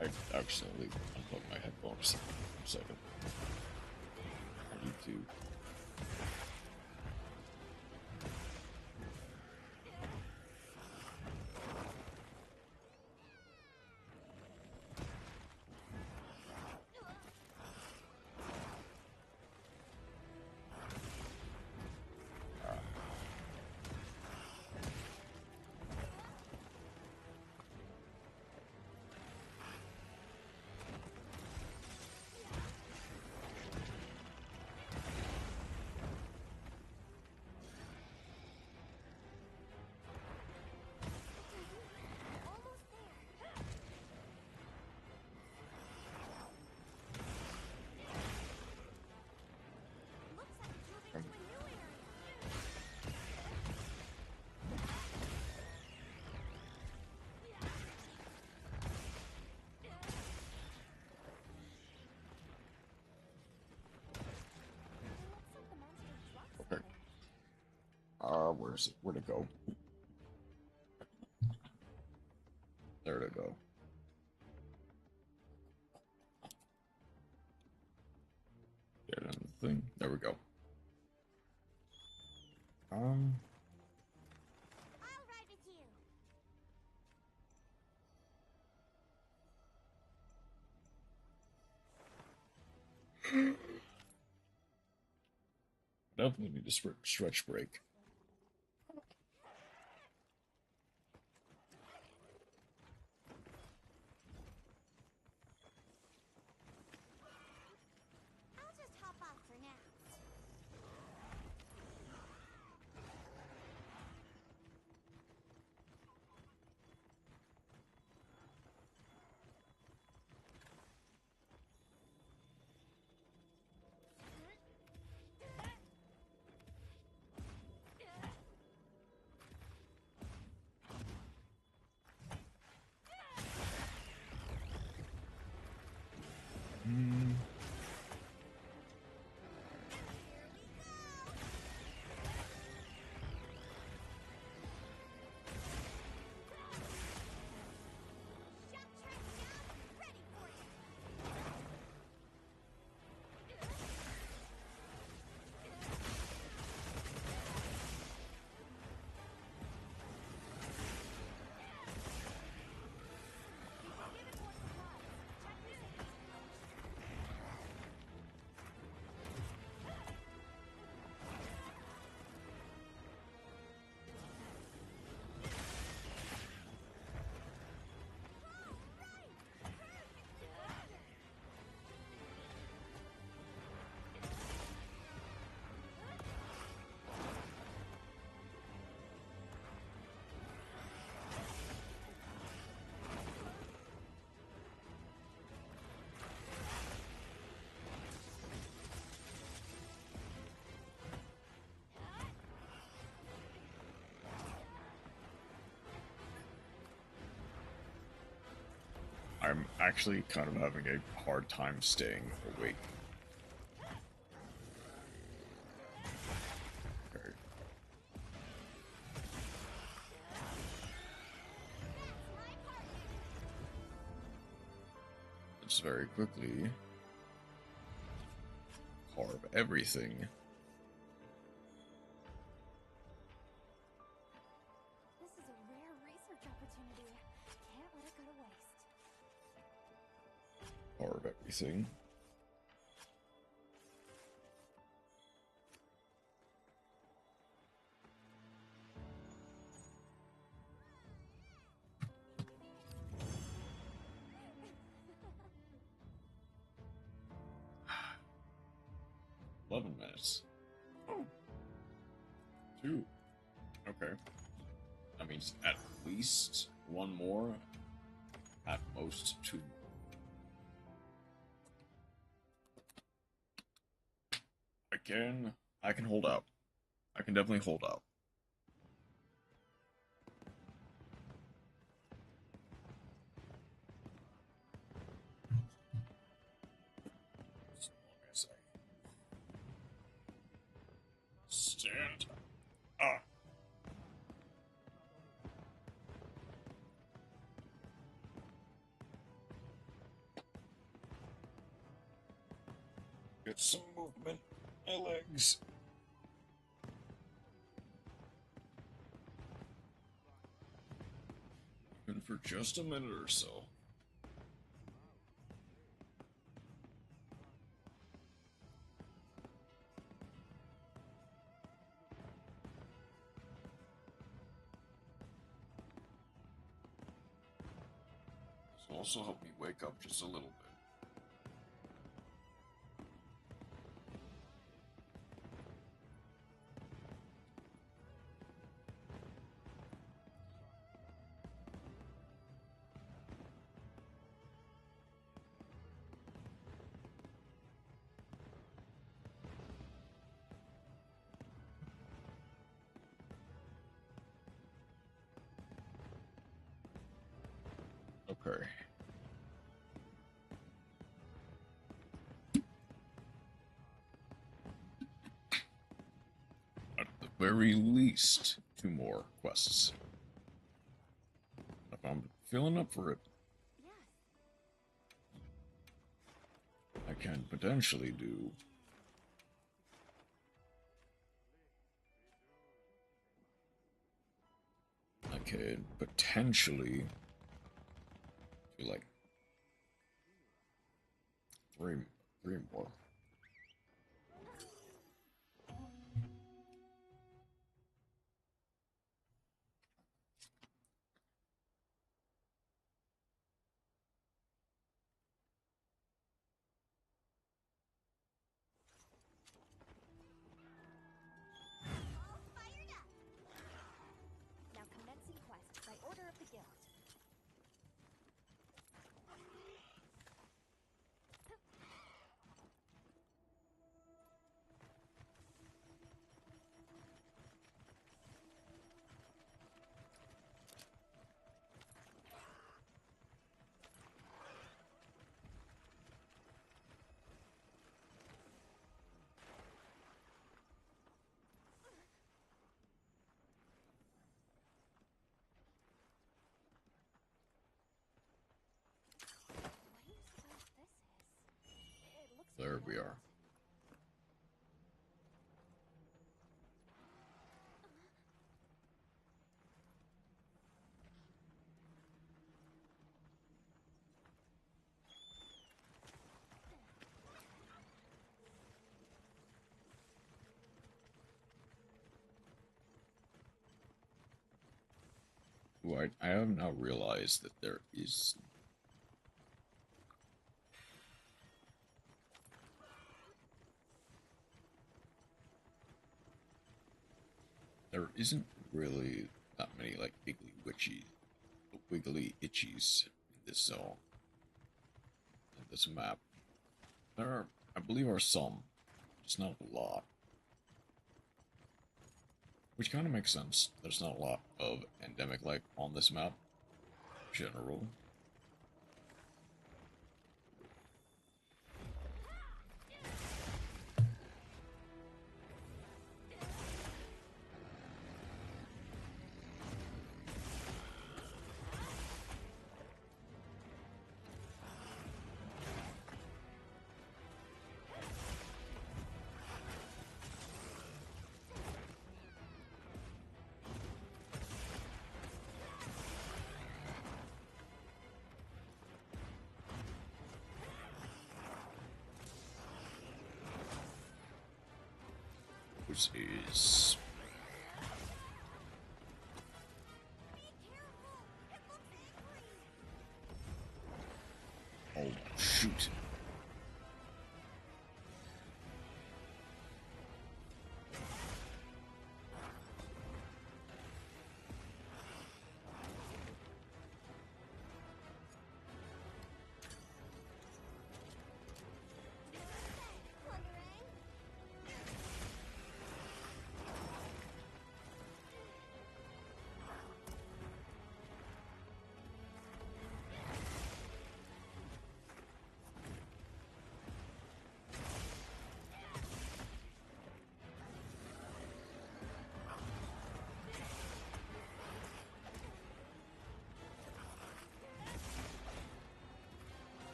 I accidentally unplugged my headphones. 1 second. I need to. Almost there. Looks like it's moving to a new area. It looks like the monster dropped Okay. something. Where's it? Where'd it go? There to go. Get in the thing. There we go. I'll ride with you. Definitely need a stretch break. I'll just hop off for now. I'm actually kind of having a hard time staying awake. Okay. Let's very quickly carve everything. This is a rare research opportunity. Can't let it go to waste. Carve everything. $11. 2. Okay. That means at least one more. At most 2 more. I can hold out. I can definitely hold out. As long as I stand up. Get some movement. My legs. Even for just a minute or so. This will also help me wake up just a little bit. Okay. At the very least, 2 more quests. If I'm feeling up for it, Yes. I can potentially do... I could potentially do like 3 more. order of the guild. What do you suppose this is? It looks There we pretty are. Ooh, I have now realized that there isn't really that many like wiggly itchies in this zone, in this map. There are, I believe, are some, just not a lot. Which kind of makes sense. There's not a lot of endemic like on this map, in general. Which is oh shoot.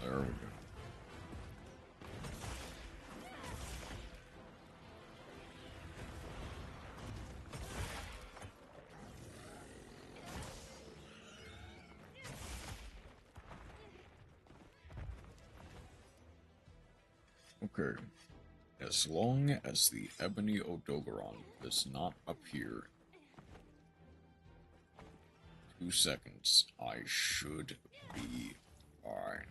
There we go. Okay. As long as the Ebony Odogaron does not appear 2 seconds, I should be fine.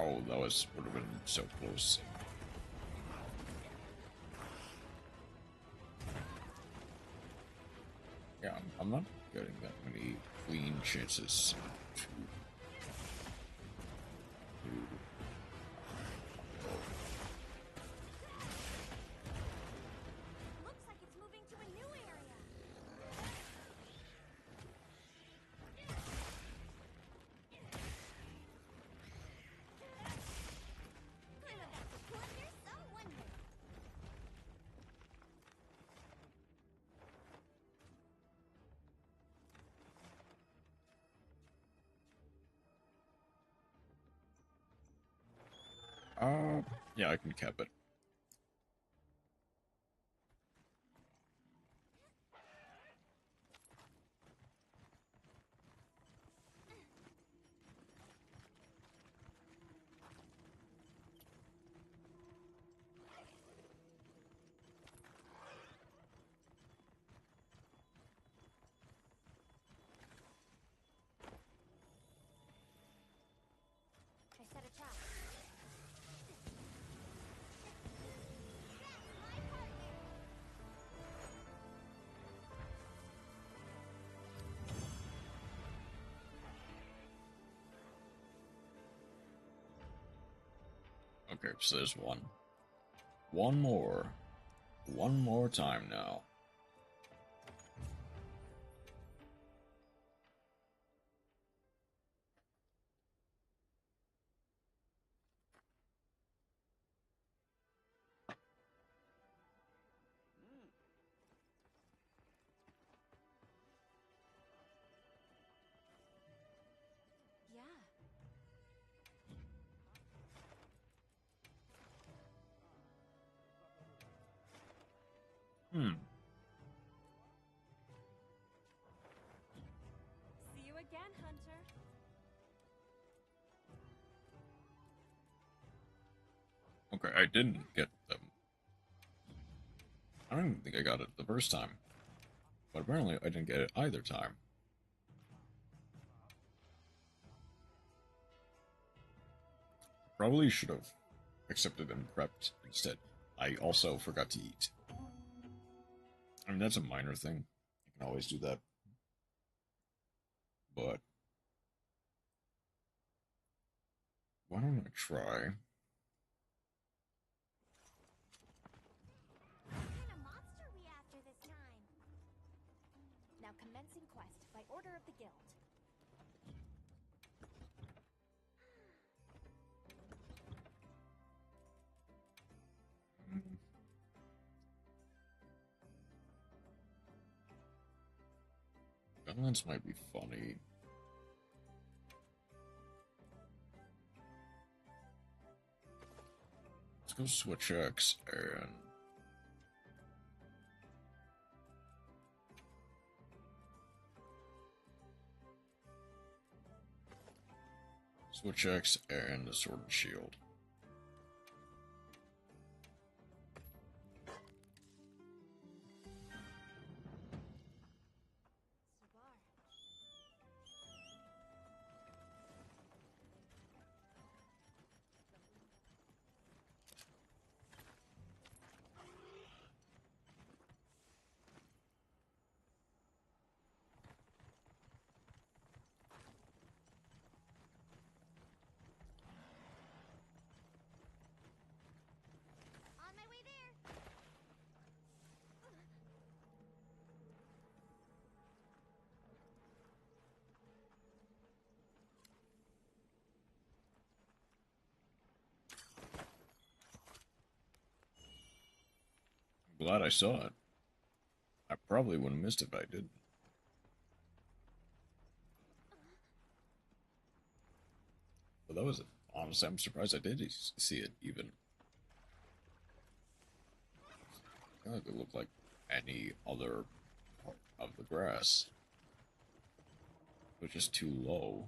Oh, that would have been so close. Yeah, I'm not getting that many clean chances to Looks like it's moving to a new area. I'm about to plunder some wonder. Yeah, I can cap it. I set a trap. Okay, so there's one. One more. One more time now. Yeah. See you again, Hunter. Okay, I didn't get them. I don't even think I got it the first time. But apparently I didn't get it either time. Probably should have accepted and prepped instead. I also forgot to eat. I mean, that's a minor thing. You can always do that. But why don't I try? What kind of monster we after this time? Now commencing quest by order of the guild. Gunlance might be funny. Let's go switch X and switch X and the sword and shield. On my way there. I'm glad I saw it. I probably would have missed it if I didn't. But that was it. Honestly, I'm surprised I did see it even. It could look like any other part of the grass. It was just too low.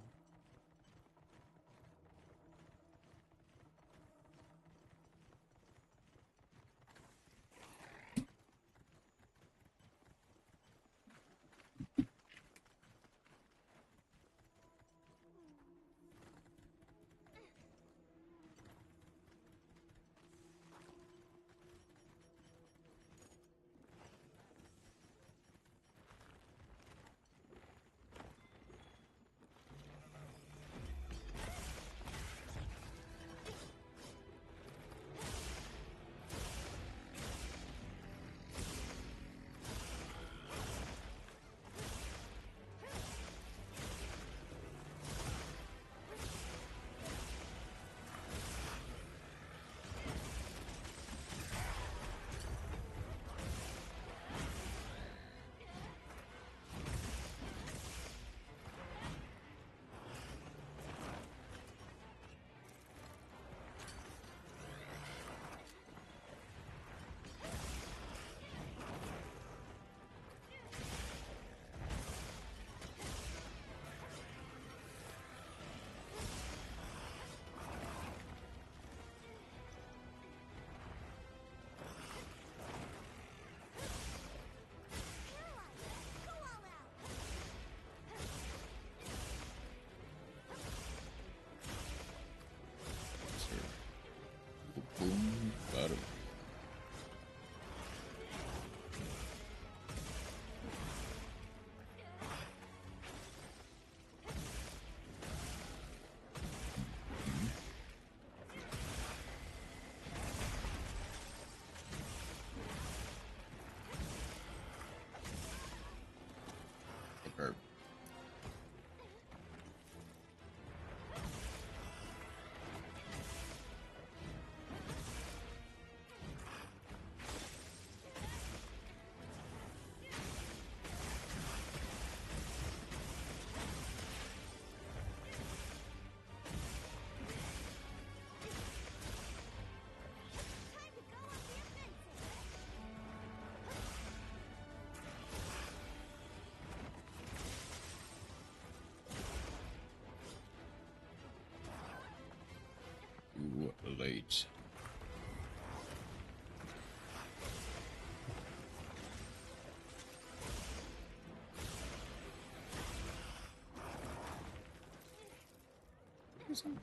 reason.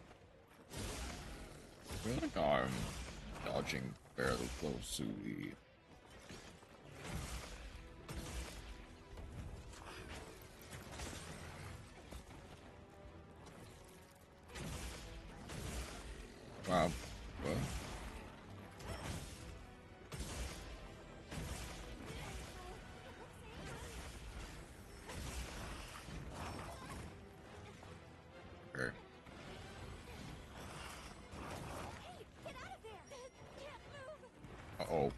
I feel like I'm dodging fairly close to the... Wow. What? Okay. Uh-oh.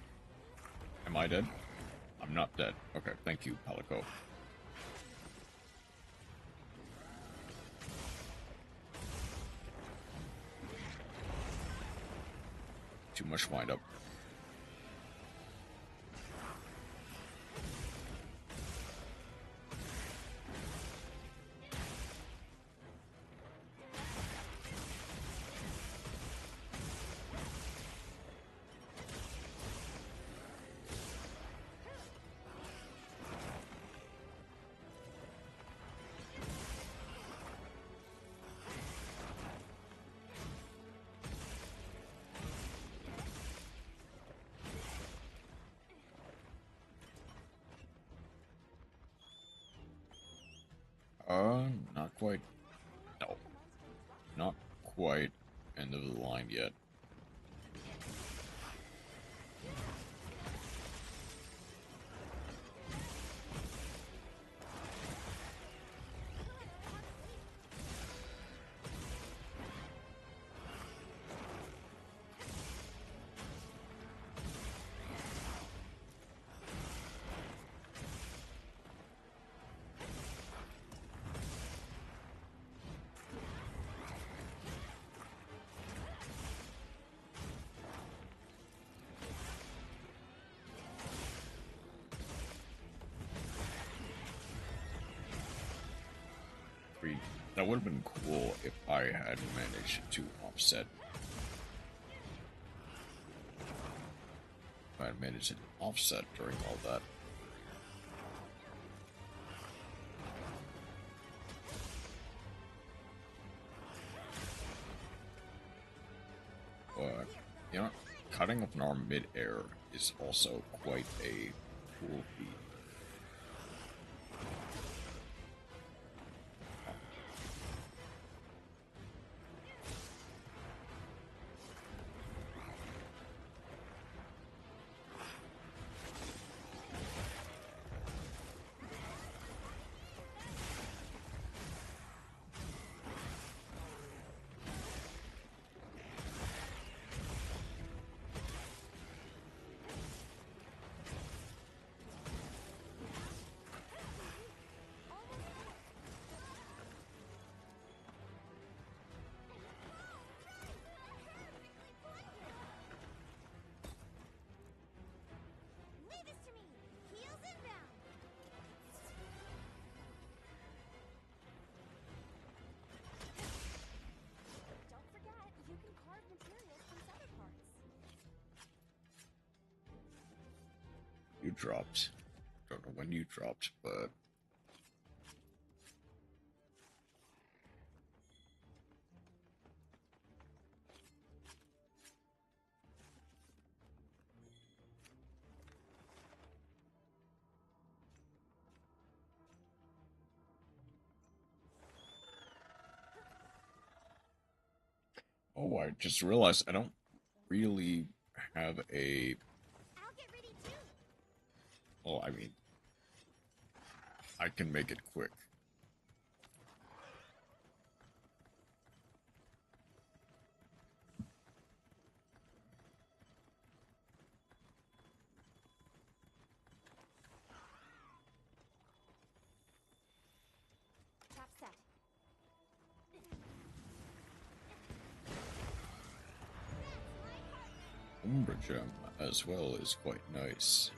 Am I dead? I'm not dead. Okay, thank you, Palico. Too much wind-up. Not quite. No. Not quite end of the line yet. That would have been cool if I had managed to offset. If I had managed to offset during all that. But, you know, cutting off an arm mid-air is also quite a cool feat. Leave this to me. Heels inbound. Don't forget, you can carve materials from other parts. You dropped. Don't know when you dropped, but... Oh, I just realized I don't really have a... I'll get ready too. Well, I mean... I can make it quick. Trap set. Umbra Gem as well is quite nice.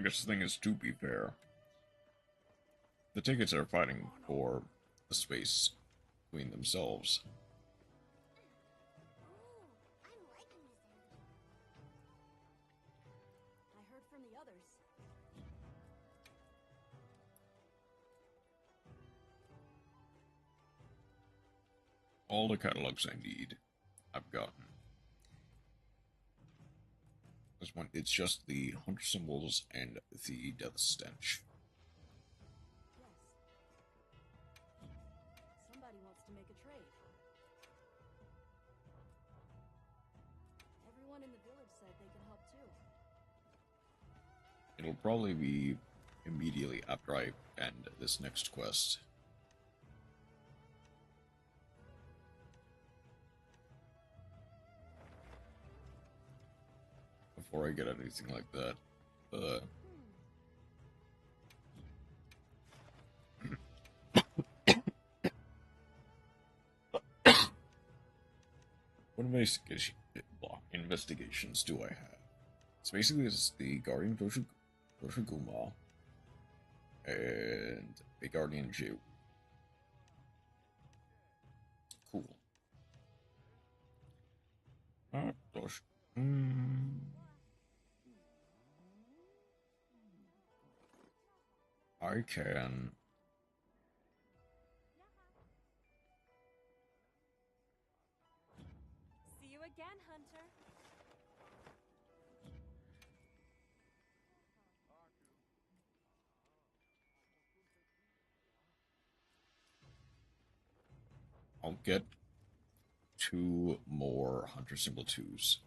I guess the thing is, to be fair, the tickets are fighting for the space between themselves. Ooh, I'm liking this ending. I heard from the others. All the catalogs I need, I've gotten. This one, it's just the hunter symbols and the death stench. Yes. Somebody wants to make a trade. Everyone in the village said they can help too. It'll probably be immediately after I end this next quest. Before I get anything like that. What investigations do I have? So basically, it's the Guardian Toshiguma and a Guardian Jew. Cool. I can. See you again, Hunter. I'll get 2 more Hunter Symbol 2s.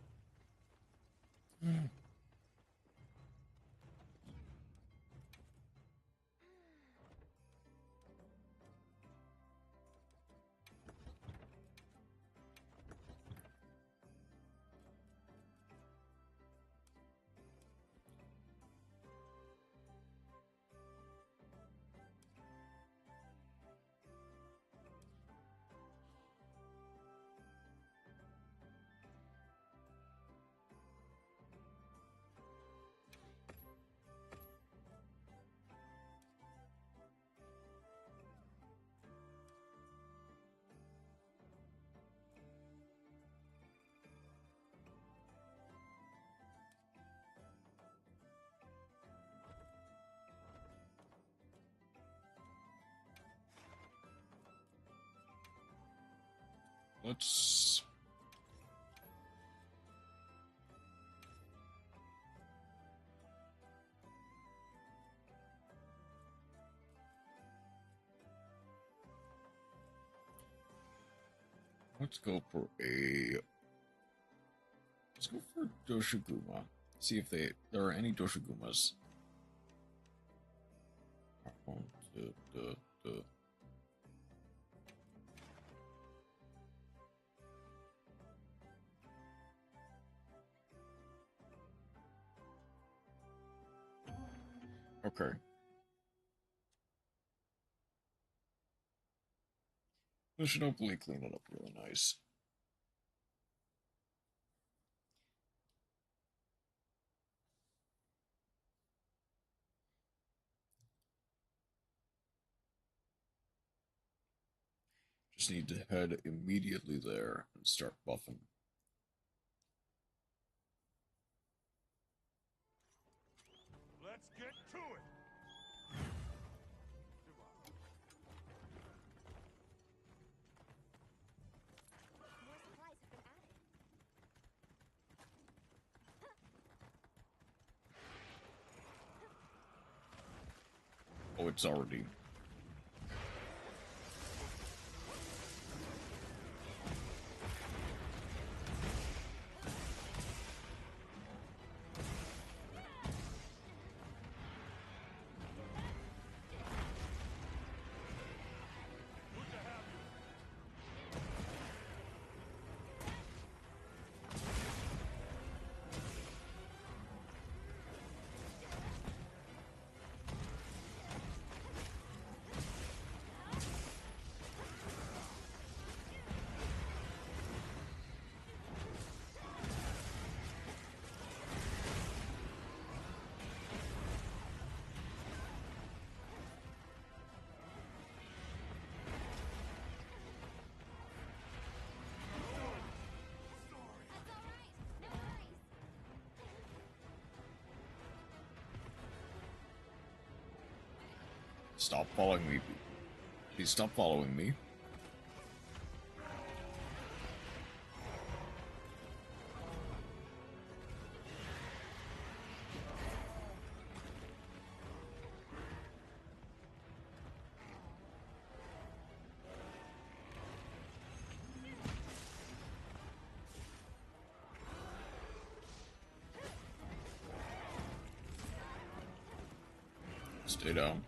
Let's go for Doshiguma. See if there are any Doshigumas. Okay. This should hopefully clean it up really nice. Just need to head immediately there and start buffing. Let's get to it! More supplies have been added. Oh, it's already. Stop following me. Please stop following me. Stay down.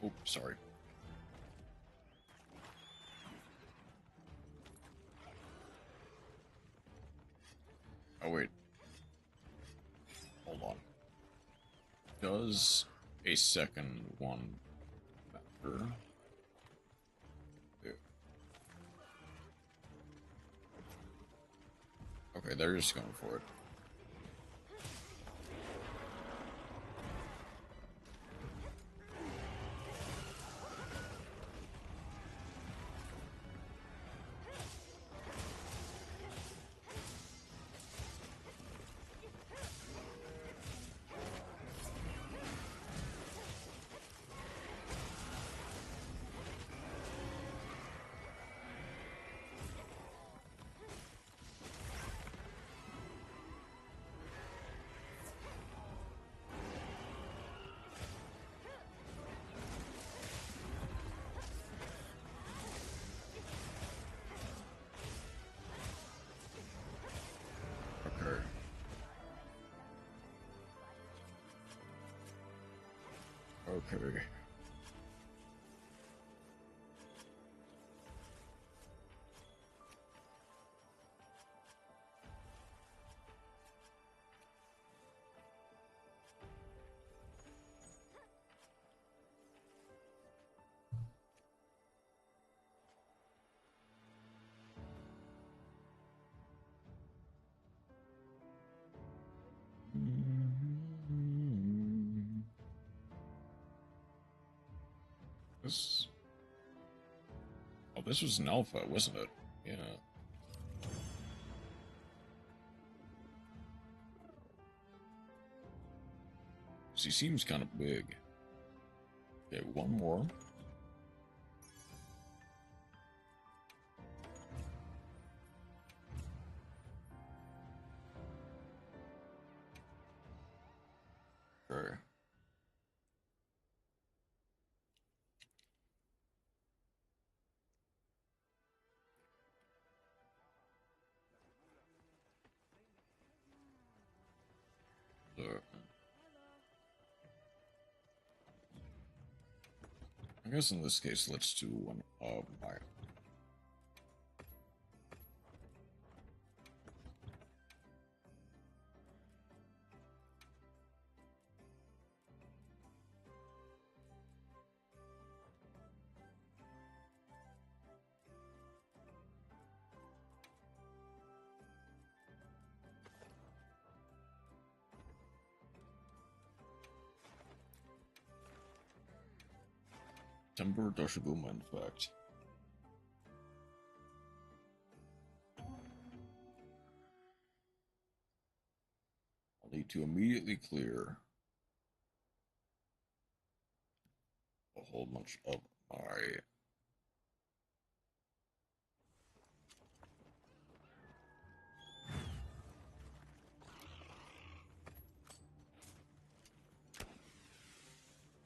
Oh, sorry. Oh, wait. Hold on. Does a second one matter? Yeah. Okay, they're just going for it. Okay. Okay. This... Oh, this was an alpha, wasn't it? Yeah. He seems kind of big. Okay, one more. Okay. I guess in this case, let's do one of my... Timber Doshiguma, in fact. I'll need to immediately clear a whole bunch of my...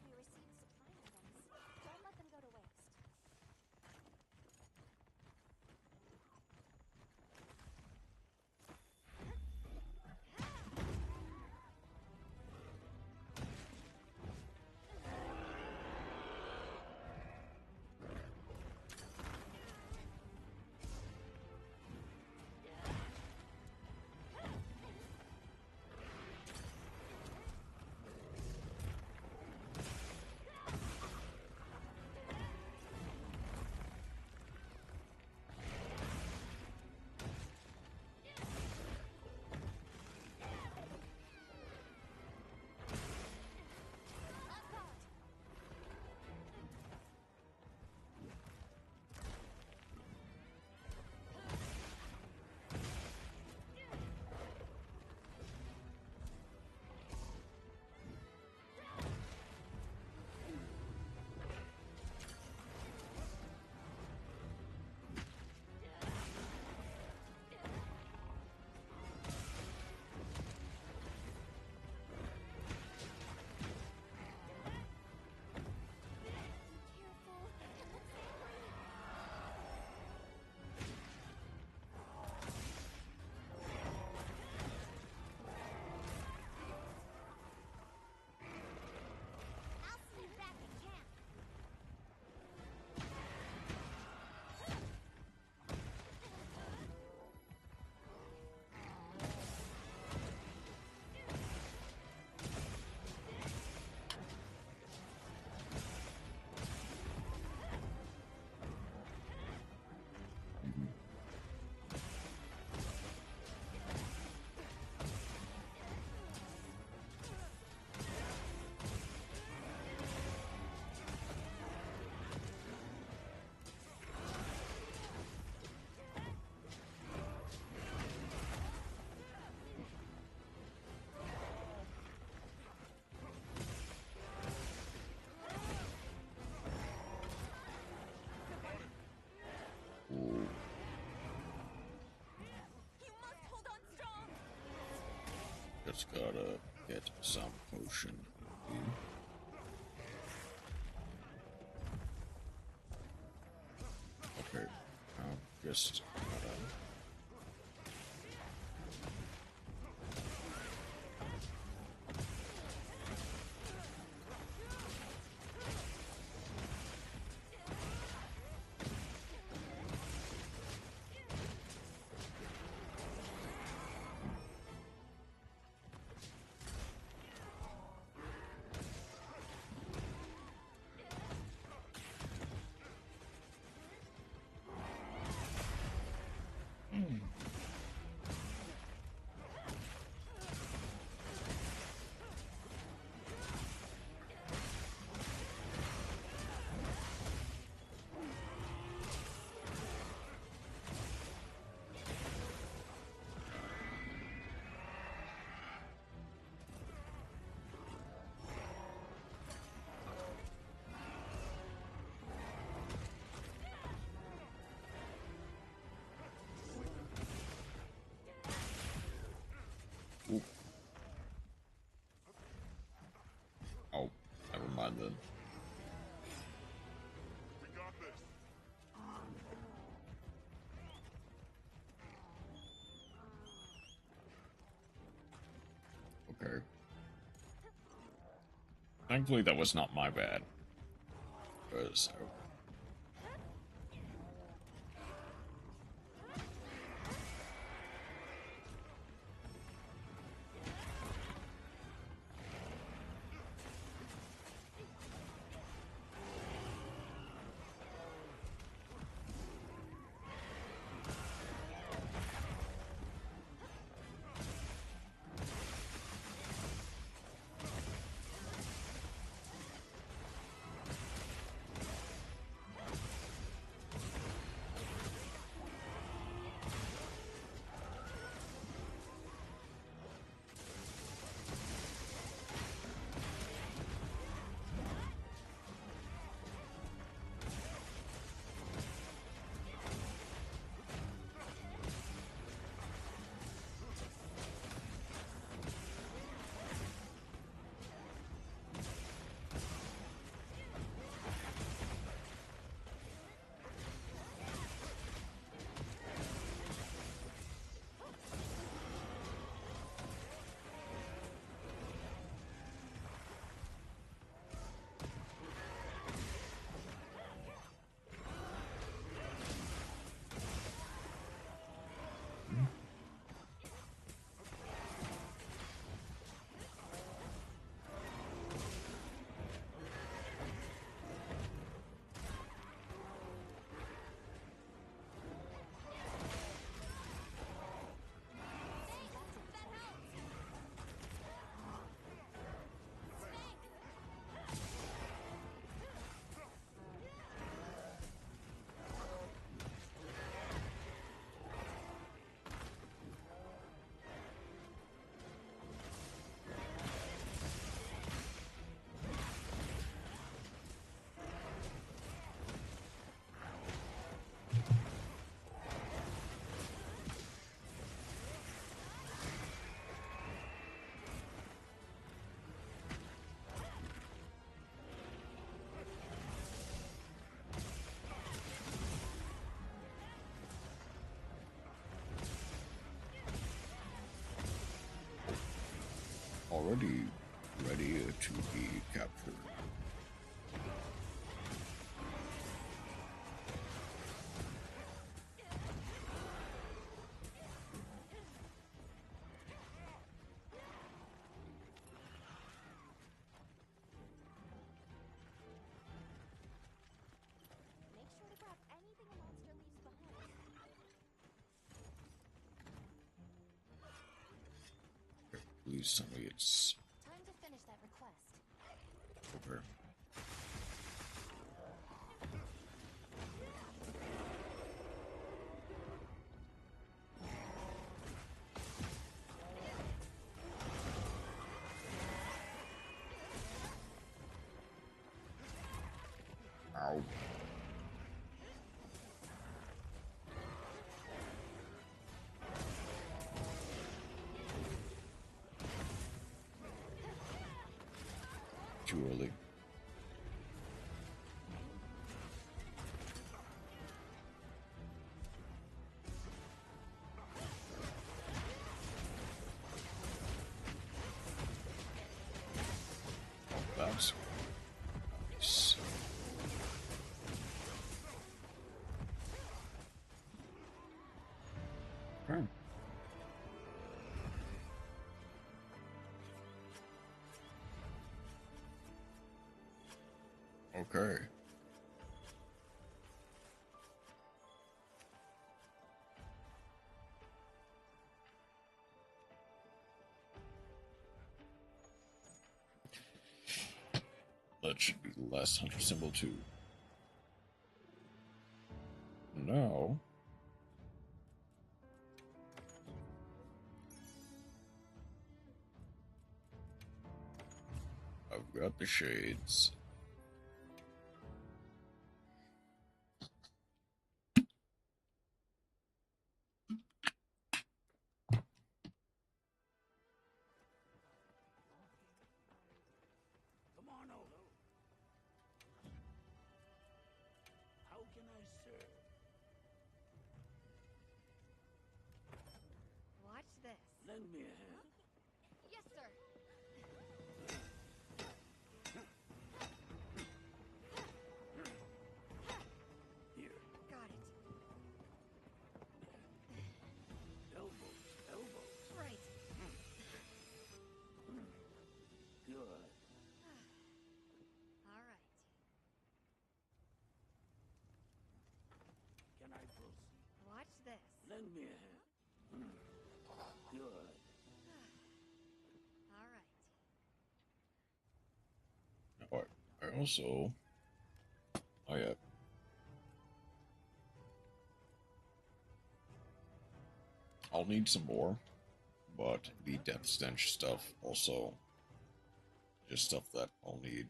We received supply items. Don't let them go to waste. Just gotta get some potion. Okay, now just gotta... Oop. Oh, never mind then. We got this. Okay. Thankfully, that was not my bad. Because already ready to be captured. Make sure to grab anything a monster leaves behind. Please tell me it's Time to finish that request. over. Ow. Too early. That's nice. Okay. Okay. That should be the last hunter symbol too. Now, I've got the shades. Come on over. How can I serve? Watch this. Lend me a hand. Yes, sir. Here. Got it. Elbows, elbows. Right. Good. All right. Can I proceed? Watch this. Lend me a hand. Good. All right. Now, I also. Oh, yeah. I'll need some more, but the death stench stuff also. Just stuff that I'll need.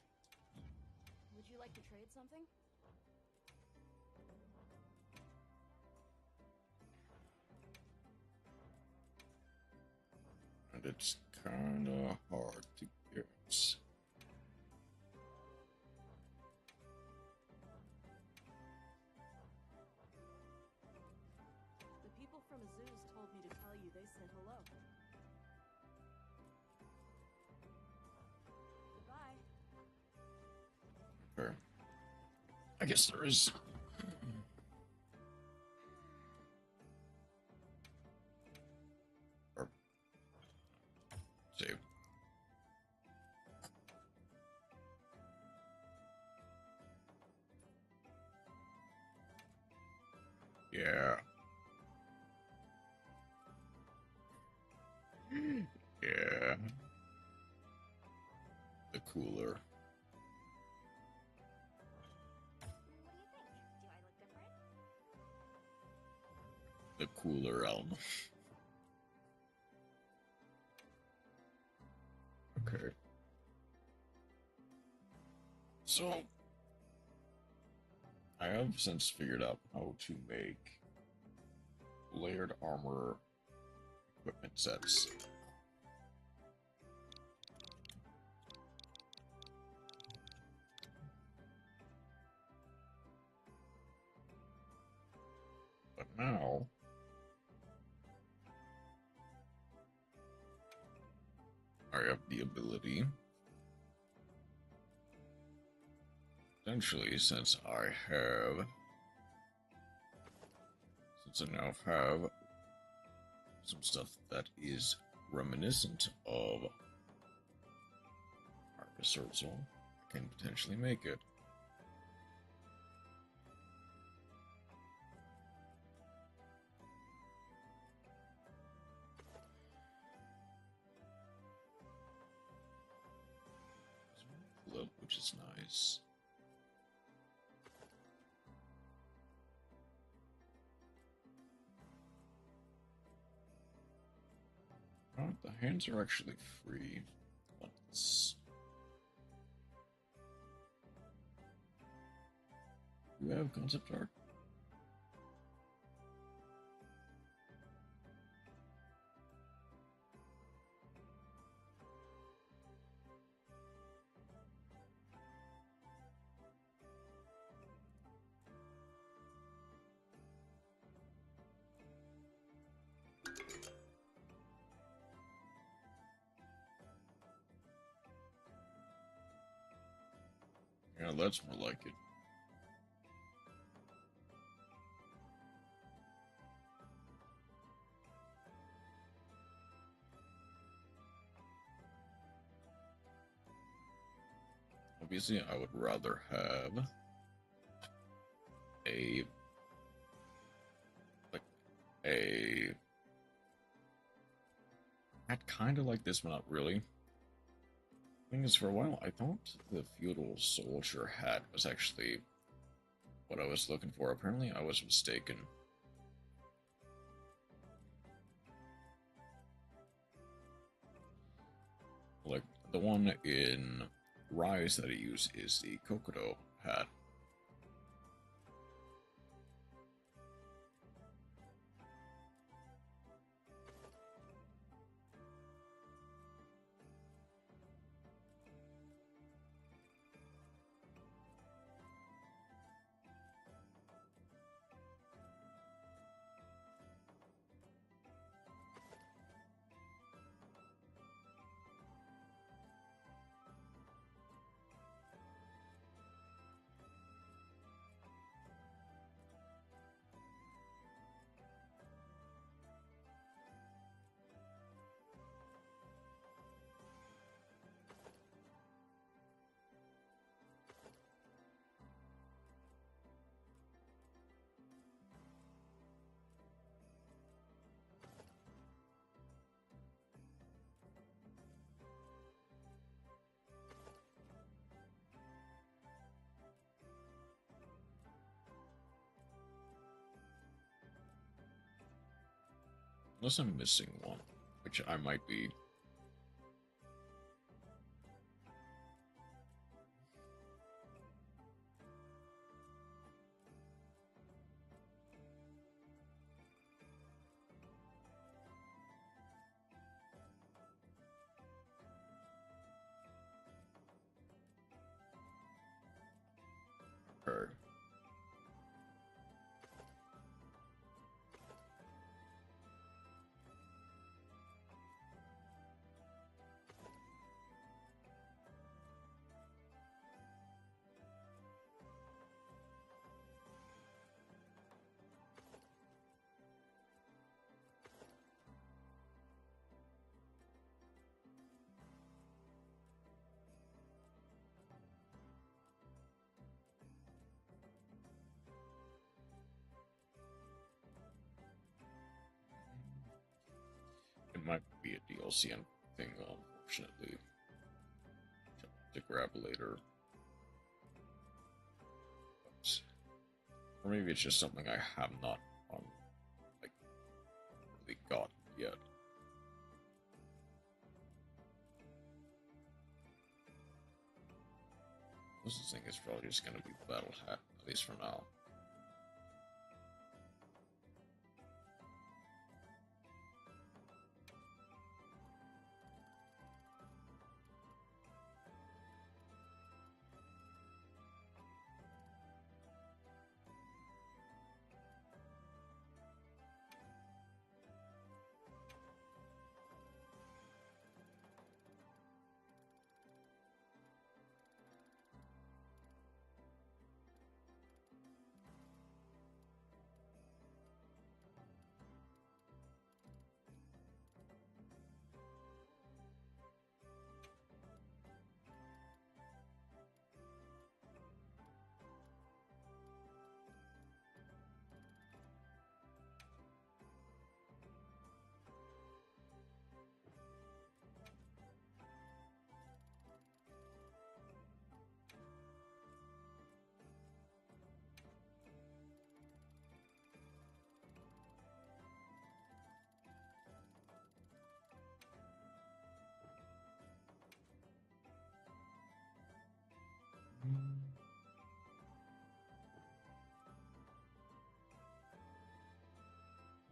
Would you like to trade something? And it's kinda hard to get. The people from Azuz told me to tell you they said hello. Goodbye. Or, I guess there is. Or save. Yeah. Yeah. The cooler. What do you think? Do I look different? The cooler realm. Okay. So, I have since figured out how to make layered armor equipment sets. But now, I have the ability, essentially, since I now have some stuff that is reminiscent of Marcus Urzel, I can potentially make it. Which is nice. The hands are actually free. Let's... Do you have concept art? Yeah, that's more like it. Obviously, I would rather have a a hat kind of like this, but not really. Thing is, for a while, I thought the feudal soldier hat was actually what I was looking for. Apparently, I was mistaken. Like, the one in Rise that I use is the Kokodo hat. Unless I'm missing one, which I might be. Her. It might be a DLC thing, unfortunately. To grab later. But, or maybe it's just something I have not like really gotten yet. This thing is probably just gonna be Battle Hat, at least for now.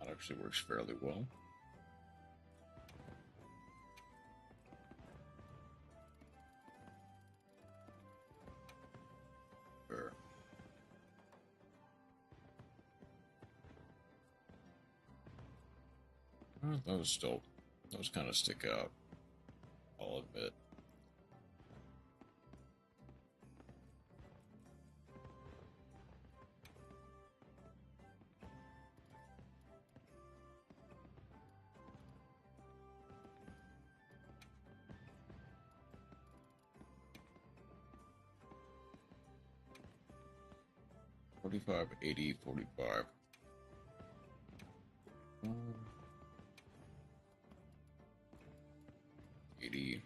That actually works fairly well. Fair. Those kind of stick out, I'll admit. 45, 80, 45. 80,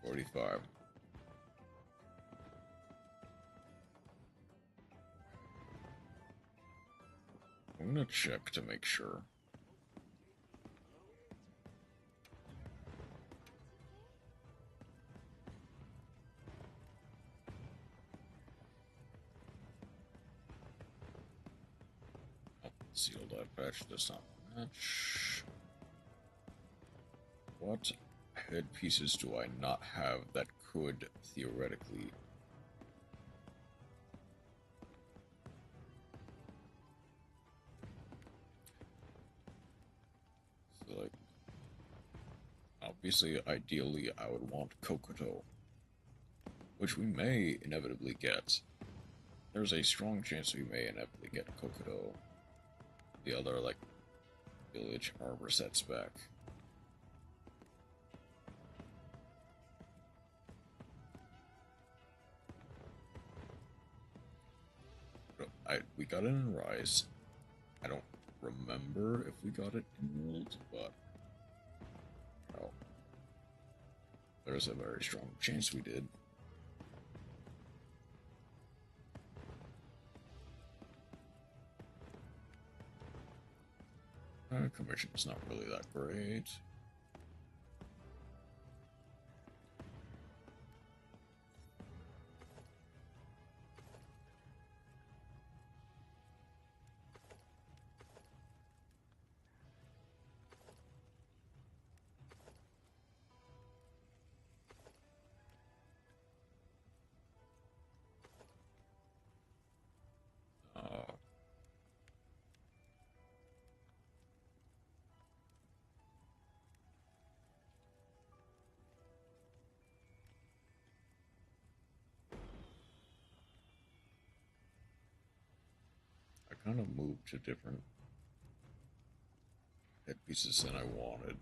45. I'm gonna check to make sure. Seal that patch does not match. What headpieces do I not have that could theoretically? So, like, obviously, ideally, I would want Kokoto, which we may inevitably get. There's a strong chance we may inevitably get Kokoto. The other, like, village armor sets back. We got it in Rise. I don't remember if we got it in World, but well, there's a very strong chance we did. Commission's not really that great. I kind of moved to different headpieces than I wanted.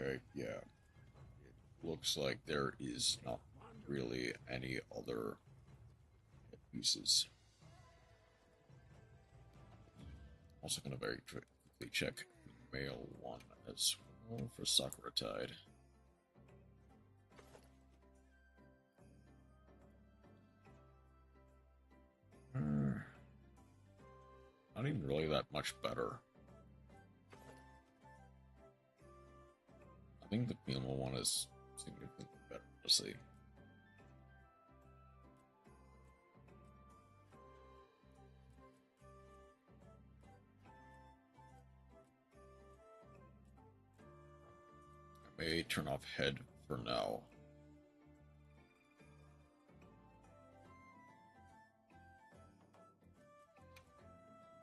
Okay, yeah. It looks like there is not really any other headpieces. Also gonna very quickly check the male one as well for Sakura Tide. Not even really that much better. I think the female one is significantly better, honestly. I may turn off head for now.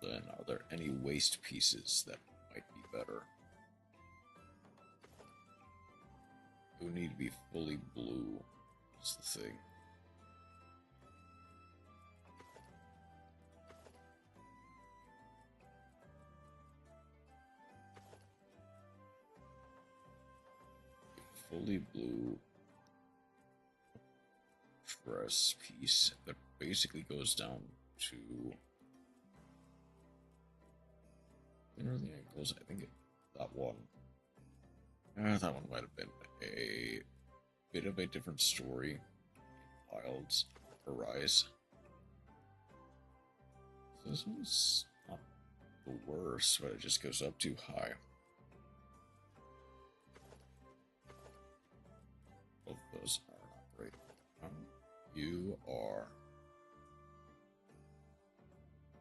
Then, are there any waste pieces that might be better? It would need to be fully blue, is the thing. Fully blue dress piece that basically goes down to the ankles. I think that one. That one might have been a bit of a different story. Wilds Arise. So this one's not the worst, but it just goes up too high. Both of those are not great. You are,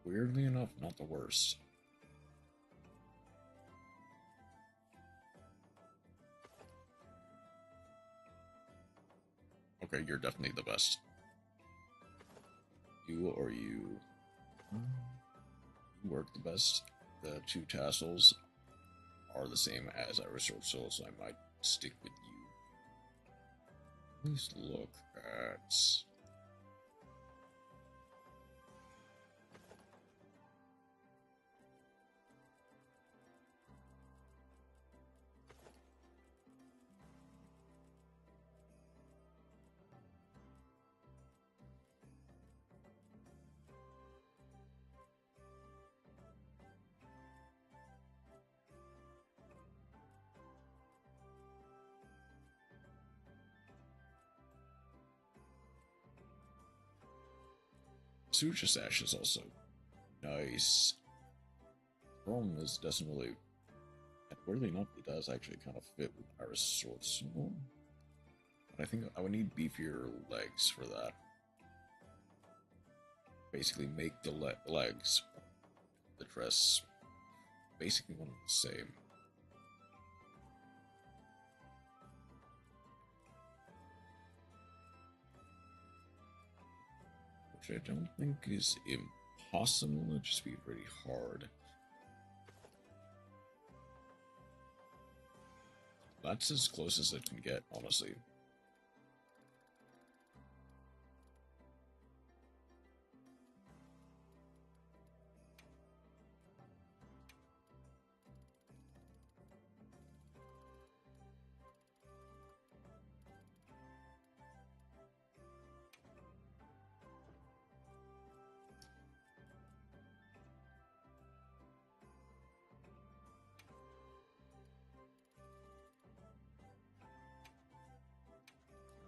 weirdly enough, not the worst. Okay, you're definitely the best. You or you? You work the best. The two tassels are the same as Iris Sword Soul, so I might stick with you. Please look at... Sucha Sash is also nice. Problem is, doesn't really, and weirdly enough, it does actually kind of fit with our sword symbol. But I think I would need beefier legs for that. Basically, make the legs, the dress, basically one and the same. Which I don't think is impossible, it'd just be pretty hard. That's as close as it can get, honestly.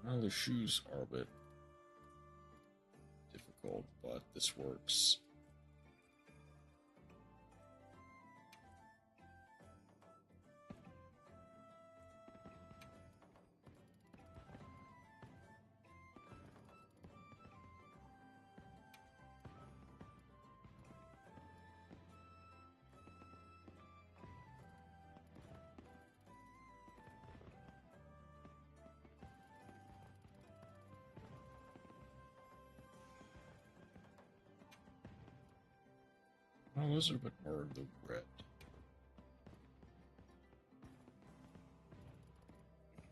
Well, the shoes are a bit difficult, but this works. Well, those are a bit more of the red.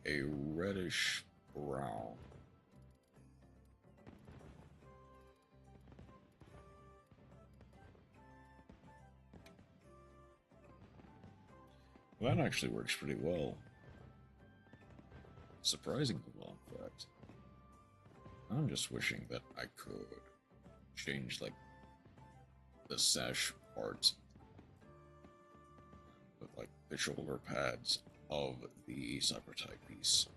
A reddish brown. Well, that actually works pretty well. Surprisingly well, in fact. I'm just wishing that I could change, like, the sash part with, like, the shoulder pads of the cyber type piece.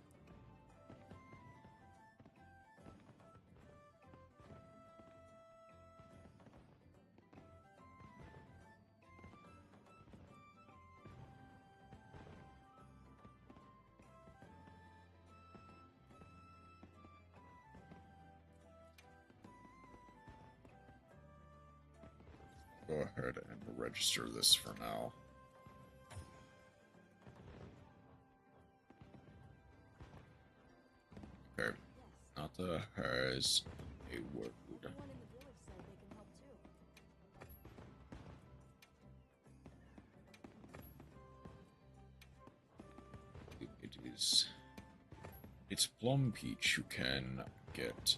Go ahead and register this for now. Okay, Nata has a word. Everyone in the village said they can help too. It is. It's Plum Peach who can get.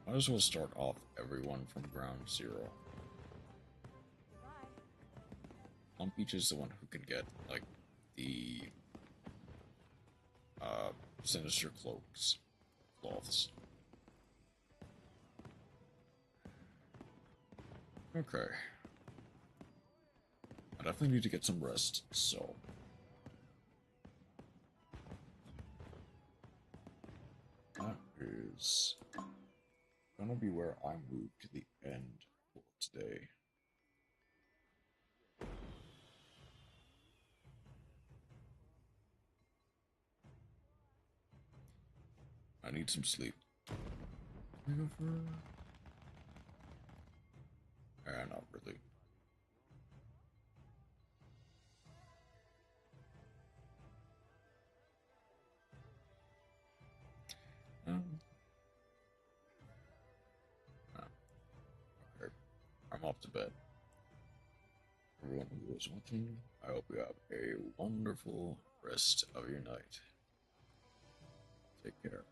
Might as well start off everyone from ground zero. Goodbye. Plum Peach is the one who can get, like, the sinister cloths. Okay. I definitely need to get some rest, so. That is gonna be where I move to the end for today. I need some sleep. Not really. Okay. I'm off to bed. Everyone who is watching, I hope you have a wonderful rest of your night. Take care.